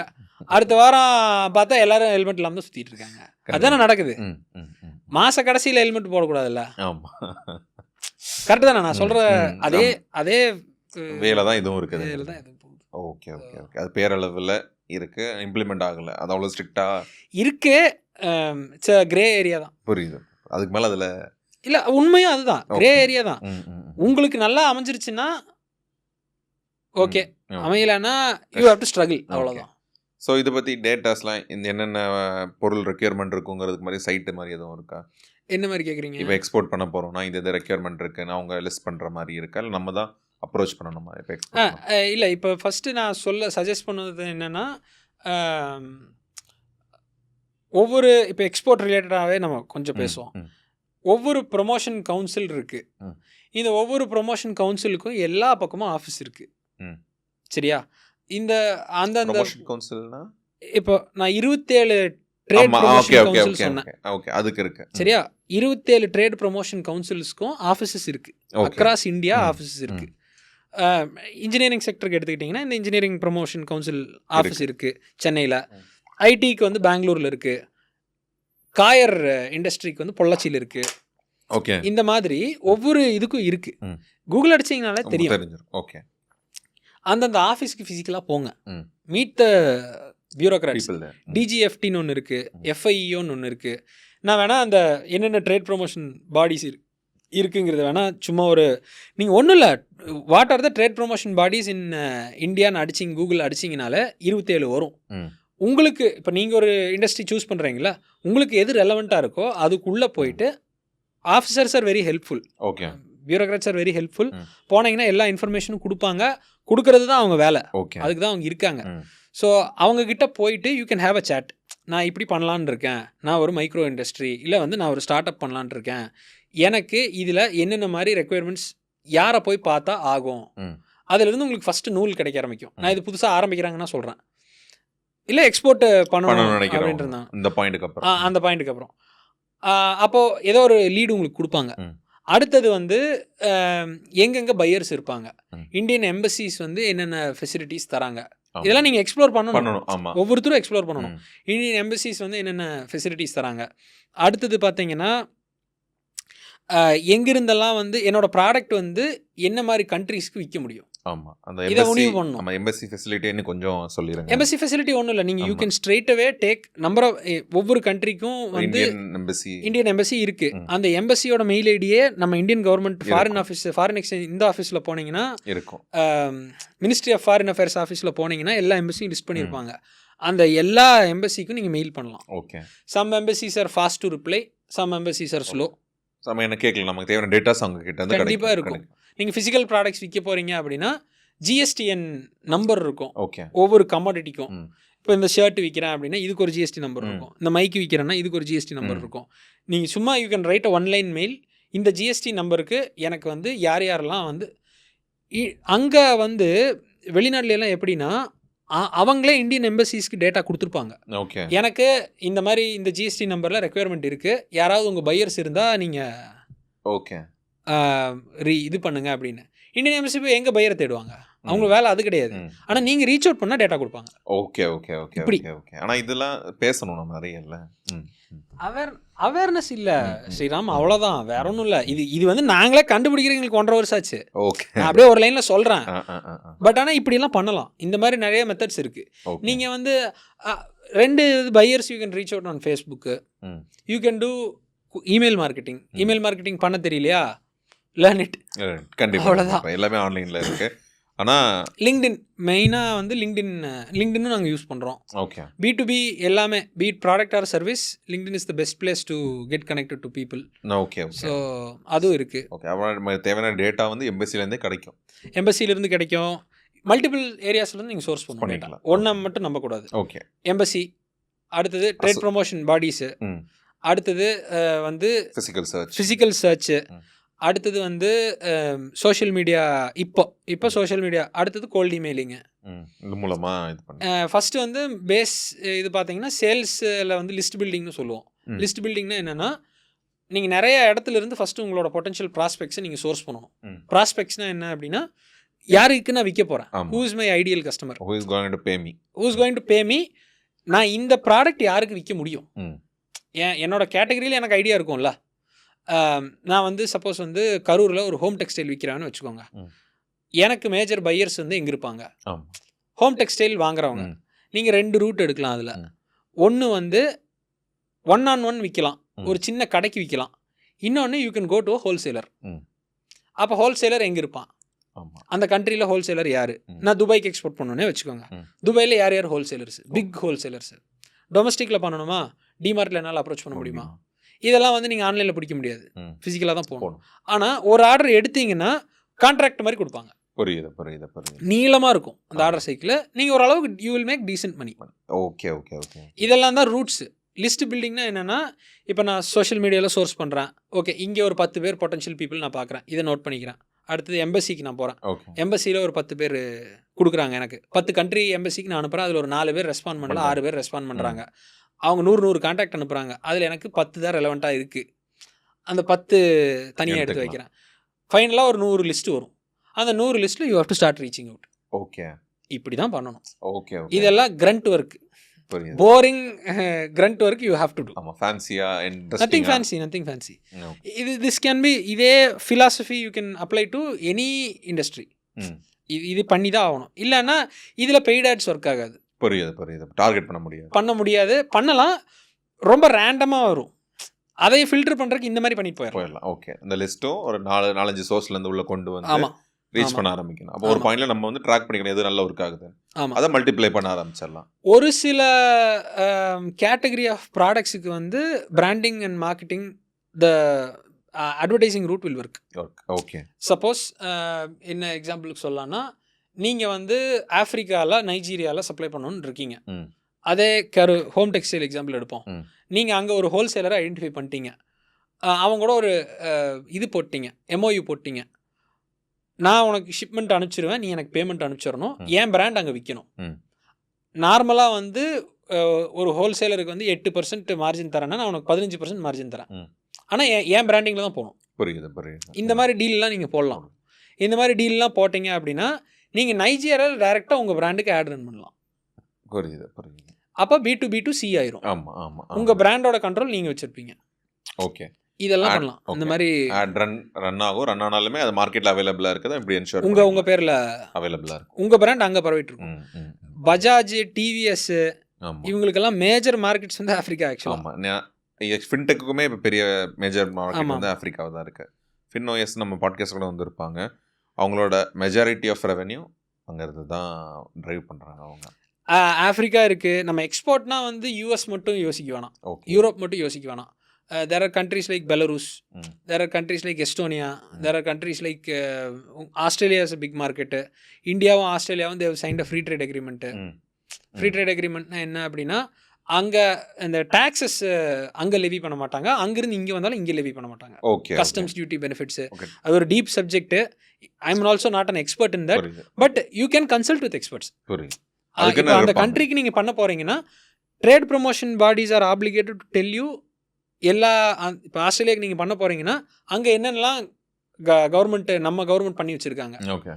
அடுத்த வாரம் பார்த்தா எல்லாரும் ஹெல்மெட் இல்லாமல் தான் சுற்றிட்டு இருக்காங்க. அதுதானே நடக்குது. மாத கடைசியில் ஹெல்மெட் போடக்கூடாதுல்ல? கரெக்டு தானே நான் சொல்கிற? அதே வேலை தான் இதுவும் இருக்குது. வேலை தான் இதுவும். Okay okay okay. அது பேரளவில் இருக்குது, இம்ப்ளிமெண்ட் ஆகலை. அது அவ்வளோ ஸ்ட்ரிக்டாக இருக்குது. கிரே ஏரியா தான். புரியுது. அதுக்கு மேலே அதில் இல்லை, உண்மையும் அதுதான், கிரே ஏரியா தான். உங்களுக்கு நல்லா அமைஞ்சிருச்சுன்னா ஓகே, அமையலைன்னா யூ ஹேவ் டு ஸ்ட்ரகிள், அவ்வளோதான். ஸோ இதை பற்றி டேட்டாஸ்லாம் இந்த என்னென்ன பொருள் ரெக்யர்மெண்ட் இருக்குங்கிறதுக்கு மாதிரி சைட்டு மாதிரி எதுவும் இருக்கா? என்ன மாதிரி கேட்குறீங்க? இப்போ எக்ஸ்போர்ட் பண்ண போகிறோம்னா இது ரெக்யர்மெண்ட் இருக்குன்னு அவங்க லிஸ்ட் பண்ணுற மாதிரி இருக்கா, இல்லை நம்ம தான் அப்ரோச் பண்ணணுமா? இப்போ இல்லை, இப்போ ஃபஸ்ட்டு நான் சஜஸ்ட் பண்ணது என்னென்னா, இப்போ எக்ஸ்போர்ட் ரிலேட்டடாகவே நம்ம கொஞ்சம் பேசுவோம். ஒவ்வொரு ப்ரொமோஷன் கவுன்சில் இருக்குது. இந்த ஒவ்வொரு ப்ரொமோஷன் கவுன்சிலுக்கும் எல்லா பக்கமும் ஆஃபீஸ் இருக்குது. சரியா? இந்த அந்த கவுன்சில்னா இப்போ நான் 27 ட்ரேட் ப்ரொமோஷன் கவுன்சில் சொன்னேன். ஓகே, அதுக்கு இருக்கு. சரியா? 27 ட்ரேட் ப்ரொமோஷன் கவுன்சில்ஸ்க்கும் ஆஃபீஸஸ் இருக்குது. அக்ராஸ் இந்தியா ஆஃபீஸஸ் இருக்குது. இன்ஜினியரிங் செக்டருக்கு எடுத்துக்கிட்டிங்கன்னா இந்த இன்ஜினியரிங் ப்ரொமோஷன் கவுன்சில் ஆஃபீஸ் இருக்குது சென்னையில். ஐடிக்கு வந்து பெங்களூரில் இருக்குது. காயர் இண்டஸ்ட்ரிக்கு வந்து பொள்ளாச்சியில் இருக்குது. ஓகே, இந்த மாதிரி ஒவ்வொரு இதுக்கும் இருக்குது. கூகுள் அடிச்சிங்கனாலே தெரியும். ஓகே, அந்தந்த ஆஃபீஸ்க்கு ஃபிசிக்கலாக போங்க, மீட் த பியூரோக்ராட்ஸ். டிஜிஎஃப்டின்னு ஒன்று இருக்குது, எஃப்ஐஇன்னு ஒன்று இருக்குது. நான் வேணால் அந்த என்னென்ன ட்ரேட் ப்ரொமோஷன் பாடிஸ் இருக்குங்கிறது வேணால் சும்மா ஒரு நீங்கள் ஒன்றும் இல்லை, what are the trade promotion bodies in இந்தியான்னு அடிச்சிங்க, கூகுள் அடிச்சிங்கனால 27 வரும். உங்களுக்கு இப்போ நீங்கள் ஒரு இண்டஸ்ட்ரி சூஸ் பண்ணுறீங்களா, உங்களுக்கு எது ரெலவெண்ட்டாக இருக்கோ அதுக்குள்ளே போயிட்டு officers are very helpful. Okay, bureaucrats are very helpful. போனீங்கன்னா எல்லா இன்ஃபர்மேஷனும் கொடுப்பாங்க, கொடுக்கறது தான் அவங்க வேலை. ஓகே, அதுக்கு தான் அவங்க இருக்காங்க. ஸோ அவங்கக்கிட்ட போயிட்டு you can have a chat. நான் இப்படி பண்ணலான் இருக்கேன், நான் ஒரு மைக்ரோ இண்டஸ்ட்ரி, இல்லை வந்து நான் ஒரு ஸ்டார்ட் அப் பண்ணலான் இருக்கேன், எனக்கு இதில் என்னென்ன மாதிரி ரெக்குயர்மெண்ட்ஸ் யாரை போய் பார்த்தா ஆகும், அதுலேருந்து உங்களுக்கு ஃபஸ்ட்டு நூல் கிடைக்க ஆரம்பிக்கும். நான் இது புதுசாக ஆரம்பிக்கிறாங்கன்னா சொல்கிறேன், இல்லை எக்ஸ்போர்ட் பண்ணணும் அப்படின்ட்டு இருந்தாங்க அந்த பாயிண்ட்டுக்கு அப்புறம். அப்போது ஏதோ ஒரு லீடு உங்களுக்கு கொடுப்பாங்க. அடுத்தது வந்து எங்கெங்கே பையர்ஸ் இருப்பாங்க, இந்தியன் எம்பசிஸ் வந்து என்னென்ன ஃபெசிலிட்டிஸ் தராங்க, இதெல்லாம் நீங்கள் எக்ஸ்ப்ளோர் பண்ணணும். ஒவ்வொருத்தரும் எக்ஸ்ப்ளோர் பண்ணணும். இந்தியன் எம்பசிஸ் வந்து என்னென்ன ஃபெசிலிட்டிஸ் தராங்க. அடுத்தது பார்த்தீங்கன்னா எங்கிருந்தெல்லாம் வந்து என்னோட ப்ராடக்ட் வந்து என்ன மாதிரி கண்ட்ரீஸ்க்கு விற்க முடியும். ஆமாம், அந்த இதை முடிவு பண்ணணும். நம்ம எம்பசி ஃபெசிலிட்டின்னு கொஞ்சம் சொல்லிடுங்க. எம்பசி ஃபெசிலிட்டி ஒன்றும் இல்லை, நீங்கள் you can straight away take number of ஒவ்வொரு கண்ட்ரிக்கும் வந்து இந்தியன் எம்பசி இருக்குது. அந்த எம்பசியோட மெயில் ஐடியே நம்ம Indian government foreign office, foreign exchange இந்த ஆஃபீஸில் போனீங்கன்னா இருக்கும், மினிஸ்ட்ரி ஆஃப் ஃபாரின் அஃபேர்ஸ் ஆஃபீஸில் போனீங்கன்னா எல்லா எம்பசியும் லிஸ்ட் பண்ணியிருப்பாங்க. அந்த எல்லா எம்பசிக்கும் நீங்கள் மெயில் பண்ணலாம். Okay, some embassies are fast to reply, some embassies are slow. நம்ம என்ன கேட்கல, நமக்கு தேவையான டேட்டாஸ் அவங்க கிட்ட வந்து கண்டிப்பாக இருக்கும். நீங்கள் ஃபிசிக்கல் ப்ராடக்ட்ஸ் விற்க போகிறீங்க அப்படின்னா ஜிஎஸ்டிஎன் நம்பர் இருக்கும். ஓகே, ஒவ்வொரு கமாடிட்டிக்கும். இப்போ இந்த ஷர்ட் விற்கிறேன் அப்படின்னா இதுக்கு ஒரு ஜிஎஸ்டி நம்பர் இருக்கும். இந்த மைக்கு விற்கிறேன்னா இதுக்கு ஒரு ஜிஎஸ்டி நம்பர் இருக்கும். நீங்கள் சும்மா you can write a online mail, இந்த ஜிஎஸ்டி நம்பருக்கு எனக்கு வந்து யார் யாரெல்லாம் வந்து அங்கே வந்து வெளிநாட்டுலாம் எப்படின்னா அவங்களே இந்தியன் எம்பசிஸ்க்கு டேட்டா கொடுத்துருப்பாங்க. ஓகே, எனக்கு இந்த மாதிரி இந்த ஜிஎஸ்டி நம்பரில் ரெக்குயர்மெண்ட் இருக்குது, யாராவது உங்கள் பையர்ஸ் இருந்தால் நீங்கள் ஓகே இது பண்ணுங்க அப்படின்னு. இந்தியன் எம்பசி போய் எங்கே பையரை தேடுவாங்க? அவங்க வேலை அது கிடையாது. ஆனால் நீங்கள் ரீச் அவுட் பண்ணால் டேட்டா கொடுப்பாங்க. ஓகே ஓகே ஓகே இப்படி. ஓகே. ஆனால் இதெல்லாம் பேசணும் நம்ம நிறைய இல்லை. அவேர்னஸ் இல்லை ஸ்ரீராம், அவ்வளோதான், வேற ஒன்றும் இல்லை. இது வந்து நாங்களே கண்டுபிடிக்கிற எங்களுக்கு 1.5 வருஷம் ஆச்சு. ஓகே. நான் அப்படியே ஒரு லைனில் சொல்கிறேன். பட் ஆனால் இப்படிலாம் பண்ணலாம். இந்த மாதிரி நிறைய மெத்தட்ஸ் இருக்குது. நீங்கள் வந்து 2 buyers you can reach out on Facebook. You can do email marketing. Email marketing பண்ண தெரியலையா? Learn it. கண்டிப்பாக. அவ்வளோதான், எல்லாமே ஆன்லைனில் இருக்குது. ஆனால் லிங்க்டின் மெயினாக வந்து லிங்க்டின்னு நாங்கள் யூஸ் பண்ணுறோம். ஓகே. B2B எல்லாமே, be it product or service, LinkedIn is the best place to get connected to people. Okay. So அதுவும் இருக்குது. ஓகே. அப்புறம் தேவையான டேட்டா வந்து எம்பசிலேருந்தே கிடைக்கும். எம்பசிலேருந்து கிடைக்கும். மல்டிபிள் ஏரியாஸ்லேருந்து நீங்கள் சோர்ஸ் பண்ணிக்கலாம். ஒன்றை மட்டும் நம்பக்கூடாது. ஓகே. எம்பசி, அடுத்தது ட்ரேட் ப்ரொமோஷன் பாடிஸு, அடுத்தது வந்து ஃபிசிக்கல் சர்ச்சு, அடுத்தது வந்து சோஷியல் மீடியா. இப்போ சோஷியல் மீடியா, அடுத்தது கோல்ட் இமெயிலிங்கு. இது மூலமாக ஃபஸ்ட்டு வந்து பேஸ் இது பார்த்தீங்கன்னா சேல்ஸில் வந்து லிஸ்ட் பில்டிங்னு சொல்லுவோம். லிஸ்ட் பில்டிங்னா என்னென்னா, நீங்கள் நிறைய இடத்துல இருந்து ஃபஸ்ட்டு உங்களோட பொட்டன்ஷியல் ப்ராஸ்பெக்ட்ஸை நீங்கள் சோர்ஸ் பண்ணணும். ப்ராஸ்பெக்ட்ஸ்னால் என்ன அப்படின்னா, யாருக்கு நான் விற்க போகிறேன், who is my ideal customer, who is going to pay me, நான் இந்த ப்ராடக்ட் யாருக்கு விற்க முடியும், என்னோட கேட்டகரியில் எனக்கு ஐடியா இருக்கும்ல. நான் வந்து சப்போஸ் வந்து கரூரில் ஒரு ஹோம் டெக்ஸ்டைல் விற்கிறான்னு வச்சுக்கோங்க. எனக்கு மேஜர் பையர்ஸ் வந்து எங்கே இருப்பாங்க? ஹோம் டெக்ஸ்டைல் வாங்குறவங்க. நீங்கள் 2 ரூட் எடுக்கலாம். அதில் ஒன்று வந்து 1-on-1 விற்கலாம், ஒரு சின்ன கடைக்கு விற்கலாம். இன்னொன்று you can go to wholesaler. அப்போ ஹோல்சேலர் எங்கே இருப்பான்? அந்த கண்ட்ரியில் ஹோல்சேலர் யார்? நான் துபாய்க்கு எக்ஸ்போர்ட் பண்ணணுன்னே வச்சுக்கோங்க. துபாயில் யார் யார் ஹோல்சேலர்ஸ்? Big wholesalers. டொமஸ்டிக்கில் பண்ணணுமா? டிமார்ட்டில் என்னால் அப்ரோச் பண்ண முடியுமா? இதெல்லாம் வந்து நீங்கள் ஆன்லைனில் பிடிக்க முடியாது, ஃபிசிக்கலாக தான் போகணும். ஆனால் ஒரு ஆர்டர் எடுத்தீங்கன்னா கான்ட்ராக்ட் மாதிரி கொடுப்பாங்க. புரியுது. நீளமாக இருக்கும் அந்த ஆர்டர் சைக்கிள். நீங்கள் ஓரளவுக்கு you will make decent money. Okay. இதெல்லாம் தான் ரூட்ஸ். லிஸ்ட் பில்டிங்னா என்னென்னா, இப்போ நான் சோஷியல் மீடியாவில் சோர்ஸ் பண்ணுறேன். ஓகே, இங்கே ஒரு 10 பேர் பொட்டன்ஷியல் பீப்புள் நான் பார்க்குறேன், இதை நோட் பண்ணிக்கிறேன். அடுத்தது எம்பசிக்கு நான் போகிறேன். எம்பசியில் ஒரு 10 பேர் கொடுக்குறாங்க எனக்கு. 10 கண்ட்ரி எம்பசிக்கு நான் அனுப்புகிறேன். அதில் ஒரு 4 பேர் ரெஸ்பாண்ட் பண்ணல, 6 பேர் ரெஸ்பாண்ட் பண்ணுறாங்க. அவங்க 100 கான்டாக்ட் அனுப்புகிறாங்க. அதில் எனக்கு 10 தான் ரெலவெண்ட்டாக இருக்குது. அந்த 10 தனியாக எடுத்து வைக்கிறேன். ஃபைனலாக ஒரு 100 லிஸ்ட்டு வரும். அந்த 100 லிஸ்ட்டில் you have to start reaching out. Okay. இப்படி தான் பண்ணணும். ஓகே. இதெல்லாம் grunt work, boring grunt work you have to do. Nothing fancy. This can be, இதே philosophy you can apply to any industry. இது பண்ணி தான் ஆகணும். இல்லைன்னா இதில் பெய்ட் ஆட்ஸ் ஒர்க் ஆகாது. புரியுது. டார்கெட் பண்ண முடியாது. பண்ணலாம், ரொம்ப ரேண்டமாக வரும். அதையும் ஃபில்டர் பண்ணுறதுக்கு இந்த மாதிரி பண்ணிட்டு போயிடலாம். ஓகே. இந்த லிஸ்ட்டும் ஒரு 4-5 சோர்ஸ்லேருந்து உள்ள கொண்டு வந்து ரீச் பண்ண ஆரம்பிக்கணும். அப்போ ஒரு பாயிண்ட்ல நம்ம வந்து ட்ராக் பண்ணிக்கணும் எது நல்ல ஒர்க் ஆகுது. அதை மல்டிப்ளை பண்ண ஆரம்பிச்சிடலாம். ஒரு சில கேட்டகரி ஆஃப் ப்ராடக்ட்ஸுக்கு வந்து branding and marketing, the advertising route will work. Okay. Suppose என்ன எக்ஸாம்பிளுக்கு சொல்லலாம்னா, நீங்கள் வந்து ஆஃப்ரிக்காவில், நைஜீரியாவில் சப்ளை பண்ணணுன்னு இருக்கீங்க. அதே ஹோம் டெக்ஸ்டைல் எக்ஸாம்பிள் எடுப்போம். நீங்கள் அங்கே ஒரு ஹோல்சேலரை ஐடென்டிஃபை பண்ணிட்டீங்க. அவங்க கூட ஒரு இது போட்டிங்க, MOU போட்டிங்க. நான் உனக்கு ஷிப்மெண்ட் அனுப்பிச்சிடுவேன், நீ எனக்கு பேமெண்ட் அனுப்பிச்சிடணும், என் பிராண்ட் அங்கே விற்கணும். நார்மலாக வந்து ஒரு ஹோல்சேலருக்கு வந்து 8% மார்ஜின் தரேன்னா நான் உனக்கு 15% மார்ஜின் தரேன். ஆனால் என் பிராண்டிங்கில் தான் போகணும். புரியுது. இந்த மாதிரி டீல்லாம் நீங்கள் போடலாம். இந்த மாதிரி டீல்லாம் போட்டிங்க அப்படின்னா நீங்கள் நைஜீரியாவில் டைரெக்டாக உங்கள் பிராண்டுக்கு ஆட் ரன் பண்ணலாம். புரியுது. அப்போ B2B2C ஆயிரும். ஆமாம். உங்கள் பிராண்டோட கண்ட்ரோல் நீங்கள் வச்சுருப்பீங்க. ஓகே. இதெல்லாம் பண்ணலாம். இந்த மாதிரி ஆட் ரன் ஆனாலுமே அது மார்க்கெட்டில் அவைலபிளாக இருக்குது. இப்படி என்ஷூர் உங்கள் பேரில் அவைலபிளாக இருக்கும். உங்கள் பிராண்ட் அங்கே பரவிட்டு இருக்கும். பஜாஜ், டிவிஎஸ், இவங்களுக்கெல்லாம் மேஜர் மார்க்கெட்ஸ் வந்து ஆஃப்ரிக்கா. ஆக்சுவலாக ஃபின்டெக்குமே இப்போ பெரிய மேஜர் மார்க்கெட் வந்து ஆஃப்ரிக்காவில் தான் இருக்குது. FinOS நம்ம பாட்காஸ்ட் கூட வந்துருப்பாங்க. அவங்களோட மெஜாரிட்டி ஆஃப் ரெவென்யூ அங்கேருந்து தான் ட்ரைவ் பண்ணுறாங்க. அவங்க ஆஃப்ரிக்கா இருக்குது. நம்ம எக்ஸ்போர்ட்னா வந்து US மட்டும் யோசிக்க வேணாம், யூரோப் மட்டும் யோசிக்க வேணாம். There are countries like Belarus, there are countries like Estonia, there are countries like Australia is a big market. இந்தியாவும் ஆஸ்திரேலியாவும் they have signed a free trade agreement. Free trade அக்ரிமெண்ட்னா என்ன அப்படின்னா, அங்கே இந்த டாக்ஸஸ் அங்கே லெவி பண்ண மாட்டாங்க, அங்கேருந்து இங்கே வந்தாலும் இங்கே லெவி பண்ண மாட்டாங்க. கஸ்டம்ஸ் டியூட்டி பெனிஃபிட்ஸு, அது ஒரு deep subject. I am also not an expert in that, but you can consult with experts. இப்போ அந்த கண்ட்ரிக்கு நீங்கள் பண்ண போகிறீங்கன்னா, trade promotion bodies R obligated to tell you எல்லா. இப்போ ஆஸ்திரேலியாவுக்கு நீங்கள் பண்ண போகிறீங்கன்னா அங்கே என்னென்னலாம் கவர்மெண்ட் நம்ம கவர்மெண்ட் பண்ணி வச்சுருக்காங்க. ஓகே.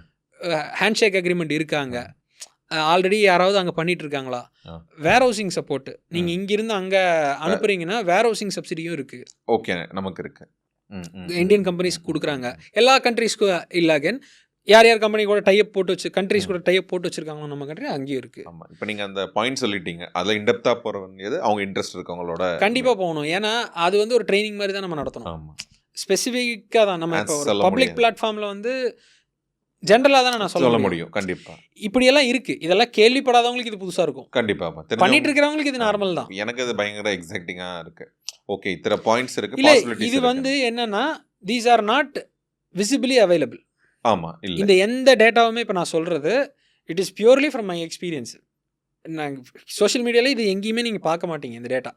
ஹேண்ட்ஷேக் அக்ரிமெண்ட் இருக்காங்க. ஆல்ரெடி யாராவது அங்கே பண்ணிட்டு இருக்காங்களா? வேர் ஹவுசிங் சப்போர்ட் நீங்கள் இங்கிருந்து அங்கே அனுப்புறீங்கன்னா வேர் ஹவுசிங் சப்சிடியும் இருக்குது. ஓகே, நமக்கு இருக்கு. இந்தியன் கம்பெனிஸ் கொடுக்குறாங்க. எல்லா கண்ட்ரீஸ்க்கும் இல்லை. அகேன் யார் யார் கம்பெனி கூட டைப் போட்டு வச்சு கண்ட்ரீஸ் கூட டைப் போட்டு வச்சிருக்காங்களோ நம்ம கண்ட்ரி அங்கேயும் இருக்குது. ஆமாம். இப்போ நீங்கள் அந்த பாயிண்ட் சொல்லிட்டீங்க, அதில் இன்டெப்த்தாக போகிற வேண்டியது அவங்க இன்ட்ரெஸ்ட் இருக்கவங்களோட கண்டிப்பாக போகணும். ஏன்னா அது வந்து ஒரு ட்ரைனிங் மாதிரி தான் நம்ம நடத்தணும். ஆமாம், ஸ்பெசிஃபிக்காக தான் நம்ம இப்போ ஒரு பப்ளிக் பிளாட்ஃபார்மில் வந்து ஜென்ரலாக தான் நான் சொல்ல முடியும். கண்டிப்பாக இப்படியெல்லாம் இருக்குது. இதெல்லாம் கேள்விப்படாதவங்களுக்கு இது புதுசாக இருக்கும். கண்டிப்பாக பண்ணிட்டு இருக்கிறவங்களுக்கு இது நார்மல் தான். எனக்கு இது பயங்கர எக்ஸைட்டிங்காக இருக்குது. ஓகே, இத்தனை பாயிண்ட்ஸ் இருக்குது. இல்லை, இது வந்து என்னன்னா these are not visibly available. ஆமாம், இல்லை இந்த எந்த டேட்டாவுமே இப்போ நான் சொல்கிறது it is purely from my experience. நாங்கள் சோஷியல் மீடியாவில் இது எங்கேயுமே நீங்கள் பார்க்க மாட்டீங்க இந்த டேட்டா.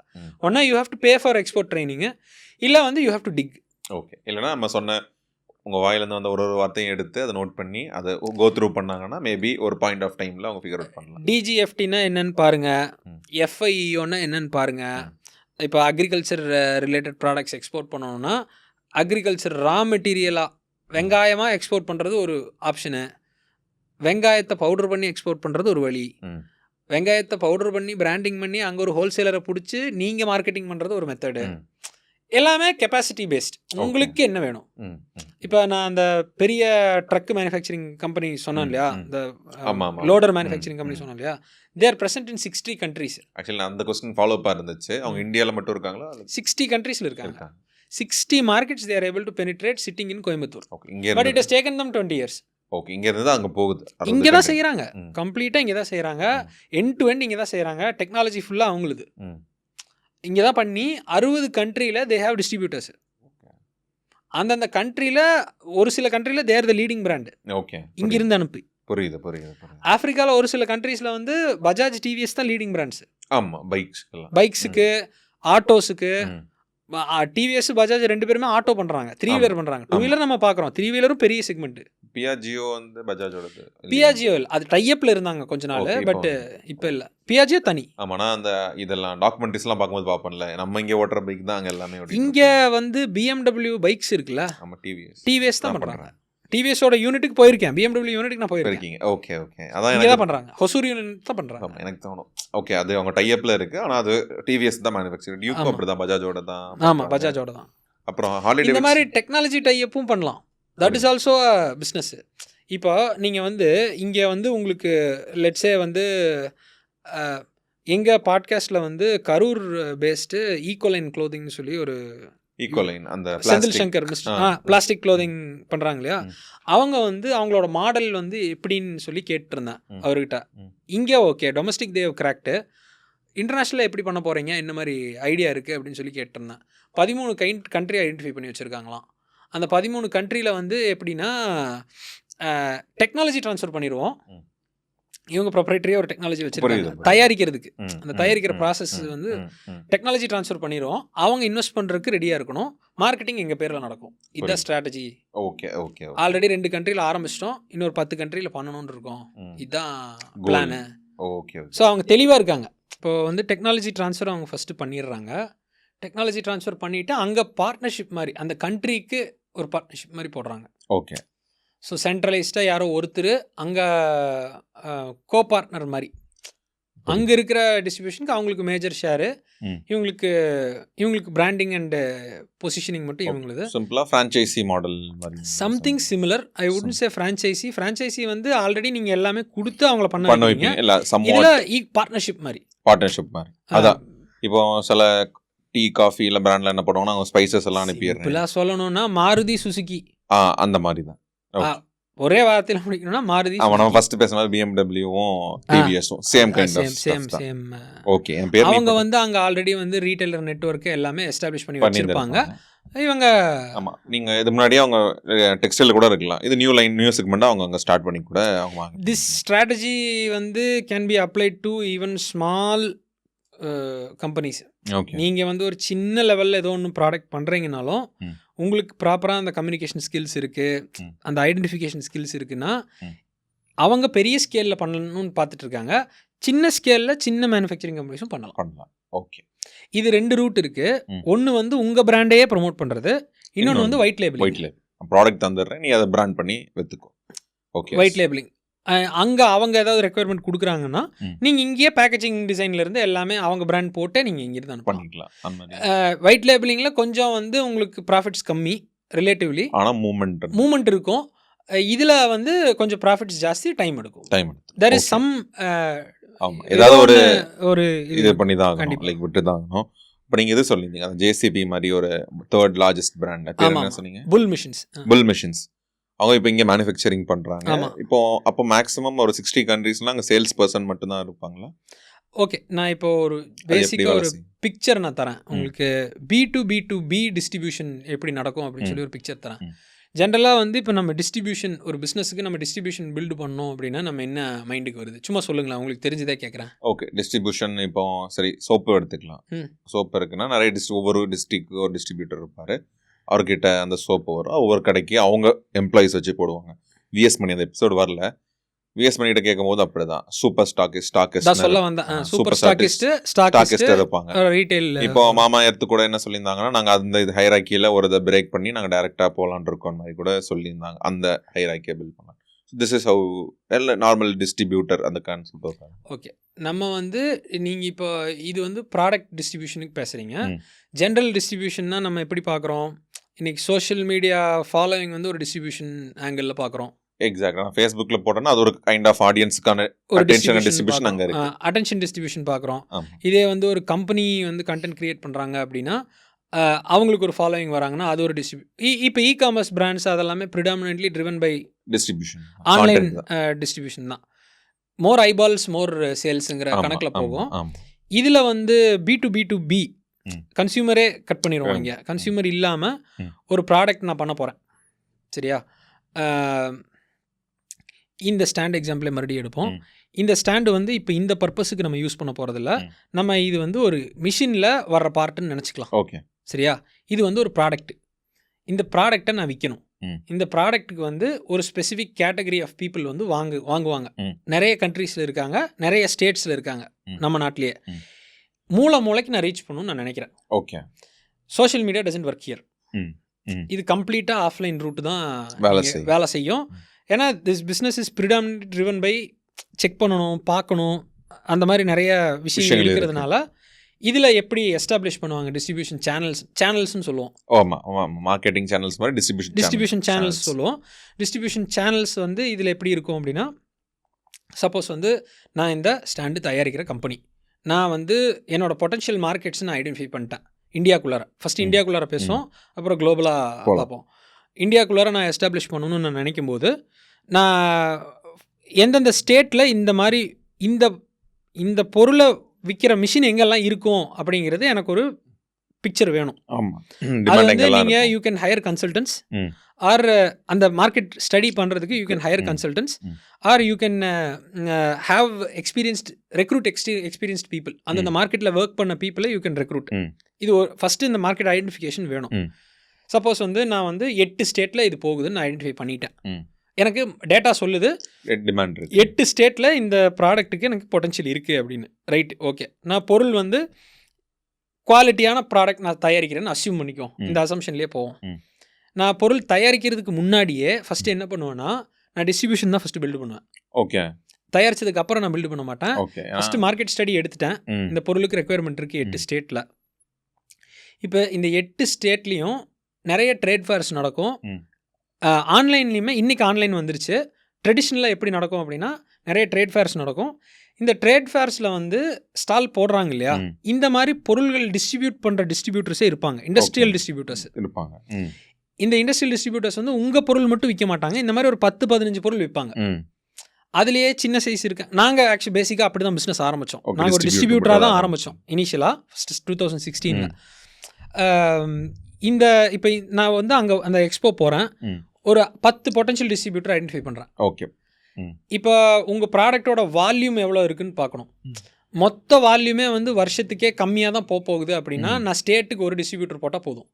ஒன்றா you have to pay for export ட்ரைனிங்கு, இல்லை வந்து you have to dig. Okay, இல்லைனா நம்ம சொன்ன உங்கள் வாயிலேருந்து வந்து ஒரு வார்த்தையும் எடுத்து அதை நோட் பண்ணி அதை கோ த்ரூ பண்ணாங்கன்னா மேபி ஒரு பாயிண்ட் ஆஃப் டைமில் அவங்க ஃபிகர் அவுட் பண்ணலாம். டிஜிஎஃப்டினா என்னன்னு பாருங்கள், எஃப்ஐஇஓன்னா என்னன்னு பாருங்கள். இப்போ அக்ரிகல்ச்சர் ரிலேட்டட் ப்ராடக்ட்ஸ் எக்ஸ்போர்ட் பண்ணணும்னா அக்ரிகல்ச்சர் ரா மெட்டீரியலாக வெங்காயமாக எக்ஸ்போர்ட் பண்ணுறது ஒரு ஆப்ஷனு, வெங்காயத்தை பவுடர் பண்ணி எக்ஸ்போர்ட் பண்ணுறது ஒரு வழி, வெங்காயத்தை பவுடர் பண்ணி பிராண்டிங் பண்ணி அங்கே ஒரு ஹோல்சேலரை பிடிச்சி நீங்கள் மார்க்கெட்டிங் பண்ணுறது ஒரு மெத்தடு. எல்லாமே கெப்பாசிட்டி பேஸ்ட். உங்களுக்கு என்ன வேணும்? இப்போ நான் அந்த பெரிய ட்ரக் மேனுஃபேக்சரிங் கம்பெனி சொன்னேன் இல்லையா, இந்த லோடர் மேனுஃபேக்சரிங் கம்பெனி சொன்னேன் இல்லையா, தேர் பிரசன்ட் இன் 60 countries. ஆக்சுவலி அந்த கொஸ்டின் ஃபாலோ இருந்துச்சு. அவங்க இந்தியாவில் மட்டும் இருக்காங்களா? 60 countries இருக்காங்க. 60 markets they are able to penetrate sitting in Coimbatore. But it has taken them 20 years. Okay, இங்க இருந்து அங்க போகுது. இங்க தான் செய்றாங்க. கம்ப்ளீட்டா இங்க தான் செய்றாங்க. எண்ட் டு எண்ட் இங்க தான் செய்றாங்க. டெக்னாலஜி ஃபுல்லா அவங்களுது. இங்க தான் பண்ணி 60 கண்ட்ரியில தே ஹேவ் டிஸ்ட்ரிபியூட்டர்ஸ். அந்தந்த கண்ட்ரியில ஒரு சில கண்ட்ரியில they are the leading brand. Okay, இங்க இருந்து அனுப்பி. புரியுது. ஆப்பிரிக்கால ஒரு சில கண்ட்ரீஸ்ல வந்து பஜாஜ் டிவிஎஸ் தான் லீடிங் பிராண்ட்ஸ். ஆமா, பைக்ஸுக்கு, ஆட்டோஸுக்கு. டிவிஎஸ் பஜாஜ் ரெண்டு பேருமே ஆட்டோ பண்றாங்க, 3 வீலர் பண்றாங்க. 2 வீலர் நம்ம பாக்குறோம், 3 வீலரும் பெரிய செக்மெண்ட். பியாஜியோ வந்து பஜாஜோடது. பியாஜியோ அது டைப்ல இருந்தாங்க கொஞ்ச நாள், பட் இப்போ இல்ல. பியாஜியோ தனி. ஆமாண்ணா, அந்த இதெல்லாம் டாக்குமெண்ட்ரிஸ்லாம் பார்க்கும்போது பார்ப்போம்ல, நம்ம இங்கே ஓட்டுற பைக் தான் அங்கே எல்லாமே. இங்க வந்து BMW பைக்ஸ் இருக்குல்ல, ஆமா, டிவிஎஸ் தான் பண்றாங்க. டிவிஎஸோட யூனிட்டுக்கு போயிருக்கேன், BMW யூனிட்டுக்கு நான் போயிருக்கேன். ஓகே, அதான் இங்கே தான் பண்றாங்க, ஹொசூர் யூனிட் தான் பண்றாங்க. எனக்கு தோணும். ஓகே, அது அவங்க டைப்ல இருக்கு, ஆனா அது டிவிஎஸ் தான் மேனுஃபேக்சர். டியூக்கும் அப்படிதான், பஜாஜோட தான். ஆமா, பஜாஜோட தான். அப்புறம் ஹாலிடே இந்த மாதிரி டெக்னாலஜி டைப்பும் பண்ணலாம். That is also a business. இப்போ நீங்கள் வந்து இங்கே வந்து உங்களுக்கு லெட்ஸே வந்து எங்கள் பாட்காஸ்ட்டில் வந்து கரூர் பேஸ்டு ஈகோலைன் க்ளோதிங்னு சொல்லி ஒரு ஈகோலைன், அந்த செந்தில் சங்கர் பிளாஸ்டிக் க்ளோதிங் பண்ணுறாங்க இல்லையா, அவங்க வந்து அவங்களோட மாடல் வந்து எப்படின்னு சொல்லி கேட்டுருந்தேன் அவர்கிட்ட. இங்கே ஓகே டொமஸ்டிக் தேவ் கிராக்டு, இன்டர்நேஷ்னலாக எப்படி பண்ண போகிறீங்க, என்ன மாதிரி ஐடியா இருக்குது அப்படின்னு சொல்லி கேட்டிருந்தேன். 13 கண்ட்ரி ஐடென்டிஃபை பண்ணி வச்சுருக்காங்களாம். அந்த 13 கண்ட்ரியில் வந்து எப்படின்னா டெக்னாலஜி ட்ரான்ஸ்ஃபர் பண்ணிடுவோம். இவங்க ப்ரொப்ரைட்டரியாக ஒரு டெக்னாலஜி வச்சுருக்காங்க தயாரிக்கிறதுக்கு. அந்த தயாரிக்கிற ப்ராசஸ் வந்து டெக்னாலஜி ட்ரான்ஸ்ஃபர் பண்ணிடுவோம். அவங்க இன்வெஸ்ட் பண்ணுறதுக்கு ரெடியாக இருக்கணும். மார்க்கெட்டிங் எங்கள் பேரில் நடக்கும். இதுதான் ஸ்ட்ராட்டஜி. ஓகே. ஆல்ரெடி 2 கண்ட்ரியில் ஆரம்பிச்சிட்டோம், இன்னொரு 10 கண்ட்ரியில் பண்ணணும்னு இருக்கோம். இதுதான் பிளானு. ஓகே. ஸோ அவங்க தெளிவாக இருக்காங்க. இப்போ வந்து டெக்னாலஜி ட்ரான்ஸ்ஃபர் அவங்க ஃபஸ்ட்டு பண்ணிடுறாங்க. டெக்னாலஜி ட்ரான்ஸ்ஃபர் பண்ணிவிட்டு அங்கே பார்ட்னர்ஷிப் மாதிரி அந்த கண்ட்ரிக்கு ஒரு பார்ட்னர்ஷிப் மாதிரி போடுறாங்க. ஓகே. ஸோ சென்ட்ரலைஸ்டாக யாரோ ஒருத்தர் அங்கே கோ பார்ட்னர் மாதிரி, அங்கே இருக்கிற டிஸ்ட்ரிபியூஷனுக்கு அவங்களுக்கு மேஜர் ஷேரு, இவங்களுக்கு பிராண்டிங் அண்டு பொசிஷனிங் மட்டும் இவங்களுக்கு. சிம்பிளாக ஃப்ரான்ச்சைசி மாடல் மாதிரி சம்திங் சிமிலர். ஐ வுட்ன்ட் சே ஃப்ரான்ச்சைசி வந்து ஆல்ரெடி நீங்கள் எல்லாமே கொடுத்து அவங்கள பண்ண வைப்பீங்க. இதில் பார்ட்னர்ஷிப் மாதிரி. அதான் இப்போ சில டீ காஃபி இல்லை பிராண்டில் என்ன பண்ணுவாங்கன்னா அவங்க ஸ்பைசஸ் எல்லாம் அனுப்பிடுறேன். இப்போலாம் சொல்லணும்னா மாருதி சுசுகி அந்த மாதிரி தான். ஒரே வார்த்தையில் முடிக்கணும்னா மாருதி. நம்ம ஃபர்ஸ்ட் பேசினாலும் பிஎம்டபிள்யூவும் டிவிஎஸும் same kind of same. Okay. என் பேர் அவங்க வந்து அங்கே ஆல்ரெடி வந்து ரீட்டைலர் நெட்வொர்க் எல்லாமே எஸ்டாப்ளிஷ் பண்ணி வச்சிருப்பாங்க இவங்க. ஆமா, நீங்க இது முன்னாடியே அவங்க டெக்ஸ்டைல் கூட இருக்கலாம். இது நியூ செக்மெண்ட் அவங்க அங்கே ஸ்டார்ட் பண்ணி கூட அவங்க. திஸ் ஸ்ட்ராட்டஜி வந்து can be applied to even small companies. நீங்கள் வந்து ஒரு சின்ன லெவலில் ஏதோ ஒன்று ப்ராடக்ட் பண்ணுறீங்கனாலும் உங்களுக்கு ப்ராப்பராக அந்த கம்யூனிகேஷன் ஸ்கில்ஸ் இருக்குது, அந்த ஐடென்டிஃபிகேஷன் ஸ்கில்ஸ் இருக்குன்னா அவங்க பெரிய ஸ்கேலில் பண்ணணும்னு பார்த்துட்டு இருக்காங்க. சின்ன ஸ்கேலில் சின்ன மேனுஃபேக்சரிங் கம்பெனிஸும் பண்ணலாம். ஓகே. இது 2 ரூட் இருக்குது. ஒன்று வந்து உங்கள் பிராண்டையே ப்ரொமோட் பண்ணுறது, இன்னொன்று வந்து ஒயிட் லேபிள். ப்ராடக்ட் தந்துடுறேன், நீ அதை பிராண்ட் பண்ணி விற்றுக்கோ. Okay, white labelling. அங்கே அவங்க ஏதாவது ரெக்குயர்மெண்ட் கொடுக்குறாங்கன்னா நீங்கள் இங்கேயே பேக்கேஜிங் டிசைன்லேருந்து எல்லாமே அவங்க பிராண்ட் போட்டு நீங்கள் இங்கிருந்து பண்ணிக்கலாம். ஒயிட் லேபிளிங்கில் கொஞ்சம் வந்து உங்களுக்கு ப்ராஃபிட்ஸ் கம்மி ரிலேட்டிவ்லி, ஆனால் மூமெண்ட் இருக்கும். இதில் வந்து கொஞ்சம் ப்ராஃபிட்ஸ் ஜாஸ்தி, டைம் எடுக்கும். தேர் இஸ் சம் ஏதாவது ஒரு இது பண்ணி தான் ஆகணும், லைக் விட்டு தான் ஆகணும். இப்போ நீங்கள் இது சொல்லியிருந்தீங்க ஜேசிபி மாதிரி ஒரு 3rd லார்ஜஸ்ட் பிராண்ட், என்ன சொன்னீங்க? புல் மிஷின்ஸ். அவங்க இப்போ இங்கே மேனுஃபேக்சரிங் பண்ணுறாங்க. அப்போ மேக்ஸிமம் ஒரு 60 கண்ட்ரீஸ்லாம் அங்கே சேல்ஸ் பர்சன் மட்டும்தான் இருப்பாங்களா? ஓகே, நான் இப்போ ஒரு பேசிக்காக ஒரு பிக்சர் நான் தரேன் உங்களுக்கு. B2B2B டிஸ்ட்ரிபியூஷன் எப்படி நடக்கும் அப்படின்னு சொல்லி ஒரு பிக்சர் தரேன். ஜென்ரலாக வந்து இப்போ நம்ம டிஸ்ட்ரிபியூஷன், ஒரு பிஸ்னஸுக்கு நம்ம டிஸ்ட்ரிபியூஷன் பில்டு பண்ணோம் அப்படின்னா நம்ம என்ன மைண்டுக்கு வருது? சும்மா சொல்லுங்களேன், உங்களுக்கு தெரிஞ்சதே கேட்குறேன். ஓகே, டிஸ்ட்ரிபியூஷன் இப்போ சரி சோப்பு எடுத்துக்கலாம். சோப்பு இருக்குன்னா நிறைய ஒவ்வொரு டிஸ்ட்ரிக்ட் ஒரு டிஸ்ட்ரிபியூட்டர் இருப்பார். அவர்கிட்ட அந்த சோப்பு வரும், ஒவ்வொரு கடைக்கு அவங்க எம்ப்ளாயிஸ் வச்சு போடுவாங்க. விஎஸ் மணி அந்த எபிசோடு வரல, விஎஸ் மணிகிட்ட கேட்கும் போது அப்படிதான் சூப்பர் ஸ்டாக்கிஸ்ட் சொல்ல வந்தேன். சூப்பர் ஸ்டாக்கிஸ்ட் இருப்பாங்க ரீட்டைல். இப்போ மாமா எர்த்து கூட என்ன சொல்லியிருந்தாங்கன்னா, நாங்கள் அந்த இது ஹைராக்கியில் ஒரு இதை பிரேக் பண்ணி நாங்கள் டைரெக்டாக போகலான் இருக்கோம் மாதிரி கூட சொல்லியிருந்தாங்க. அந்த ஹைராக்கியை பில்ட் பண்ண this is how normal distributor அந்த கான்செப்ட். ஓகே, நம்ம வந்து நீங்கள் இப்போ இது வந்து ப்ராடக்ட் டிஸ்ட்ரிபியூஷனுக்கு பேசுகிறீங்க. ஜென்ரல் டிஸ்ட்ரிபியூஷன்னா நம்ம எப்படி பார்க்குறோம்? இன்றைக்கி சோஷியல் மீடியா ஃபாலோவிங் வந்து ஒரு டிஸ்ட்ரிபியூஷன் ஆங்கிளில் பார்க்குறோம். எக்ஸாக்டாக நான் ஃபேஸ்புக்கில் போட்டோன்னா அது ஒரு கைண்ட் ஆஃப் ஆடியன்ஸுக்கான ஒரு அட்டென்ஷன் டிஸ்ட்ரிபியூஷன் அங்கே இருக்குது. அட்டென்ஷன் டிஸ்ட்ரிபியூஷன் பார்க்குறோம். இதே வந்து ஒரு கம்பெனி வந்து கண்டென்ட் க்ரியேட் பண்ணுறாங்க அப்படின்னா அவங்களுக்கு ஒரு ஃபாலோவிங் வராங்கன்னா அது ஒரு இப்போ இ-காமர்ஸ் பிராண்ட்ஸ் அதெல்லாமே predominantly driven by distribution, online distribution தான். மோர் ஐபால்ஸ் மோர் சேல்ஸுங்கிற கணக்கில் போகும். இதில் வந்து B2B2B கன்சியூமரே கட் பண்ணிடுவாங்க. கன்சியூமர் இல்லாமல் ஒரு ப்ராடக்ட் நான் பண்ண போகிறேன், சரியா? இந்த ஸ்டாண்ட் எக்ஸாம்பிளே மறுபடியும் எடுப்போம். இந்த ஸ்டாண்டு வந்து இப்போ இந்த பர்பஸுக்கு நம்ம யூஸ் பண்ண போகிறதில்ல. நம்ம இது வந்து ஒரு மிஷினில் வர்ற பார்ட்டுன்னு நினச்சிக்கலாம். ஓகே, சரியா? இது வந்து ஒரு ப்ராடக்ட். இந்த ப்ராடக்டை நான் விற்கணும். இந்த ப்ராடக்ட்டுக்கு வந்து ஒரு ஸ்பெசிஃபிக் கேட்டகரி ஆஃப் பீப்புள் வந்து வாங்குவாங்க. நிறைய கண்ட்ரீஸில் இருக்காங்க, நிறைய ஸ்டேட்ஸில் இருக்காங்க, நம்ம நாட்டிலேயே. மூளைக்கு நான் ரீச் பண்ணணும்னு நான் நினைக்கிறேன். Okay, social media doesn't work here. இது கம்ப்ளீட்டாக ஆஃப்லைன் ரூட் தான் வேலை செய்யும். ஏன்னா this business is predominantly driven by check பண்ணணும், பார்க்கணும், அந்த மாதிரி நிறைய விஷயங்கள் இருக்கிறதுனால இதில் எப்படி எஸ்டாப்ளிஷ் பண்ணுவாங்க? டிஸ்ட்ரிபியூஷன் சேனல்ஸ்னு சொல்லுவோம். ஆமாம், மார்க்கெட்டிங் சேனல்ஸ் மாதிரி டிஸ்ட்ரிபியூஷன் சேனல்ஸ் சொல்லுவோம். டிஸ்ட்ரிபியூஷன் சேனல்ஸ் வந்து இதில் எப்படி இருக்கும் அப்படின்னா, சப்போஸ் வந்து நான் இந்த ஸ்டாண்டு தயாரிக்கிற கம்பெனி, நான் வந்து என்னோட பொட்டன்ஷியல் மார்க்கெட்ஸ் நான் ஐடென்டிஃபை பண்ணிட்டேன். இந்தியாக்குள்ளார ஃபஸ்ட்டு இந்தியாக்குள்ளார பேசுவோம், அப்புறம் குளோபலாக பார்ப்போம். இந்தியாக்குள்ளார நான் எஸ்டாப்ளிஷ் பண்ணணும்னு நான் நினைக்கும் போது நான் எந்தெந்த ஸ்டேட்டில் இந்த மாதிரி இந்த பொருளை விற்கிற மிஷின் எங்கெல்லாம் இருக்கும் அப்படிங்கிறது எனக்கு ஒரு பிக்சர் வேணும். அது வந்து நீங்கள் you can hire consultants or அந்த மார்க்கெட் ஸ்டடி பண்ணுறதுக்கு you can hire consultants or you can have experienced people. அந்தந்த மார்க்கெட்டில் ஒர்க் பண்ண பீப்புளை யூ கேன் ரெக்ரூட். இது ஃபஸ்ட்டு இந்த மார்க்கெட் ஐடென்டிஃபிகேஷன் வேணும். சப்போஸ் வந்து நான் வந்து 8 ஸ்டேட்டில் இது போகுதுன்னு நான் ஐடென்டிஃபை பண்ணிட்டேன். எனக்கு டேட்டா சொல்லுது 8 ஸ்டேட்டில் இந்த ப்ராடக்ட்டுக்கு எனக்கு பொட்டன்ஷியல் இருக்குது அப்படின்னு. Right, okay. நான் பொருள் வந்து குவாலிட்டியான ப்ராடக்ட் நான் தயாரிக்கிறேன்னு அஸ்யூம் பண்ணிக்குவோம். இந்த அசம்ஷன்லேயே போவோம். நான் பொருள் தயாரிக்கிறதுக்கு முன்னாடியே ஃபஸ்ட்டு என்ன பண்ணுவேன்னா, நான் டிஸ்ட்ரிபியூஷன் தான் ஃபஸ்ட்டு பில்டு பண்ணுவேன். ஓகே, தயாரிச்சதுக்கு அப்புறம் நான் பில்டு பண்ண மாட்டேன். ஃபஸ்ட்டு மார்க்கெட் ஸ்டடி எடுத்துட்டேன். இந்த பொருளுக்கு ரெக்குயர்மெண்ட் இருக்குது 8 ஸ்டேட்டில். இப்போ இந்த 8 ஸ்டேட்லேயும் நிறைய ட்ரேட் ஃபேர்ஸ் நடக்கும். ஆன்லைன்லேயுமே இன்றைக்கி ஆன்லைன் வந்துருச்சு. ட்ரெடிஷ்னலாக எப்படி நடக்கும் அப்படின்னா, நிறைய ட்ரேட் ஃபேர்ஸ் நடக்கும். இந்த ட்ரேட் ஃபேர்ஸில் வந்து ஸ்டால் போடுறாங்க இல்லையா, இந்த மாதிரி பொருள்கள் டிஸ்ட்ரிபியூட் பண்ணுற டிஸ்ட்ரிபியூட்டர்ஸே இருப்பாங்க. இண்டஸ்ட்ரியல் டிஸ்ட்ரிபியூட்டர்ஸ் இருப்பாங்க. இந்த இண்டஸ்ட்ரியல் டிஸ்ட்ரிபியூட்டர்ஸ் வந்து உங்கள் பொருள் மட்டும் விற்க மாட்டாங்க. இந்த மாதிரி ஒரு 10-15 பொருள் விற்பாங்க. அதுலேயே சின்ன சைஸ் இருக்கு. நாங்கள் ஆக்சுவலி பேசிக்காக அப்படி தான் பிஸ்னஸ் ஆரம்பித்தோம். நாங்கள் ஒரு டிஸ்ட்ரிபியூட்டராக தான் ஆரம்பித்தோம் இனிஷியலாக ஃபஸ்ட்டு 2016. இப்போ நான் வந்து அங்கே அந்த எக்ஸ்போ போகிறேன், ஒரு 10 பொட்டன்ஷியல் டிஸ்ட்ரிபியூட்டர் ஐடென்டிஃபை பண்ணுறேன். ஓகே, இப்போ உங்கள் ப்ராடக்டோட வால்யூம் எவ்வளோ இருக்குன்னு பார்க்கணும். மொத்த வால்யூமே வந்து வருஷத்துக்கே கம்மியாக தான் போகுது அப்படின்னா நான் ஸ்டேட்டுக்கு ஒரு டிஸ்ட்ரிபியூட்டர் போட்டால் போதும்.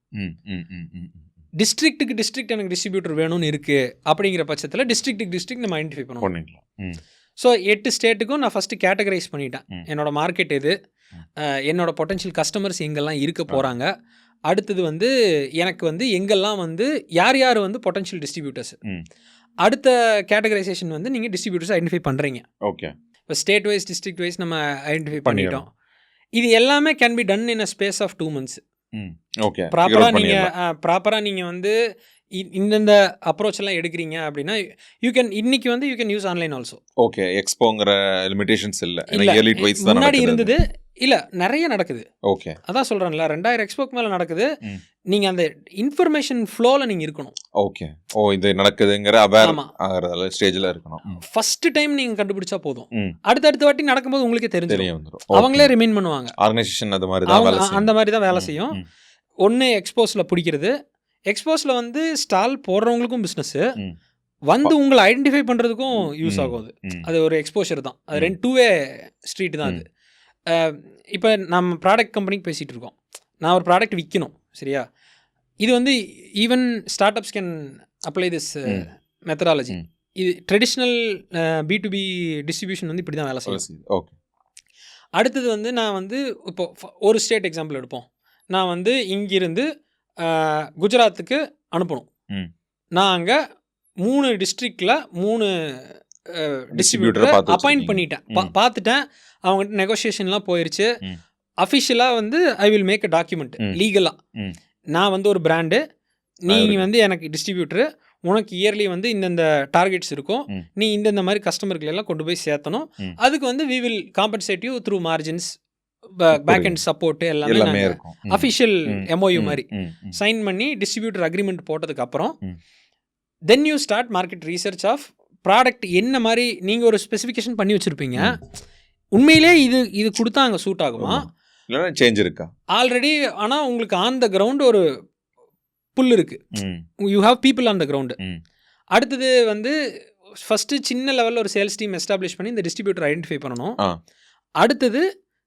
டிஸ்ட்ரிக்ட்டுக்கு எனக்கு டிஸ்ட்ரிபியூட்டர் வேணும்னு இருக்குது அப்படிங்கிற பட்சத்தில் டிஸ்ட்ரிக்ட் நம்ம ஐடென்டிஃபை பண்ணுவோம். ஸோ 8 ஸ்டேட்டுக்கும் நான் ஃபஸ்ட்டு கேட்டகரைஸ் பண்ணிட்டேன். என்னோடய மார்க்கெட் எது, என்னோடய பொட்டன்ஷியல் கஸ்டமர்ஸ் எங்கெல்லாம் இருக்க போகிறாங்க, அடுத்தது வந்து எனக்கு வந்து எங்கெல்லாம் வந்து யார் யார் வந்து பொட்டன்ஷியல் டிஸ்ட்ரிபியூட்டர்ஸ், அடுத்த கேட்டகரைசேஷன் வந்து நீங்கள் டிஸ்ட்ரிபியூட்டர்ஸ் ஐடென்டிஃபை பண்ணுறீங்க. ஓகே, இப்போ ஸ்டேட் வைஸ் டிஸ்ட்ரிக்ட் வைஸ் நம்ம ஐடென்டிஃபை பண்ணிட்டோம். இது எல்லாமே can be done in a space of 2 months. Okay, ப்ராப்பராக நீங்கள் வந்து இந்த அப்ரோச் எல்லாம் எடுக்கிறீங்க அப்படின்னா இன்னைக்கு வந்து you can use online also. Okay, எக்ஸ்போங்கிற லிமிடேஷன்ஸ் இல்லை, முன்னாடி இருந்தது, இல்லை நிறைய நடக்குது. ஓகே, அதான் சொல்கிறேன்ல 2000 எக்ஸ்போக்கு மேலே நடக்குது. நீங்கள் அந்த இன்ஃபர்மேஷன் ஃப்ளோவில் நீங்கள் இருக்கணும். ஓகே, இது நடக்குதுங்கிற அவேர் ஆகிற ஸ்டேஜில் இருக்கணும். ஃபர்ஸ்ட் டைம் நீங்கள் கண்டுபிடிச்சா போதும், அடுத்த வாட்டி நடக்கும்போது உங்களுக்கே தெரியும், அவங்களே ரிமைண்ட் பண்ணுவாங்க. ஆர்கனைசேஷன் அது மாதிரி தான் அந்த மாதிரி தான் வேலை செய்யும். ஒன்று எக்ஸ்போஸில் பிடிக்கிறது, எக்ஸ்போஸில் வந்து ஸ்டால் போடுறவங்களுக்கும் பிஸ்னஸ்ஸு, வந்து உங்களை ஐடென்டிஃபை பண்ணுறதுக்கும் யூஸ் ஆகும். அது ஒரு எக்ஸ்போஷர் தான். அது 2-way ஸ்ட்ரீட் தான் அது. இப்போ நம்ம ப்ராடக்ட் கம்பெனிக்கு பேசிகிட்டு இருக்கோம், நான் ஒரு ப்ராடக்ட் விற்கணும், சரியா? இது வந்து even start ups can apply this methodology. இது ட்ரெடிஷ்னல் B2B டிஸ்ட்ரிபியூஷன் வந்து இப்படி தான் வேலை செய்யும். ஓகே, அடுத்தது வந்து நான் வந்து இப்போ ஒரு ஸ்டேட் எக்ஸாம்பிள் எடுப்போம். நான் வந்து இங்கிருந்து குஜராத்துக்கு அனுப்பணும். நான் அங்கே 3 டிஸ்ட்ரிக்டில் 3 டிஸ்ட்ரிபியூட்டரை அப்பாயிண்ட் பண்ணிட்டேன், பார்த்துட்டேன். அவங்ககிட்ட நெகோசியேஷன்லாம் போயிடுச்சு. அஃபிஷியலாக வந்து I will make a document லீகலாக. நான் வந்து ஒரு பிராண்டு, நீ வந்து எனக்கு டிஸ்ட்ரிபியூட்டரு, உனக்கு இயர்லி வந்து இந்தந்த டார்கெட்ஸ் இருக்கும், நீ இந்தந்த மாதிரி கஸ்டமர்களெல்லாம் கொண்டு போய் சேர்த்தணும். அதுக்கு வந்து we will compensate you through margins, back and support எல்லாமே இருக்கும். அஃபிஷியல் MOU மாதிரி சைன் பண்ணி டிஸ்ட்ரிபியூட்டர் அக்ரிமெண்ட் போட்டதுக்கு அப்புறம் then you start market research of product. என்ன மாதிரி நீங்கள் ஒரு ஸ்பெசிஃபிகேஷன் பண்ணி வச்சுருப்பீங்க, உண்மையிலே இது கொடுத்தா அங்கே சூட் ஆகுமா, சேஞ்ச் இருக்கா ஆல்ரெடி. ஆனால் உங்களுக்கு ஆன் த கிரவுண்ட் ஒரு புல் இருக்கு, you have people on the ground. அடுத்தது வந்து ஃபஸ்ட்டு சின்ன லெவலில் ஒரு சேல்ஸ் டீம் எஸ்டாப்ளிஷ் பண்ணி இந்த டிஸ்ட்ரிபியூட்டர் ஐடென்டிஃபை பண்ணணும். அடுத்தது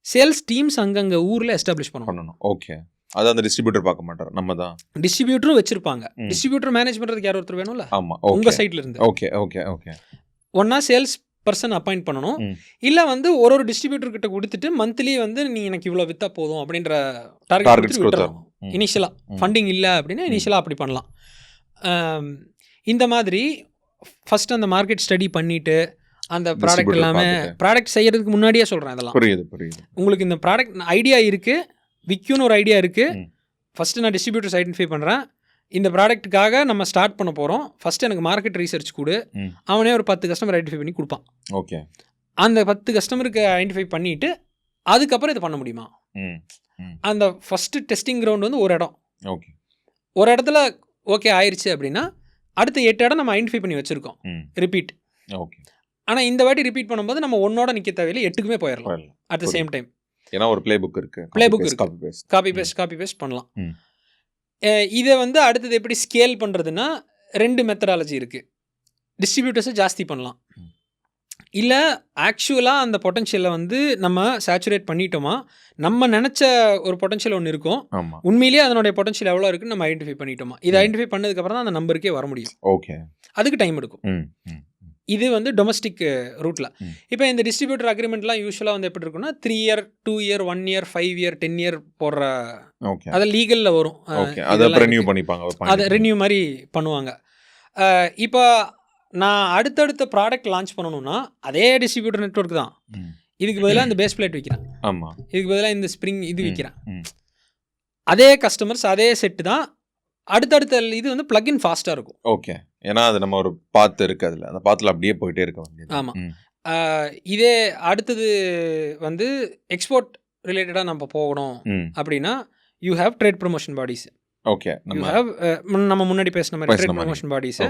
சேல்ஸ் டீம்ஸ் அங்கங்கே ஊரில் எஸ்டாப்ளிஷ் பண்ணணும். ஓகே, அது அந்த டிஸ்ட்ரிபியூட்டர் பார்க்க மாட்டார், நம்ம தான் டிஸ்ட்ரிபியூட்டரும் வச்சிருப்பாங்க. டிஸ்ட்ரிபியூட்டர் மேனேஜ் பண்ணுறதுக்கு யார் ஒருத்தர் வேணும்ல, ஆமாம், உங்கள் சைட்ல இருந்து. ஓகே ஓகே ஓகே, ஒன்றா சேல்ஸ் பர்சன் அப்பாயிண்ட் பண்ணணும், இல்லை வந்து ஒரு டிஸ்ட்ரிபியூட்டர் கிட்ட கொடுத்துட்டு மந்த்லி வந்து நீ எனக்கு இவ்வளோ விற்றா போதும் அப்படின்ற டார்கெட் விட்டுறணும். இனிஷியலாக ஃபண்டிங் இல்லை அப்படின்னா இனிஷியலாக அப்படி பண்ணலாம். இந்த மாதிரி ஃபஸ்ட் அந்த மார்க்கெட் ஸ்டடி பண்ணிவிட்டு அந்த ப்ராடக்ட் எல்லாமே ப்ராடக்ட் செய்கிறதுக்கு முன்னாடியே சொல்கிறேன் இதெல்லாம். புரியுது. உங்களுக்கு இந்த ப்ராடக்ட் ஐடியா இருக்குது, விற்குன்னு ஒரு ஐடியா இருக்குது, ஃபஸ்ட்டு நான் டிஸ்ட்ரிபியூட்டர்ஸ் ஐடென்டிஃபை பண்ணுறேன், இந்த ப்ராடக்ட்டுக்காக நம்ம ஸ்டார்ட் பண்ண போகிறோம், ஃபஸ்ட்டு எனக்கு மார்க்கெட் ரீசர்ச் கொடு, அவனே ஒரு 10 கஸ்டமர் ஐடென்டிஃபை பண்ணி கொடுப்பான். ஓகே, அந்த 10 கஸ்டமருக்கு ஐடென்டிஃபை பண்ணிவிட்டு அதுக்கப்புறம் இது பண்ண முடியுமா? அந்த ஃபஸ்ட்டு டெஸ்டிங் கிரவுண்ட் வந்து ஒரு இடம். ஓகே, ஒரு இடத்துல ஓகே ஆயிடுச்சு அப்படின்னா அடுத்த 8 இடம் நம்ம ஐடென்டிஃபை பண்ணி வச்சுருக்கோம், ரிப்பீட். ஓகே, ஆனால் இந்த வாட்டி ரிப்பீட் பண்ணும்போது நம்ம ஒன்னோட நிற்க தேவையில்லை, 8க்குமே போயிடலாம் அட் த சேம் டைம். ஏன்னா ஒரு பிளே புக் இருக்கு, காப்பி பேஸ்ட் பண்ணலாம். இதை வந்து அடுத்தது எப்படி ஸ்கேல் பண்ணுறதுன்னா 2 மெத்தடாலஜி இருக்குது. டிஸ்ட்ரிபியூட்டர்ஸை ஜாஸ்தி பண்ணலாம், இல்லை ஆக்சுவலாக அந்த பொட்டன்ஷியலை வந்து நம்ம சேச்சுரேட் பண்ணிட்டோமா, நம்ம நினச்ச ஒரு பொட்டன்ஷியல் ஒன்று இருக்கும், உண்மையிலேயே அதனுடைய பொட்டன்ஷியல் எவ்வளோ இருக்குன்னு நம்ம ஐடென்டிஃபை பண்ணிட்டோமா, இதை ஐடென்டிஃபை பண்ணதுக்கப்புறம் தான் அந்த நம்பருக்கே வர முடியும். ஓகே, அதுக்கு டைம் எடுக்கும். இது வந்து டொமஸ்டிக் ரூட்டில். இப்போ இந்த டிஸ்ட்ரிபியூட்டர் அக்ரிமெண்ட்லாம் யூஸ்வலாக வந்து எப்படி இருக்குன்னா 3 year 2 year 1 year 5 year 10 year போடுற, அது லீகலில் வரும், அதை ரெனியூ மாதிரி பண்ணுவாங்க. இப்போ நான் அடுத்தடுத்த ப்ராடக்ட் லான்ச் பண்ணணும்னா அதே டிஸ்ட்ரிபியூட்டர் நெட்வொர்க் தான், இதுக்கு பதிலாக இந்த பேஸ் பிளேட் விற்கிறேன், இதுக்கு பதிலாக இந்த ஸ்ப்ரிங் இது விற்கிறேன், அதே கஸ்டமர்ஸ் அதே செட்டு தான். அடுத்தடுத்த இது வந்து பிளக்இன் ஃபாஸ்ட்டாக இருக்கும். ஓகே, ஏன்னா அது நம்ம ஒரு பாத்து இருக்கு, அதில் அந்த பாத்தில் அப்படியே போயிட்டே இருக்க வேண்டியது. ஆமாம். இதே அடுத்தது வந்து எக்ஸ்போர்ட் ரிலேட்டடாக நம்ம போகணும் அப்படின்னா you have trade promotion bodies. Okay, you have நம்ம முன்னாடி பேசின மாதிரி ட்ரேட் ப்ரொமோஷன் பாடிஸு.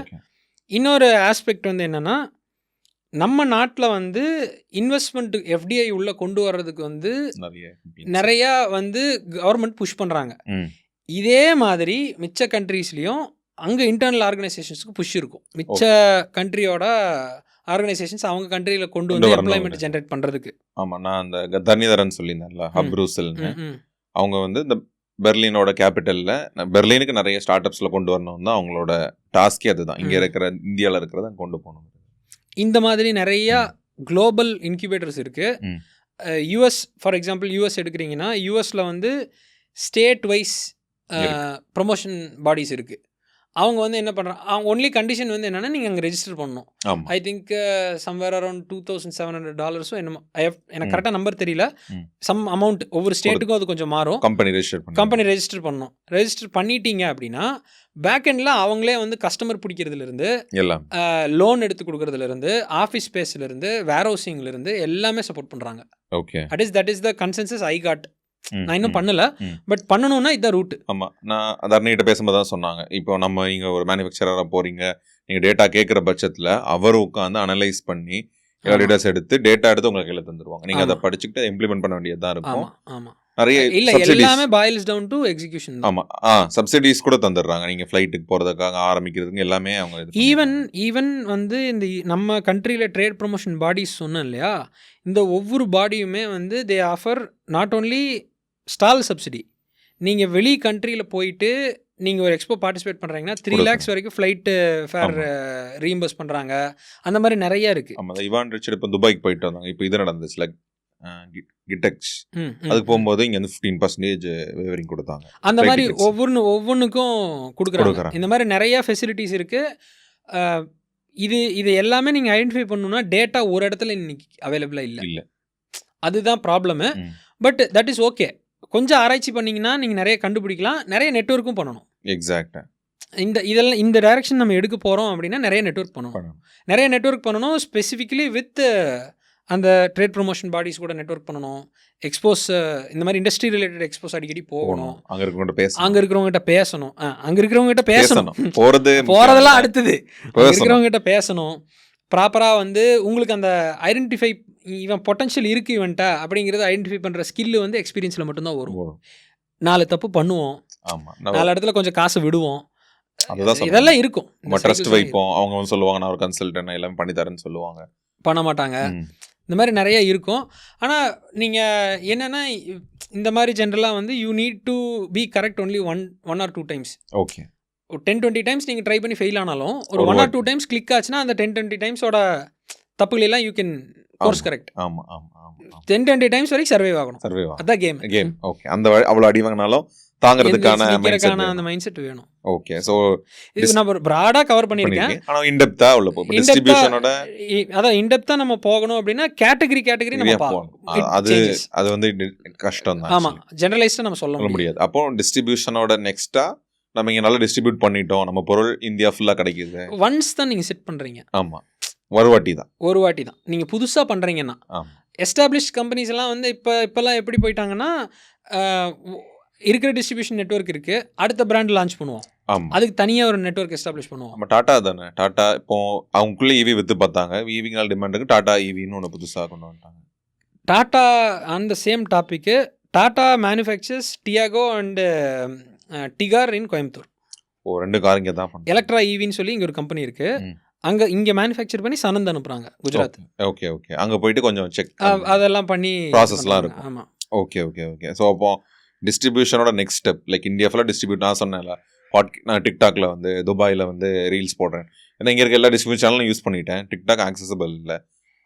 இன்னொரு ஆஸ்பெக்ட் வந்து என்னென்னா, நம்ம நாட்டில் வந்து இன்வெஸ்ட்மெண்ட் FDI உள்ளே கொண்டு வர்றதுக்கு வந்து நிறையா வந்து கவர்மெண்ட் புஷ் பண்ணுறாங்க. இதே மாதிரி மிச்ச கண்ட்ரீஸ்லேயும் அங்கே இன்டர்னல் ஆர்கனைசேஷன்ஸுக்கு புஷ் இருக்கும். மிச்ச கண்ட்ரியோட ஆர்கனைசேஷன்ஸ் அவங்க கண்ட்ரியில் கொண்டு வந்து எம்ப்ளாய்மெண்ட் ஜென்ரேட் பண்ணுறதுக்கு. ஆமாம், நான் அந்த தனிதரன் சொல்லியிருந்தேன்ல, ஹப் ரூசல்னு, அவங்க வந்து இந்த பெர்லினோட கேபிட்டலில் பெர்லினுக்கு நிறைய ஸ்டார்ட் அப்ஸில் கொண்டு வரணும் தான் அவங்களோட டாஸ்கே. அதுதான் இங்கே இருக்கிற இந்தியாவில் இருக்கிறத கொண்டு போகணும். இந்த மாதிரி நிறையா குளோபல் இன்குபேட்டர்ஸ் இருக்குது. US ஃபார் எக்ஸாம்பிள் US எடுக்கிறீங்கன்னா யூஎஸில் வந்து ஸ்டேட் வைஸ் ப்ரொமோஷன் பாடிஸ் இருக்குது. அவங்க வந்து என்ன பண்ணுறாங்க, அவங்க ஒன்லி கண்டிஷன் வந்து என்னென்னா நீங்கள் அங்கே ரெஜிஸ்டர் பண்ணணும். ஐ திங்க் சம்வேர் அரௌண்ட் $2,700 என்னமோ, எனக்கு கரெக்டாக நம்பர் தெரியல. சம் அமௌண்ட் ஒவ்வொரு ஸ்டேட்டுக்கும் அது கொஞ்சம் மாறும். கம்பெனி ரெஜிஸ்டர் பண்ணணும். ரெஜிஸ்டர் பண்ணிட்டீங்க அப்படின்னா பேக் எண்டில் அவங்களே வந்து கஸ்டமர் பிடிக்கிறதுலேருந்து, லோன் எடுத்து கொடுக்குறதுலேருந்து, ஆஃபீஸ் ஸ்பேஸ்லேருந்து, வேர் ஹவுசிங்லேருந்து எல்லாமே சப்போர்ட் பண்ணுறாங்க. Okay, that is the consensus I got. நான் இன்னும் பண்ணல, பட் பண்ணணும்னா இதான் ரூட். ஆமாம், நான் தர்ணிகிட்ட பேசும்போது தான் சொன்னாங்க, இப்போ நம்ம நீங்கள் ஒரு மேனுஃபேக்சராக போகிறீங்க, நீங்கள் டேட்டா கேட்குற பட்சத்தில் அவர் உட்காந்து அனலைஸ் பண்ணி எல்லா டேட்டாஸ் எடுத்து உங்களுக்கு கையில் தந்துருவாங்க. நீங்கள் அதை படிச்சுக்கிட்டு இம்ப்ளிமெண்ட் பண்ண வேண்டியது தான் இருக்கும். ஆமாம், நிறைய இல்லை, எல்லாமே பாயில்ஸ் டவுன் டு எக்ஸிகியூஷன். ஆமாம், சப்சிடிஸ் கூட தந்துடுறாங்க. நீங்கள் ஃப்ளைட்டுக்கு போகிறதுக்காக ஆரம்பிக்கிறதுக்கு எல்லாமே அவங்க. ஈவன் வந்து இந்த நம்ம கண்ட்ரியில் ட்ரேட் ப்ரொமோஷன் பாடிஸ் சொன்னேன் இல்லையா, இந்த ஒவ்வொரு பாடியுமே வந்து they offer not only stall subsidy. நீங்கள் வெளி கண்ட்ரியில் போயிட்டு நீங்கள் ஒரு எக்ஸ்போ பார்ட்டிசிபேட் பண்ணுறீங்கன்னா 3 lakhs வரைக்கும் ஃப்ளைட்டு ஃபேர் ரீஇம்பர்ஸ் பண்ணுறாங்க. அந்த மாதிரி நிறையா இருக்குது. ஆமாம், இவான் ரிச்சர்ட் இப்போ துபாய்க்கு போயிட்டு வந்தாங்க. இப்போ இது நடந்துச்சுல கிட்டெக்ஸ், அதுக்கு போகும்போது இங்கே வந்து 15% வேவரிங் கொடுத்தாங்க. அந்த மாதிரி ஒவ்வொன்றுக்கும் கொடுக்குறாங்க. இந்த மாதிரி நிறையா ஃபெசிலிட்டிஸ் இருக்குது. இது எல்லாமே நீங்கள் ஐடென்டிஃபை பண்ணணும்னா டேட்டா ஒரு இடத்துல இன்னைக்கு அவைலபிளாக இல்லை. அதுதான் problem. But that is okay. கொஞ்சம் ஆராய்ச்சி பண்ணிங்கன்னா நீங்கள் நிறைய கண்டுபிடிக்கலாம். நிறைய நெட்வொர்க்கும் பண்ணணும். எக்ஸாக்டாக இந்த டைரக்ஷன் நம்ம எடுக்க போகிறோம் அப்படின்னா நிறைய நெட்வொர்க் பண்ணணும். ஸ்பெசிஃபிக்கலி வித் அந்த ட்ரேட் ப்ரொமோஷன் பாடிஸ் கூட நெட்வொர்க் பண்ணணும். எக்ஸ்போஸ், இந்த மாதிரி இண்டஸ்ட்ரி ரிலேட்டட் எக்ஸ்போஸ் அடிக்கடி போகணும். அங்கே இருக்கிறவங்ககிட்ட பேசணும். போகிறதெல்லாம் அடுத்தது. இருக்கிறவங்ககிட்ட பேசணும். ப்ராப்பராக வந்து உங்களுக்கு அந்த ஐடென்டிஃபை, இவன் பொட்டன்ஷியல் இருக்குது இவன்ட்டா அப்படிங்கிறத ஐடென்டிஃபை பண்ணுற ஸ்கில்லு வந்து எக்ஸ்பீரியன்ஸில் மட்டும்தான் வரும். 4 தப்பு பண்ணுவோம், 4 இடத்துல கொஞ்சம் காசு விடுவோம், இதெல்லாம் இருக்கும். ட்ரஸ்ட் வைப்போம். அவங்க சொல்லுவாங்க நான் ஒரு கன்சல்டன்ட் எல்லாம் பண்ணி தரேன்னு சொல்லுவாங்க, பண்ண மாட்டாங்க. இந்த மாதிரி நிறைய இருக்கும். ஆனால் நீங்கள் என்னென்னா இந்த மாதிரி ஜென்ரலாக வந்து you need to be correct only one or 2 times. Okay, 10-20 times நீங்கள் ட்ரை பண்ணி ஃபெயில் ஆனாலும் ஒரு 1 or 2 times கிளிக் ஆச்சுன்னா அந்த 10-20 timesோட தப்புகளெல்லாம் you can course correct. 10-20 times வரைக்கும் சர்வைவ் ஆகணும். அதான் கேம். ஓகே, அந்த அவ்வளோ அடி வாங்கினாலும் தாங்கிறதுக்கான அந்த மைண்ட் செட் வேணும். ஓகே, ஸோ இது நான் ஒரு ப்ராடாக கவர் பண்ணியிருக்கேன். ஆனால் இன்டெப்த்தாக உள்ள போகும். டிஸ்ட்ரிபியூஷனோட அதான் இன்டெப்த்தாக நம்ம போகணும் அப்படின்னா கேட்டகரி நம்ம பார்க்கணும். அது வந்து கஷ்டம் தான். ஆமாம், ஜெனரலைஸ்டாக நம்ம சொல்ல முடியாது. அப்போ டிஸ்ட்ரிபியூஷனோட நெக்ஸ்ட்டாக நம்ம இங்கே நல்லா டிஸ்ட்ரிபியூட் பண்ணிட்டோம், நம்ம பொருள் இந்தியா ஃபுல்லாக கிடைக்குது. ஒன்ஸ் தான் நீங்கள் செட் பண்ணுறீங்க. ஆமாம், ஒரு வாட்டி தான் நீங்கள் புதுசாக பண்ணுறீங்கன்னா. எஸ்டாப்ளிஷ்ட் கம்பெனிஸ் எல்லாம் வந்து இப்போல்லாம் எப்படி போயிட்டாங்கன்னா, இருக்கிற டிஸ்ட்ரிபியூஷன் நெட்வொர்க் இருக்குது, அடுத்த பிராண்ட் லான்ச் பண்ணுவோம். அதுக்கு தனியாக ஒரு நெட்வொர்க் எஸ்டாப்ளிஷ் பண்ணுவோம். நம்ம டாட்டா தானே, டாட்டா இப்போ அவங்களுக்குள்ளே ஈவி விற்று பார்த்தாங்க. ஈவிங்கால் டிமாண்டுக்கு டாட்டா ஈவின்னு ஒன்று புதுசாக கொண்டு வந்துட்டாங்க. Tata on the same topic, Tata manufactures Tiago and Tigor in Coimbatore. 2 car இங்கே தான் பண்ணுறோம். எலக்ட்ரா ஈவின்னு சொல்லி இங்கே ஒரு கம்பெனி இருக்குது. இங்கே மேனுஃபேக்சர் பண்ணி சனந்த் அனுப்புகிறாங்க, குஜராத். ஓகே, அங்கே போயிட்டு கொஞ்சம் செக் அதெல்லாம் பண்ணி ப்ராசஸ்லாம் இருக்கும். ஆமாம், ஓகே. ஸோ அப்போ டிஸ்ட்ரிபியூஷனோட நெக்ஸ்ட் ஸ்டெப் லைக் இந்தியா ஃபுல்லாக டிஸ்ட்ரிபியூட். நான் சொன்னேன்ல, நான் டிக்டாக்ல வந்து துபாயில் வந்து ரீல்ஸ் போடுறேன். ஏன்னா இங்கே இருக்க எல்லா டிஸ்ட்ரிபியூஷன் சேனலும் யூஸ் பண்ணிட்டேன். டிக்டாக் ஆக்சசபிள் இல்லை,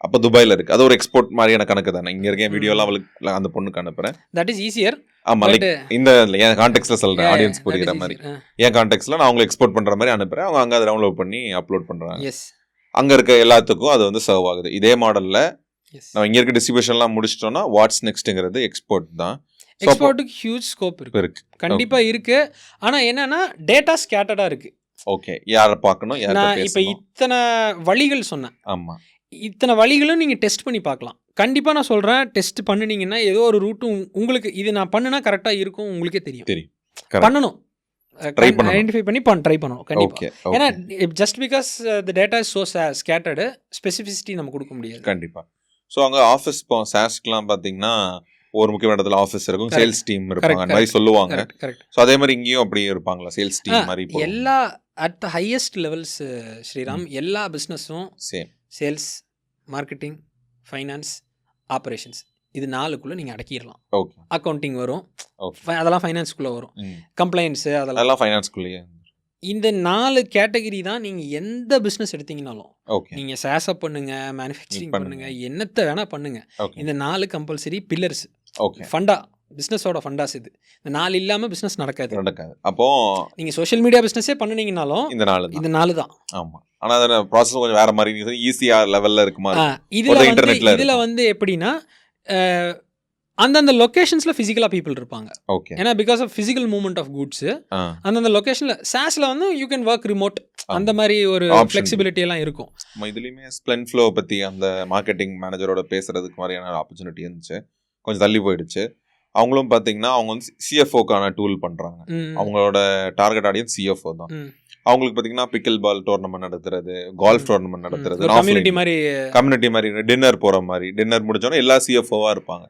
அப்போ துபாயில் இருக்குது. அது ஒரு எக்ஸ்போர்ட் மாதிரியான கணக்கு தானே. இங்கே இருக்க வீடியோலாம் அவளுக்கு அந்த பொண்ணுக்கு அனுப்புகிறேன். That is easier. ஆமாம், லைக் இந்த என் கான்டெக்ட்ல சொல்கிறேன், ஆடியன்ஸ் புரிகிற மாதிரி. என் கான்டெக்ட்ல நான் அவங்களை எக்ஸ்போர்ட் பண்ணுற மாதிரி அனுப்புகிறேன். அவங்க அங்கே அதை டவுன்லோட் பண்ணி அப்லோட் பண்ணுறாங்க. அங்கே இருக்க எல்லாத்துக்கும் அது வந்து சர்வ் ஆகுது. இதே மாடலில் நம்ம இங்கே இருக்க டிஸ்ட்ரிபியூஷன்லாம் முடிச்சிட்டோம்னா வாட்ஸ் நெக்ஸ்ட்டுங்கிறது எக்ஸ்போர்ட் தான். எக்ஸ்போர்ட்டுக்கு ஹியூஜ் ஸ்கோப் இருக்கு, கண்டிப்பாக இருக்கு. ஆனால் என்னன்னா டேட்டா ஸ்கேட்டர்டாக இருக்கு. ஓகே, யாரை பார்க்கணும், நான் இப்போ இத்தனை வழிகள் சொன்னேன். ஆமாம், இத்தனை வழிகளும் நீங்கள் டெஸ்ட் பண்ணி பார்க்கலாம். கண்டிப்பாக நான் சொல்கிறேன், டெஸ்ட் பண்ணினீங்கன்னா ஏதோ ஒரு ரூட்டும் உங்களுக்கு இது நான் பண்ணுனா கரெக்டாக இருக்கும் உங்களுக்கே தெரியும். பண்ணணும், ஐடென்டிஃபை பண்ணி ட்ரை பண்ணணும் கண்டிப்பாக. ஏன்னா just because the data is so scattered, specificity நம்ம கொடுக்க முடியாது. கண்டிப்பாக. ஸோ அங்கே ஆஃபீஸ் இப்போ சாஸ்க்குலாம் பார்த்தீங்கன்னா ஒரு முக்கியமான இடத்துல ஆஃபீஸ் இருக்கும், சேல்ஸ் டீம் இருப்பாங்க, அந்த மாதிரி சொல்லுவாங்க. ஸோ அதே மாதிரி இங்கேயும் அப்படியே இருப்பாங்களா சேல்ஸ் டீம் மாதிரி? எல்லா at the highest levels Sriram, எல்லா பிஸ்னஸும் சேல்ஸ், மார்க்கெட்டிங், ஃபைனான்ஸ், ஆப்ரேஷன்ஸ், இது 4க்குள்ளே நீங்கள் அடக்கிடலாம். ஓகே, அக்கௌண்டிங் வரும், அதெல்லாம் ஃபைனான்ஸ்குள்ளே வரும், கம்ப்ளைண்ட்ஸு அதெல்லாம் ஃபைனான்ஸ்குள்ளேயே. இந்த 4 கேட்டகரி தான் நீங்கள் எந்த பிஸ்னஸ் எடுத்தீங்கனாலும், நீங்கள் சேஸப் பண்ணுங்க, மேனுஃபேக்சரிங் பண்ணுங்க, என்னத்தை வேணால் பண்ணுங்க, இந்த 4 கம்பல்சரி பில்லர்ஸ், ஃபண்டா பிஸ்னஸோட ஃபண்டாஸ் இது. இந்த 4 இல்லாமல் பிஸ்னஸ் நடக்காது. அப்போ நீங்கள் சோஷியல் மீடியா பிஸ்னஸே பண்ணினீங்கனாலும் இந்த 4 தான். ஆமாம். ஆனால் அதில் ப்ராசஸ் கொஞ்சம் வேறு மாதிரி ஈஸியாக லெவலில் இருக்குமா? இதில் வந்து எப்படின்னா அந்தந்த லொக்கேஷன்ஸில் ஃபிசிக்கலாக பீப்புள் இருப்பாங்க. ஓகே. ஏன்னா because of physical movement of goods அந்தந்த லொக்கேஷனில் சாஸில் வந்து யூ கேன் ஒர்க் ரிமோட், அந்த மாதிரி ஒரு ஃப்ளெக்சிபிலிட்டி எல்லாம் இருக்கும். இதுலேயுமே ஸ்ப்ளெண்ட் ஃப்ளோ பற்றி அந்த மார்க்கெட்டிங் மேனேஜரோட பேசுகிறதுக்கு மாதிரியான ஆப்பர்ச்சுனிட்டி இருந்துச்சு. கொஞ்சம் தள்ளி போயிடுச்சு. அவங்களும் பார்த்தீங்கன்னா அவங்க வந்து சிஎஃப்ஓக்கான டூல் பண்ணுறாங்க. அவங்களோட டார்கெட் ஆடியன்ஸ் சிஎஃப்ஓ தான். அவங்களுக்கு பார்த்தீங்கன்னா பிக்கல் பால் டோர்னமெண்ட் நடத்துறது, கால்ஃப் டோர்னமெண்ட் நடத்துறது, கம்யூனிட்டி மாதிரி டின்னர் போகிற மாதிரி, டின்னர் முடிச்சோன்னா எல்லா சிஎஃப்ஓவாக இருப்பாங்க.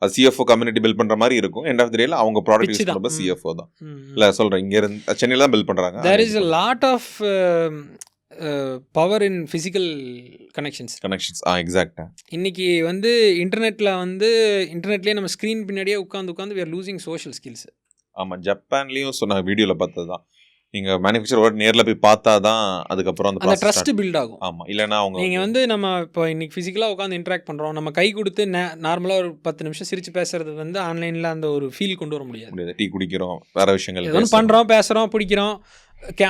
அது சிஎஃப்ஓ கம்யூனிட்டி பில்ட் பண்ணுற மாதிரி இருக்கும். எண்ட் ஆஃப் தி டேல அவங்க ப்ராடக்ட் யூஸ் பண்ணுறது சிஎஃப்ஓ தான். இல்லை சொல்கிறேன், இங்கே இருந்து சென்னையில் தான் பில்ட் பண்ணுறாங்க. There is a lot of power in physical connections. எக்ஸாக்டாக. இன்னைக்கு வந்து இன்டர்நெட்லேயே நம்ம ஸ்க்ரீன் பின்னாடியே உட்காந்து we are losing social skills. ஆமாம், ஜப்பான்லேயும் சொன்ன வீடியோவில் பார்த்தது தான். நீங்கள் மேனுஃபேக்சர் நேரில் போய் பார்த்தா தான் அதுக்கப்புறம் அந்த ட்ரஸ்ட் பில்ட் ஆகும். ஆமாம், இல்லைன்னா அவங்க நீங்கள் வந்து நம்ம இப்போ இன்னைக்கு ஃபிசிக்கலாக உட்காந்து இன்ட்ராக்ட் பண்ணுறோம், நம்ம கை கொடுத்து நார்மலாக ஒரு 10 நிமிஷம் சிரித்து பேசுறது வந்து ஆன்லைனில் அந்த ஒரு ஃபீல் கொண்டு வர முடியாது. டீ குடிக்கிறோம், வேறு விஷயங்கள் எதுவும் பண்ணுறோம், பேசுகிறோம், பிடிக்கிறோம்,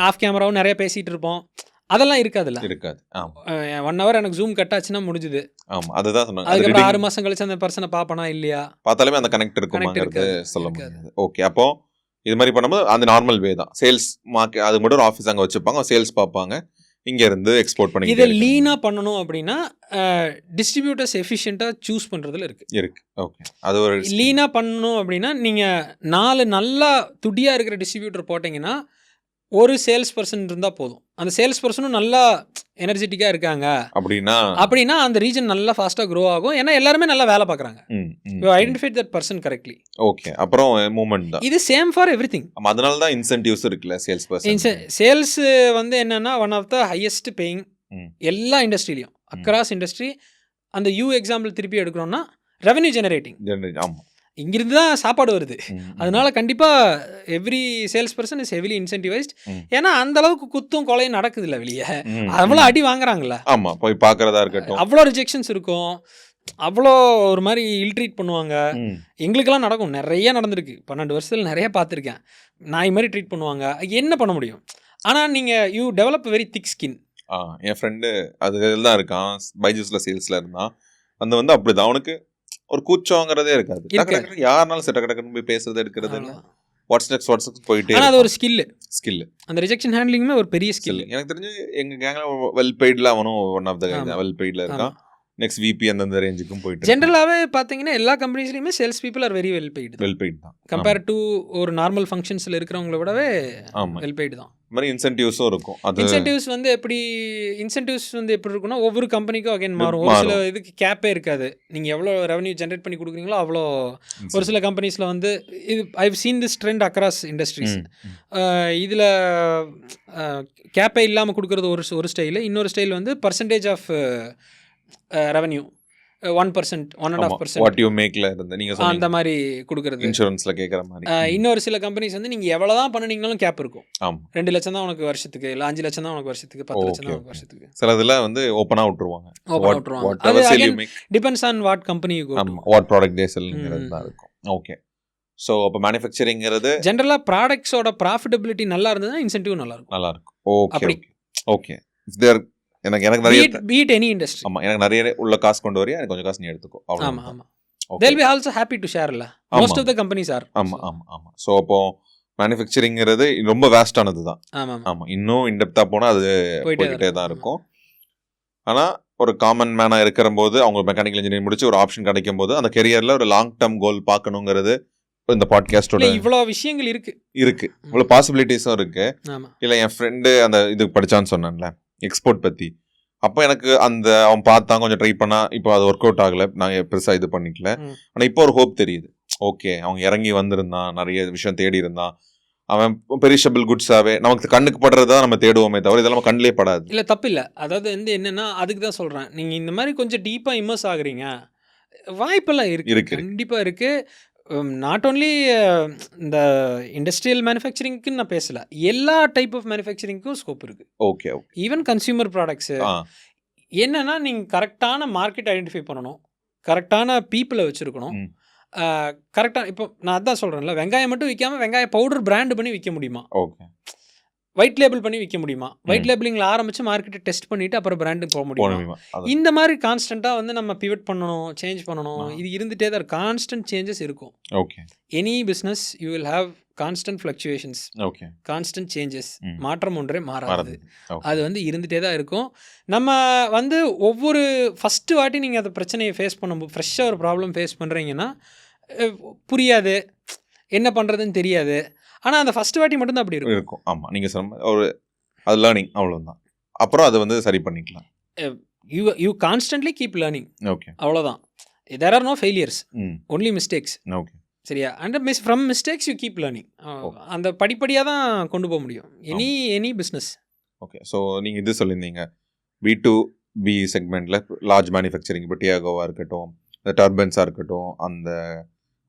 ஆஃப் கேமராவும் நிறைய பேசிகிட்டு இருப்போம், அதெல்லாம் இருக்காது. 1 hour எனக்கு ஜூம் கட் ஆச்சுன்னா முடிஞ்சுது. ஆமாம், அதுதான் சொன்னாங்க. அதுக்கப்புறம் 6 மாதம் கழிச்சு அந்த பர்சனை பார்ப்பனா இல்லையா, பார்த்தாலுமே அந்த கனெக்ட் இருக்குமாங்கிறது சொல்ல முடியாது. ஓகே, அப்போ இது மாதிரி பண்ணும்போது அந்த நார்மல் வே தான். சேல்ஸ் மார்க்கெட் அது மட்டும் ஒரு ஆஃபீஸ் அங்கே வச்சுப்பாங்க, சேல்ஸ் பார்ப்பாங்க, இங்கேருந்து எக்ஸ்போர்ட் பண்ணி. இதை லீனாக பண்ணணும் அப்படின்னா டிஸ்ட்ரிபியூட்டர்ஸ் எஃபிஷியண்ட்டாக சூஸ் பண்ணுறதுல இருக்கு. ஓகே, அது ஒரு லீனாக பண்ணணும் அப்படின்னா நீங்கள் 4 நல்லா துடியாக இருக்கிற டிஸ்ட்ரிபியூட்டர் போட்டிங்கன்னா ஒரு சேல்ஸ் பர்சன் இருந்தால் போதும். அந்த சேல்ஸ் பர்சனும் நல்லா எனர்ஜெட்டிக்காக இருக்காங்க அப்படின்னா அந்த ரீஜன் நல்லா ஃபாஸ்ட்டாக க்ரோ ஆகும். ஏன்னா எல்லாருமே நல்லா வேலை பார்க்குறாங்க. You identify that person correctly. Okay, அப்புறம் மூவ்மெண்ட் தான். இது சேம் ஃபார் எவ்ரிதிங். அதனால தான் இன்சென்டிவ்ஸ் இருக்குல்ல சேல்ஸ் பர்சன். சேல்ஸ் வந்து என்னன்னா one of the highest paying எல்லா இண்டஸ்ட்ரியிலையும், அக்ராஸ் இண்டஸ்ட்ரி. அந்த எக்ஸாம்பிள் திருப்பி எடுக்கிறோம்னா ரெவன்யூ ஜெனரேட்டிங். ஆமாம், இங்கிருந்து தான் சாப்பாடு வருது. அதனால கண்டிப்பாக every sales person is heavily incentivised. ஏன்னா அந்த அளவுக்கு குத்தும் கொலையும் நடக்குது இல்லை வெளியே, அவ்வளோ அடி வாங்குறாங்கல்ல. ஆமாம், போய் பார்க்குறதா இருக்கட்டும், அவ்வளோ ரிஜெக்ஷன்ஸ் இருக்கும், அவ்வளோ ஒரு மாதிரி இல்ட்ரீட் பண்ணுவாங்க. எங்களுக்கெல்லாம் நடக்கும், நிறைய நடந்திருக்கு. 12 வருஷத்தில் நிறைய பார்த்துருக்கேன். நாய் மாதிரி ட்ரீட் பண்ணுவாங்க. என்ன பண்ண முடியும்? ஆனால் நீங்கள் you develop very thick skin. N friend அதில் தான் இருக்கான், பைஜூஸில் சேல்ஸில் இருந்தான். வந்து அப்படி தான், அவனுக்கு ஒரு கூச்சங்கிறதே இருக்காது. யாருனாலும் செட்ட கடக்கணும் போய் பேசுறது எடுக்கிறது வாட்ஸ்அப் போயிட்டே. ஆனால் அது ஒரு ஸ்கில். அந்த ரிஜெக்ஷன் ஹேண்ட்லிங்குமே ஒரு பெரிய ஸ்கில். எனக்கு தெரிஞ்சு எங்கள் கேங்கில் வெல் பெய்டில் அவனும் ஒன் ஆஃப் த வெல் பெய்டில் இருக்கான். நெக்ஸ்ட் விபி அந்தந்த ரேஞ்சுக்கும் போயிட்டு. ஜென்ரலாகவே பார்த்தீங்கன்னா எல்லா கம்பெனிஸ்லையுமே sales people are very well paid தான். கம்பேர் டு ஒரு நார்மல் ஃபங்க்ஷன்ஸில் இருக்கிறவங்கள விடவே வெல் பெய்டு தான். மாதிரி இன்சென்டிவ்ஸும் இருக்கும். அது இன்சென்டிவ்ஸ் வந்து எப்படி இருக்குன்னா ஒவ்வொரு கம்பெனிக்கும் அகைன் மாறும். ஒரு சில இதுக்கு கேப்பே இருக்காது. நீங்கள் எவ்வளோ ரெவன்யூ ஜென்ரேட் பண்ணி கொடுக்குறீங்களோ அவ்வளோ. ஒரு சில கம்பெனிஸில் வந்து இது I've seen this trend across industries. இதில் கேப்பே இல்லாமல் கொடுக்குறது ஒரு ஸ்டைலு. இன்னொரு ஸ்டைல் வந்து percentage of revenue 1%, 1.5% what you மேக்ல இருந்து நீங்க சொன்னீங்க அந்த மாதிரி கொடுக்கிறது. இன்சூரன்ஸ்ல கேக்குற மாதிரி. இன்னொரு சில கம்பெனிஸ் வந்து நீங்க எவ்வளவுதான் பண்ணீங்கனாலும் கேப் இருக்கும். ஆமா, 2 லட்சம் தான் உனக்கு வருஷத்துக்கு, இல்ல 5 லட்சம் தான் உனக்கு வருஷத்துக்கு, 10 லட்சம் தான் உனக்கு வருஷத்துக்கு. சில இதுல வந்து ஓபனா விட்டுருவாங்க. அது depends on what company you go to, what product they செல்ங்கிறது தான் இருக்கும். ஓகே, சோ அப்ப மேனுஃபேக்சரிங்கிறது ஜெனரலா ப்ராடக்ட்ஸோட ப்ராஃபிட்டபிலிட்டி நல்லா இருந்ததுன்னா இன்சென்டிவ் நல்லா இருக்கும். Okay okay. இஃப் தேர் எனக்கு நிறைய பீட் எனி இண்டஸ்ட்ரி. ஆமா, எனக்கு நிறைய உள்ள காசு கொண்டு வரியா, எனக்கு கொஞ்சம் காசு நீ எடுத்துக்கோ. ஆமா ஆமா, they'll be also happy to share இல்ல. most of the companies are. ஆமா ஆமா ஆமா. சோ அப்போ மேனுஃபேக்சரிங்கிறது ரொம்ப வாஸ்டானது தான். ஆமா ஆமா, இன்னும் இன்டெப்தா போனா அது போயிட்டே தான் இருக்கும். ஆனா ஒரு காமன் மேனா இருக்கிறபோது அவங்க மெக்கானிக்கல் இன்ஜினியரிங் முடிச்சு ஒரு ஆப்ஷன் கிடைக்கும் போது அந்த கெரியர்ல ஒரு லாங் டர்ம் கோல் பார்க்கணுங்கிறது இந்த பாட்காஸ்டோட இவ்வளோ விஷயங்கள் இருக்கு, இவ்வளோ பாசிபிலிட்டிஸும் இருக்கு. இல்லை என் ஃப்ரெண்டு அந்த இது படிச்சான்னு சொன்னான்ல எக்ஸ்போர்ட் பற்றி, அப்போ எனக்கு அந்த அவன் பார்த்தான், கொஞ்சம் ட்ரை பண்ணா, இப்போ அது ஒர்க் அவுட் ஆகலை, நான் பெருசாக இது பண்ணிக்கல. ஆனால் இப்போ ஒரு ஹோப் தெரியுது. ஓகே, அவங்க இறங்கி வந்திருந்தான், நிறைய விஷயம் தேடி இருந்தான், அவன் பெரிஷபிள் குட்ஸாகவே நமக்கு கண்ணுக்கு படுறதா நம்ம தேடுவோமே தவிர இதெல்லாம் கண்ணிலே படாது. இல்லை தப்பு இல்லை. அதாவது வந்து என்னன்னா அதுக்கு தான் சொல்கிறேன், நீங்கள் இந்த மாதிரி கொஞ்சம் டீப்பாக இம்மர்ஸ் ஆகுறீங்க, வாய்ப்பெல்லாம் இருக்கு, கண்டிப்பாக இருக்குது. நாட் ஓன்லி இந்த இண்டஸ்ட்ரியல் மேனுஃபேக்சரிங்க்கு நான் பேசல, எல்லா டைப் ஆஃப் மேனுஃபேக்சரிங்க்கும் ஸ்கோப் இருக்கு. Okay, even consumer products. என்னன்னா நீங்கள் கரெக்டான மார்க்கெட் ஐடென்டிஃபை பண்ணணும், கரெக்டான பீப்புளை வச்சுருக்கணும், கரெக்டாக இப்போ நான் அதான் சொல்கிறேன்ல, வெங்காயம் மட்டும் விற்காமல் வெங்காய பவுடர் பிராண்டு பண்ணி விற்க முடியுமா? ஓகே. ஒயிட் லேபிள் பண்ணி விற்க முடியுமா? ஒயிட் லேபிளிங்கில் ஆரம்பித்து மார்க்கெட்டை டெஸ்ட் பண்ணிவிட்டு அப்புறம் பிராண்டுக்கு போக முடியுமா? இந்த மாதிரி கான்ஸ்டண்ட்டாக வந்து நம்ம பிவட் பண்ணணும், சேஞ்ச் பண்ணணும். இது இருந்துகிட்டே தான் இருக்கும். கான்ஸ்டன்ட் சேஞ்சஸ் இருக்கும். Okay. Any business you will have constant fluctuations. Okay. Constant changes, மாற்றம் ஒன்றே மாறாது. அது வந்து இருந்துகிட்டே தான் இருக்கும். நம்ம வந்து ஒவ்வொரு ஃபஸ்ட்டு வாட்டி நீங்கள் அந்த பிரச்சனையை ஃபேஸ் பண்ணும்போது, ஃப்ரெஷ்ஷாக ஒரு ப்ராப்ளம் ஃபேஸ் பண்ணுறீங்கன்னா புரியாது, என்ன பண்ணுறதுன்னு தெரியாது. ஆனால் அந்த ஃபஸ்ட்டு வாட்டி மட்டும்தான் அப்படி இருக்கும். ஆமாம், நீங்கள் சொன்ன ஒரு அது லேர்னிங் அவ்வளோதான். அப்புறம் அதை வந்து சரி பண்ணிக்கலாம். You constantly keep learning. Okay, அவ்வளோதான். There are no failures, only mistakes. Okay, சரியா? And from mistakes you keep learning. அந்த படிப்படியாக தான் கொண்டு போக முடியும் எனி பிஸ்னஸ். ஓகே. ஸோ நீங்கள் இது சொல்லியிருந்தீங்க B2B செக்மெண்ட்டில் லார்ஜ் மேனுஃபேக்சரிங், இப்போ டியாகோவாக இருக்கட்டும், இந்த டர்பன்ஸாக இருக்கட்டும், அந்த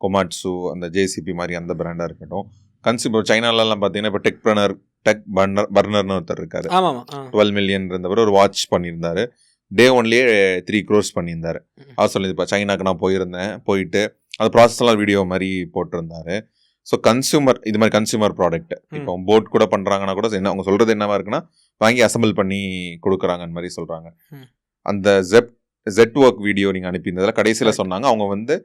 கொமாட்சு, அந்த ஜேசிபி மாதிரி அந்த பிராண்டாக இருக்கட்டும், கன்சியூமர் சைனாலலாம் பார்த்தீங்கன்னா இப்போ டெக் பர்னர்னு ஒருத்தர் இருக்காரு. ஆமாம். 12 மில்லியன் இருந்தவர் ஒரு வாட்ச் பண்ணியிருந்தாரு. டே ஒன்லேயே 3 crores பண்ணியிருந்தாரு. அவர் சொல்லி இப்போ சைனாக்கு நான் போயிட்டு அந்த ப்ராசஸ்லாம் வீடியோ மாதிரி போட்டிருந்தாரு. ஸோ இது மாதிரி கன்சியூமர் ப்ராடக்ட் இப்போ போட் கூட பண்ணுறாங்கன்னா கூட என்ன அவங்க சொல்கிறது என்னவா இருக்குன்னா, வாங்கி அசம்பிள் பண்ணி கொடுக்குறாங்கன்னு மாதிரி சொல்கிறாங்க. அந்த ஜெட் ஒர்க் வீடியோ நீங்கள் அனுப்பியிருந்ததில் கடைசியில் சொன்னாங்க அவங்க வந்து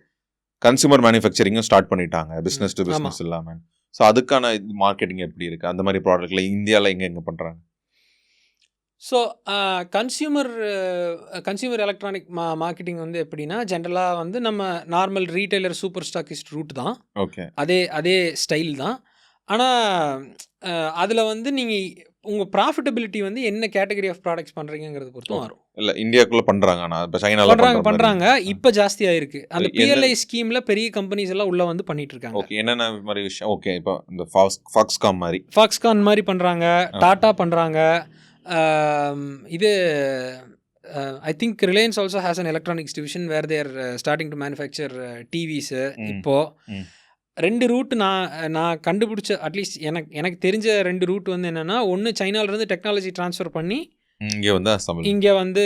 கன்சியூமர் மேனுஃபேக்சரிங்கும் ஸ்டார்ட் பண்ணிட்டாங்க, பிஸ்னஸ் டு பிஸ்னஸ் இல்லாமல். ஸோ அதுக்கான மார்க்கெட்டிங் எப்படி இருக்குது அந்த மாதிரி ப்ராடக்ட்ல இந்தியாவில் எங்கே பண்ணுறாங்க? ஸோ கன்சியூமர் எலக்ட்ரானிக் மார்க்கெட்டிங் வந்து எப்படின்னா, ஜென்ரலாக வந்து நம்ம normal retailer super stockist route தான். ஓகே. அதே ஸ்டைல் தான். ஆனால் அதில் வந்து நீங்கள் உங்கள் ப்ராஃபிட்டபிலிட்டி வந்து என்ன கேட்டகரி ஆஃப் ப்ராடக்ட்ஸ் பண்ணுறீங்கிறது பொறுத்தும் வரும். இல்லை இந்தியாவுக்குள்ளே பண்ணுறாங்க, ஆனால் இப்போ சைனாவில் பண்ணுறாங்க. இப்போ ஜாஸ்தியாக இருக்குது. அந்த PLI ஸ்கீமில் பெரிய கம்பெனிஸ் எல்லாம் உள்ளே வந்து பண்ணிட்டு இருக்காங்க. ஓகே. என்னென்ன மாதிரி விஷயம்? ஓகே. இப்போ இந்த ஃபாக்ஸ்கான் மாதிரி பண்ணுறாங்க, டாட்டா பண்ணுறாங்க. இது I think Reliance also has an electronics division where they're starting to manufacture TVs. இப்போது 2 ரூட் நான் கண்டுபிடிச்ச, அட்லீஸ்ட் எனக்கு தெரிஞ்ச 2 ரூட் வந்து என்னென்னா, ஒன்று சைனாவிலேருந்து டெக்னாலஜி ட்ரான்ஸ்ஃபர் பண்ணி இங்கே வந்து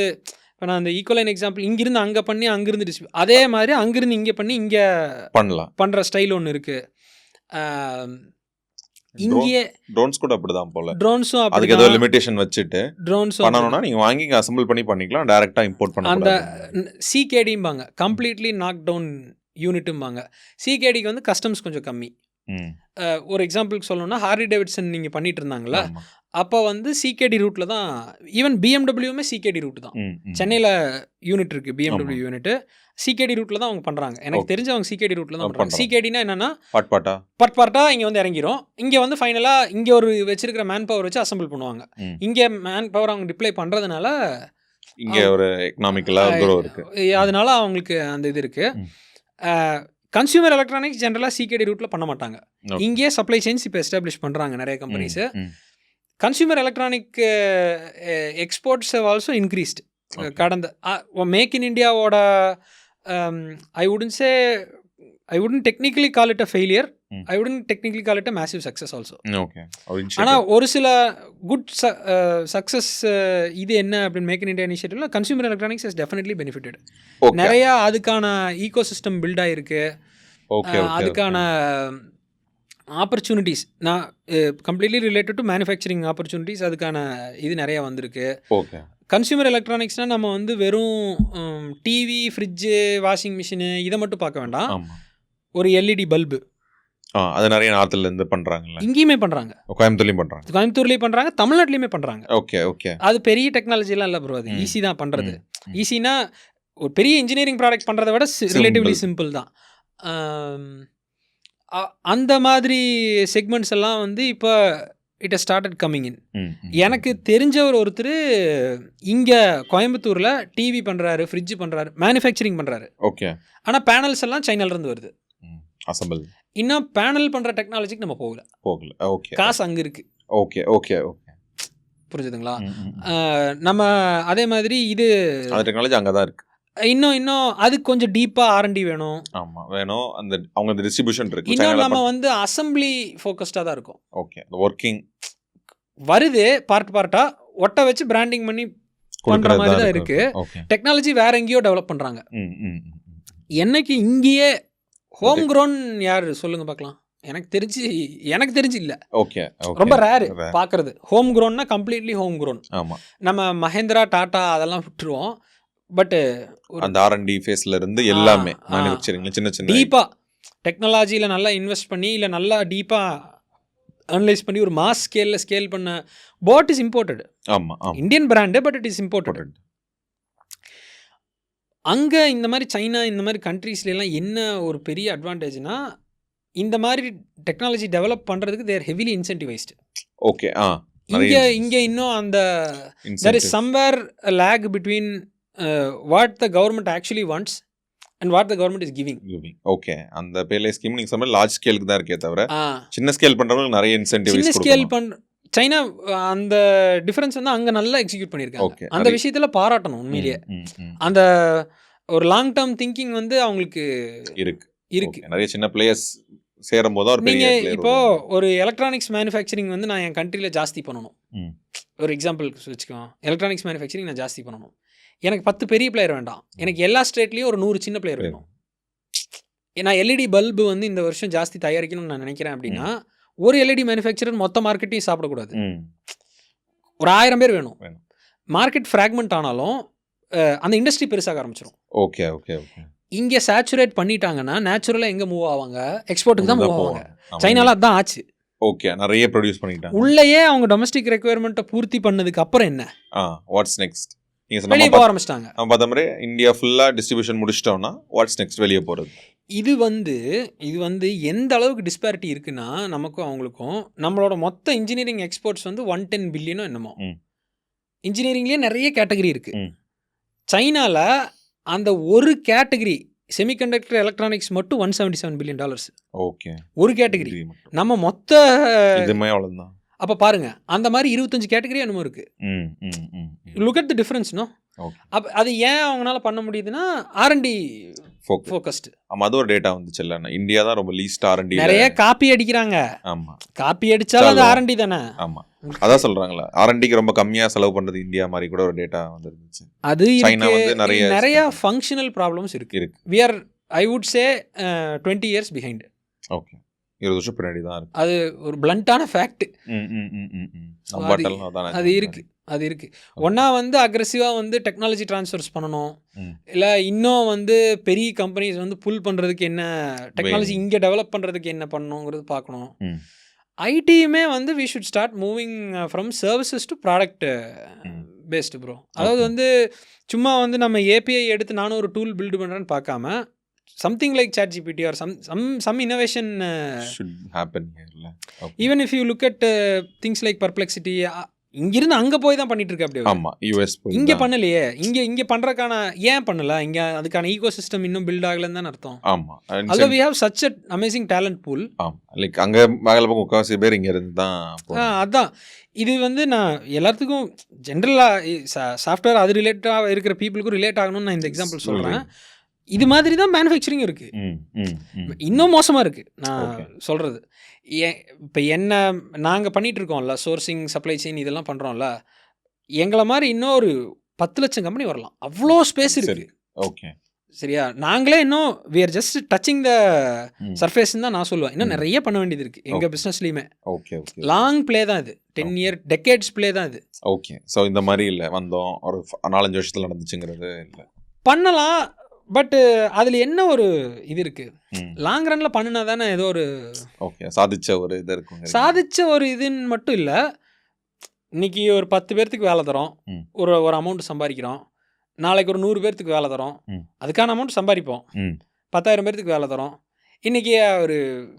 இப்போ நான் அந்த ஈக்குவலைன் எக்ஸாம்பிள், இங்கிருந்து அங்கே பண்ணி அங்கிருந்து டிஸ்ட்ரிபியூட், அதே மாதிரி அங்கிருந்து இங்கே பண்ணி இங்கே பண்ணுற ஸ்டைல் ஒன்று இருக்குது. இங்கே ட்ரோன்ஸ் கூட அப்படிதான் போல. ட்ரோன்ஸும் அதுக்கு ஏதோ லிமிட்டேஷன் வச்சுட்டு ட்ரோன்ஸும் பண்ணனும்னா நீங்க வாங்கி அசெம்பிள் பண்ணி பண்ணிக்கலாம், டைரக்டா இம்போர்ட் பண்ண அந்த CKDம்பாங்க, கம்ப்ளீட்லி நாக் டவுன் யூனிட்டும்பாங்க. CKDக்கு வந்து கஸ்டம்ஸ் கொஞ்சம் கம்மி. ஒரு எக்ஸாம்பிளுக்கு சொல்லணும்னா, ஹார்லி டேவிட்சன் நீங்கள் பண்ணிட்டு இருந்தாங்களா, அப்போ வந்து CKD ரூட்டில் தான். ஈவன் BMWமே CKD ரூட் தான். சென்னையில் யூனிட் இருக்குது, BMW யூனிட்டு CKD ரூட்டில் தான் அவங்க பண்ணுறாங்க. எனக்கு தெரிஞ்ச அவங்க CKD ரூட்டில் தான் பண்ணுறாங்க. CKDனா என்னென்னா, பார்ட்டாக இங்கே வந்து இறங்கிரும். இங்கே வந்து ஃபைனலாக இங்கே ஒரு வச்சிருக்கிற மேன் பவர் வச்சு அசம்பிள் பண்ணுவாங்க. இங்கே மேன் பவர் அவங்க டிப்ளை பண்ணுறதுனால இங்கே ஒரு எக்கனாமிக்கலாக க்ரோத் இருக்குது. அதனால அவங்களுக்கு அந்த இது இருக்குது. கன்சியூமர் எலக்ட்ரானிக்ஸ் ஜென்ரலாக CKD ரூட்டில் பண்ண மாட்டாங்க. இங்கே சப்ளை செயின்ஸ் இப்போ எஸ்டாப்ளிஷ் பண்ணுறாங்க நிறைய companies. Consumer electronic exports have also increased. கடந்த மேக் இன் இண்டியாவோட I wouldn't technically call it a failure. I wouldn't technically call it a massive success also. Okay. ஆனால் ஒரு சில குட் சக்ஸஸ் இது என்ன அப்படின்னு மேக் இன் இண்டியா இனிஷியேட்டிவ்ல consumer electronics has definitely benefited. நிறையா அதுக்கான ஈகோ சிஸ்டம் பில்ட் ஆகிருக்கு. அதுக்கான opportunities non completely related to manufacturing opportunities அதுக்கான இது நிறையா வந்திருக்கு. கன்சியூமர் எலக்ட்ரானிக்ஸ்னால் நம்ம வந்து வெறும் டிவி, ஃப்ரிட்ஜு, வாஷிங் மிஷினு இதை மட்டும் பார்க்க வேண்டாம். ஒரு LED பல்பு அது நிறைய நார்த்லேருந்து பண்ணுறாங்க, இங்கேயுமே பண்ணுறாங்க, கோயம்புத்தூர்லேயும் பண்ணுறாங்க, தமிழ்நாட்டிலையுமே பண்ணுறாங்க. ஓகே. அது பெரிய டெக்னாலஜிலாம் இல்லை ப்ரோ, அது ஈஸி தான் பண்ணுறது. ஈஸினா ஒரு பெரிய இன்ஜினியரிங் ப்ராடக்ட் பண்ணுறதை விட ரிலேட்டிவ்லி சிம்பிள் தான். அந்த மாதிரி செக்மெண்ட்ஸ் எல்லாம் வந்து இப்போ it has started coming in. எனக்கு தெரிஞ்சவர் ஒருத்தர் இங்கே கோயம்புத்தூரில் டிவி பண்ணுறாரு, ஃப்ரிட்ஜ் பண்ணுறாரு, மேனுஃபேக்சரிங் பண்ணுறாரு. ஓகே. ஆனால் பேனல்ஸ் எல்லாம் சைனாலேருந்து வருது. அசம்பிள் இன்னும் பேனல் பண்ணுற டெக்னாலஜிக்கு நம்ம போகல. ஓகே. காசு அங்கே இருக்குது. ஓகே. புரிஞ்சுதுங்களா? நம்ம அதே மாதிரி இது டெக்னாலஜி அங்கே தான் இருக்குது. இன்னும் அதுக்கு கொஞ்சம் டீப்பாக R&D வேணும். வேணும். அந்த அவங்க டிஸ்ட்ரிபியூஷன் இருக்கு. இன்னும் நம்ம வந்து அசம்பிளி ஃபோக்கஸ்டாக தான் இருக்கும். ஓகே. ஒர்க்கிங் வருது பார்ட்டாக ஒட்ட வச்சு பிராண்டிங் பண்ணி பண்ணுற மாதிரி தான் இருக்குது. டெக்னாலஜி வேற எங்கேயோ டெவலப் பண்ணுறாங்க. என்னைக்கு இங்கேயே ஹோம் க்ரோன் யார் சொல்லுங்க பார்க்கலாம். எனக்கு தெரிஞ்சு இல்லை. ஓகே, ரொம்ப ரேரு பார்க்கறது. ஹோம் க்ரோன்னா கம்ப்ளீட்லி ஹோம் க்ரோன். ஆமாம், நம்ம மஹேந்திரா டாடா அதெல்லாம் விட்டுருவோம். பட்டு அந்த R&D ஃபேஸ்ல இருந்து எல்லாமே மேனுஃபேக்சரிங்ல சின்ன சின்ன டீப்பாக டெக்னாலஜியில் நல்லா இன்வெஸ்ட் பண்ணி இல்லை நல்லா டீப்பாக அனலைஸ் பண்ணி ஒரு மாஸ் ஸ்கேல் பண்ண போட் இஸ் இம்போர்ட்டட். ஆமாம், Indian brand, but it is imported. அங்கே இந்த மாதிரி சைனா இந்த மாதிரி கண்ட்ரீஸ்லாம் என்ன ஒரு பெரிய அட்வான்டேஜ்னா, இந்த மாதிரி டெக்னாலஜி டெவலப் பண்ணுறதுக்கு தேர் ஹெவிலி இன்சென்டிவைஸ்டு. ஓகே. இங்கே இன்னும் அந்த there is somewhere a lag between what the government actually wants and what the government is giving. Okay. அந்த பேலே ஸ்கீம் நீங்க சொன்ன லார்ஜ் ஸ்கேலுக்கு தான் இருக்கே தவிர சின்ன ஸ்கேல் பண்றவங்களுக்கு நிறைய இன்சென்டிவ்ஸ் சின்ன ஸ்கேல் சைனா அந்த டிஃபரன்ஸ் வந்து அங்கே நல்லா எக்ஸிக்யூட் பண்ணியிருக்காங்க. அந்த விஷயத்தில் பாராட்டணும் உண்மையிலேயே. அந்த ஒரு லாங் டேர்ம் திங்கிங் வந்து அவங்களுக்கு இருக்கு. நிறைய சின்ன பிளேயர்ஸ் சேரும் போது ஒரு பெரிய நீங்கள் இப்போ ஒரு எலக்ட்ரானிக்ஸ் மேனுஃபேக்சரிங் வந்து நான் என் கண்ட்ரியில் ஜாஸ்தி பண்ணணும். ஒரு எக்ஸாம்பிளுக்கு வச்சுக்கோங்க, எலக்ட்ரானிக்ஸ் மேனுஃபேக்சரிங் நான் ஜாஸ்தி பண்ணணும். எனக்கு 10 பெரிய பிளேயர் வேண்டாம், எனக்கு எல்லா ஸ்டேட்லேயும் ஒரு 100 சின்ன பிளேயர் வேணும். நான் எல்இடி பல்பு வந்து இந்த வருஷம் ஜாஸ்தி தயாரிக்கணும்னு நான் நினைக்கிறேன் அப்படின்னா, ஒரு எல்இடி மேனுஃபேக்சரர் மொத்த மார்க்கெட்டையும் சாப்பிடக்கூடாது. ஒரு 1000 பேர் வேணும். மார்க்கெட் ஃப்ராக்மெண்ட் ஆனாலும் அந்த இண்டஸ்ட்ரி பெருசாக ஆரம்பிச்சிடும். Okay okay okay. இங்கே சேச்சுரேட் பண்ணிட்டாங்கன்னா நேச்சுரலாக எங்கே மூவ் ஆவாங்க? எக்ஸ்போர்ட்டுக்கு தான் மூவ் ஆவாங்க. சைனால அதான் ஆச்சு. ஓகே, நிறைய ப்ரொடியூஸ் பண்ணிட்டாங்க. உள்ளேயே அவங்க டொமஸ்டிக் ரெக்யர்மெண்ட்டை பூர்த்தி பண்ணதுக்கு அப்புறம் என்ன வாட்ஸ் நெக்ஸ்ட்? வெளியே போக ஆரம்பிச்சிட்டாங்க. பார்த்த மாதிரி இந்தியா ஃபுல்லாக டிஸ்ட்ரிபியூஷன் முடிச்சிட்டோம்னா வாட்ஸ் நெக்ஸ்ட் வெளியே போகிறது? இது வந்து எந்த அளவுக்கு டிஸ்பாரிட்டி இருக்குன்னா, நமக்கும் அவங்களுக்கும் நம்மளோட மொத்த இன்ஜினியரிங் எக்ஸ்போர்ட்ஸ் வந்து 110 பில்லியனோ என்னமோ. இன்ஜினியரிங்லேயே நிறைய கேட்டகரி இருக்குது. சைனாவில் அந்த ஒரு கேட்டகரி செமிகண்டக்டர் எலக்ட்ரானிக்ஸ் மட்டும் $177 பில்லியன். ஓகே, ஒரு கேட்டகரி. நம்ம மொத்த அவ்வளோதான். அப்போ பாருங்க, அந்த மாதிரி 25 கேட்டகரி என்னமோ இருக்கு. Look at the difference. No, அப்போ அது ஏன் அவங்களால பண்ண முடியுதுன்னா R&D ஃபோக்கஸ்டு. ஆமாம், அது ஒரு டேட்டா வந்துச்சு இல்லை, இந்தியா தான் ரொம்ப லீஸ்ட் R&D. நிறைய காப்பி அடிக்கிறாங்க. ஆமாம், காப்பி அடிச்சாலும் அது R&D தானே. ஆமாம், அதான் சொல்றாங்களா, R&Dக்கு ரொம்ப கம்மியாக செலவு பண்ணுறது இந்தியா மாதிரி கூட ஒரு டேட்டா வந்துருந்துச்சு. அது சைனா வந்து நிறைய ஃபங்க்ஷனல் ப்ராப்ளம்ஸ் இருக்கு. We are, I would say 20 years behind. Okay, 20 வருஷம் பின்னாடி தான் இருக்கு. அது ஒரு பிளண்டான ஃபேக்ட். அது இருக்கு. ஒன்றா வந்து அக்ரெசிவாக வந்து டெக்னாலஜி ட்ரான்ஸ்ஃபர்ஸ் பண்ணணும், இல்லை இன்னும் வந்து பெரிய கம்பெனிஸ் வந்து புல் பண்ணுறதுக்கு என்ன டெக்னாலஜி இங்கே டெவலப் பண்ணுறதுக்கு என்ன பண்ணணுங்கிறது பார்க்கணும். ஐடியுமே வந்து we should start moving from services to product based bro. அதாவது வந்து சும்மா வந்து நம்ம ஏபிஐ எடுத்து நானும் ஒரு டூல் பில்டு பண்ணுறேன்னு பார்க்காம, something like ChatGPT or some innovation should happen here. Even if you look at things like Perplexity, இங்கிருந்து அங்கே போய் தான் பண்ணிட்டு இருக்கு. அப்படியே ஆமாம், யூஎஸ் போய் இங்கே பண்ணலையே. இங்கே பண்ணுறதுக்கான ஏன் பண்ணல? இங்கே அதுக்கான ஈகோ சிஸ்டம் இன்னும் பில்ட் ஆகலன்னு தான் அர்த்தம். ஆமாம், although we have such an amazing talent pool. ஆமாம், லைக் அங்கே மேலே பக்கம் முக்கால்வாசி பேர் இங்கே இருந்து தான். அதான் இது வந்து நான் எல்லாத்துக்கும் ஜென்ரலாக சாஃப்ட்வேர் அது ரிலேட்டாக இருக்கிற பீப்புளுக்கும் ரிலேட் ஆகணும்னு நான் இந்த எக்ஸாம்பிள் சொல்கிறேன். இது மாதிரி தான் மேனுஃபேக்சரிங் இருக்குது. இன்னும் மோசமாக இருக்குது நான் சொல்கிறது. இப்போ என்ன நாங்கள் பண்ணிகிட்டு இருக்கோம்ல, சோர்சிங், சப்ளை செயின் இதெல்லாம் பண்ணுறோம்ல, எங்களை மாதிரி இன்னும் ஒரு 10 லட்சம் கம்பெனி வரலாம். அவ்வளோ ஸ்பேஸ் இருக்குது. ஓகே, சரியா? நாங்களே இன்னும் we are just touching the surface தான் நான் சொல்லுவேன். இன்னும் நிறைய பண்ண வேண்டியது இருக்குது எங்கள் பிஸ்னஸ்லையுமே. ஓகே ஓகே, லாங் பிளே தான் இது. 10 இயர் டெக்கேட்ஸ் பிளே தான் இது. ஓகே, ஸோ இந்த மாதிரி இல்லை வந்தோம் ஒரு 4-5 வருஷத்தில் நடந்துச்சுங்கிறது இல்லை. பண்ணலாம், பட் அதில் என்ன ஒரு இது இருக்குது, லாங் ரனில் பண்ணினா தானே ஏதோ ஒரு சாதிச்ச ஒரு இது இருக்கும். சாதிச்ச ஒரு இதுன்னு மட்டும் இல்லை. இன்னைக்கு ஒரு 10 பேர்த்துக்கு வேலை தரோம், ஒரு அமௌண்ட் சம்பாதிக்கிறோம். நாளைக்கு ஒரு 100 பேர்த்துக்கு வேலை தரோம், அதுக்கான அமௌண்ட் சம்பாதிப்போம். 10,000 பேர்த்துக்கு வேலை தரோம். இன்றைக்கி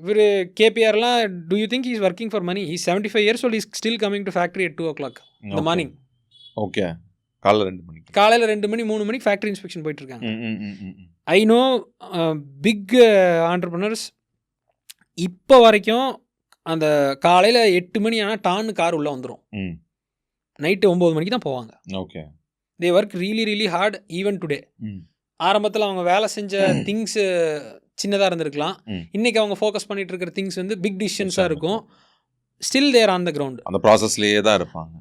இவர் கேபிஆர்லாம், do you think is working for money? Is 75 years old, is still coming to factory at 2 o'clock இந்த மார்னிங். ஓகே, காலையில் 2 மணிக்கு, காலையில் 2 மணி 3 மணிக்கு ஃபேக்ட்ரி இன்ஸ்பெக்ஷன் போயிட்டுருக்காங்க. ஐ நோ பிக் ஆண்டர்ப்ரனர்ஸ் இப்போ வரைக்கும் அந்த காலையில் 8 மணி ஆனால் டான்னு கார் உள்ளே வந்துடும், நைட்டு 9 மணிக்கு தான் போவாங்க. ஓகே, தே work really heart even today. ஆரம்பத்தில் அவங்க வேலை செஞ்ச திங்ஸ் சின்னதாக இருந்திருக்கலாம், இன்றைக்கி அவங்க ஃபோக்கஸ் பண்ணிகிட்டு இருக்கிற திங்ஸ் வந்து பிக் டிசிஷன்ஸாக இருக்கும். Still there on the ground, அந்த ப்ராசஸ்லேயே தான் இருப்பாங்க.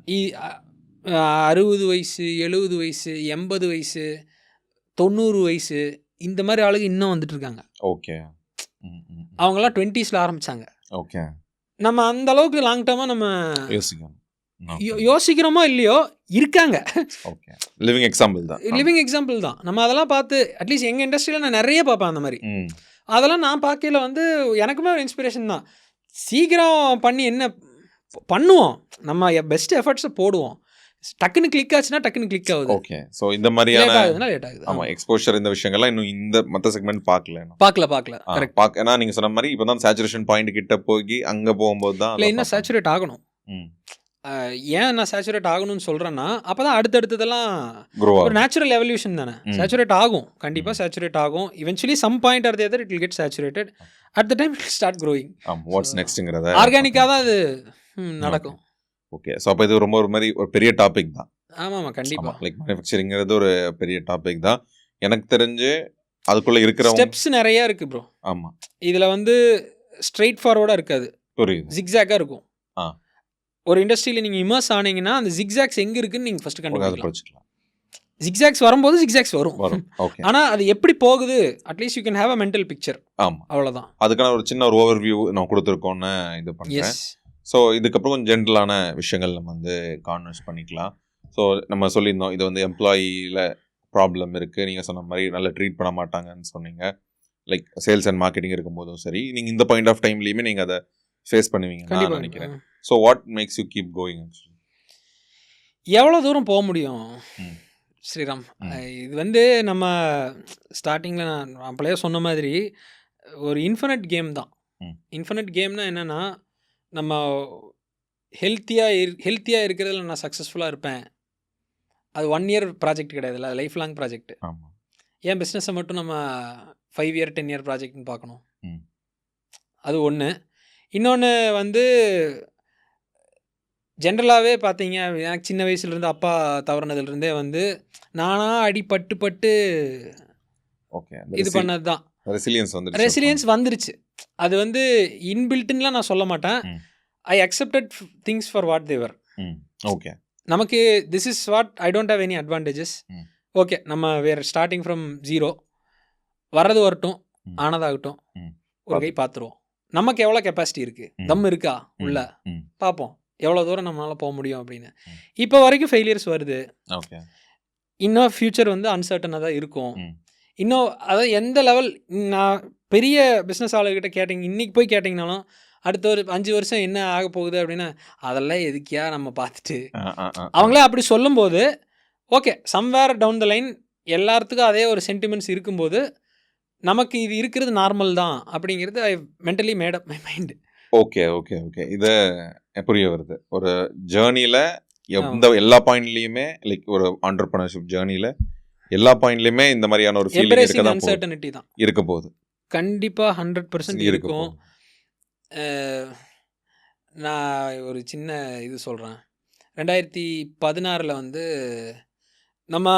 60 வயசு, 70 வயசு, 80 வயசு, 90 வயசு, இந்த மாதிரி ஆளுங்க இன்னும் வந்துட்டு இருக்காங்க. ஓகே, அவங்களாம் 20s ஆரம்பிச்சாங்க. ஓகே. நம்ம அந்த அளவுக்கு லாங் டேர்மாக நம்ம யோசிக்கணும். யோசிக்கிறோமோ இல்லையோ இருக்காங்க. ஓகே. லிவிங் எக்ஸாம்பிள் தான். லிவிங் எக்ஸாம்பிள் தான். நம்ம அதெல்லாம் பார்த்து அட்லீஸ்ட் எங்கள் இண்டஸ்ட்ரியில் நான் நிறைய பார்ப்பேன் அந்த மாதிரி. அதெல்லாம் நான் பார்க்கையில் வந்து எனக்குமே ஒரு இன்ஸ்பிரேஷன் தான். சீக்கிரம் பண்ணி என்ன பண்ணுவோம், நம்ம பெஸ்ட் எஃபர்ட்ஸை போடுவோம். டக்குன்னு கிளிக் ஆச்சுன்னா டக்குன்னு கிளிக் ஆகுது. ஓகே. ஸோ இந்த மாதிரியான லேட் ஆகுது. ஆமாம், எக்ஸ்போஷர் இந்த விஷயங்கள்லாம் இன்னும் இந்த மற்ற செக்மெண்ட் பார்க்கல. கரெக்ட். ஏன்னா நீங்கள் சொன்ன மாதிரி இப்போ தான் சேச்சுரேஷன் பாயிண்ட் கிட்ட போய் அங்கே போகும்போது தான் இல்லை இன்னும் சேச்சுரேட் ஆகணும். ஏன் நான் சேச்சுரேட் ஆகணும்னு சொல்கிறேன்னா அப்போ தான் அடுத்தடுத்ததெல்லாம் ஒரு நேச்சுரல் எவல்யூஷன் தானே. சேச்சுரேட் ஆகும், கண்டிப்பாக சேச்சுரேட் ஆகும். Eventually some point or the other it will get saturated. At the time it will start growing. What's நெக்ஸ்ட்ங்கிறத ஆர்கானிக்காக தான் அது நடக்கும். ஓகே. ஸோ அப்போ இது ரொம்ப ஒரு மாதிரி ஒரு பெரிய டாபிக் தான். ஆமாம் கண்டிப்பாக. லைக் மேனுஃபேக்சரிங்கிறது ஒரு பெரிய டாபிக் தான். எனக்கு தெரிஞ்சு அதுக்குள்ளே இருக்கிற ஸ்டெப்ஸ் நிறையா இருக்குது ப்ரோ. ஆமாம். இதில் வந்து ஸ்ட்ரெயிட் ஃபார்வர்டாக இருக்காது, புரியுது, ஜிக்ஸாக்காக இருக்கும். ஒரு இண்டஸ்ட்ரியில் நீங்கள் இமர்ஸ் ஆனீங்கன்னா அந்த ஜிக்ஸாக்ஸ் எங்கே இருக்குன்னு நீங்கள் ஃபஸ்ட்டு கண்டுபிடிக்கலாம். ஜிக்ஸாக்ஸ் வரும்போது ஜிக்ஸாக்ஸ் வரும். ஆனால் அது எப்படி போகுது at least you can have a mental picture. ஆமாம், அவ்வளோதான். அதுக்கான ஒரு சின்ன ஒரு ஓவர்வியூ நான் கொடுத்துருக்கோன்னு இது பண்ணுறேன். ஸோ இதுக்கப்புறம் கொஞ்சம் ஜென்ரலான விஷயங்கள் நம்ம வந்து கான்வர்ஸ் பண்ணிக்கலாம். ஸோ நம்ம சொல்லியிருந்தோம் இது வந்து எம்ப்ளாயியில் ப்ராப்ளம் இருக்குது. நீங்கள் சொன்ன மாதிரி நல்லா ட்ரீட் பண்ண மாட்டாங்கன்னு சொன்னீங்க. லைக் சேல்ஸ் அண்ட் மார்க்கெட்டிங் இருக்கும்போதும் சரி, நீங்கள் இந்த பாயிண்ட் ஆஃப் டைம்லேயுமே நீங்கள் அதை ஃபேஸ் பண்ணுவீங்கன்னு நான் நினைக்கிறேன். So what makes you keep going? எவ்வளோ தூரம் போக முடியும் ஸ்ரீராம்? இது வந்து நம்ம ஸ்டார்டிங்கில் நான் அப்பளையே சொன்ன மாதிரி ஒரு இன்ஃபினிட் கேம் தான். இன்ஃபினிட் கேம்னா என்னென்னா நம்ம ஹெல்த்தியாக இருக்கிறதுல நான் சக்ஸஸ்ஃபுல்லாக இருப்பேன். அது 1 இயர் ப்ராஜெக்ட் கிடையாதுல்ல, லைஃப் லாங் ப்ராஜெக்ட். ஏன் பிஸ்னஸை மட்டும் நம்ம 5 இயர் 10 இயர் ப்ராஜெக்ட்னு பார்க்கணும்? அது ஒன்று. இன்னொன்று வந்து ஜென்ரலாகவே பார்த்தீங்க, எனக்கு சின்ன வயசுலேருந்து அப்பா தவறுனதுலேருந்தே வந்து நானாக அடிபட்டு இது பண்ணது தான். ரெசிலியன்ஸ் வந்துருச்சு. அது வந்து இன்பில்ட்டுன்னுலாம் நான் சொல்ல மாட்டேன். I accepted things for what they were. Okay. நமக்கு this is what I don't have any advantages. Okay, நம்ம வேறு ஸ்டார்டிங் ஃப்ரம் 0 வர்றது வரட்டும், ஆனதாகட்டும், ஒரு கை பார்த்துருவோம். நமக்கு எவ்வளோ கெப்பாசிட்டி இருக்குது, தம் இருக்கா உள்ள பார்ப்போம், எவ்வளோ தூரம் நம்மளால் போக முடியும் அப்படின்னு. இப்போ வரைக்கும் ஃபெயிலியர்ஸ் வருது. இன்னும் ஃப்யூச்சர் வந்து அன்சர்டனாக தான் இருக்கும். இன்னும் அதாவது எந்த லெவல், நான் பெரிய பிஸ்னஸ் ஆளுகிட்ட கேட்டிங்க, இன்றைக்கி போய் கேட்டிங்கனாலும் அடுத்த ஒரு 5 வருஷம் என்ன ஆக போகுது அப்படின்னா அதெல்லாம் எதுக்கியா நம்ம பார்த்துட்டு அவங்களே அப்படி சொல்லும்போது okay, somewhere down the line எல்லாத்துக்கும் அதே ஒரு சென்டிமெண்ட்ஸ் இருக்கும்போது நமக்கு இது இருக்கிறது நார்மல் தான் அப்படிங்கிறது I mentally made up my mind. Okay okay okay இது புரிய வருது. ஒரு ஜேர்னியில் எல்லா பாயிண்ட்லேயுமே லைக் ஒரு ஆண்டர்பிரினர்ஷிப் ஜேர்னியில் எல்லா பாயிண்ட்லேயுமே இந்த மாதிரியான ஒரு ஃபீலிங் அன்சர்டனிட்டி தான் இருக்க போகுது. கண்டிப்பாக 100% இருக்கும். நான் ஒரு சின்ன இது சொல்கிறேன். 2016 வந்து நம்ம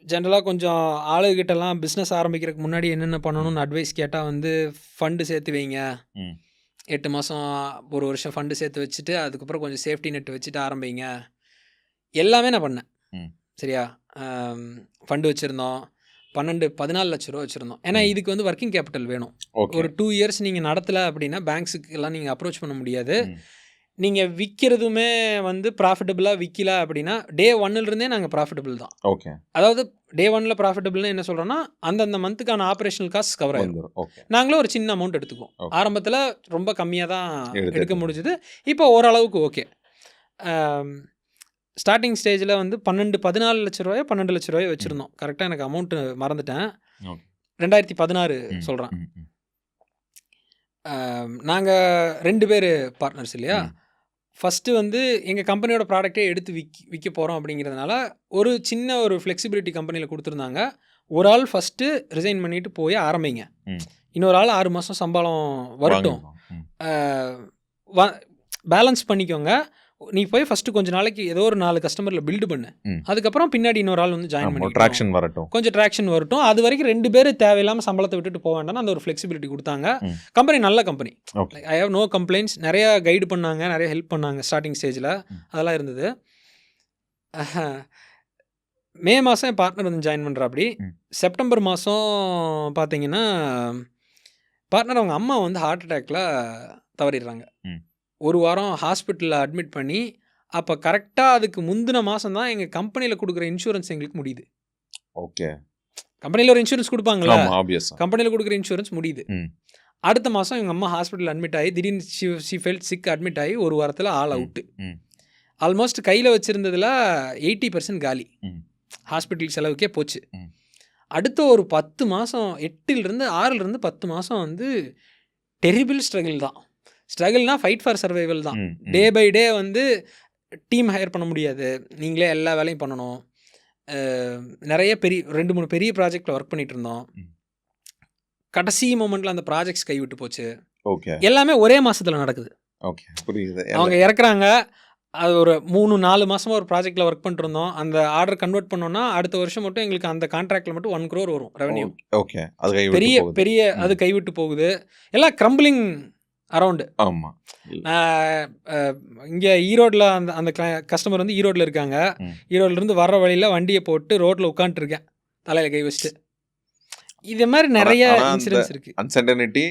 ஜென்ரலாக கொஞ்சம் ஆளுகிட்டலாம் பிஸ்னஸ் ஆரம்பிக்கிறதுக்கு முன்னாடி என்னென்ன பண்ணணும்னு அட்வைஸ் கேட்டால் வந்து ஃபண்டு சேர்த்து வைங்க, 8 மாதம் 1 வருஷம் ஃபண்டு சேர்த்து வச்சுட்டு அதுக்கப்புறம் கொஞ்சம் சேஃப்டி நெட் வச்சுட்டு ஆரம்பிங்க. எல்லாமே நான் பண்ணேன். சரியா, ஃபண்டு வச்சுருந்தோம், 14 லட்ச ரூபா வச்சுருந்தோம். ஏன்னா இதுக்கு வந்து ஒர்க்கிங் கேபிட்டல் வேணும். ஒரு 2 இயர்ஸ் நீங்கள் நடத்தலை அப்படின்னா பேங்க்ஸுக்கு எல்லாம் நீங்கள் அப்ரோச் பண்ண முடியாது. நீங்கள் விற்கிறதுமே வந்து ப்ராஃபிட்டபுளாக விற்கல அப்படின்னா டே 1லேருந்தே நாங்கள் ப்ராஃபிட்டபிள் தான். ஓகே, அதாவது டே 1ல் ப்ராஃபிட்டபிள்னு என்ன சொல்கிறோன்னா அந்தந்த மந்த்துக்கான ஆப்ரேஷனல் காஸ்ட் கவர் ஆகிடும். நாங்களும் ஒரு சின்ன அமௌண்ட் எடுத்துக்குவோம். ஆரம்பத்தில் ரொம்ப கம்மியாக தான் எடுக்க முடிஞ்சுது. இப்போ ஓரளவுக்கு ஓகே. ஸ்டார்டிங் ஸ்டேஜில் வந்து 14 லட்ச ரூபாயோ 12 லட்ச ரூபாயோ வச்சுருந்தோம். கரெக்டாக எனக்கு அமௌண்ட்டு மறந்துட்டேன். 2016 சொல்கிறேன். நாங்கள் 2 பேர் பார்ட்னர்ஸ் இல்லையா. ஃபஸ்ட்டு வந்து எங்கள் கம்பெனியோட ப்ராடக்டே எடுத்து விற்க போகிறோம் அப்படிங்கிறதுனால ஒரு சின்ன ஒரு ஃப்ளெக்சிபிலிட்டி கம்பெனியில் கொடுத்துருந்தாங்க. ஒரு ஆள் ஃபஸ்ட்டு ரிசைன் பண்ணிவிட்டு போய் ஆரம்பிங்க, இன்னொரு ஆள் 6 மாதம் சம்பளம் வரட்டும், பேலன்ஸ் பண்ணிக்கோங்க. நீ போய் ஃபஸ்ட்டு கொஞ்சம் நாளைக்கு ஏதோ ஒரு 4 கஸ்டமரில் பில்டு பண்ணு, அதுக்கப்புறம் பின்னாடி இன்னொரு ஆள் வந்து ஜாயின் பண்ணி ட்ராக்ஷன் வரட்டும், கொஞ்சம் ட்ராக்ஷன் வரட்டும். அது வரைக்கும் 2 பேர் தேவையில்லாமல் சம்பளத்தை விட்டுட்டு போக வேண்டாம்னு அந்த ஒரு ஃப்ளெக்சிபிலிட்டி கொடுத்தாங்க. கம்பெனி நல்ல company, I have no complaints. நிறையா கைடு பண்ணாங்க, நிறைய ஹெல்ப் பண்ணாங்க ஸ்டார்டிங் ஸ்டேஜில், அதெல்லாம் இருந்தது. மே மாதம் என் பார்ட்னர் வந்து ஜாயின் பண்ணுறா. அப்படி செப்டம்பர் மாதம் பார்த்தீங்கன்னா பார்ட்னர் அவங்க அம்மா வந்து ஹார்ட் அட்டாக்ல தவறிடுறாங்க. ம். ஒரு வாரம் ஹாஸ்பிட்டலில் அட்மிட் பண்ணி, அப்போ கரெக்டாக அதுக்கு முந்தின மாதம் தான் எங்கள் கம்பெனியில் கொடுக்குற இன்சூரன்ஸ் எங்களுக்கு முடியுது. ஓகே. கம்பெனியில் ஒரு இன்சூரன்ஸ் கொடுப்பாங்களா, ஆமா ஆப்வியஸா. கம்பெனியில் கொடுக்குற இன்சூரன்ஸ் முடியுது. ம். அடுத்த மாதம் எங்கள் அம்மா ஹாஸ்பிட்டல் அட்மிட் ஆகி திடீர்னு ஷி ஃபெல்ட் சிக் அட்மிட் ஆகி ஒரு வாரத்தில் ஆல் அவுட்டு. ம். ஆல்மோஸ்ட் கையில் வச்சுருந்ததில் 80% காலி. ம். ஹாஸ்பிட்டல் செலவுக்கே போச்சு. ம். அடுத்த ஒரு 10 மாதம் 6லேருந்து 10 மாதம் வந்து டெரிபிள் ஸ்ட்ரகிள் தான். ஸ்ட்ரகிள்னா ஃபைட் ஃபார் சர்வைவல் தான். ம். ம். டே பை டே வந்து டீம் ஹையர் பண்ண முடியாது, நீங்களே எல்லா வேலையும் பண்ணணும். நிறைய 2-3 பெரிய ப்ராஜெக்டில் ஒர்க் பண்ணிட்டு இருந்தோம். ம். கடைசி மொமெண்ட்டில் அந்த ப்ராஜெக்ட்ஸ் கைவிட்டு போச்சு. ஓகே. எல்லாமே ஒரே மாதத்தில் நடக்குது. ஓகே புரியுது. அவங்க இறக்குறாங்க, அது ஒரு 3-4 மாதமாக ஒரு ப்ராஜெக்டில் ஒர்க் பண்ணிட்டு இருந்தோம். அந்த ஆர்டர் கன்வெர்ட் பண்ணோன்னா அடுத்த வருஷம் மட்டும் எங்களுக்கு அந்த கான்ட்ராக்டில் மட்டும் 1 crore வரும் ரெவன்யூ. ஓகே. அது கைவிட்டு பெரிய போகுது. பெரிய அது கைவிட்டு போகுது. எல்லாம் க்ரம்பிளிங் அரவுண்டு. ஆமா. இங்கே ஈரோட்டில் அந்த அந்த கஸ்டமர் வந்து ஈரோட்டில் இருக்காங்க. ம். ஈரோட்லேருந்து வர்ற வழியில் வண்டியை போட்டு ரோட்டில் உட்காந்துருக்கேன் தலையில் கை வச்சுட்டு. இது மாதிரி நிறைய ஆனா அந்த இன்சிடென்ட்ஸ் இருக்குது. அன்சர்டனிட்டி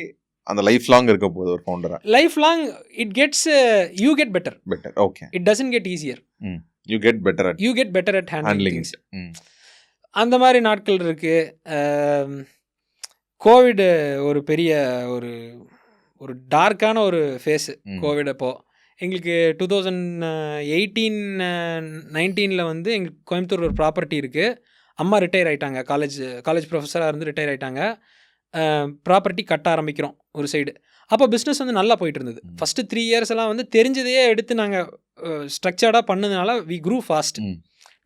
அந்த லைஃப் லாங் இருக்க போகுது ஒரு ஃபவுண்டரா. Life long it gets you get better. Better. Okay. It doesn't get easier. You get better at you get better at handling handling. Things. அந்த மாதிரி நாட்கள் இருக்குது. கோவிட் ஒரு பெரிய ஒரு ஒரு டார்க்கான ஒரு ஃபேஸு கோவிட். அப்போது எங்களுக்கு 2018-19 வந்து எங்களுக்கு கோயம்புத்தூர் ஒரு ப்ராப்பர்ட்டி இருக்குது. அம்மா ரிட்டையர் ஆகிட்டாங்க, காலேஜ் ப்ரொஃபஸராக இருந்து ரிட்டையர் ஆகிட்டாங்க. ப்ராப்பர்ட்டி கட்ட ஆரம்பிக்கிறோம் ஒரு சைடு. அப்போ பிஸ்னஸ் வந்து நல்லா போயிட்டு இருந்தது. ஃபஸ்ட்டு 3 years எல்லாம் வந்து தெரிஞ்சதையே எடுத்து நாங்கள் ஸ்ட்ரக்சர்டாக பண்ணதுனால வி க்ரூ ஃபாஸ்ட்.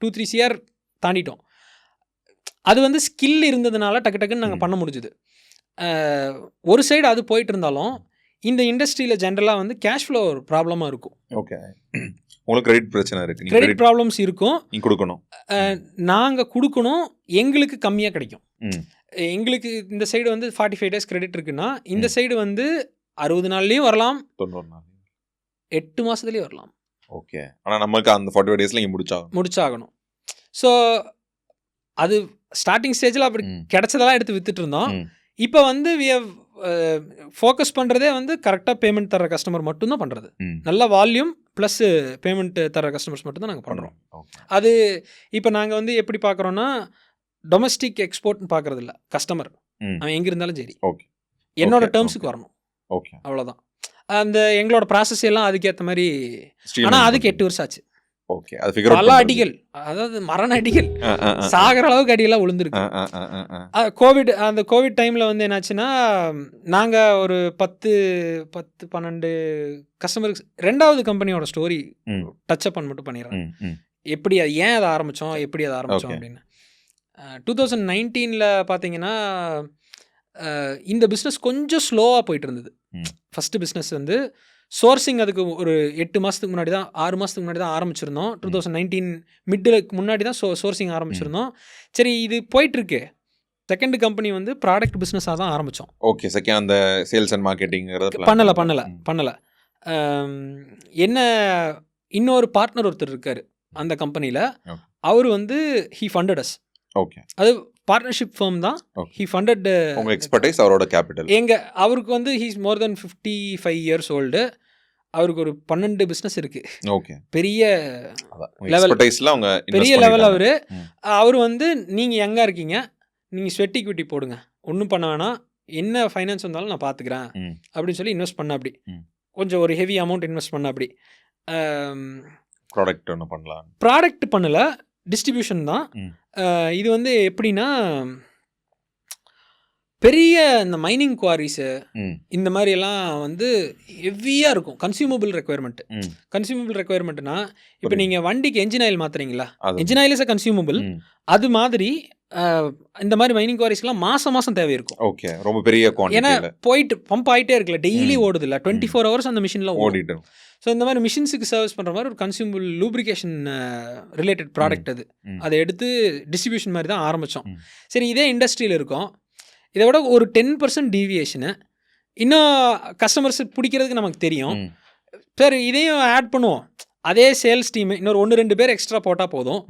2-3 CR தாண்டிட்டோம். அது வந்து ஸ்கில் இருந்ததுனால டக்குன்னு நாங்கள் பண்ண முடிஞ்சுது. ஒரு சைடு அது போயிட்டு இருந்தாலும் இந்த இண்டஸ்ட்ரியில் ஜென்ரலாக வந்து கேஷ் ஃப்ளோ ஒரு ப்ராப்ளமாக இருக்கும். ஓகே. உங்களுக்கு கிரெடிட் பிரச்சனை இருக்குது. கிரெடிட் ப்ராப்ளம்ஸ் இருக்கும். நீங்கள் கொடுக்கணும், நாங்கள் கொடுக்கணும், எங்களுக்கு கம்மியாக கிடைக்கும். ம். எங்களுக்கு இந்த சைடு வந்து 45 days கிரெடிட் இருக்குன்னா இந்த சைடு வந்து 60 நாள்லேயும் வரலாம், 90 நாள், 8 மாதத்துலேயும் வரலாம். ஓகே. ஆனால் நமக்கு அந்த 45 daysல நீங்கள் முடிச்சாகணும். ஸோ அது ஸ்டார்டிங் ஸ்டேஜில் அப்படி கிடைச்சதெல்லாம் எடுத்து வித்துட்டு இருந்தோம். இப்போ வந்து வி ஹவ் ஃபோக்கஸ் பண்ணுறதே வந்து கரெக்டாக பேமெண்ட் தர கஸ்டமர் மட்டும்தான் பண்ணுறது. நல்ல வால்யூம் ப்ளஸ் பேமெண்ட் தர கஸ்டமர்ஸ் மட்டும்தான் நாங்கள் பண்ணுறோம். அது இப்போ நாங்கள் வந்து எப்படி பார்க்குறோன்னா டொமஸ்டிக் எக்ஸ்போர்ட்னு பார்க்குறது இல்லை. கஸ்டமர் அவன் எங்கே இருந்தாலும் சரி என்னோட டேர்ம்ஸுக்கு வரணும். ஓகே, அவ்வளோதான். அந்த எங்களோட ப்ராசஸ் எல்லாம் அதுக்கேற்ற மாதிரி. ஆனால் அதுக்கு 8 வருஷம் ஆச்சு. ஓகே. அது ஃபிகர் பல அடிகள், அதாவது மரண அடிகள், சாகிற அளவுக்கு அடியெல்லாம் விழுந்துருக்கு. அந்த கோவிட் டைமில் வந்து என்னாச்சுன்னா நாங்கள் ஒரு 10-12 கஸ்டமருக்கு 2வது கம்பெனியோட ஸ்டோரி டச்சப் பண்ண மட்டும் பண்ணிடுறேன். எப்படி அது ஏன் அதை ஆரம்பித்தோம், எப்படி அதை ஆரம்பித்தோம் அப்படின்னு. 2019 பார்த்தீங்கன்னா இந்த பிஸ்னஸ் கொஞ்சம் ஸ்லோவாக போயிட்டு இருந்தது. ஃபஸ்ட்டு பிஸ்னஸ் வந்து சோர்சிங் அதுக்கு ஒரு 8 மாதத்துக்கு முன்னாடி தான் 6 மாதத்துக்கு முன்னாடி தான் ஆரம்பிச்சிருந்தோம். 2019 மிட்டில் முன்னாடி தான் சோர்சிங் ஆரம்பிச்சிருந்தோம். சரி, இது போயிட்டுருக்கு. செகண்ட் கம்பெனி வந்து ப்ராடக்ட் பிஸ்னஸாக தான் ஆரம்பித்தோம். ஓகே. செகண்ட் அந்த சேல்ஸ் அண்ட் மார்க்கெட்டிங் பண்ணலை. என்ன, இன்னொரு பார்ட்னர் ஒருத்தர் இருக்கார் அந்த கம்பெனியில். அவர் வந்து ஹி ஃபண்டட் அஸ். ஓகே. அது பார்ட்னர்ஷிப் ஃபர்ம் தான். ஹி ஃபண்டட் உங்க எக்ஸ்பர்டைஸ், அவரோட கேபிட்டல். அவருக்கு வந்து ஹீஸ் மோர் தென் 55 years old. அவருக்கு ஒரு 12 பிஸ்னஸ் இருக்கு. ஓகே. பெரிய லெவல். அவர் வந்து நீங்கள் யங்காக இருக்கீங்க, நீங்கள் ஸ்வெட் ஈக்விட்டி போடுங்க, ஒன்றும் பண்ண வேணாம், என்ன ஃபைனான்ஸ் வந்தாலும் நான் பார்த்துக்கிறேன் அப்படின்னு சொல்லி இன்வெஸ்ட் பண்ண. அப்படி கொஞ்சம் ஒரு ஹெவி அமௌண்ட் இன்வெஸ்ட் பண்ண. அப்படி ப்ராடக்ட் ஒன்று பண்ணலாம். ப்ராடக்ட் பண்ணலை, டிஸ்ட்ரிபியூஷன் தான். இது வந்து எப்படின்னா பெரிய இந்த மைனிங் குவாரிஸு இந்த மாதிரியெல்லாம் வந்து ஹெவியாக இருக்கும். கன்சியூமபிள் ரெக்குயர்மெண்ட்னா இப்போ நீங்கள் வண்டிக்கு என்ஜின் ஆயில் மாற்றுறீங்களா, engine oil is a consumable. அது மாதிரி இந்த மாதிரி மைனிங் குவாரிஸ்லாம் மாதம் தேவை இருக்கும். ஓகே. ரொம்ப பெரிய குவான்டிட்டி. ஏன்னா போயிட்டு பம்ப் ஆகிட்டே இருக்குல்ல, டெய்லி ஓடுது இல்லை, 24 hours அந்த மிஷினில் ஓடிட்டு. ஸோ இந்த மாதிரி மிஷின்ஸுக்கு சர்வீஸ் பண்ணுற மாதிரி ஒரு கன்சியூமபிள் லூப்ரிகேஷன் ரிலேட்டட் ப்ராடக்ட் அது. அதை எடுத்து டிஸ்ட்ரிபியூஷன் மாதிரி தான் ஆரம்பித்தோம். சரி, இதே இண்டஸ்ட்ரியில் இருக்கும், இதை விட ஒரு 10% டீவியேஷனு இன்னும் கஸ்டமர்ஸ் பிடிக்கிறதுக்கு நமக்கு தெரியும். சரி, இதையும் ஆட் பண்ணுவோம். அதே சேல்ஸ் டீம் இன்னொரு 1-2 பேர் எக்ஸ்ட்ரா போட்டால் போதும்,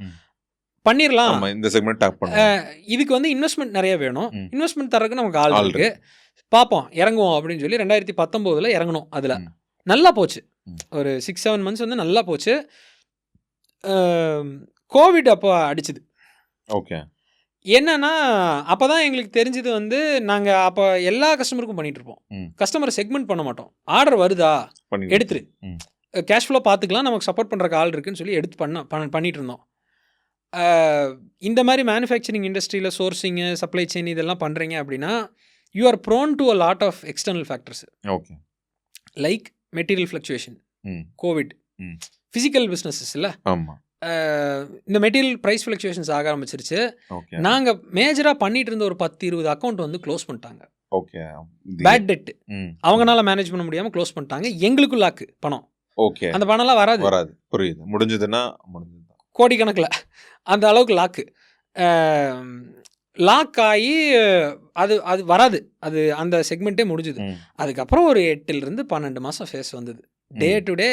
பண்ணிடலாம். இந்த செக்மெண்ட் டாப் பண்ணுவோம். இதுக்கு வந்து இன்வெஸ்ட்மெண்ட் நிறைய வேணும். இன்வெஸ்ட்மெண்ட் தரக்கு நமக்கு ஆள் இருக்கு. பார்ப்போம் இறங்குவோம் அப்படின்னு சொல்லி 2019 இறங்கணும். அதில் நல்லா போச்சு. ஒரு 6-7 மந்த்ஸ் வந்து நல்லா போச்சு. கோவிட் அப்போ அடிச்சுது. ஓகே. என்னன்னா அப்போ தான் எங்களுக்கு தெரிஞ்சது வந்து நாங்கள் அப்போ எல்லா கஸ்டமருக்கும் பண்ணிட்டு இருப்போம். கஸ்டமரை செக்மெண்ட் பண்ண மாட்டோம். ஆர்டர் வருதா எடுத்துரு, கேஷ் ஃப்ளோ பார்த்துக்கலாம், நமக்கு சப்போர்ட் பண்ணுறக்கு ஆள் இருக்குன்னு சொல்லி எடுத்து பண்ணிட்டு இருந்தோம். இந்த மாதிரி மேனுஃபேக்சரிங் இண்டஸ்ட்ரியில் சோர்சிங்கு, சப்ளை செயின் இதெல்லாம் பண்ணுறீங்க அப்படின்னா you are prone to a lot of external factors. Okay. Like material fluctuation, COVID, physical businesses இல்லை. ஆமாம். இந்த மெட்டீரியல் ப்ரைஸ் ஃப்ளக்சுவேஷன்ஸ் ஆக ஆரம்பிச்சிருச்சு. நாங்கள் மேஜராக பண்ணிட்டு இருந்த ஒரு 10-20 அக்கௌண்ட் வந்து க்ளோஸ் பண்ணிட்டாங்க. ஓகே. பேட் டெட் அவங்களால மேனேஜ் பண்ண முடியாமல் க்ளோஸ் பண்ணிட்டாங்க. எங்களுக்கும் லாக்கு பணம். ஓகே. அந்த பணம்லாம் வராது. புரியுது. முடிஞ்சதுன்னா கோடிக்கணக்கில் அந்த அளவுக்கு லாக்கு. லாக் ஆகி அது வராது. அது அந்த செக்மெண்ட்டே முடிஞ்சுது. அதுக்கப்புறம் ஒரு 8-12 மாதம் ஃபேஸ் வந்தது. டே டு டே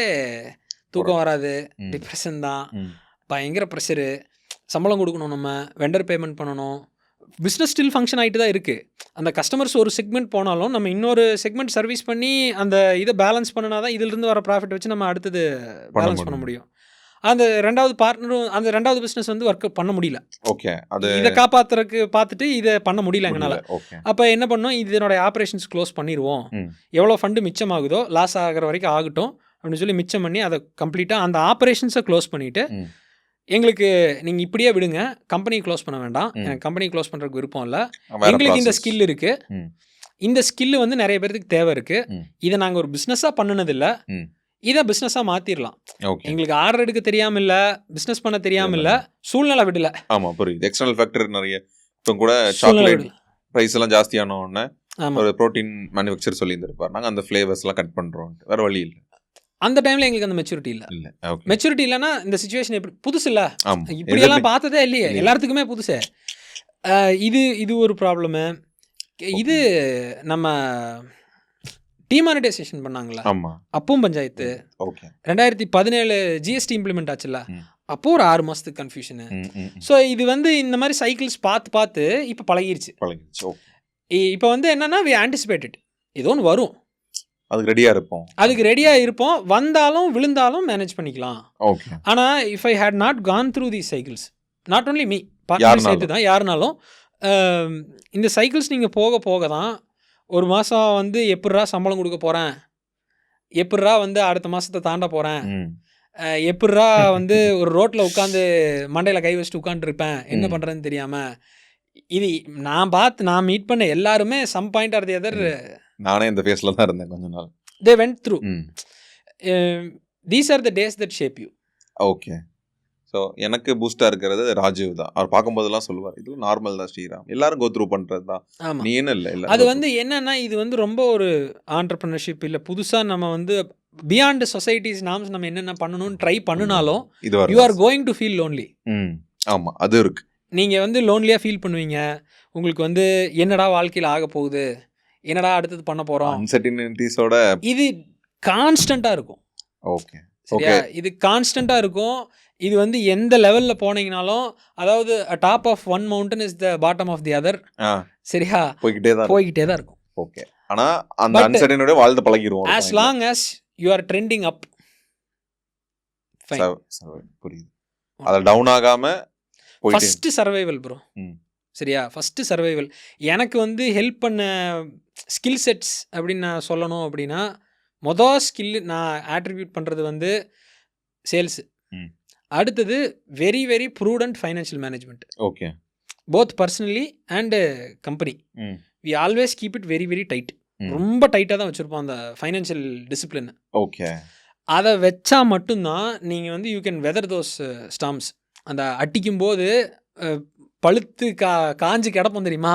தூக்கம் வராது, டிப்ரெஷன் தான், பயங்கர ப்ரெஷரு, சம்பளம் கொடுக்கணும், நம்ம வெண்டர் பேமெண்ட் பண்ணணும். பிஸ்னஸ் ஸ்டில் ஃபங்க்ஷன் ஆகிட்டு தான் இருக்குது. அந்த கஸ்டமர்ஸ் ஒரு செக்மெண்ட் போனாலும் நம்ம இன்னொரு செக்மெண்ட் சர்வீஸ் பண்ணி அந்த இதை பேலன்ஸ் பண்ணினா தான் இதிலிருந்து வர ப்ராஃபிட் வச்சு நம்ம அடுத்தது பேலன்ஸ் பண்ண முடியும். அந்த ரெண்டாவது பார்ட்னரும் அந்த ரெண்டாவது பிஸ்னஸ் வந்து ஒர்க் பண்ண முடியல. ஓகே. அது இதை காப்பாற்றுறதுக்கு பார்த்துட்டு இதை பண்ண முடியல எங்களால். அப்போ என்ன பண்ணோம், இதனோட ஆப்ரேஷன்ஸ் க்ளோஸ் பண்ணிடுவோம், எவ்வளோ ஃபண்டு மிச்சமாகுதோ லாஸ் ஆகிற வரைக்கும் ஆகட்டும் அப்படின்னு சொல்லி மிச்சம் பண்ணி அதை கம்ப்ளீட்டாக அந்த ஆப்ரேஷன்ஸை க்ளோஸ் பண்ணிவிட்டு, எங்களுக்கு நீங்கள் இப்படியே விடுங்க, கம்பெனி க்ளோஸ் பண்ண வேண்டாம், எனக்கு கம்பெனி க்ளோஸ் பண்ணுறதுக்கு விருப்பம் இல்லை, எங்களுக்கு இந்த ஸ்கில் இருக்குது, இந்த ஸ்கில்லு வந்து நிறைய பேருக்கு தேவை இருக்குது, இதை நாங்கள் ஒரு பிஸ்னஸாக பண்ணினதில்லை, இதை பிஸ்னஸாக மாற்றிடலாம். எங்களுக்கு ஆர்டர் எடுக்க தெரியாமல் இல்லை, பிஸ்னஸ் பண்ண தெரியாமல் இல்லை, சூழ்நிலை விடல. ஆமாம், புரியுது. எக்ஸ்டர்னல் ஃபேக்டர் நிறைய. இப்போ கூட சாக்லேட் ப்ரைஸ் எல்லாம் ஜாஸ்தியான உடனே ஒரு ப்ரோட்டீன் மேனுஃபேக்சர் சொல்லியிருந்திருப்பார், நாங்கள் அந்த ஃப்ளேவர்ஸ்லாம் கட் பண்ணுறோம், வேறு வழி இல்லை. அந்த டைமில் எங்களுக்கு அந்த மெச்சூரிட்டி இல்லை. மெச்சூரிட்டி இல்லைன்னா இந்த சிச்சுவேஷன் எப்படி புதுசு இல்லை, இப்படியெல்லாம் பார்த்ததே இல்லையே, எல்லாத்துக்குமே புதுசு. இது ஒரு ப்ராப்ளமு. இது நம்ம டிமானிட்டைசேஷன் பண்ணாங்களா, அப்பவும் பஞ்சாயத்து. 2017 ஜிஎஸ்டி இம்ப்ளிமெண்ட் ஆச்சுல்ல, அப்போ ஒரு 6 மாதத்துக்கு கன்ஃபியூஷனு. ஸோ இது வந்து இந்த மாதிரி சைக்கிள்ஸ் பார்த்து இப்போ பழகிருச்சு. இப்போ வந்து என்னன்னா வி ஆன்டிசிபேட்டட், ஏதோ ஒன்று வரும், அதுக்கு ரெடியாக இருப்போம், வந்தாலும் விழுந்தாலும் மேனேஜ் பண்ணிக்கலாம். ஆனால் if I had not gone through these cycles, not only me, partner சேர்த்து தான், யாருனாலும் இந்த சைக்கிள்ஸ் நீங்கள் போக தான் ஒரு மாதம் வந்து எப்பட்றா சம்பளம் கொடுக்க போகிறேன், எப்பட்றா வந்து அடுத்த மாதத்தை தாண்ட போகிறேன், எப்பட்றா வந்து ஒரு ரோட்டில் உட்காந்து மண்டையில் கை வச்சுட்டு உட்காந்துருப்பேன், என்ன பண்ணுறதுன்னு தெரியாமல். இது நான் மீட் பண்ண எல்லாருமே some point or the other, நானே இந்த ஃபேஸில் தான் இருந்தேன் கொஞ்ச நாள், they went through. These are the days that shape you. Okay. So எனக்கு பூஸ்டாக இருக்கிறது ராஜீவ் தான். அவர் பார்க்கும்போதெல்லாம் சொல்லுவார், இது நார்மல் தான் ஸ்ரீராம், எல்லாரும் கோ த்ரூ பண்ணுறது தான், நீ என்ன இல்லை. அது வந்து என்னன்னா, இது வந்து ரொம்ப ஒரு ஆண்டர்ப்ரனர்ஷிப் இல்லை, புதுசாக நம்ம வந்து பியாண்ட் சொசைட்டிஸ் நாம்ஸ் நம்ம என்னென்ன பண்ணணும்னு ட்ரை பண்ணினாலும் you are going to feel lonely. ஆமாம், அது இருக்கு. நீங்கள் வந்து லோன்லியாக ஃபீல் பண்ணுவீங்க. உங்களுக்கு வந்து என்னடா வாழ்க்கையில் ஆக போகுது, என்னடா அடுத்தது பண்ண போகிறோம், அன்சர்டினிட்டிஸோட இது கான்ஸ்டண்ட்டாக இருக்கும். ஓகே, சரியா, இது கான்ஸ்டண்ட்டாக இருக்கும். இது வந்து எந்த லெவலில் போனீங்கனாலும், அதாவது top of one mountain is the bottom of the other. சரியா, போய்கிட்டே தான் இருக்கும். ஓகே. ஆனால் அந்த அன்சர்டினிட்டியோட வாழ்ந்து பழகிடுவோம். as long as you are trending up, புரியுது. அது டவுன் ஆகாம ஃபர்ஸ்ட் சர்வைவல் ப்ரோ. சரியா, ஃபஸ்ட்டு சர்வைவல். எனக்கு வந்து ஹெல்ப் பண்ண ஸ்கில் செட்ஸ் அப்படின்னு நான் சொல்லணும் அப்படின்னா, மொதல் ஸ்கில் நான் ஆட்ரிபியூட் பண்ணுறது வந்து சேல்ஸு. அடுத்தது very very prudent financial management. Okay. Both personally and company. We always keep it very very tight. ரொம்ப டைட்டாக தான் வச்சுருப்போம் அந்த ஃபைனான்ஷியல் டிசிப்ளின். ஓகே. அதை வச்சா மட்டும்தான் நீங்கள் வந்து you can weather those storms. அந்த அட்டிக்கும் போது பழுத்து காஞ்சு கிடப்போம் தெரியுமா,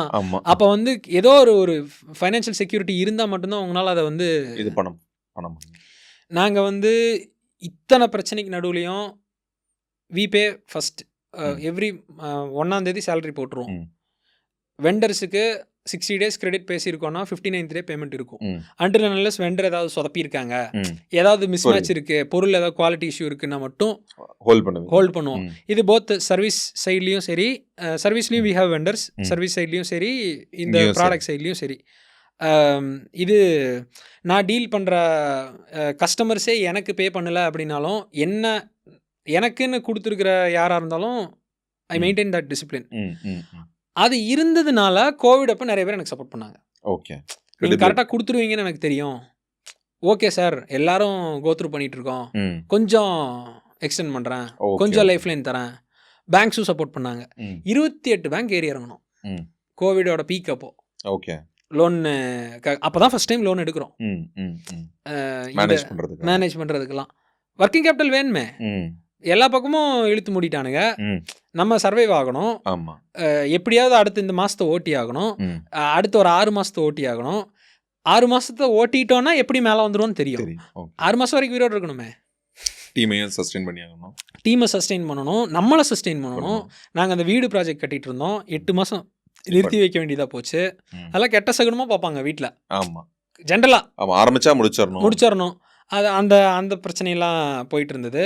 அப்போ வந்து ஏதோ ஒரு ஃபைனான்ஷியல் செக்யூரிட்டி இருந்தால் மட்டும்தான் உங்களால் அதை வந்து இது பண்ண முடியும். நாங்கள் வந்து இத்தனை பிரச்சனைக்கு நடுவுலையும் வி பே ஃபஸ்ட் எவ்ரி 1ஆம் தேதி சேலரி போட்டுருவோம். வெண்டர்ஸுக்கு 60 days கிரெடிட் பேசியிருக்கோன்னா 59th day பேமெண்ட் இருக்கும். அன்டில் அன்லெஸ் வெண்டர் ஏதாவது சொதப்பியிருக்காங்க, ஏதாவது மிஸ் மேட்ச் இருக்குது, பொருள் ஏதாவது குவாலிட்டி இஷ்யூ இருக்குன்னா மட்டும் ஹோல்ட் பண்ணுவோம். இது போத் சர்வீஸ் சைட்லேயும் சரி, சர்வீஸ்லேயும் வி ஹேவ் வெண்டர்ஸ், சர்வீஸ் சைட்லேயும் சரி, இந்த ப்ராடக்ட் சைட்லேயும் சரி. இது நான் டீல் பண்ணுற கஸ்டமர்ஸே எனக்கு பே பண்ணலை அப்படின்னாலும் எனக்குன்னு கொடுத்துருக்கிற யாராக இருந்தாலும் ஐ மெயின்டைன் தட் டிசிப்ளின். அது இருந்ததுனால கோவிட் அப்போ நிறைய பேர் எனக்கு சப்போர்ட் பண்ணாங்க. ஓகே, நீங்கள் கரெக்டாக கொடுத்துருவீங்கன்னு எனக்கு தெரியும். ஓகே சார், எல்லாரும் கோத்ரூ பண்ணிட்டு இருக்கோம், கொஞ்சம் எக்ஸ்டெண்ட் பண்ணுறேன், கொஞ்சம் லைஃப் லைன் தரேன். பேங்க்ஸும் சப்போர்ட் பண்ணாங்க. 28 பேங்க் ஏறி இறங்கணும் கோவிடோட பீக் அப்போ. ஓகே, லோன் அப்போ தான் ஃபஸ்ட் டைம் லோன் எடுக்கிறோம் மேனேஜ் பண்ணுறதுக்கெல்லாம். ஒர்க்கிங் கேபிட்டல் வேணுமே, எல்லா பக்கமும் இழுத்து மூடிட்டானுங்க. நம்ம சர்வைவ் ஆகணும். எப்படியாவது அடுத்து இந்த மாதத்தை ஓட்டி ஆகணும், அடுத்து ஒரு 6 மாதத்தை ஓட்டி ஆகணும். 6 மாதத்தை ஓட்டிட்டோன்னா எப்படி மேலே வந்துடும்னு தெரியும். 6 மாதம் வரைக்கும் உயிரோடு இருக்கணுமே. டீமையும் சஸ்டெயின் பண்ணி ஆகணும், டீமை சஸ்டெயின் பண்ணணும், நம்மளை சஸ்டெயின் பண்ணணும். நாங்கள் அந்த வீடு ப்ராஜெக்ட் கட்டிகிட்டு இருந்தோம், 8 மாதம் நிறுத்தி வைக்க வேண்டியதாக போச்சு. அதெல்லாம் கெட்ட சகுனமாக பார்ப்பாங்க வீட்டில். ஆமாம், ஜென்ரலாக ஆரம்பித்தா முடிச்சிடணும். அது அந்த பிரச்சனையெல்லாம் போயிட்டு இருந்தது.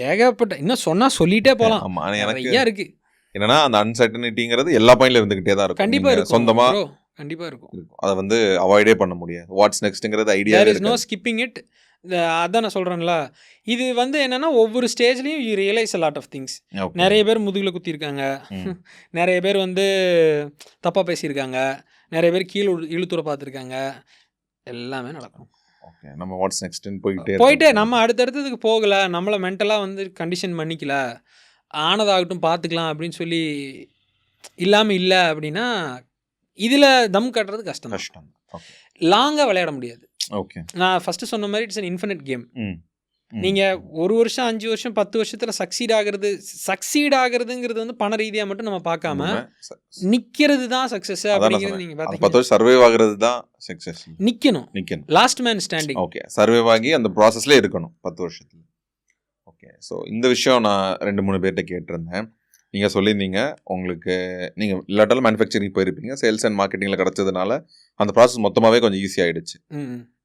ஏகப்பட்ட இன்னும் சொன்னால் சொல்லிகிட்டே போகலாம், நிறையா இருக்குது. என்னன்னா அந்த அன்சர்டனிட்டிங்கிறது எல்லா பாயிண்ட்ல இருந்துகிட்டே தான் இருக்கும். கண்டிப்பாக இருக்கும், சொந்தமாக கண்டிப்பாக இருக்கும். அதை வந்து அவாய்டே பண்ண முடியாது. வாட்ஸ் நெக்ஸ்ட்ங்கிறது idea there is no skipping it. அதான் நான் சொல்கிறேன்ல, இது வந்து என்னென்னா ஒவ்வொரு ஸ்டேஜ்லேயும் you realise a lot of things. நிறைய பேர் முதுகில் குத்திருக்காங்க, நிறைய பேர் வந்து தப்பாக பேசியிருக்காங்க, நிறைய பேர் கீழே இழுத்துற பார்த்துருக்காங்க. எல்லாமே நடக்கும். ஓகே, நம்ம வாட்ஸ் நெக்ஸ்ட்னு போயிட்டே நம்ம அடுத்தடுத்ததுக்கு போகலை, நம்மளை மென்டலாக வந்து கண்டிஷன் பண்ணிக்கல, ஆனதாகட்டும் பார்த்துக்கலாம் அப்படின்னு சொல்லி இல்லாமல் இல்லை அப்படின்னா இதில் தம் கட்டுறது கஷ்டம். லாங்காக விளையாட முடியாது. ஓகே, நான் ஃபஸ்ட்டு சொன்ன மாதிரி இட்ஸ் அன் இன்ஃபினிட் கேம். நீங்கள் 1 வருஷம் 5 வருஷம் 10 வருஷத்தில் சக்சீட் ஆகுறதுங்கிறது வந்து பண ரீதியாக மட்டும் நம்ம பார்க்காம நிற்கிறது தான் சக்ஸஸ் அப்படிங்கிறது. நீங்கள் பார்த்தீங்கன்னா 10 வருஷம் சர்வைவ் ஆகுறது தான் சக்ஸஸ். நிற்கணும், last man standing. Okay, survive ஆகி அந்த ப்ராசஸ்ல இருக்கணும் 10 வருஷத்துல. ஓகே, ஸோ இந்த விஷயம் நான் 2-3 பேர்கிட்ட கேட்டிருந்தேன். நீங்கள் சொல்லியிருந்தீங்க உங்களுக்கு நீங்கள் இல்லாட்டாலும் மேனுஃபேக்சரிங் போயிருப்பீங்க, சேல்ஸ் அண்ட் மார்க்கெட்டிங்கில் கிடச்சதுனால அந்த ப்ராசஸ் மொத்தமாகவே கொஞ்சம் ஈஸியாகிடுச்சு.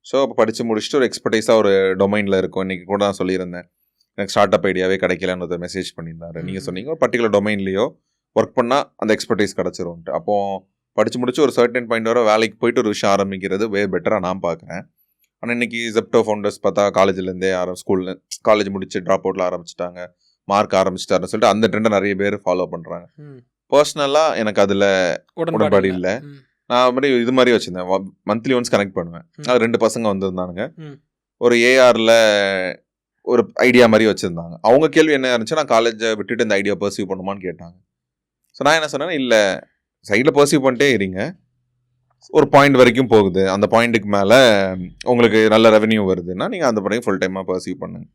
ஸோ அப்போ படித்து முடிச்சுட்டு ஒரு எக்ஸ்பர்டைஸாக ஒரு டொமைனில் இருக்கும். இன்றைக்கி கூட நான் சொல்லியிருந்தேன், எனக்கு ஸ்டார்ட் அப் ஐடியாவே கிடைக்கலன்னு ஒரு மெசேஜ் பண்ணியிருந்தாரு. நீங்கள் சொன்னீங்க ஒரு பர்டிகுலர் டொமைன்லேயோ ஒர்க் பண்ணால் அந்த எக்ஸ்பர்டைஸ் கிடச்சிரும்ட்டு. அப்போது படித்து முடிச்சு ஒரு சர்டன் பாயிண்ட் வர வேலைக்கு போயிட்டு ஒரு விஷயம் ஆரம்பிக்கிறது பெட்டராக நான் பார்க்குறேன். ஆனால் இன்றைக்கி ஜெப்டோ ஃபவுண்டர்ஸ் பார்த்தா காலேஜ்லேருந்தே காலேஜ் முடிச்சு ட்ராப் அவுட்டில் ஆரம்பிச்சிட்டாங்க, மார்க் ஆரம்பிச்சிட்டாருன்னு சொல்லிட்டு அந்த ட்ரெண்டை நிறைய பேர் ஃபாலோ பண்ணுறாங்க. பர்சனலாக எனக்கு அதில் உடன்பாடு இல்லை. நான் மாதிரி இது மாதிரி வச்சுருந்தேன், மந்த்லி ஒன்ஸ் கனெக்ட் பண்ணுவேன். அது 2 பசங்க வந்திருந்தானுங்க, ஒரு ஏஆரில் ஒரு ஐடியா மாதிரி வச்சுருந்தாங்க. அவங்க கேள்வி என்ன இருந்துச்சு, நான் காலேஜை விட்டுட்டு இந்த ஐடியா பர்சீவ் பண்ணுமான்னு கேட்டாங்க. ஸோ நான் என்ன சொன்னேன்னா, இல்லை சைடில் பர்சீவ் பண்ணிட்டே இருங்க, ஒரு பாயிண்ட் வரைக்கும் போகுது, அந்த பாயிண்ட்டுக்கு மேலே உங்களுக்கு நல்ல ரெவென்யூ வருதுன்னா நீங்கள் அந்த பிறகு ஃபுல் டைமாக பர்சீவ் பண்ணுங்க,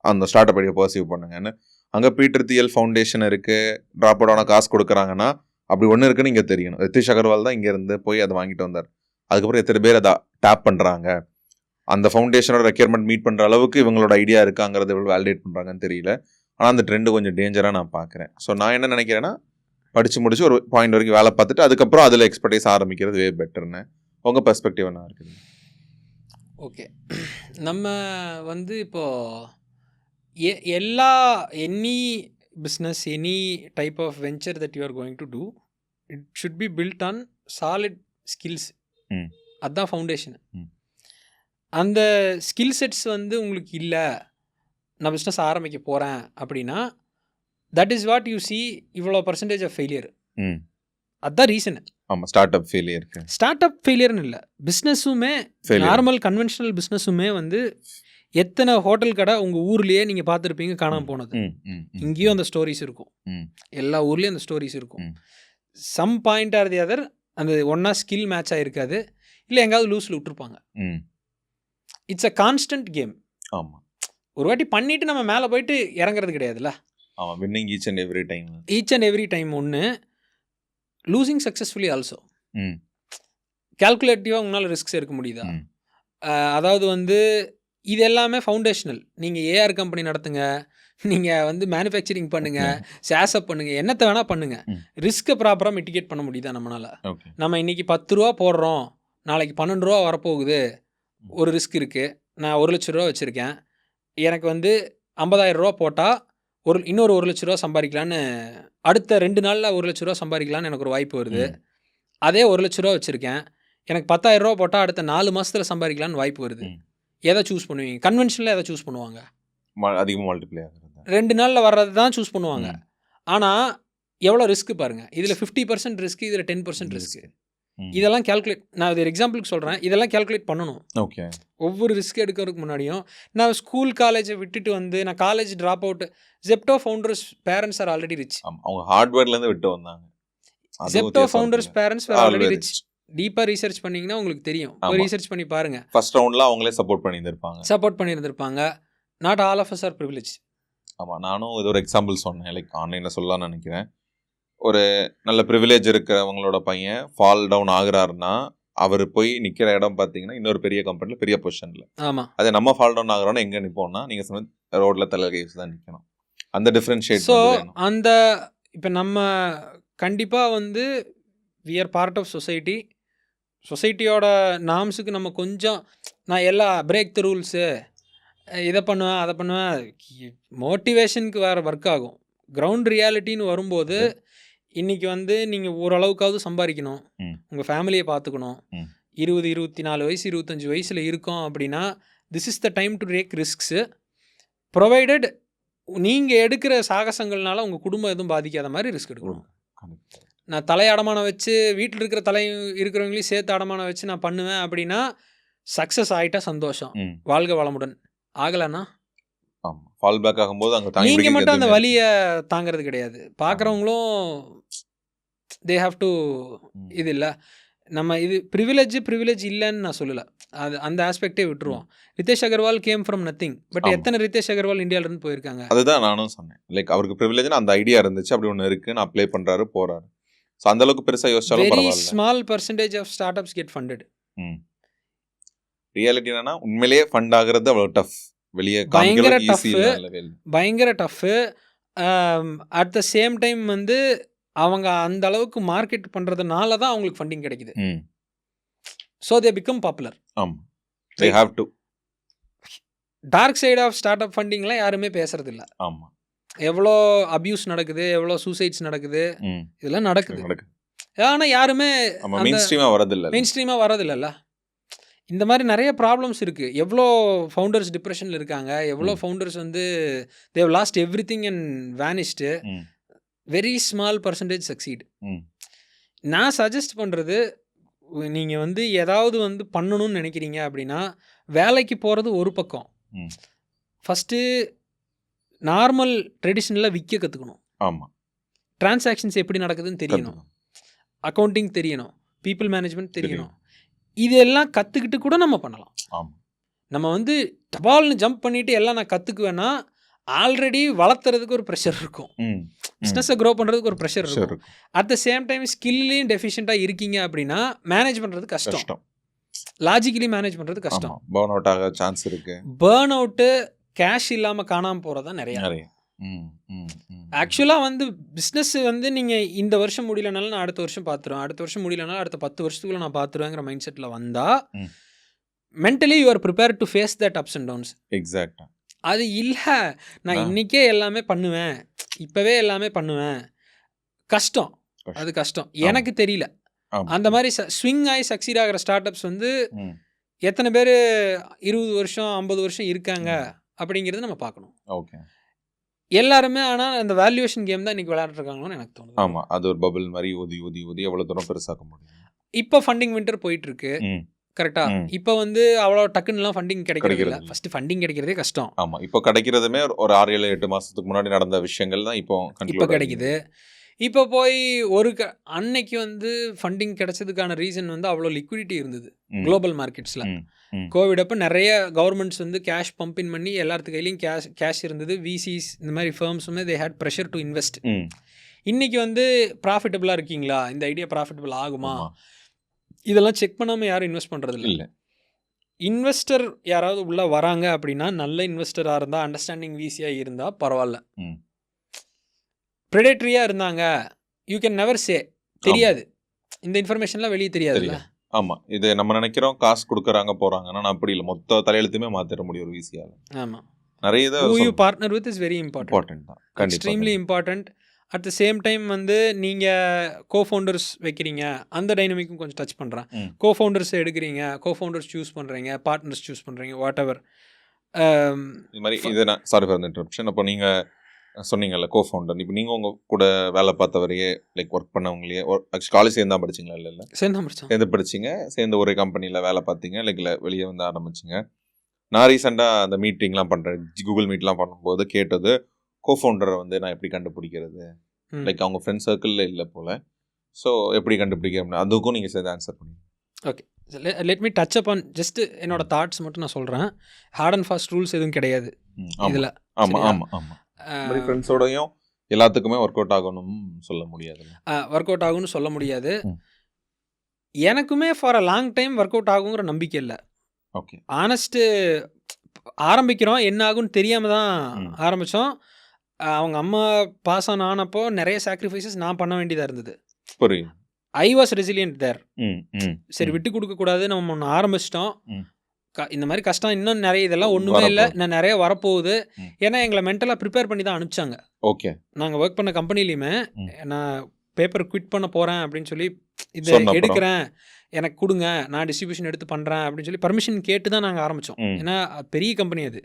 அந்த ஸ்டார்ட் அப் ஐடியா பர்சீவ் பண்ணுங்கன்னு. அங்கே பீட்டர் தியல் ஃபவுண்டேஷன் இருக்குது, ட்ராப் அவுட் ஆனால் காசு கொடுக்குறாங்கன்னா அப்படி ஒன்று இருக்குன்னு இங்கே தெரியணும். ரித்திஷ் அகர்வால் தான் இங்கேருந்து போய் அதை வாங்கிட்டு வந்தார். அதுக்கப்புறம் எத்தனை பேர் அதை டேப் பண்ணுறாங்க, அந்த ஃபவுண்டேஷனோட ரெக்யர்மெண்ட் மீட் பண்ணுற அளவுக்கு இவங்களோட ஐடியா இருக்காங்கிறத எவ்வளோ வேலிடேட் பண்ணுறாங்கன்னு தெரியல. ஆனால் அந்த ட்ரெண்டு கொஞ்சம் டேஞ்சராக நான் பார்க்குறேன். ஸோ நான் என்ன நினைக்கிறேன்னா, படித்து முடிச்சு ஒரு பாயிண்ட் வரைக்கும் வேலை பார்த்துட்டு அதுக்கப்புறம் அதில் எக்ஸ்பர்டைஸ் ஆரம்பிக்கிறது பெட்டர்னு உங்கள் பெர்ஸ்பெக்டிவ் என்ன இருக்குது? ஓகே, நம்ம வந்து இப்போது any business, any type of venture that you are going to do, it should be built on solid skills. அதுதான் ஃபவுண்டேஷன். அந்த ஸ்கில் செட்ஸ் வந்து உங்களுக்கு இல்லை, நான் பிஸ்னஸ் ஆரம்பிக்க போகிறேன் அப்படின்னா that is what you see இவ்வளோ பர்சன்டேஜ் ஆஃப் ஃபெயிலியர். அதுதான் ரீசனு. ஆமாம், ஸ்டார்ட் அப் ஃபெயிலியர்னு இல்லை, பிஸ்னஸுமே நார்மல் கன்வென்ஷனல் பிஸ்னஸுமே வந்து எத்தனை ஹோட்டல் கடை உங்கள் ஊர்லேயே நீங்கள் பார்த்துருப்பீங்க காணாமல் போனது. இங்கேயும் அந்த ஸ்டோரிஸ் இருக்கும், எல்லா ஊர்லேயும் அந்த ஸ்டோரிஸ் இருக்கும். Some point or the other அந்த ஒன்றா ஸ்கில் மேட்ச் ஆகிருக்காது, இல்லை எங்காவது லூஸில் விட்டுருப்பாங்க. It's a constant game. ஆமாம், ஒரு வாட்டி பண்ணிவிட்டு நம்ம மேலே போயிட்டு இறங்குறது கிடையாதுல்ல. ஆமாம், winning each and every time ஒன்று, லூசிங் சக்ஸஸ்ஃபுல்லி ஆல்சோ. கேல்குலேட்டிவாக உங்களால் ரிஸ்க்ஸ் எடுக்க முடியுதா? அதாவது வந்து இது எல்லாமே ஃபவுண்டேஷனல். நீங்கள் ஏஆர் கம்பெனி நடத்துங்க, நீங்கள் வந்து மேனுஃபேக்சரிங் பண்ணுங்கள், சேஸப் பண்ணுங்கள், என்னத்தை வேணால் பண்ணுங்கள், ரிஸ்க்கை ப்ராப்பராக மிட்டிகேட் பண்ண முடியுதா நம்மளால்? நம்ம இன்றைக்கி 10 ரூபா போடுறோம், நாளைக்கு 12 ரூபா வரப்போகுது, ஒரு ரிஸ்க் இருக்குது. நான் 1 லட்ச ரூபா வச்சுருக்கேன், எனக்கு வந்து 50,000 ரூபா போட்டால் இன்னொரு 1 லட்ச ரூபா சம்பாதிக்கலான்னு, அடுத்த 2 நாளில் 1 லட்ச ரூபா சம்பாதிக்கலான்னு எனக்கு ஒரு வாய்ப்பு வருது. அதே 1 லட்ச ரூபா வச்சுருக்கேன், எனக்கு 10,000 ரூபா போட்டால் அடுத்த 4 மாதத்தில் சம்பாதிக்கலான்னு வாய்ப்பு வருது. எதை சூஸ் பண்ணுவீங்க? கன்வென்ஷனில் எதை சூஸ் பண்ணுவாங்க? அதிகமாக மல்டிப்ளை ஆகுது. 2 நாளில் வர்றது தான் சூஸ் பண்ணுவாங்க. ஆனால் எவ்வளோ ரிஸ்க் பாருங்கள். இதில் 50% ரிஸ்க், இதில் 10% ரிஸ்க். இதெல்லாம் கேல்குலேட், நான் ஒரு எக்ஸாம்பிளுக்கு சொல்கிறேன், இதெல்லாம் கேல்குலேட் பண்ணணும். ஓகே. ஒவ்வொரு ரிஸ்க் எடுக்கிறதுக்கு முன்னாடியும் நான் ஸ்கூல் காலேஜை விட்டுட்டு வந்து நான் college drop out. Zepto founders parents are already rich. அவங்க ஹார்ட்வேர்லேருந்து விட்டு வந்தாங்க. Zepto founders parents are already rich. டீப்பாக ரீசர்ச் பண்ணிங்கன்னா உங்களுக்கு தெரியும். ரீசர்ச் பண்ணி பாருங்கள். ஃபர்ஸ்ட் ரவுண்டில் அவங்களே சப்போர்ட் பண்ணியிருந்திருப்பாங்க. Not all of us are privilege. ஆமாம், நானும் இது ஒரு எக்ஸாம்பிள் சொன்னேன், லைக் ஆன்லைனில் சொல்லலாம்னு நினைக்கிறேன். ஒரு நல்ல ப்ரிவிலேஜ் இருக்கிறவங்களோட பையன் ஃபால் டவுன் ஆகுறாருன்னா அவர் போய் நிற்கிற இடம் பார்த்தீங்கன்னா இன்னொரு பெரிய கம்பெனியில் பெரிய பொசிஷனில். ஆமாம். அதே நம்ம ஃபால் டவுன் ஆகுறோன்னா எங்கே நிற்போம்னா நீங்கள் சொன்ன ரோட்டில் தலைகை தான் நிற்கணும். அந்த டிஃப்ரென்ஷியேட். ஸோ அந்த இப்போ நம்ம கண்டிப்பாக வந்து we are part of society. சொசைட்டியோட நார்ம்ஸுக்கு நம்ம கொஞ்சம், நான் எல்லா பிரேக் த ரூல்ஸு, இதை பண்ணுவேன் அதை பண்ணுவேன், மோட்டிவேஷனுக்கு வேறு ஒர்க் ஆகும். கிரவுண்ட் ரியாலிட்டின்னு வரும்போது இன்றைக்கி வந்து நீங்கள் ஓரளவுக்காவது சம்பாதிக்கணும், உங்கள் ஃபேமிலியை பார்த்துக்கணும். 20, 24 வயசு 25 வயசில் இருக்கோம் அப்படின்னா this is the time to take risks. Provided நீங்கள் எடுக்கிற சாகசங்கள்னால உங்கள் குடும்பம் எதுவும் பாதிக்காத மாதிரி ரிஸ்க் எடுக்கணும். நான் தலை அடமானம் வச்சு வீட்டில் இருக்கிற இருக்கிறவங்களையும் சேர்த்து அடமானம் வச்சு நான் பண்ணுவேன் அப்படின்னா சக்ஸஸ் ஆகிட்டா சந்தோஷம், வாழ்க வளமுடன். ஆகலைன்னா ஃபால் பேக் ஆகும்போது அங்கே நீங்கள் மட்டும் அந்த வலியை தாங்கிறது கிடையாது, பார்க்குறவங்களும் தே ஹாவ் டு. இது இல்லை, நம்ம இது ப்ரிவிலேஜ் இல்லைன்னு நான் சொல்லலை, அது அந்த ஆஸ்பெக்டே விட்டுருவோம். Ritesh Agarwal came from nothing. But எத்தனை ரிதேஷ் அகர்வால் இந்தியாவிலேருந்து போயிருக்காங்க? அதுதான் நானும் சொன்னேன். லைக் அவருக்கு ப்ரிவிலேஜ்னு அந்த ஐடியா இருந்துச்சு, அப்படி ஒன்று இருக்குன்னு அப்ளை பண்ணுறாரு, போகிறாரு. ஸோ அந்த அளவுக்கு பெருசாக யோசிச்சாலும் very small percentage of start ups get funded. Reality என்னன்னா உண்மையிலேயே ஃபண்ட் ஆகுறது அவ்வளோ டஃப். வெளியே பயங்கர tough. At the same time வந்து அவங்க அந்த அளவுக்கு மார்க்கெட் பண்ணுறதுனால தான் அவங்களுக்கு ஃபண்டிங் கிடைக்குது. So they become popular. they have to. Dark side of start up ஃபண்டிங்லாம் யாருமே பேசுறது இல்லை. ஆமாம், எவ்வளோ அபியூஸ் நடக்குது, எவ்வளோ சூசைட்ஸ் நடக்குது, இதெல்லாம் நடக்குது. ஆனால் யாருமே மெயின் ஸ்ட்ரீமாக வரதில்லைல்ல. இந்த மாதிரி நிறைய ப்ராப்ளம்ஸ் இருக்குது. எவ்வளோ ஃபவுண்டர்ஸ் டிப்ரெஷனில் இருக்காங்க, எவ்வளோ ஃபவுண்டர்ஸ் வந்து they've lost everything and vanished. Very small percentage succeed. நான் சஜஸ்ட் பண்ணுறது, நீங்கள் வந்து ஏதாவது வந்து பண்ணணும்னு நினைக்கிறீங்க அப்படின்னா வேலைக்கு போகிறது ஒரு பக்கம். ஃபஸ்ட்டு நார்மல் ட்ரெடிஷ்னலாக விற்க கற்றுக்கணும். ஆமாம், டிரான்சாக்ஷன்ஸ் எப்படி நடக்குதுன்னு தெரியணும், அக்கௌண்டிங் தெரியணும், பீப்புள் மேனேஜ்மெண்ட் தெரியணும். இதெல்லாம் கற்றுக்கிட்டு கூட நம்ம பண்ணலாம். நம்ம வந்து டபால்னு ஜம்ப் பண்ணிவிட்டு எல்லாம் நான் கற்றுக்குவேன்னா ஆல்ரெடி வளர்த்துறதுக்கு ஒரு ப்ரெஷர் இருக்கும், பிஸ்னஸை க்ரோ பண்ணுறதுக்கு ஒரு ப்ரெஷர் இருக்கும். அட் த சேம் டைம் ஸ்கில்லையும் டெஃபிஷியண்ட்டாக இருக்கீங்க அப்படின்னா மேனேஜ் பண்ணுறது கஷ்டம், லாஜிக்கலி மேனேஜ் பண்ணுறது கஷ்டம். பர்ன் அவுட் ஆக சான்ஸ் இருக்குது. பர்ன் அவுட்டு, கேஷ் இல்லாமல் காணாமல் போகிறதா நிறையா. ஆக்சுவலாக வந்து பிஸ்னஸ் வந்து நீங்கள் இந்த வருஷம் முடியலனாலும் நான் அடுத்த வருஷம் பார்த்துருவேன், அடுத்த வருஷம் முடியலனாலும் அடுத்த 10 வருஷத்துக்குள்ள நான் பார்த்துருவேங்கிற மைண்ட் செட்டில் வந்தால் mentally you are prepare to face that ups and downs. எக்ஸாக்டாக. அது இல்லை நான் இன்றைக்கே எல்லாமே பண்ணுவேன், இப்போவே எல்லாமே பண்ணுவேன், கஷ்டம். அது கஷ்டம், எனக்கு தெரியல. அந்த மாதிரி ஸ்விங் ஆகி சக்சீட் ஆகிற ஸ்டார்ட் அப்ஸ் வந்து எத்தனை பேர் 20 வருஷம் 50 வருஷம் இருக்காங்க அப்படிங்கிறது நம்ம பார்க்கணும். ஓகே, எல்லாருமே. ஆனால் அந்த வேல்யூவேஷன் கேம் தான் இன்றைக்கி விளையாடுறாங்கன்னு எனக்கு தோணுது. ஆமாம், அது ஒரு பபிள் மாதிரி ஊதி எவ்வளோ தூரம் பெருசாக்க முடியும். இப்போ ஃபண்டிங் வின்டர் போயிட்டுருக்கு, கரெக்டாக. இப்போ வந்து அவ்வளோ டக்குன்னுலாம் ஃபண்டிங் கிடைக்கிறது இல்லை. ஃபஸ்ட்டு ஃபண்டிங் கிடைக்கிறதே கஷ்டம். ஆமாம், இப்போ கிடைக்கிறதுமே ஒரு 6-7-8 மாதத்துக்கு முன்னாடி நடந்த விஷயங்கள் தான் இப்போ கிடைக்குது. இப்போ போய் அன்னைக்கு வந்து ஃபண்டிங் கிடைச்சதுக்கான ரீசன் வந்து அவ்வளோ லிக்விடிட்டி இருந்தது குளோபல் மார்க்கெட்ஸில். கோவிட் அப்போ நிறைய கவர்மெண்ட்ஸ் வந்து கேஷ் பம்பின் பண்ணி எல்லாத்துக்கு கையிலையும் கேஷ் இருந்தது. விசிஸ் இந்த மாதிரி ஃபர்ம்ஸுமே they had pressure to invest. இன்றைக்கி வந்து ப்ராஃபிட்டபுளாக இருக்கீங்களா, இந்த ஐடியா ப்ராஃபிட்டபுள் ஆகுமா, இதெல்லாம் செக் பண்ணாமல் யாரும் இன்வெஸ்ட் பண்ணுறது இல்லை. இன்வெஸ்டர் யாராவது உள்ளே வராங்க அப்படின்னா நல்ல இன்வெஸ்டராக இருந்தால், அண்டர்ஸ்டாண்டிங் விசியாக இருந்தால் பரவாயில்ல. ப்ரெடேட்ரியாக இருந்தாங்க, யூ கேன் நெவர் சே, தெரியாது, இந்த இன்ஃபர்மேஷன்லாம் வெளியே தெரியாதுல்ல. ஆமாம், இது நம்ம நினைக்கிறோம் காசு கொடுக்குறாங்க போகிறாங்கன்னா அப்படி இல்லை, மொத்த தலையெழுத்துமே மாற்றிட முடியும் ஒரு விசியால். ஆமாம், நிறைய who you partner with is very important. Extremely important. At the same time வந்து நீங்கள் கோஃபவுண்டர்ஸ் வைக்கிறீங்க, அந்த டைனமிக்கும் கொஞ்சம் டச் பண்ணுறேன். கோஃபவுண்டர்ஸ் எடுக்கிறீங்க, கோஃபவுண்டர்ஸ் சூஸ் பண்ணுறீங்க, பார்ட்னர்ஸ் சூஸ் பண்ணுறீங்க, வாட் எவர். இது மாதிரி இது நான் சாரி ஃபார் இன்டரப்ஷன். அப்போ நீங்கள் சொன்னீங்கல்ல கோஃபவுண்டர், இப்போ நீங்கள் உங்கள் கூட வேலை பார்த்தவரையே லைக் ஒர்க் பண்ணவங்களையே ஆக்சுவலி காலேஜ் சேர்ந்து தான் படிச்சிங்களா? இல்லை சேர்ந்து படிச்சிங்க, சேர்ந்து ஒரு கம்பெனியில் வேலை பார்த்தீங்க, லைக் வெளியே வந்து ஆரம்பிச்சிங்க. நான் ரீசெண்டாக அந்த மீட்டிங்லாம் பண்ணுறேன், கூகுள் மீட்லாம் பண்ணும்போது கேட்டது கோஃபவுண்டரை வந்து நான் எப்படி கண்டுபிடிக்கிறது, லைக் அவங்க ஃப்ரெண்ட் சர்க்கிளில் இல்லை போல், ஸோ எப்படி கண்டுபிடிக்க, அதுக்கும் நீங்கள் சேர்ந்து ஆன்சர் பண்ணி. Okay, let me touch up on just என்னோட தாட்ஸ் மட்டும் நான் சொல்கிறேன். ஹார்ட் அண்ட் ஃபாஸ்ட் ரூல்ஸ் எதுவும் கிடையாது இதில். ஆமாம் ஆமாம் ஆமாம், ஃப்ரெண்ட்ஸோடையும் எல்லாத்துக்குமே ஒர்க் அவுட் ஆகணும்னு சொல்ல முடியாது. ஒர்க் அவுட் ஆகும்னு சொல்ல முடியாது. எனக்குமே for a long time work out ஆகுங்கிற நம்பிக்கை இல்லை. ஓகே, ஆனஸ்ட்டு ஆரம்பிக்கிறோம், என்ன ஆகுன்னு தெரியாமல் தான் ஆரம்பித்தோம். அவங்க அம்மா பாஸ் ஆனப்போ நிறைய சாக்ரிஃபைசஸ் நான் பண்ண வேண்டியதாக இருந்தது. புரியுது. ஐ வாஸ் ரெசிலியன்ட் தேர். சரி, விட்டு கொடுக்கக்கூடாது, நம்ம ஒன்று ஆரம்பிச்சிட்டோம், இந்த மாதிரி கஷ்டம் இன்னும் நிறைய, இதெல்லாம் ஒன்றுமே இல்லை, நான் நிறைய வரப்போகுது. ஏன்னா எங்களை மென்டலாக ப்ரிப்பேர் பண்ணி தான் அனுப்பிச்சாங்க. ஓகே, நாங்கள் ஒர்க் பண்ண கம்பெனிலையுமே நான் பேப்பர் குவிட் பண்ண போகிறேன் அப்படின்னு சொல்லி, இதை எடுக்கிறேன் எனக்கு கொடுங்க, நான் டிஸ்ட்ரிபியூஷன் எடுத்து பண்ணுறேன் அப்படின்னு சொல்லி பர்மிஷன் கேட்டு தான் நாங்கள் ஆரம்பித்தோம். ஏன்னா பெரிய கம்பெனி அது,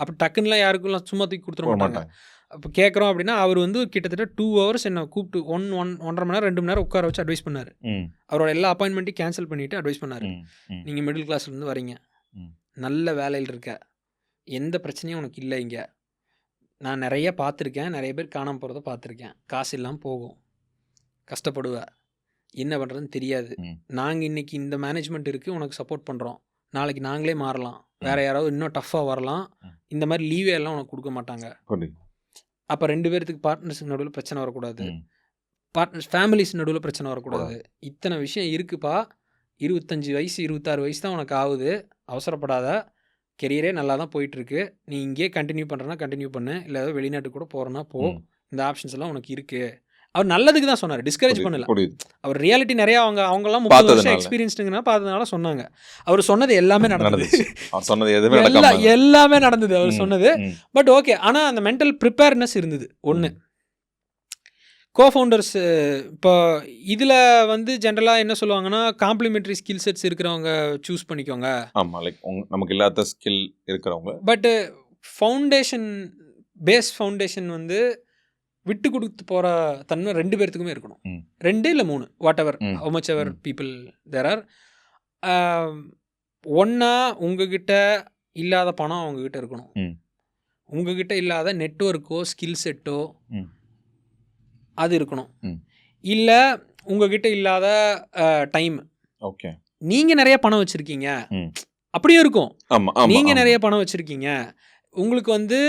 அப்போ டக்குன்னுலாம் யாருக்குலாம் சும்மா தூக்கி கொடுத்துட மாட்டாங்க. அப்போ கேட்குறோம் அப்படின்னா அவர் வந்து கிட்டத்தட்ட 2 hours என்னை கூப்பிட்டு 1.5 மணி நேரம் 2 மணி நேரம் உட்கார வச்சு அட்வைஸ் பண்ணார். அவரோட எல்லா அப்பாயின்மெண்ட்டையும் கேன்சல் பண்ணிவிட்டு அட்வைஸ் பண்ணார். நீங்கள் மிடில் கிளாஸ்லேருந்து வரீங்க, நல்ல வேலையில் இருக்க, எந்த பிரச்சனையும் உனக்கு இல்லை, இங்கே நான் நிறைய பார்த்துருக்கேன், நிறைய பேர் காணாமல் போகிறத பார்த்துருக்கேன், காசு இல்லாமல் போகும், கஷ்டப்படுவேன், என்ன பண்ணுறதுன்னு தெரியாது. நாங்கள் இன்றைக்கி இந்த மேனேஜ்மெண்ட் இருக்குது, உனக்கு சப்போர்ட் பண்ணுறோம், நாளைக்கு நாங்களே மாறலாம், வேறு யாராவது இன்னும் டஃப்பாக வரலாம், இந்த மாதிரி லீவே எல்லாம் உனக்கு கொடுக்க மாட்டாங்க. அப்போ 2 பேர்த்துக்கு பார்ட்னர்ஸுக்கு நடுவில் பிரச்சனை வரக்கூடாது, பார்ட்னர்ஸ் ஃபேமிலிஸ் நடுவில் பிரச்சனை வரக்கூடாது. இத்தனை விஷயம் இருக்குப்பா, 25 வயசு 26 வயசு தான் உனக்கு ஆகுது, அவசரப்படாத, கெரியரே நல்லா தான் போயிட்டுருக்கு, நீ இங்கே கண்டினியூ பண்ணுறனா கண்டினியூ பண்ணு, இல்லை ஏதோ வெளிநாட்டுக்கு கூட போகிறனா போ, இந்த ஆப்ஷன்ஸ் எல்லாம் உனக்கு இருக்குது. அவர் நல்லதுக்கு தான் சொன்னார், டிஸ்கரேஜ் பண்ணல. அவர் ரியாலிட்டி நிறையா அவங்கெல்லாம் 30 வருஷம் எக்ஸ்பீரியன்ஸ்டுங்கன்னா பார்த்ததுனால சொன்னாங்க. அவர் சொன்னது எல்லாமே நடந்தது, எல்லாமே நடந்தது அவர் சொன்னது. பட் ஓகே, ஆனால் அந்த மென்டல் ப்ரிப்பேர்னஸ் இருந்தது ஒன்று. கோஃபவுண்டர்ஸ் இப்போ இதில் வந்து ஜென்ரலாக என்ன சொல்லுவாங்கன்னா, காம்ப்ளிமெண்ட்ரி ஸ்கில் செட்ஸ் இருக்கிறவங்க சூஸ் பண்ணிக்கோங்க. ஆமாம், லைக் நமக்கு இல்லாத ஸ்கில் இருக்கிறவங்க. பட்டு ஃபவுண்டேஷன், பேஸ் ஃபவுண்டேஷன் வந்து விட்டு கொடுத்து போகிற தன்மை 2 பேர்த்துக்குமே இருக்கணும். 2 இல்லை 3, whatever, how much ever people there are. ஒன்றா உங்ககிட்ட இல்லாத பணம் அவங்கக்கிட்ட இருக்கணும், உங்ககிட்ட இல்லாத நெட்வொர்க்கோ ஸ்கில் செட்டோ அது இருக்கணும், இல்லை உங்ககிட்ட இல்லாத டைம். ஓகே, நீங்கள் நிறைய பணம் வச்சுருக்கீங்க, அப்படியும் இருக்கும். நீங்கள் நிறைய பணம் வச்சுருக்கீங்க, உங்களுக்கு வந்து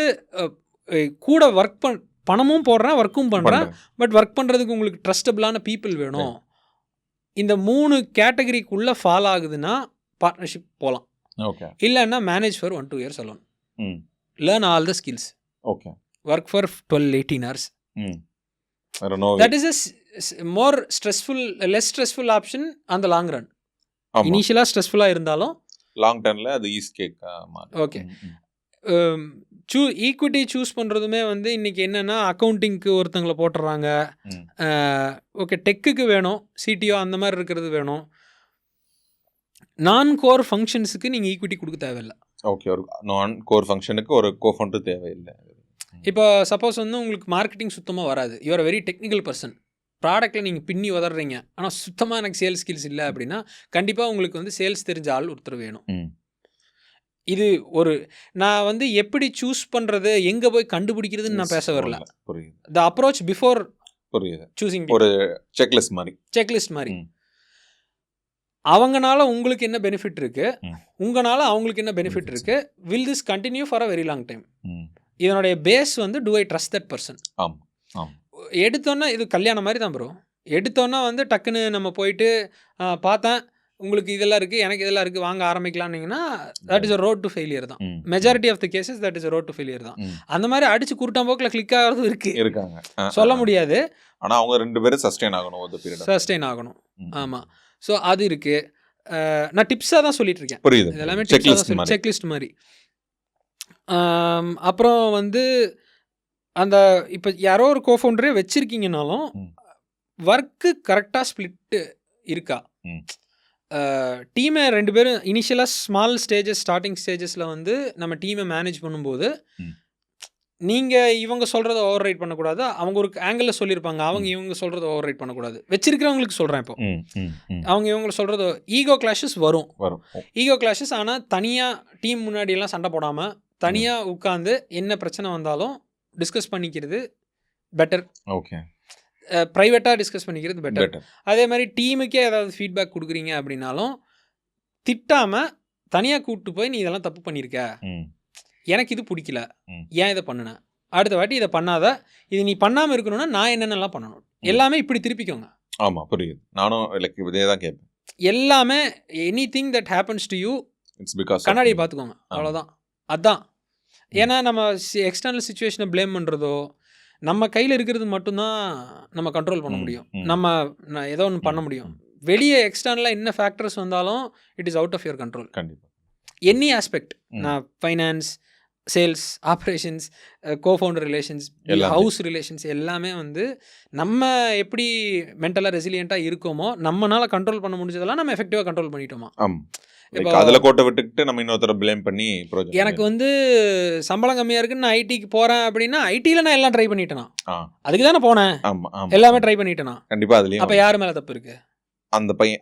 கூட பணமும் போடுறேன், ஒர்க்கும் பண்ணுறேன், பட் ஒர்க் பண்ணுறதுக்கு உங்களுக்கு ட்ரஸ்டபிளான பீப்புள் வேணும். இந்த 3 கேட்டகரிக்குள்ளே ஃபாலோ ஆகுதுன்னா பார்ட்னர்ஷிப் போகலாம். ஓகே, இல்லைன்னா manage for 1-2 years alone, learn all the skills, okay, work for 12-18 hours. That is a more stressful, less stressful option on the long run. இனிஷியலாக ஸ்ட்ரெஸ்ஃபுல்லாக இருந்தாலும் லாங் டர்மில் அது ஈஸ் கேக் மாதிரி. ஓகே, ஈக்விட்டி சூஸ் பண்ணுறதுமே வந்து இன்றைக்கி என்னென்னா, அக்கௌண்டிங்க்கு ஒருத்தங்களை போட்டுடுறாங்க, ஓகே டெக்குக்கு வேணும், சிடிஓ அந்த மாதிரி இருக்கிறது வேணும், நான் கோர் ஃபங்க்ஷன்ஸுக்கு நீங்கள் ஈக்விட்டி கொடுக்க தேவையில்லை. ஓகே, ஒரு நான் கோர் ஃபங்க்ஷனுக்கு ஒரு கோஃபவுண்டர் தேவையில்லை. இப்போ சப்போஸ் வந்து உங்களுக்கு மார்க்கெட்டிங் சுத்தமாக வராது, you are very technical person, ப்ராடக்ட்டில் நீங்கள் பின்னி உதறீங்க, ஆனால் சுத்தமாக எனக்கு சேல்ஸ் ஸ்கில்ஸ் இல்லை அப்படின்னா கண்டிப்பாக உங்களுக்கு வந்து சேல்ஸ் தெரிஞ்ச ஆள் ஒருத்தர் வேணும். இது ஒரு நான் வந்து எப்படி சூஸ் பண்ணுறது, எங்கே போய் கண்டுபிடிக்கிறதுன்னு நான் பேச வரல. த அப்ரோச் பிஃபோர் சூஸிங் ஒரு செக்லிஸ்ட் மாதிரி. அவங்கனால உங்களுக்கு என்ன பெனிஃபிட் இருக்குது, உங்களால் அவங்களுக்கு என்ன பெனிஃபிட் இருக்குது, will this continue for a very long time. இதனுடைய பேஸ் வந்து to I trust that person. எடுத்தோன்னா இது கல்யாணம் மாதிரி தான் ப்ரோ. எடுத்தோன்னா வந்து டக்குன்னு நம்ம போயிட்டு பார்த்தேன் உங்களுக்கு இதெல்லாம் இருக்குது, எனக்கு இதெல்லாம் இருக்குது, வாங்க ஆரம்பிக்கலாம்னீங்கன்னா that is a road to failure தான். Majority of the cases that is a road to failure தான். அந்த மாதிரி அடிச்சு குருட்டாம்போக்கில் கிளிக் ஆகிறதும் இருக்காங்க, சொல்ல முடியாது. ஆனால் அவங்க 2 பேரும் சஸ்டெயின் ஆகணும். ஆமாம், ஸோ அது இருக்குது. நான் டிப்ஸாக தான் சொல்லிட்டு இருக்கேன், புரியுது, எல்லாமே செக்லிஸ்ட் மாதிரி. அப்புறம் வந்து அந்த இப்போ யாரோ ஒரு கோஃபவுண்டரே வச்சுருக்கீங்கனாலும் ஒர்க்கு கரெக்டாக ஸ்ப்ளிட்டு இருக்கா? டீமை 2 பேரும் இனிஷியலாக ஸ்டார்டிங் ஸ்டேஜஸில் வந்து நம்ம டீமை மேனேஜ் பண்ணும்போது நீங்கள் இவங்க சொல்கிறத ஓவர் ரைட் பண்ணக்கூடாது. அவங்க ஒரு ஆங்கிளில் சொல்லியிருப்பாங்க, அவங்க இவங்க சொல்கிறத ஓவர் ரைட் பண்ணக்கூடாது. வச்சிருக்கிறவங்களுக்கு சொல்கிறேன். இப்போ அவங்க இவங்க சொல்கிறது ஈகோ கிளாஷஸ் வரும். ஈகோ கிளாஷஸ் ஆனால் தனியாக டீம் முன்னாடியெல்லாம் சண்டை போடாமல் தனியாக உட்காந்து என்ன பிரச்சனை வந்தாலும் டிஸ்கஸ் பண்ணிக்கிறது பெட்டர். ஓகே, ப்ரைவேட்டாக டிஸ்கஸ் பண்ணிக்கிறது பெட்டர். அதே மாதிரி டீமுக்கே ஏதாவது ஃபீட்பேக் கொடுக்குறீங்க அப்படின்னாலும் திட்டாமல் தனியாக கூப்பிட்டு போய் நீ இதெல்லாம் தப்பு பண்ணியிருக்க, எனக்கு இது பிடிக்கல, ஏன் இதை பண்ணினேன், அடுத்த வாட்டி இதை பண்ணாத, இது நீ பண்ணாமல் இருக்கணும்னா நான் என்னென்னலாம் பண்ணணும், எல்லாமே இப்படி திருப்பிக்கோங்க. ஆமாம், புரியுது. நானும் இதே தான் கேட்பேன். எல்லாமே any thing that happens to you it's because கண்ணாடியை பார்த்துக்கோங்க, அவ்வளோதான். அதுதான். ஏன்னா நம்ம எக்ஸ்டர்னல் சுச்சுவேஷனை ப்ளேம் பண்ணுறதோ நம்ம கையில் இருக்கிறது மட்டும்தான் நம்ம கண்ட்ரோல் பண்ண முடியும். நம்ம ஏதோ ஒன்று பண்ண முடியும். வெளியே எக்ஸ்டர்னலாக என்ன ஃபேக்டர்ஸ் வந்தாலும் it is out of your control. கண்டிப்பாக எனி ஆஸ்பெக்ட், நான் finance, sales, operations, cofounder relations, house relations எல்லாமே வந்து நம்ம எப்படி மென்டலாக ரெசிலியண்ட்டாக இருக்கோமோ நம்மளால் கண்ட்ரோல் பண்ண முடிஞ்சதெல்லாம் நம்ம எஃபெக்டிவாக கண்ட்ரோல் பண்ணிட்டோமா. இப்போ அதில் கோட்டை விட்டுக்கிட்டு நம்ம இன்னொருத்தரை ப்ளேம் பண்ணி எனக்கு வந்து சம்பளம் கம்மியாக இருக்குன்னு நான் ஐடிக்கு போகிறேன் அப்படின்னா ஐடியில் நான் எல்லாம் ட்ரை பண்ணிட்டேனா, அதுக்கு தானே போனேன், எல்லாமே ட்ரை பண்ணிட்டேனா. கண்டிப்பாக அதுலேயும் அப்போ யார் மேலே தப்பு இருக்குது?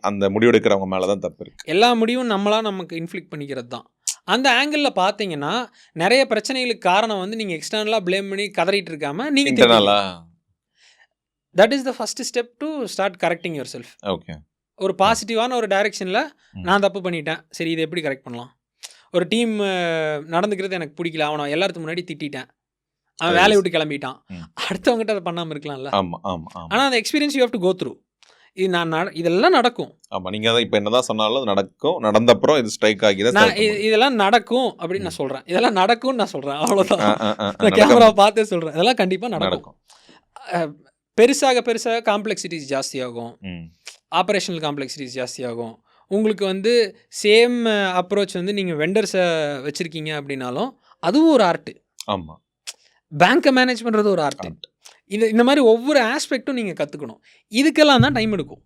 அந்த முடிவெடுக்கிறவங்க மேலே தான் தப்பு இருக்குது. எல்லா முடிவும் நம்மளாம் நமக்கு இன்ஃப்ளிக்ட் பண்ணிக்கிறது தான். அந்த ஆங்கிளில் பார்த்தீங்கன்னா நிறைய பிரச்சனைகளுக்கு காரணம் வந்து நீங்கள் எக்ஸ்டர்னலாக ப்ளேம் பண்ணி கதறிட்டு இருக்காம நீங்கள் that is the first step to start correcting your self. Okay, ஒரு பாசிட்டிவான ஒரு டைரெக்ஷனில் நான் தப்பு பண்ணிட்டேன், சரி இதை எப்படி கரெக்ட் பண்ணலாம். ஒரு டீம் நடந்துக்கிறது எனக்கு பிடிக்கல, அவனை எல்லாத்துக்கு முன்னாடி திட்டான், அவன் வேலையை விட்டு கிளம்பிட்டான், அடுத்தவங்ககிட்ட அதை பண்ணாமல் இருக்கலாம்ல. ஆனால் அந்த experience you have to go through. இது இதெல்லாம் நடக்கும். ஆமாம், நீங்கள் இப்போ என்னதான் சொன்னாலும் அது நடக்கும். நடந்தப்புறம் இது ஸ்ட்ரைக் ஆகி தான் இதெல்லாம் நடக்கும் அப்படின்னு நான் சொல்கிறேன். இதெல்லாம் நடக்கும்னு நான் சொல்கிறேன், அவ்வளோதான். நான் கேமராவை பார்த்தே சொல்கிறேன், இதெல்லாம் கண்டிப்பாக நடக்கும். பெருசாக காம்ப்ளெக்சிட்டிஸ் ஜாஸ்தியாகும், ஆப்ரேஷனல் காம்ப்ளெக்சிட்டிஸ் ஜாஸ்தியாகும். உங்களுக்கு வந்து சேம் அப்ரோச் வந்து நீங்கள் வெண்டர்ஸை வச்சுருக்கீங்க அப்படின்னாலும் அதுவும் ஒரு ஆர்ட்டு. ஆமாம், பேங்க்கை மேனேஜ் பண்ணுறது ஒரு ஆர்ட்டு. இந்த மாதிரி ஒவ்வொரு ஆஸ்பெக்டும் நீங்கள் கற்றுக்கணும். இதுக்கெல்லாம் தான் டைம் எடுக்கும்.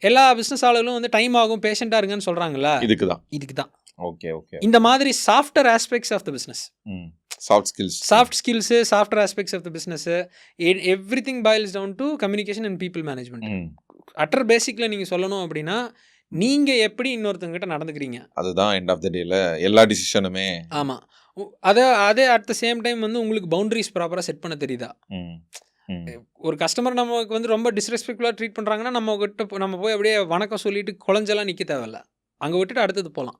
எல்லா பிஸ்னஸ் ஆளுகளும் வந்து டைம் ஆகும், பேஷண்ட்டாக இருங்கன்னு சொல்கிறாங்களா, இதுக்கு தான். ஓகே, இந்த மாதிரி software aspects of the business, soft skills, software aspects of the business, everything boils down to communication and people management. அட்டர் பேசிக்கில் நீங்கள் சொல்லணும் அப்படின்னா நீங்கள் எப்படி இன்னொருத்தங்கிட்ட நடந்துக்கிறீங்க, அதுதான் எண்ட் ஆஃப் த டேல எல்லா டிசிஷனுமே. ஆமாம், அதே அட் த சேம் டைம் வந்து உங்களுக்கு பவுண்டரிஸ் ப்ராப்பராக செட் பண்ண தெரியுதா. ஒரு கஸ்டமர் நமக்கு வந்து ரொம்ப டிஸ்ரெஸ்பெக்ட்ஃபுல்லாக ட்ரீட் பண்ணுறாங்கன்னா நம்ம போய் அப்படியே வணக்கம் சொல்லிட்டு குழஞ்செல்லாம் நிற்க தேவையில்ல, அங்கே விட்டுட்டு அடுத்தது போகலாம்.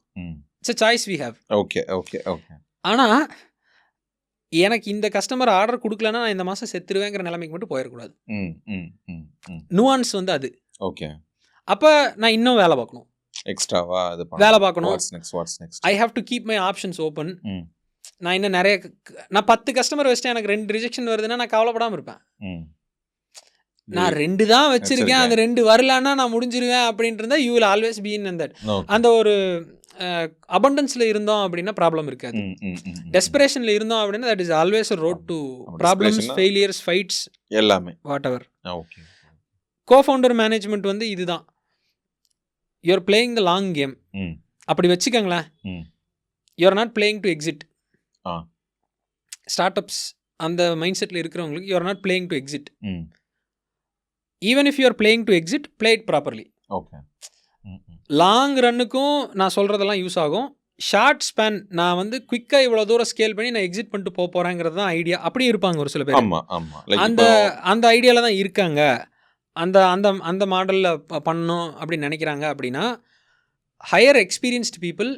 It's a choice we have. Okay. ஆனால் எனக்கு இந்த கஸ்டமர் ஆர்டர் கொடுக்கலன்னா நான் இந்த மாதம் செத்துருவேங்கிற நிலைமைக்கு மட்டும் போயிடக்கூடாது. நுவான்ஸ் வந்து அது. ஓகே, அப்போ நான் இன்னும் வேலை பார்க்கணும், எக்ஸ்ட்ராவா வேலை பார்க்கணும். I have to keep my options open. நான் இன்னும் நான் 10 கஸ்டமர் வச்சுட்டேன், எனக்கு 2 ரிஜெக்ஷன் வருதுன்னா நான் கவலைப்படாமல் இருப்பேன். நான் 2 தான் வச்சிருக்கேன், அந்த 2 வரலான்னா நான் முடிஞ்சிருவேன் அப்படின்ட்டு இருந்தா you will always be in that. அந்த ஒரு அபண்டன்ஸில் இருந்தோம் அப்படின்னா ப்ராப்ளம் இருக்காது. டெஸ்பரேஷனில் இருந்தோம் அப்படின்னா that is always a road to problems, failures, fights, எல்லாமே வாட் எவர். கோஃபவுண்டர் மேனேஜ்மெண்ட் வந்து இதுதான், you're playing the long game. அப்படி வச்சுக்கோங்களேன், you're not playing to exit. Start ups அந்த மைண்ட் செட்டில் இருக்கிறவங்களுக்கு you're not playing to exit. Even if you're playing to exit, play it properly. Okay, long ரன்னுக்கும் நான் சொல்கிறதெல்லாம் யூஸ் ஆகும். ஷார்ட் ஸ்பேன், நான் வந்து குயிக்காக இவ்வளோ தூரம் ஸ்கேல் பண்ணி நான் எக்ஸிட் பண்ணிட்டு போகிறேங்கிறது தான் ஐடியா. அப்படி இருப்பாங்க ஒரு சில பேர், அந்த ஐடியாவில் தான் இருக்காங்க, அந்த மாடலில் பண்ணணும் அப்படின்னு நினைக்கிறாங்க. அப்படின்னா higher experienced people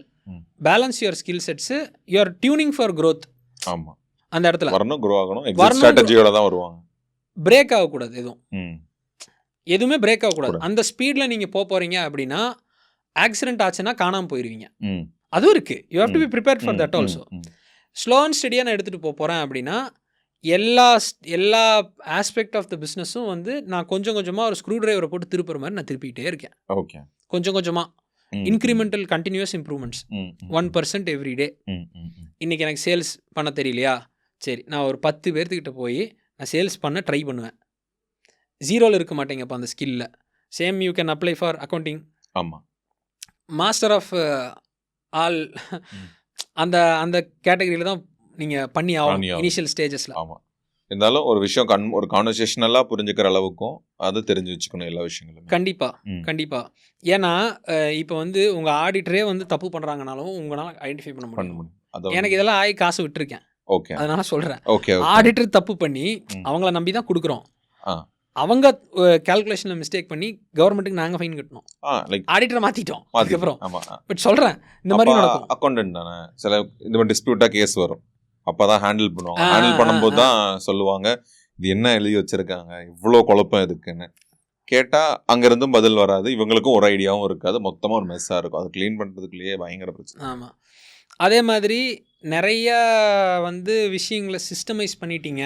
balance your skill sets, your tuning for growth. ஆமாம், அந்த இடத்துல வரணும், க்ரோ ஆகணும், ஸ்ட்ராட்டஜியோட தான் வருவாங்க. பிரேக் ஆகக்கூடாது, எதுவுமே பிரேக் ஆகக்கூடாது. அந்த ஸ்பீடில் நீங்கள் போகிறீங்க அப்படின்னா ஆக்சிடென்ட் ஆச்சுன்னா காணாமல் போயிடுவீங்க. அதுவும் இருக்குது, you have to be prepared for that also. Slow and ஸ்டடியாக நான் எடுத்துகிட்டு போகிறேன் அப்படின்னா எல்லா ஆஸ்பெக்ட் ஆஃப் த பிஸ்னஸும் வந்து நான் கொஞ்சம் கொஞ்சமாக ஒரு ஸ்க்ரூ டிரைவரை போட்டு திருப்புற மாதிரி நான் திருப்பிக்கிட்டே இருக்கேன். ஓகே, கொஞ்சம் கொஞ்சமாக incremental continuous improvements, 1% every day. இன்றைக்கி எனக்கு சேல்ஸ் பண்ண தெரியலையா, சரி நான் ஒரு 10 பேர்த்துக்கிட்ட போய் நான் சேல்ஸ் பண்ண ட்ரை பண்ணுவேன். 0ல் இருக்க மாட்டேங்கப்போ அந்த ஸ்கில்லில். Same you can apply for accounting. ஆமாம். மாஸ்டர் ஆஃப் ஆல் அந்த அந்த கேட்டகரியில் தான் நீங்கள் பண்ணி ஆகணும் இனிஷியல் ஸ்டேஜஸில். ஆமாம். இருந்தாலும் ஒரு விஷயம் ஒரு கான்வர்சேஷனலாக புரிஞ்சுக்கிற அளவுக்கும் அது தெரிஞ்சு வச்சுக்கணும் எல்லா விஷயங்களும். கண்டிப்பாக. ஏன்னா இப்போ வந்து உங்கள் ஆடிட்டரே வந்து தப்பு பண்ணுறாங்கனாலும் உங்களால் ஐடென்டிஃபை பண்ண முடியும். எனக்கு இதெல்லாம் ஆகி காசு விட்டுருக்கேன். ஓகே. அதனால சொல்கிறேன். ஓகே. ஆடிட்டர் தப்பு பண்ணி அவங்கள நம்பி தான் கொடுக்குறோம். அவங்க கால்குலேஷனில் மிஸ்டேக் பண்ணி கவர்மெண்ட்டுக்கு நாங்கள் ஃபைன் கட்டணும். ஆடிட்டரை மாற்றிட்டோம் அதுக்கப்புறம். பட் சொல்கிறேன் இந்த மாதிரி நடக்கும். அக்கௌண்டன்ட் தானே, சில இந்த மாதிரி டிஸ்பியூட்டாக கேஸ் வரும், அப்போ தான் ஹேண்டில் பண்ணுவாங்க. ஹேண்டில் பண்ணும்போது தான் சொல்லுவாங்க இது என்ன எழுதி வச்சுருக்காங்க, இவ்வளோ குழப்பம் இருக்குன்னு. கேட்டால் அங்கேருந்தும் பதில் வராது, இவங்களுக்கும் ஒரு ஐடியாவும் இருக்காது, மொத்தமாக ஒரு மெஸ்ஸாக இருக்கும். அது க்ளீன் பண்ணுறதுக்குள்ளேயே பயங்கர பிரச்சனை. ஆமாம். அதே மாதிரி நிறையா வந்து விஷயங்களை சிஸ்டமைஸ் பண்ணிட்டீங்க,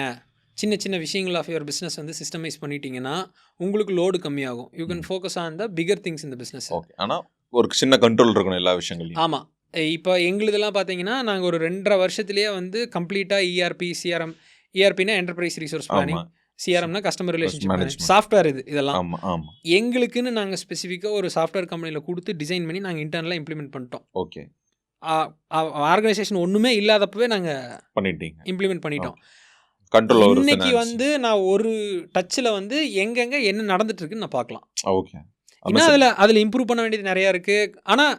சின்ன சின்ன விஷயங்கள் ஆஃப் யுவர் பிஸ்னஸ் வந்து சிஸ்டமைஸ் பண்ணிட்டீங்கன்னா உங்களுக்கு லோடு கம்மியாகும். You can focus on the figure things இந்த பிஸ்னஸ். ஓகே. ஆனால் ஒரு சின்ன கண்ட்ரோல் இருக்கணும் எல்லா விஷயங்களையும். ஆமாம். இப்போ எங்களுதெல்லாம் பார்த்தீங்கன்னா நாங்கள் ஒரு 2.5 வருஷத்துலேயே வந்து கம்ப்ளீட்டாக இஆர்பி, சிஆர்எம். இஆர்பினா என்டர்பிரைஸ் ரிசோர்ஸ் பிளானிங், சிஆர்எம்னா கஸ்டமர் ரிலேஷன்ஷிப் மேனேஜ்மெண்ட், சாஃப்ட்வேர் இதெல்லாம். எங்களுக்குன்னு நாங்கள் ஸ்பெசிஃபிக்காக ஒரு சாஃப்ட்வேர் கம்பெனியில் கொடுத்து டிசைன் பண்ணி நாங்கள் இன்டர்னலாக இம்ப்ளிமெண்ட் பண்ணிட்டோம். ஓகே. ஆர்கனைசேஷன் ஒன்றுமே இல்லாதப்பவே நாங்கள் இம்ப்ளிமெண்ட் பண்ணிட்டோம். கண்ட்ரோல். இன்னைக்கு வந்து நான் ஒரு டச்சில் வந்து எங்கெங்கே என்ன நடந்துட்டு இருக்குன்னு நான் பார்க்கலாம். ஓகே. இன்னும் அதில் இம்ப்ரூவ் பண்ண வேண்டியது நிறையா இருக்குது. ஆனால்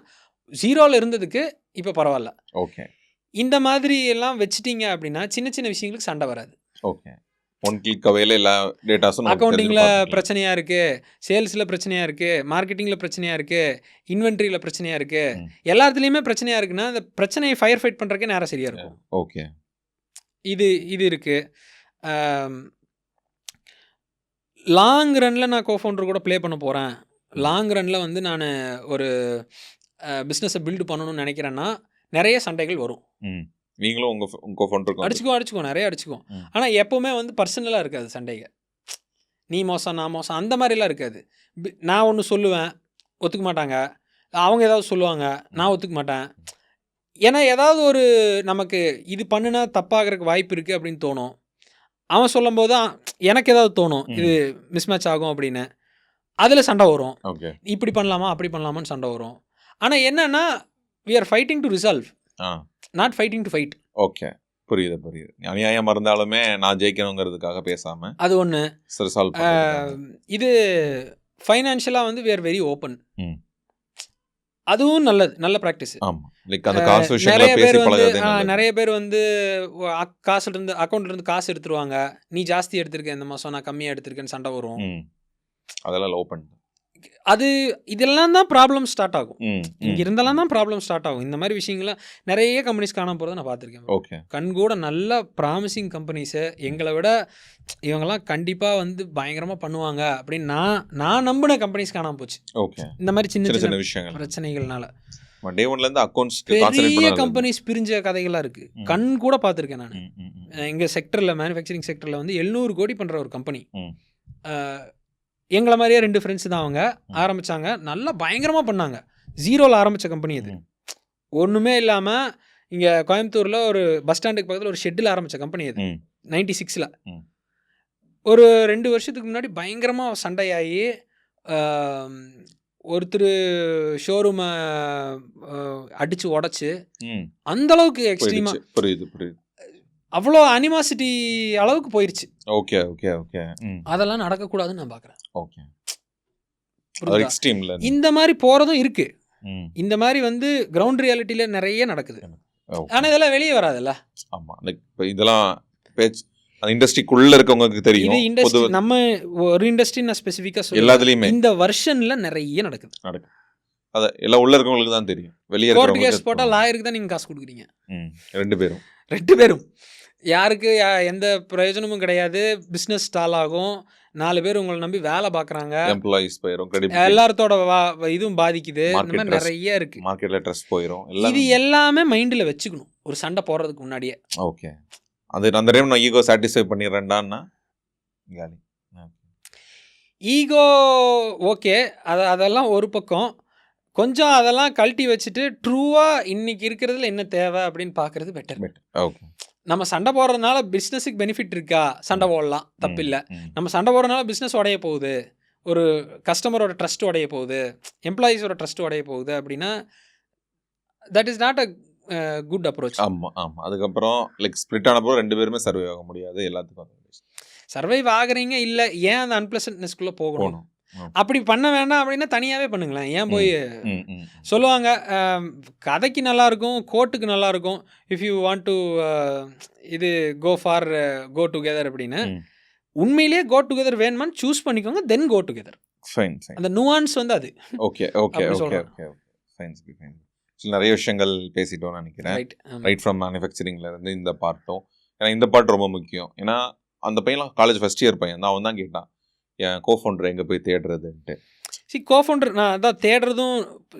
0ல் இருந்ததுக்கு இப்போ பரவாயில்ல. ஓகே. இந்த மாதிரி எல்லாம் வச்சுட்டீங்க அப்படின்னா சின்ன சின்ன விஷயங்களுக்கு சண்டை வராது. ஓகே. ஒன் கிளிக் அவையில் எல்லா டேட்டாஸும் அக்கௌண்டிங்கில் பிரச்சனையாக இருக்குது, சேல்ஸில் பிரச்சனையாக இருக்குது, மார்க்கெட்டிங்கில் பிரச்சனையாக இருக்குது, இன்வென்ட்ரியில் பிரச்சனையாக இருக்குது, எல்லாத்துலேயுமே பிரச்சனையாக இருக்குன்னா அந்த பிரச்சனையை ஃபயர் ஃபைட் பண்ணுறக்கே நேரம் சரியாக இருக்கும். ஓகே. இது இருக்குது. லாங் ரனில் நான் கோஃபவுண்டர் கூட ப்ளே பண்ண போகிறேன், லாங் ரனில் வந்து நான் ஒரு பிஸ்னஸை பில்டு பண்ணணும்னு நினைக்கிறேன்னா நிறைய சண்டைகள் வரும். நீங்களும் உங்கள் கோஃபவுண்டர் அடிச்சுக்கோ நிறைய அடிச்சுக்கோம். ஆனால் எப்போவுமே வந்து பர்சனலாக இருக்காது சண்டைகள். நீ மோசம் நான் மோசம் அந்த மாதிரிலாம் இருக்காது. நான் ஒன்று சொல்லுவேன், ஒத்துக்க மாட்டாங்க, அவங்க ஏதாவது சொல்லுவாங்க, நான் ஒத்துக்க மாட்டேன். ஏன்னா ஏதாவது ஒரு நமக்கு இது பண்ணுனா தப்பாகிறதுக்கு வாய்ப்பு இருக்குது அப்படின்னு தோணும். அவன் சொல்லும் போது தான் எனக்கு ஏதாவது தோணும் இது மிஸ்மேட்ச் ஆகும் அப்படின்னு. அதில் சண்டை வரும். இப்படி பண்ணலாமா அப்படி பண்ணலாமான்னு சண்டை வரும். ஆனால் என்னன்னா we are fighting to resolve, not fighting to fight. Okay. புரியுது. அநியாயமாக இருந்தாலுமே நான் ஜெயிக்கணுங்கிறதுக்காக பேசாமல் அது ஒன்று. இது ஃபைனான்ஷியலாக வந்து we are very open. அதுவும் நல்ல ப்ராக்டிஸ். நிறைய பேர் வந்து அக்கௌண்ட்லேருந்து காசு எடுத்துருவாங்க, நீ ஜாஸ்தி எடுத்திருக்க இந்த மாதம் நான் கம்மியாக எடுத்திருக்கேன்னு சண்டை வரும். அதெல்லாம் ஓப்பன். இதெல்லாம் தான் ப்ராப்ளம் ஸ்டார்ட் ஆகும். இங்கே இருந்தெல்லாம் தான் ப்ராப்ளம் ஸ்டார்ட் ஆகும். இந்த மாதிரி விஷயங்கள்லாம் நிறைய கம்பெனிஸ் காணாம போகிறத நான் பார்த்துருக்கேன். ஓகே. கண் கூட நல்ல ப்ராமிசிங் கம்பெனிஸை எங்களை விட இவங்கெல்லாம் கண்டிப்பாக வந்து பயங்கரமாக பண்ணுவாங்க அப்படின்னு நான் நம்பின கம்பெனிஸ் காணாம போச்சு. ஓகே. இந்த மாதிரி சின்ன சின்ன விஷயங்கள் பிரச்சனைகள்னால பெரிய கம்பெனிஸ் பிரிஞ்ச கதைகள்லாம் இருக்குது. கண் கூட பார்த்துருக்கேன் நான். எங்கள் செக்டரில் மேனுஃபேக்சரிங் செக்டரில் வந்து 700 கோடி பண்ணுற ஒரு கம்பெனி. எங்களை மாதிரியே 2 ஃப்ரெண்ட்ஸ் தான் அவங்க ஆரம்பித்தாங்க. நல்லா பயங்கரமாக பண்ணாங்க. 0ல் ஆரம்பித்த கம்பெனி அது. ஒன்றுமே இல்லாமல் இங்கே கோயம்புத்தூரில் ஒரு பஸ் ஸ்டாண்டுக்கு பக்கத்தில் ஒரு ஷெட்டில் ஆரம்பித்த கம்பெனி அது 96ல். ஒரு 2 வருஷத்துக்கு முன்னாடி பயங்கரமாக சண்டையாகி ஒருத்தர் ஷோரூமை அடித்து உடச்சி அந்தளவுக்கு எக்ஸ்ட்ரீமாக புரியுது அவ்வளோ அனிமாசிட்டி அளவுக்கு போயிடுச்சு. ஓகே. அதெல்லாம் நடக்கக்கூடாதுன்னு நான் பார்க்குறேன். ஓகே. இந்த மாதிரி போகிறதும் இருக்கு. இந்த மாதிரி வந்து கிரவுண்ட் ரியாலிட்டியில் நிறைய நடக்குது. ஆனால் இதெல்லாம் வெளியே வராதுல்ல. ஆமாம். இப்போ இதெல்லாம் பேச்சு அந்த இண்டஸ்ட்ரிக்குள்ளே இருக்கவங்களுக்கு தெரியும். இது இண்டஸ்ட்ரி, நம்ம ஒரு இண்டஸ்ட்ரி நான் ஸ்பெசிஃபிக்காக சொல்ல எல்லாத்துலேயுமே இந்த வருஷனில் நிறைய நடக்குது. அதை எல்லாம் உள்ள இருக்கவங்களுக்கு தான் தெரியும். வெளியே கோர்ட் கேஸ் போட்டால் லாயருக்கு தான் நீங்கள் காசு கொடுக்குறீங்க. 2 பேரும் யாருக்கு எந்த பிரயோஜனமும் கிடையாது. பிஸ்னஸ் ஸ்டால் ஆகும். 4 பேர் உங்களை நம்பி வேலை பார்க்குறாங்க. எம்ப்ளாயிஸ் போயிடும், எல்லாத்தோட இதுவும் பாதிக்குது. இந்த மாதிரி நிறைய இருக்குது. மார்க்கெட்டில் ட்ரஸ்ட் போயிடும். இது எல்லாமே மைண்டில் வச்சுக்கணும் ஒரு சண்டை போடுறதுக்கு முன்னாடியே. ஓகே. அந்த டைம் நான் ஈகோ சாட்டிஸ்ஃபை பண்ணிடுறேன்டான்னா காலி. ஈகோ ஓகே, அதெல்லாம் ஒரு பக்கம். கொஞ்சம் அதெல்லாம் கழட்டி வச்சுட்டு ட்ரூவாக இன்னைக்கு இருக்கிறதுல என்ன தேவை அப்படின்னு பார்க்குறது பெட்டர். ஓகே. நம்ம சண்டை போடுறதுனால பிஸ்னஸுக்கு பெனிஃபிட் இருக்கா? சண்டை போடலாம், தப்பில்லை. நம்ம சண்டை போடுறதுனால பிஸ்னஸ் உடைய போகுது, ஒரு கஸ்டமரோட ட்ரஸ்ட் உடைய போகுது, எம்ப்ளாயீஸோட ட்ரஸ்ட் உடைய போகுது அப்படின்னா that is not a good approach. ஆமாம் ஆமாம். அதுக்கப்புறம் லைக் ஸ்ப்ளிட் ஆனப்போ 2 பேருமே சர்வே ஆக முடியாது, எல்லாத்துக்கும் சர்வைவ் ஆகுறீங்க இல்லை, ஏன் அந்த அன்பிளசன்ட்னஸ்குள்ளே போகணும்? அப்படி பண்ண வேண்டாம் அப்படின்னா தனியாகவே பண்ணுங்களேன். ஏன் போய் சொல்லுவாங்க கதைக்கு நல்லாயிருக்கும், கோர்ட்டுக்கு நல்லாயிருக்கும், இஃப் யூ வாண்ட் டு இது கோ டுகெதர் அப்படின்னு. உண்மையிலேயே கோ டுகெதர் வேணுமான்னு சூஸ் பண்ணிக்கோங்க, தென் கோ டுகெதர். அந்த நுவான்ஸ் வந்து அது. Okay okay okay okay fine fine. நிறைய விஷயங்கள் பேசிட்டோம்னு நினைக்கிறேன். ரைட் ஃப்ரம் மேனுஃபேக்சரிங்லேருந்து இந்த பார்ட்டும். ஏன்னா இந்த பார்ட் ரொம்ப முக்கியம். ஏன்னா அந்த பையன்லாம் காலேஜ் ஃபஸ்ட் இயர் பையன் தான். அவன் தான் கேட்டான் என் கோஃபவுண்டர் எங்கே போய் தேடுறதுன்ட்டு. கோஃபவுண்டர் நான் அதான் தேடுறதும்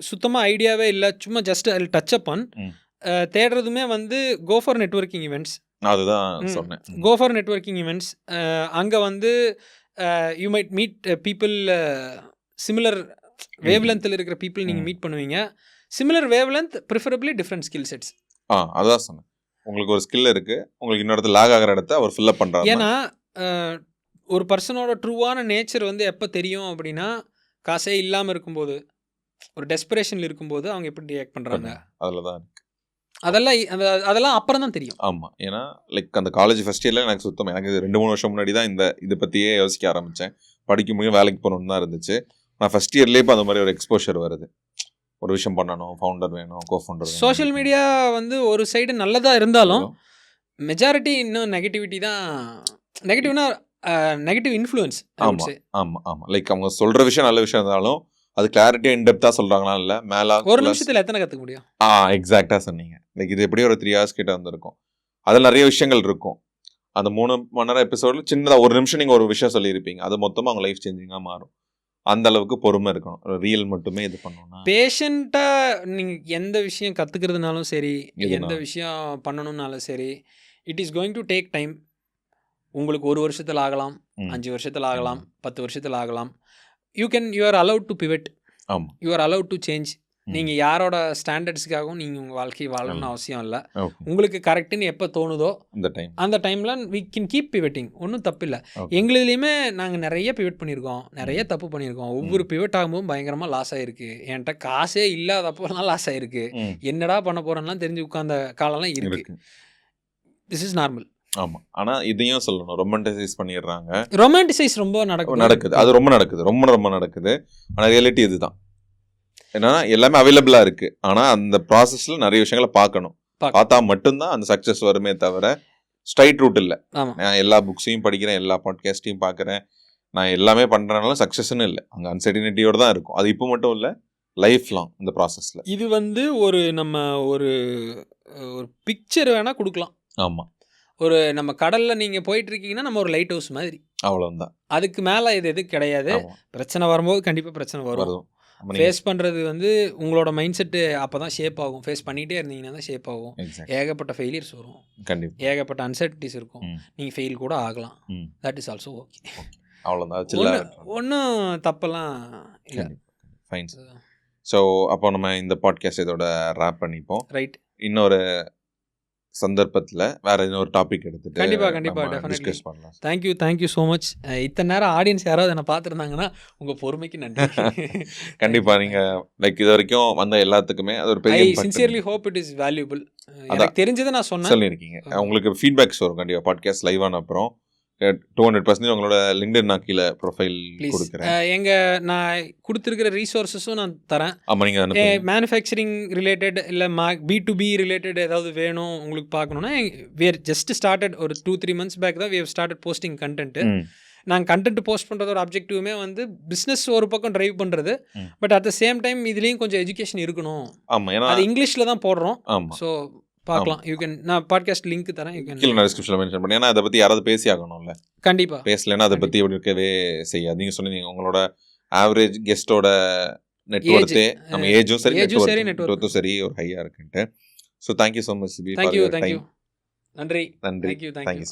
சுத்தமாக ஐடியாவே இல்லை, சும்மா ஜஸ்ட் அதில் டச் அப் ஆன். தேடுறதுமே வந்து கோ ஃபார் நெட்வொர்க்கிங் ஈவெண்ட்ஸ். அதுதான் சொன்னேன், கோ ஃபார் நெட்வொர்க்கிங் ஈவெண்ட்ஸ். அங்கே வந்து you might meet people similar wave லென்த்தில் இருக்கிற பீப்புள் நீங்கள் மீட் பண்ணுவீங்க. Similar wavelength, preferably different skill sets. அதான் சொன்னேன். உங்களுக்கு ஒரு ஸ்கில் இருக்குது, உங்களுக்கு இன்னொரு இடத்துல லாக் ஆகிற இடத்த அவர் ஃபில்லப் பண்ணுறாரு. ஏன்னா ஒரு பர்சனோட ட்ரூவான நேச்சர் வந்து எப்போ தெரியும் அப்படின்னா, காசே இல்லாமல் இருக்கும்போது, ஒரு டெஸ்பரேஷனில் இருக்கும்போது அவங்க எப்படி ரியாக்ட் பண்ணுறாங்க, அதில் தான் இருக்குது. அதெல்லாம் அப்புறம் தான் தெரியும். ஆமாம். ஏன்னா லைக் அந்த காலேஜ் ஃபஸ்ட் இயரில் எனக்கு சுத்தமாக எனக்கு 2-3 வருஷம் முன்னாடி தான் இதை பற்றியே யோசிக்க ஆரம்பித்தேன். படிக்க முடியும், வேலைக்கு போகணுன்னு தான் இருந்துச்சு. நான் ஃபஸ்ட் இயர்லேயே இப்போ அந்த மாதிரி ஒரு எக்ஸ்போஷர் வருது. ஒரு விஷயம் பண்ணணும், ஃபவுண்டர் வேணும், கோஃபவுண்டர் வேணும். சோஷியல் மீடியா வந்து ஒரு சைடு நல்லதாக இருந்தாலும் மெஜாரிட்டி இன்னும் நெகட்டிவிட்டி தான். நெகட்டிவ்னா நெகட்டிவ் இன்ஃப்ளூயன்ஸ். ஆமாம் ஆமாம் ஆமாம். லைக் அவங்க சொல்கிற விஷயம் நல்ல விஷயம் இருந்தாலும் அது கிளாரிட்டியாக இன்டெப்த்தாக சொல்கிறாங்களா இல்லை மேலே ஒரு நிமிஷத்தில் எத்தனை கற்றுக்க முடியும்? எக்ஸாக்டாக சொன்னீங்க. லைக் இது எப்படியும் ஒரு 3 hours கிட்ட வந்திருக்கும். அதில் நிறைய விஷயங்கள் இருக்கும். அந்த 3 மணி நேரம் எபிசோடில் சின்னதாக ஒரு நிமிஷம் நீங்கள் ஒரு விஷயம் சொல்லியிருப்பீங்க, அது மொத்தமாக அவங்க லைஃப் சேஞ்சிங்காக மாறும். அந்த அளவுக்கு பொறுமை இருக்கணும். ரியல் மட்டுமே இது பண்ணணும். பேஷண்ட்டாக நீங்கள் எந்த விஷயம் கற்றுக்கிறதுனாலும் சரி, எந்த விஷயம் பண்ணணும்னாலும் சரி, it is going to take time. உங்களுக்கு 1 வருஷத்தில் ஆகலாம், 5 வருஷத்தில் ஆகலாம், 10 வருஷத்தில் ஆகலாம். You are allowed to pivot. ஆமாம், you are allowed to change. நீங்கள் யாரோட ஸ்டாண்டர்ட்ஸ்க்காகவும் நீங்கள் உங்கள் வாழ்க்கையை வாழணும்னு அவசியம் இல்லை. உங்களுக்கு கரெக்டுன்னு எப்போ தோணுதோ அந்த டைமில் வி கேன் கீப் பிவட்டிங். ஒன்றும் தப்பு இல்லை. எங்களுலேயுமே நாங்கள் நிறைய பிவட் பண்ணியிருக்கோம், நிறைய தப்பு பண்ணியிருக்கோம். ஒவ்வொரு பிவட் ஆகும்போது பயங்கரமாக லாஸ் ஆகிருக்கு. என்கிட்ட காசே இல்லாதப்போலாம் லாஸ் ஆகிருக்கு. என்னடா பண்ண போகிறேன்லாம் தெரிஞ்சு உட்காந்த காலம்லாம் இருக்குது. This is normal. ஆமாம். ஆனால் இதையும் சொல்லணும், ரொமான்டிசைஸ் பண்ணிடுறாங்க. ரொமான்டிசைஸ் ரொம்ப நடக்குது. அது ரொம்ப நடக்குது, ரொம்ப நடக்குது. ஆனால் ரியாலிட்டி இதுதான். என்னன்னா எல்லாமே அவைலபிளாக இருக்குது. ஆனால் அந்த ப்ராசஸில் நிறைய விஷயங்களை பார்க்கணும். பார்த்தா மட்டும்தான் அந்த சக்ஸஸ் வருமே தவிர ஸ்ட்ரைட் ரூட் இல்லை. நான் எல்லா புக்ஸையும் படிக்கிறேன், எல்லா பாட்காஸ்ட்டையும் பார்க்குறேன், நான் எல்லாமே பண்ணுறதுனால சக்ஸஸ்ன்னு இல்லை. அங்கே அன்சர்டினிட்டியோடு தான் இருக்கும். அது இப்போ மட்டும் இல்லை, லைஃப் லாங் இந்த ப்ராசஸில். இது வந்து நம்ம ஒரு பிக்சர் வேணால் கொடுக்கலாம். ஆமாம். ஒரு நம்ம கடலில் நீங்கள் போயிட்டுருக்கீங்கன்னா நம்ம ஒரு லைட் ஹவுஸ் மாதிரி, அவ்வளோதான். அதுக்கு மேலே இது கிடையாது. பிரச்சனை வரும்போது கண்டிப்பாக பிரச்சனை வரும். ஃபேஸ் பண்ணுறது வந்து உங்களோட மைண்ட் செட்டு அப்போ தான் ஷேப் ஆகும். ஃபேஸ் பண்ணிகிட்டே இருந்தீங்கன்னா தான் ஷேப் ஆகும். ஏகப்பட்ட ஃபெயிலியர்ஸ் வரும், கண்டிப்பாக ஏகப்பட்ட அன்சர்டினிட்டிஸ் இருக்கும். நீங்கள் ஃபெயில் கூட ஆகலாம். That is also okay. அவ்வளோதான், ஒன்றும் தப்பெல்லாம் இல்லை. ஃபைன். ஸோ அப்போ நம்ம இந்த பாட்காஸ்ட் இதோட ரேப் பண்ணிப்போம். ரைட். இன்னொரு சந்தர்ப்பத்தில் வேற இன்னொரு டாபிக் எடுத்துட்டு கண்டிப்பாக டிஸ்கஸ் பண்ணலாம். Thank you so much. இத்தனை நேரம் ஆடியன்ஸ் யாராவது என்ன பார்த்துருந்தாங்கன்னா உங்கள் பொறுமைக்கு நன்றி. கண்டிப்பாக நீங்கள் லைக் இது வரைக்கும் வந்த எல்லாத்துக்குமே அது ஒரு பெரிய sincerely hope it is valuable. எனக்கு தெரிஞ்சதை நான் சொல்லியிருக்கீங்க. உங்களுக்கு ஃபீட்பேக்ஸ் வரும் கண்டிப்பாக பாட்காஸ்ட் லைவ் ஆன அப்புறம். 200% உங்களோட லிங்க்டின் நான் கீழே ப்ரொஃபைல் கொடுக்குறேன். நான் கொடுத்துருக்கிற ரீசோர்ஸஸும் நான் தரேன். ஆமாம், நீங்கள் மேனுஃபேக்சரிங் ரிலேட்டட் இல்லை B2B ரிலேட்டட் ஏதாவது வேணும் உங்களுக்கு பார்க்கணுன்னா, we are just started ஒரு 2-3 months பேக் தான் we have started posting content. நாங்கள் கண்டென்ட் போஸ்ட் பண்ணுறதோட அப்ஜெக்டிவுமே வந்து பிஸ்னஸ் ஒரு பக்கம் ட்ரைவ் பண்ணுறது, but at the same time இதுலேயும் கொஞ்சம் எஜுகேஷன் இருக்கணும். ஆமாம், அது இங்கிலீஷில் தான் போடுறோம். ஸோ பார்க்கலாம். யூ கேன், நான் பாட்காஸ்ட் லிங்க் தரேன், யூ கேன் கீழே டிஸ்கிரிப்ஷனில் மென்ஷன் பண்ணி. ஏன்னா அதை பற்றி யாராவது பேசி ஆகணும்ல. கண்டிப்பாக பேசலைன்னா அதை பற்றி எப்படி இருக்கவே செய்யாது. நீங்கள் சொன்னீங்க உங்களோட ஆவரேஜ் கெஸ்ட்டோட நெட்வொர்த்தே நம்ம ஏஜும் சரி நெட்வொர்த்தும் சரி ஒரு ஹையாக இருக்குன்ட்டு. So thank you so much. Thank you. நன்றி. தேங்க்யூ.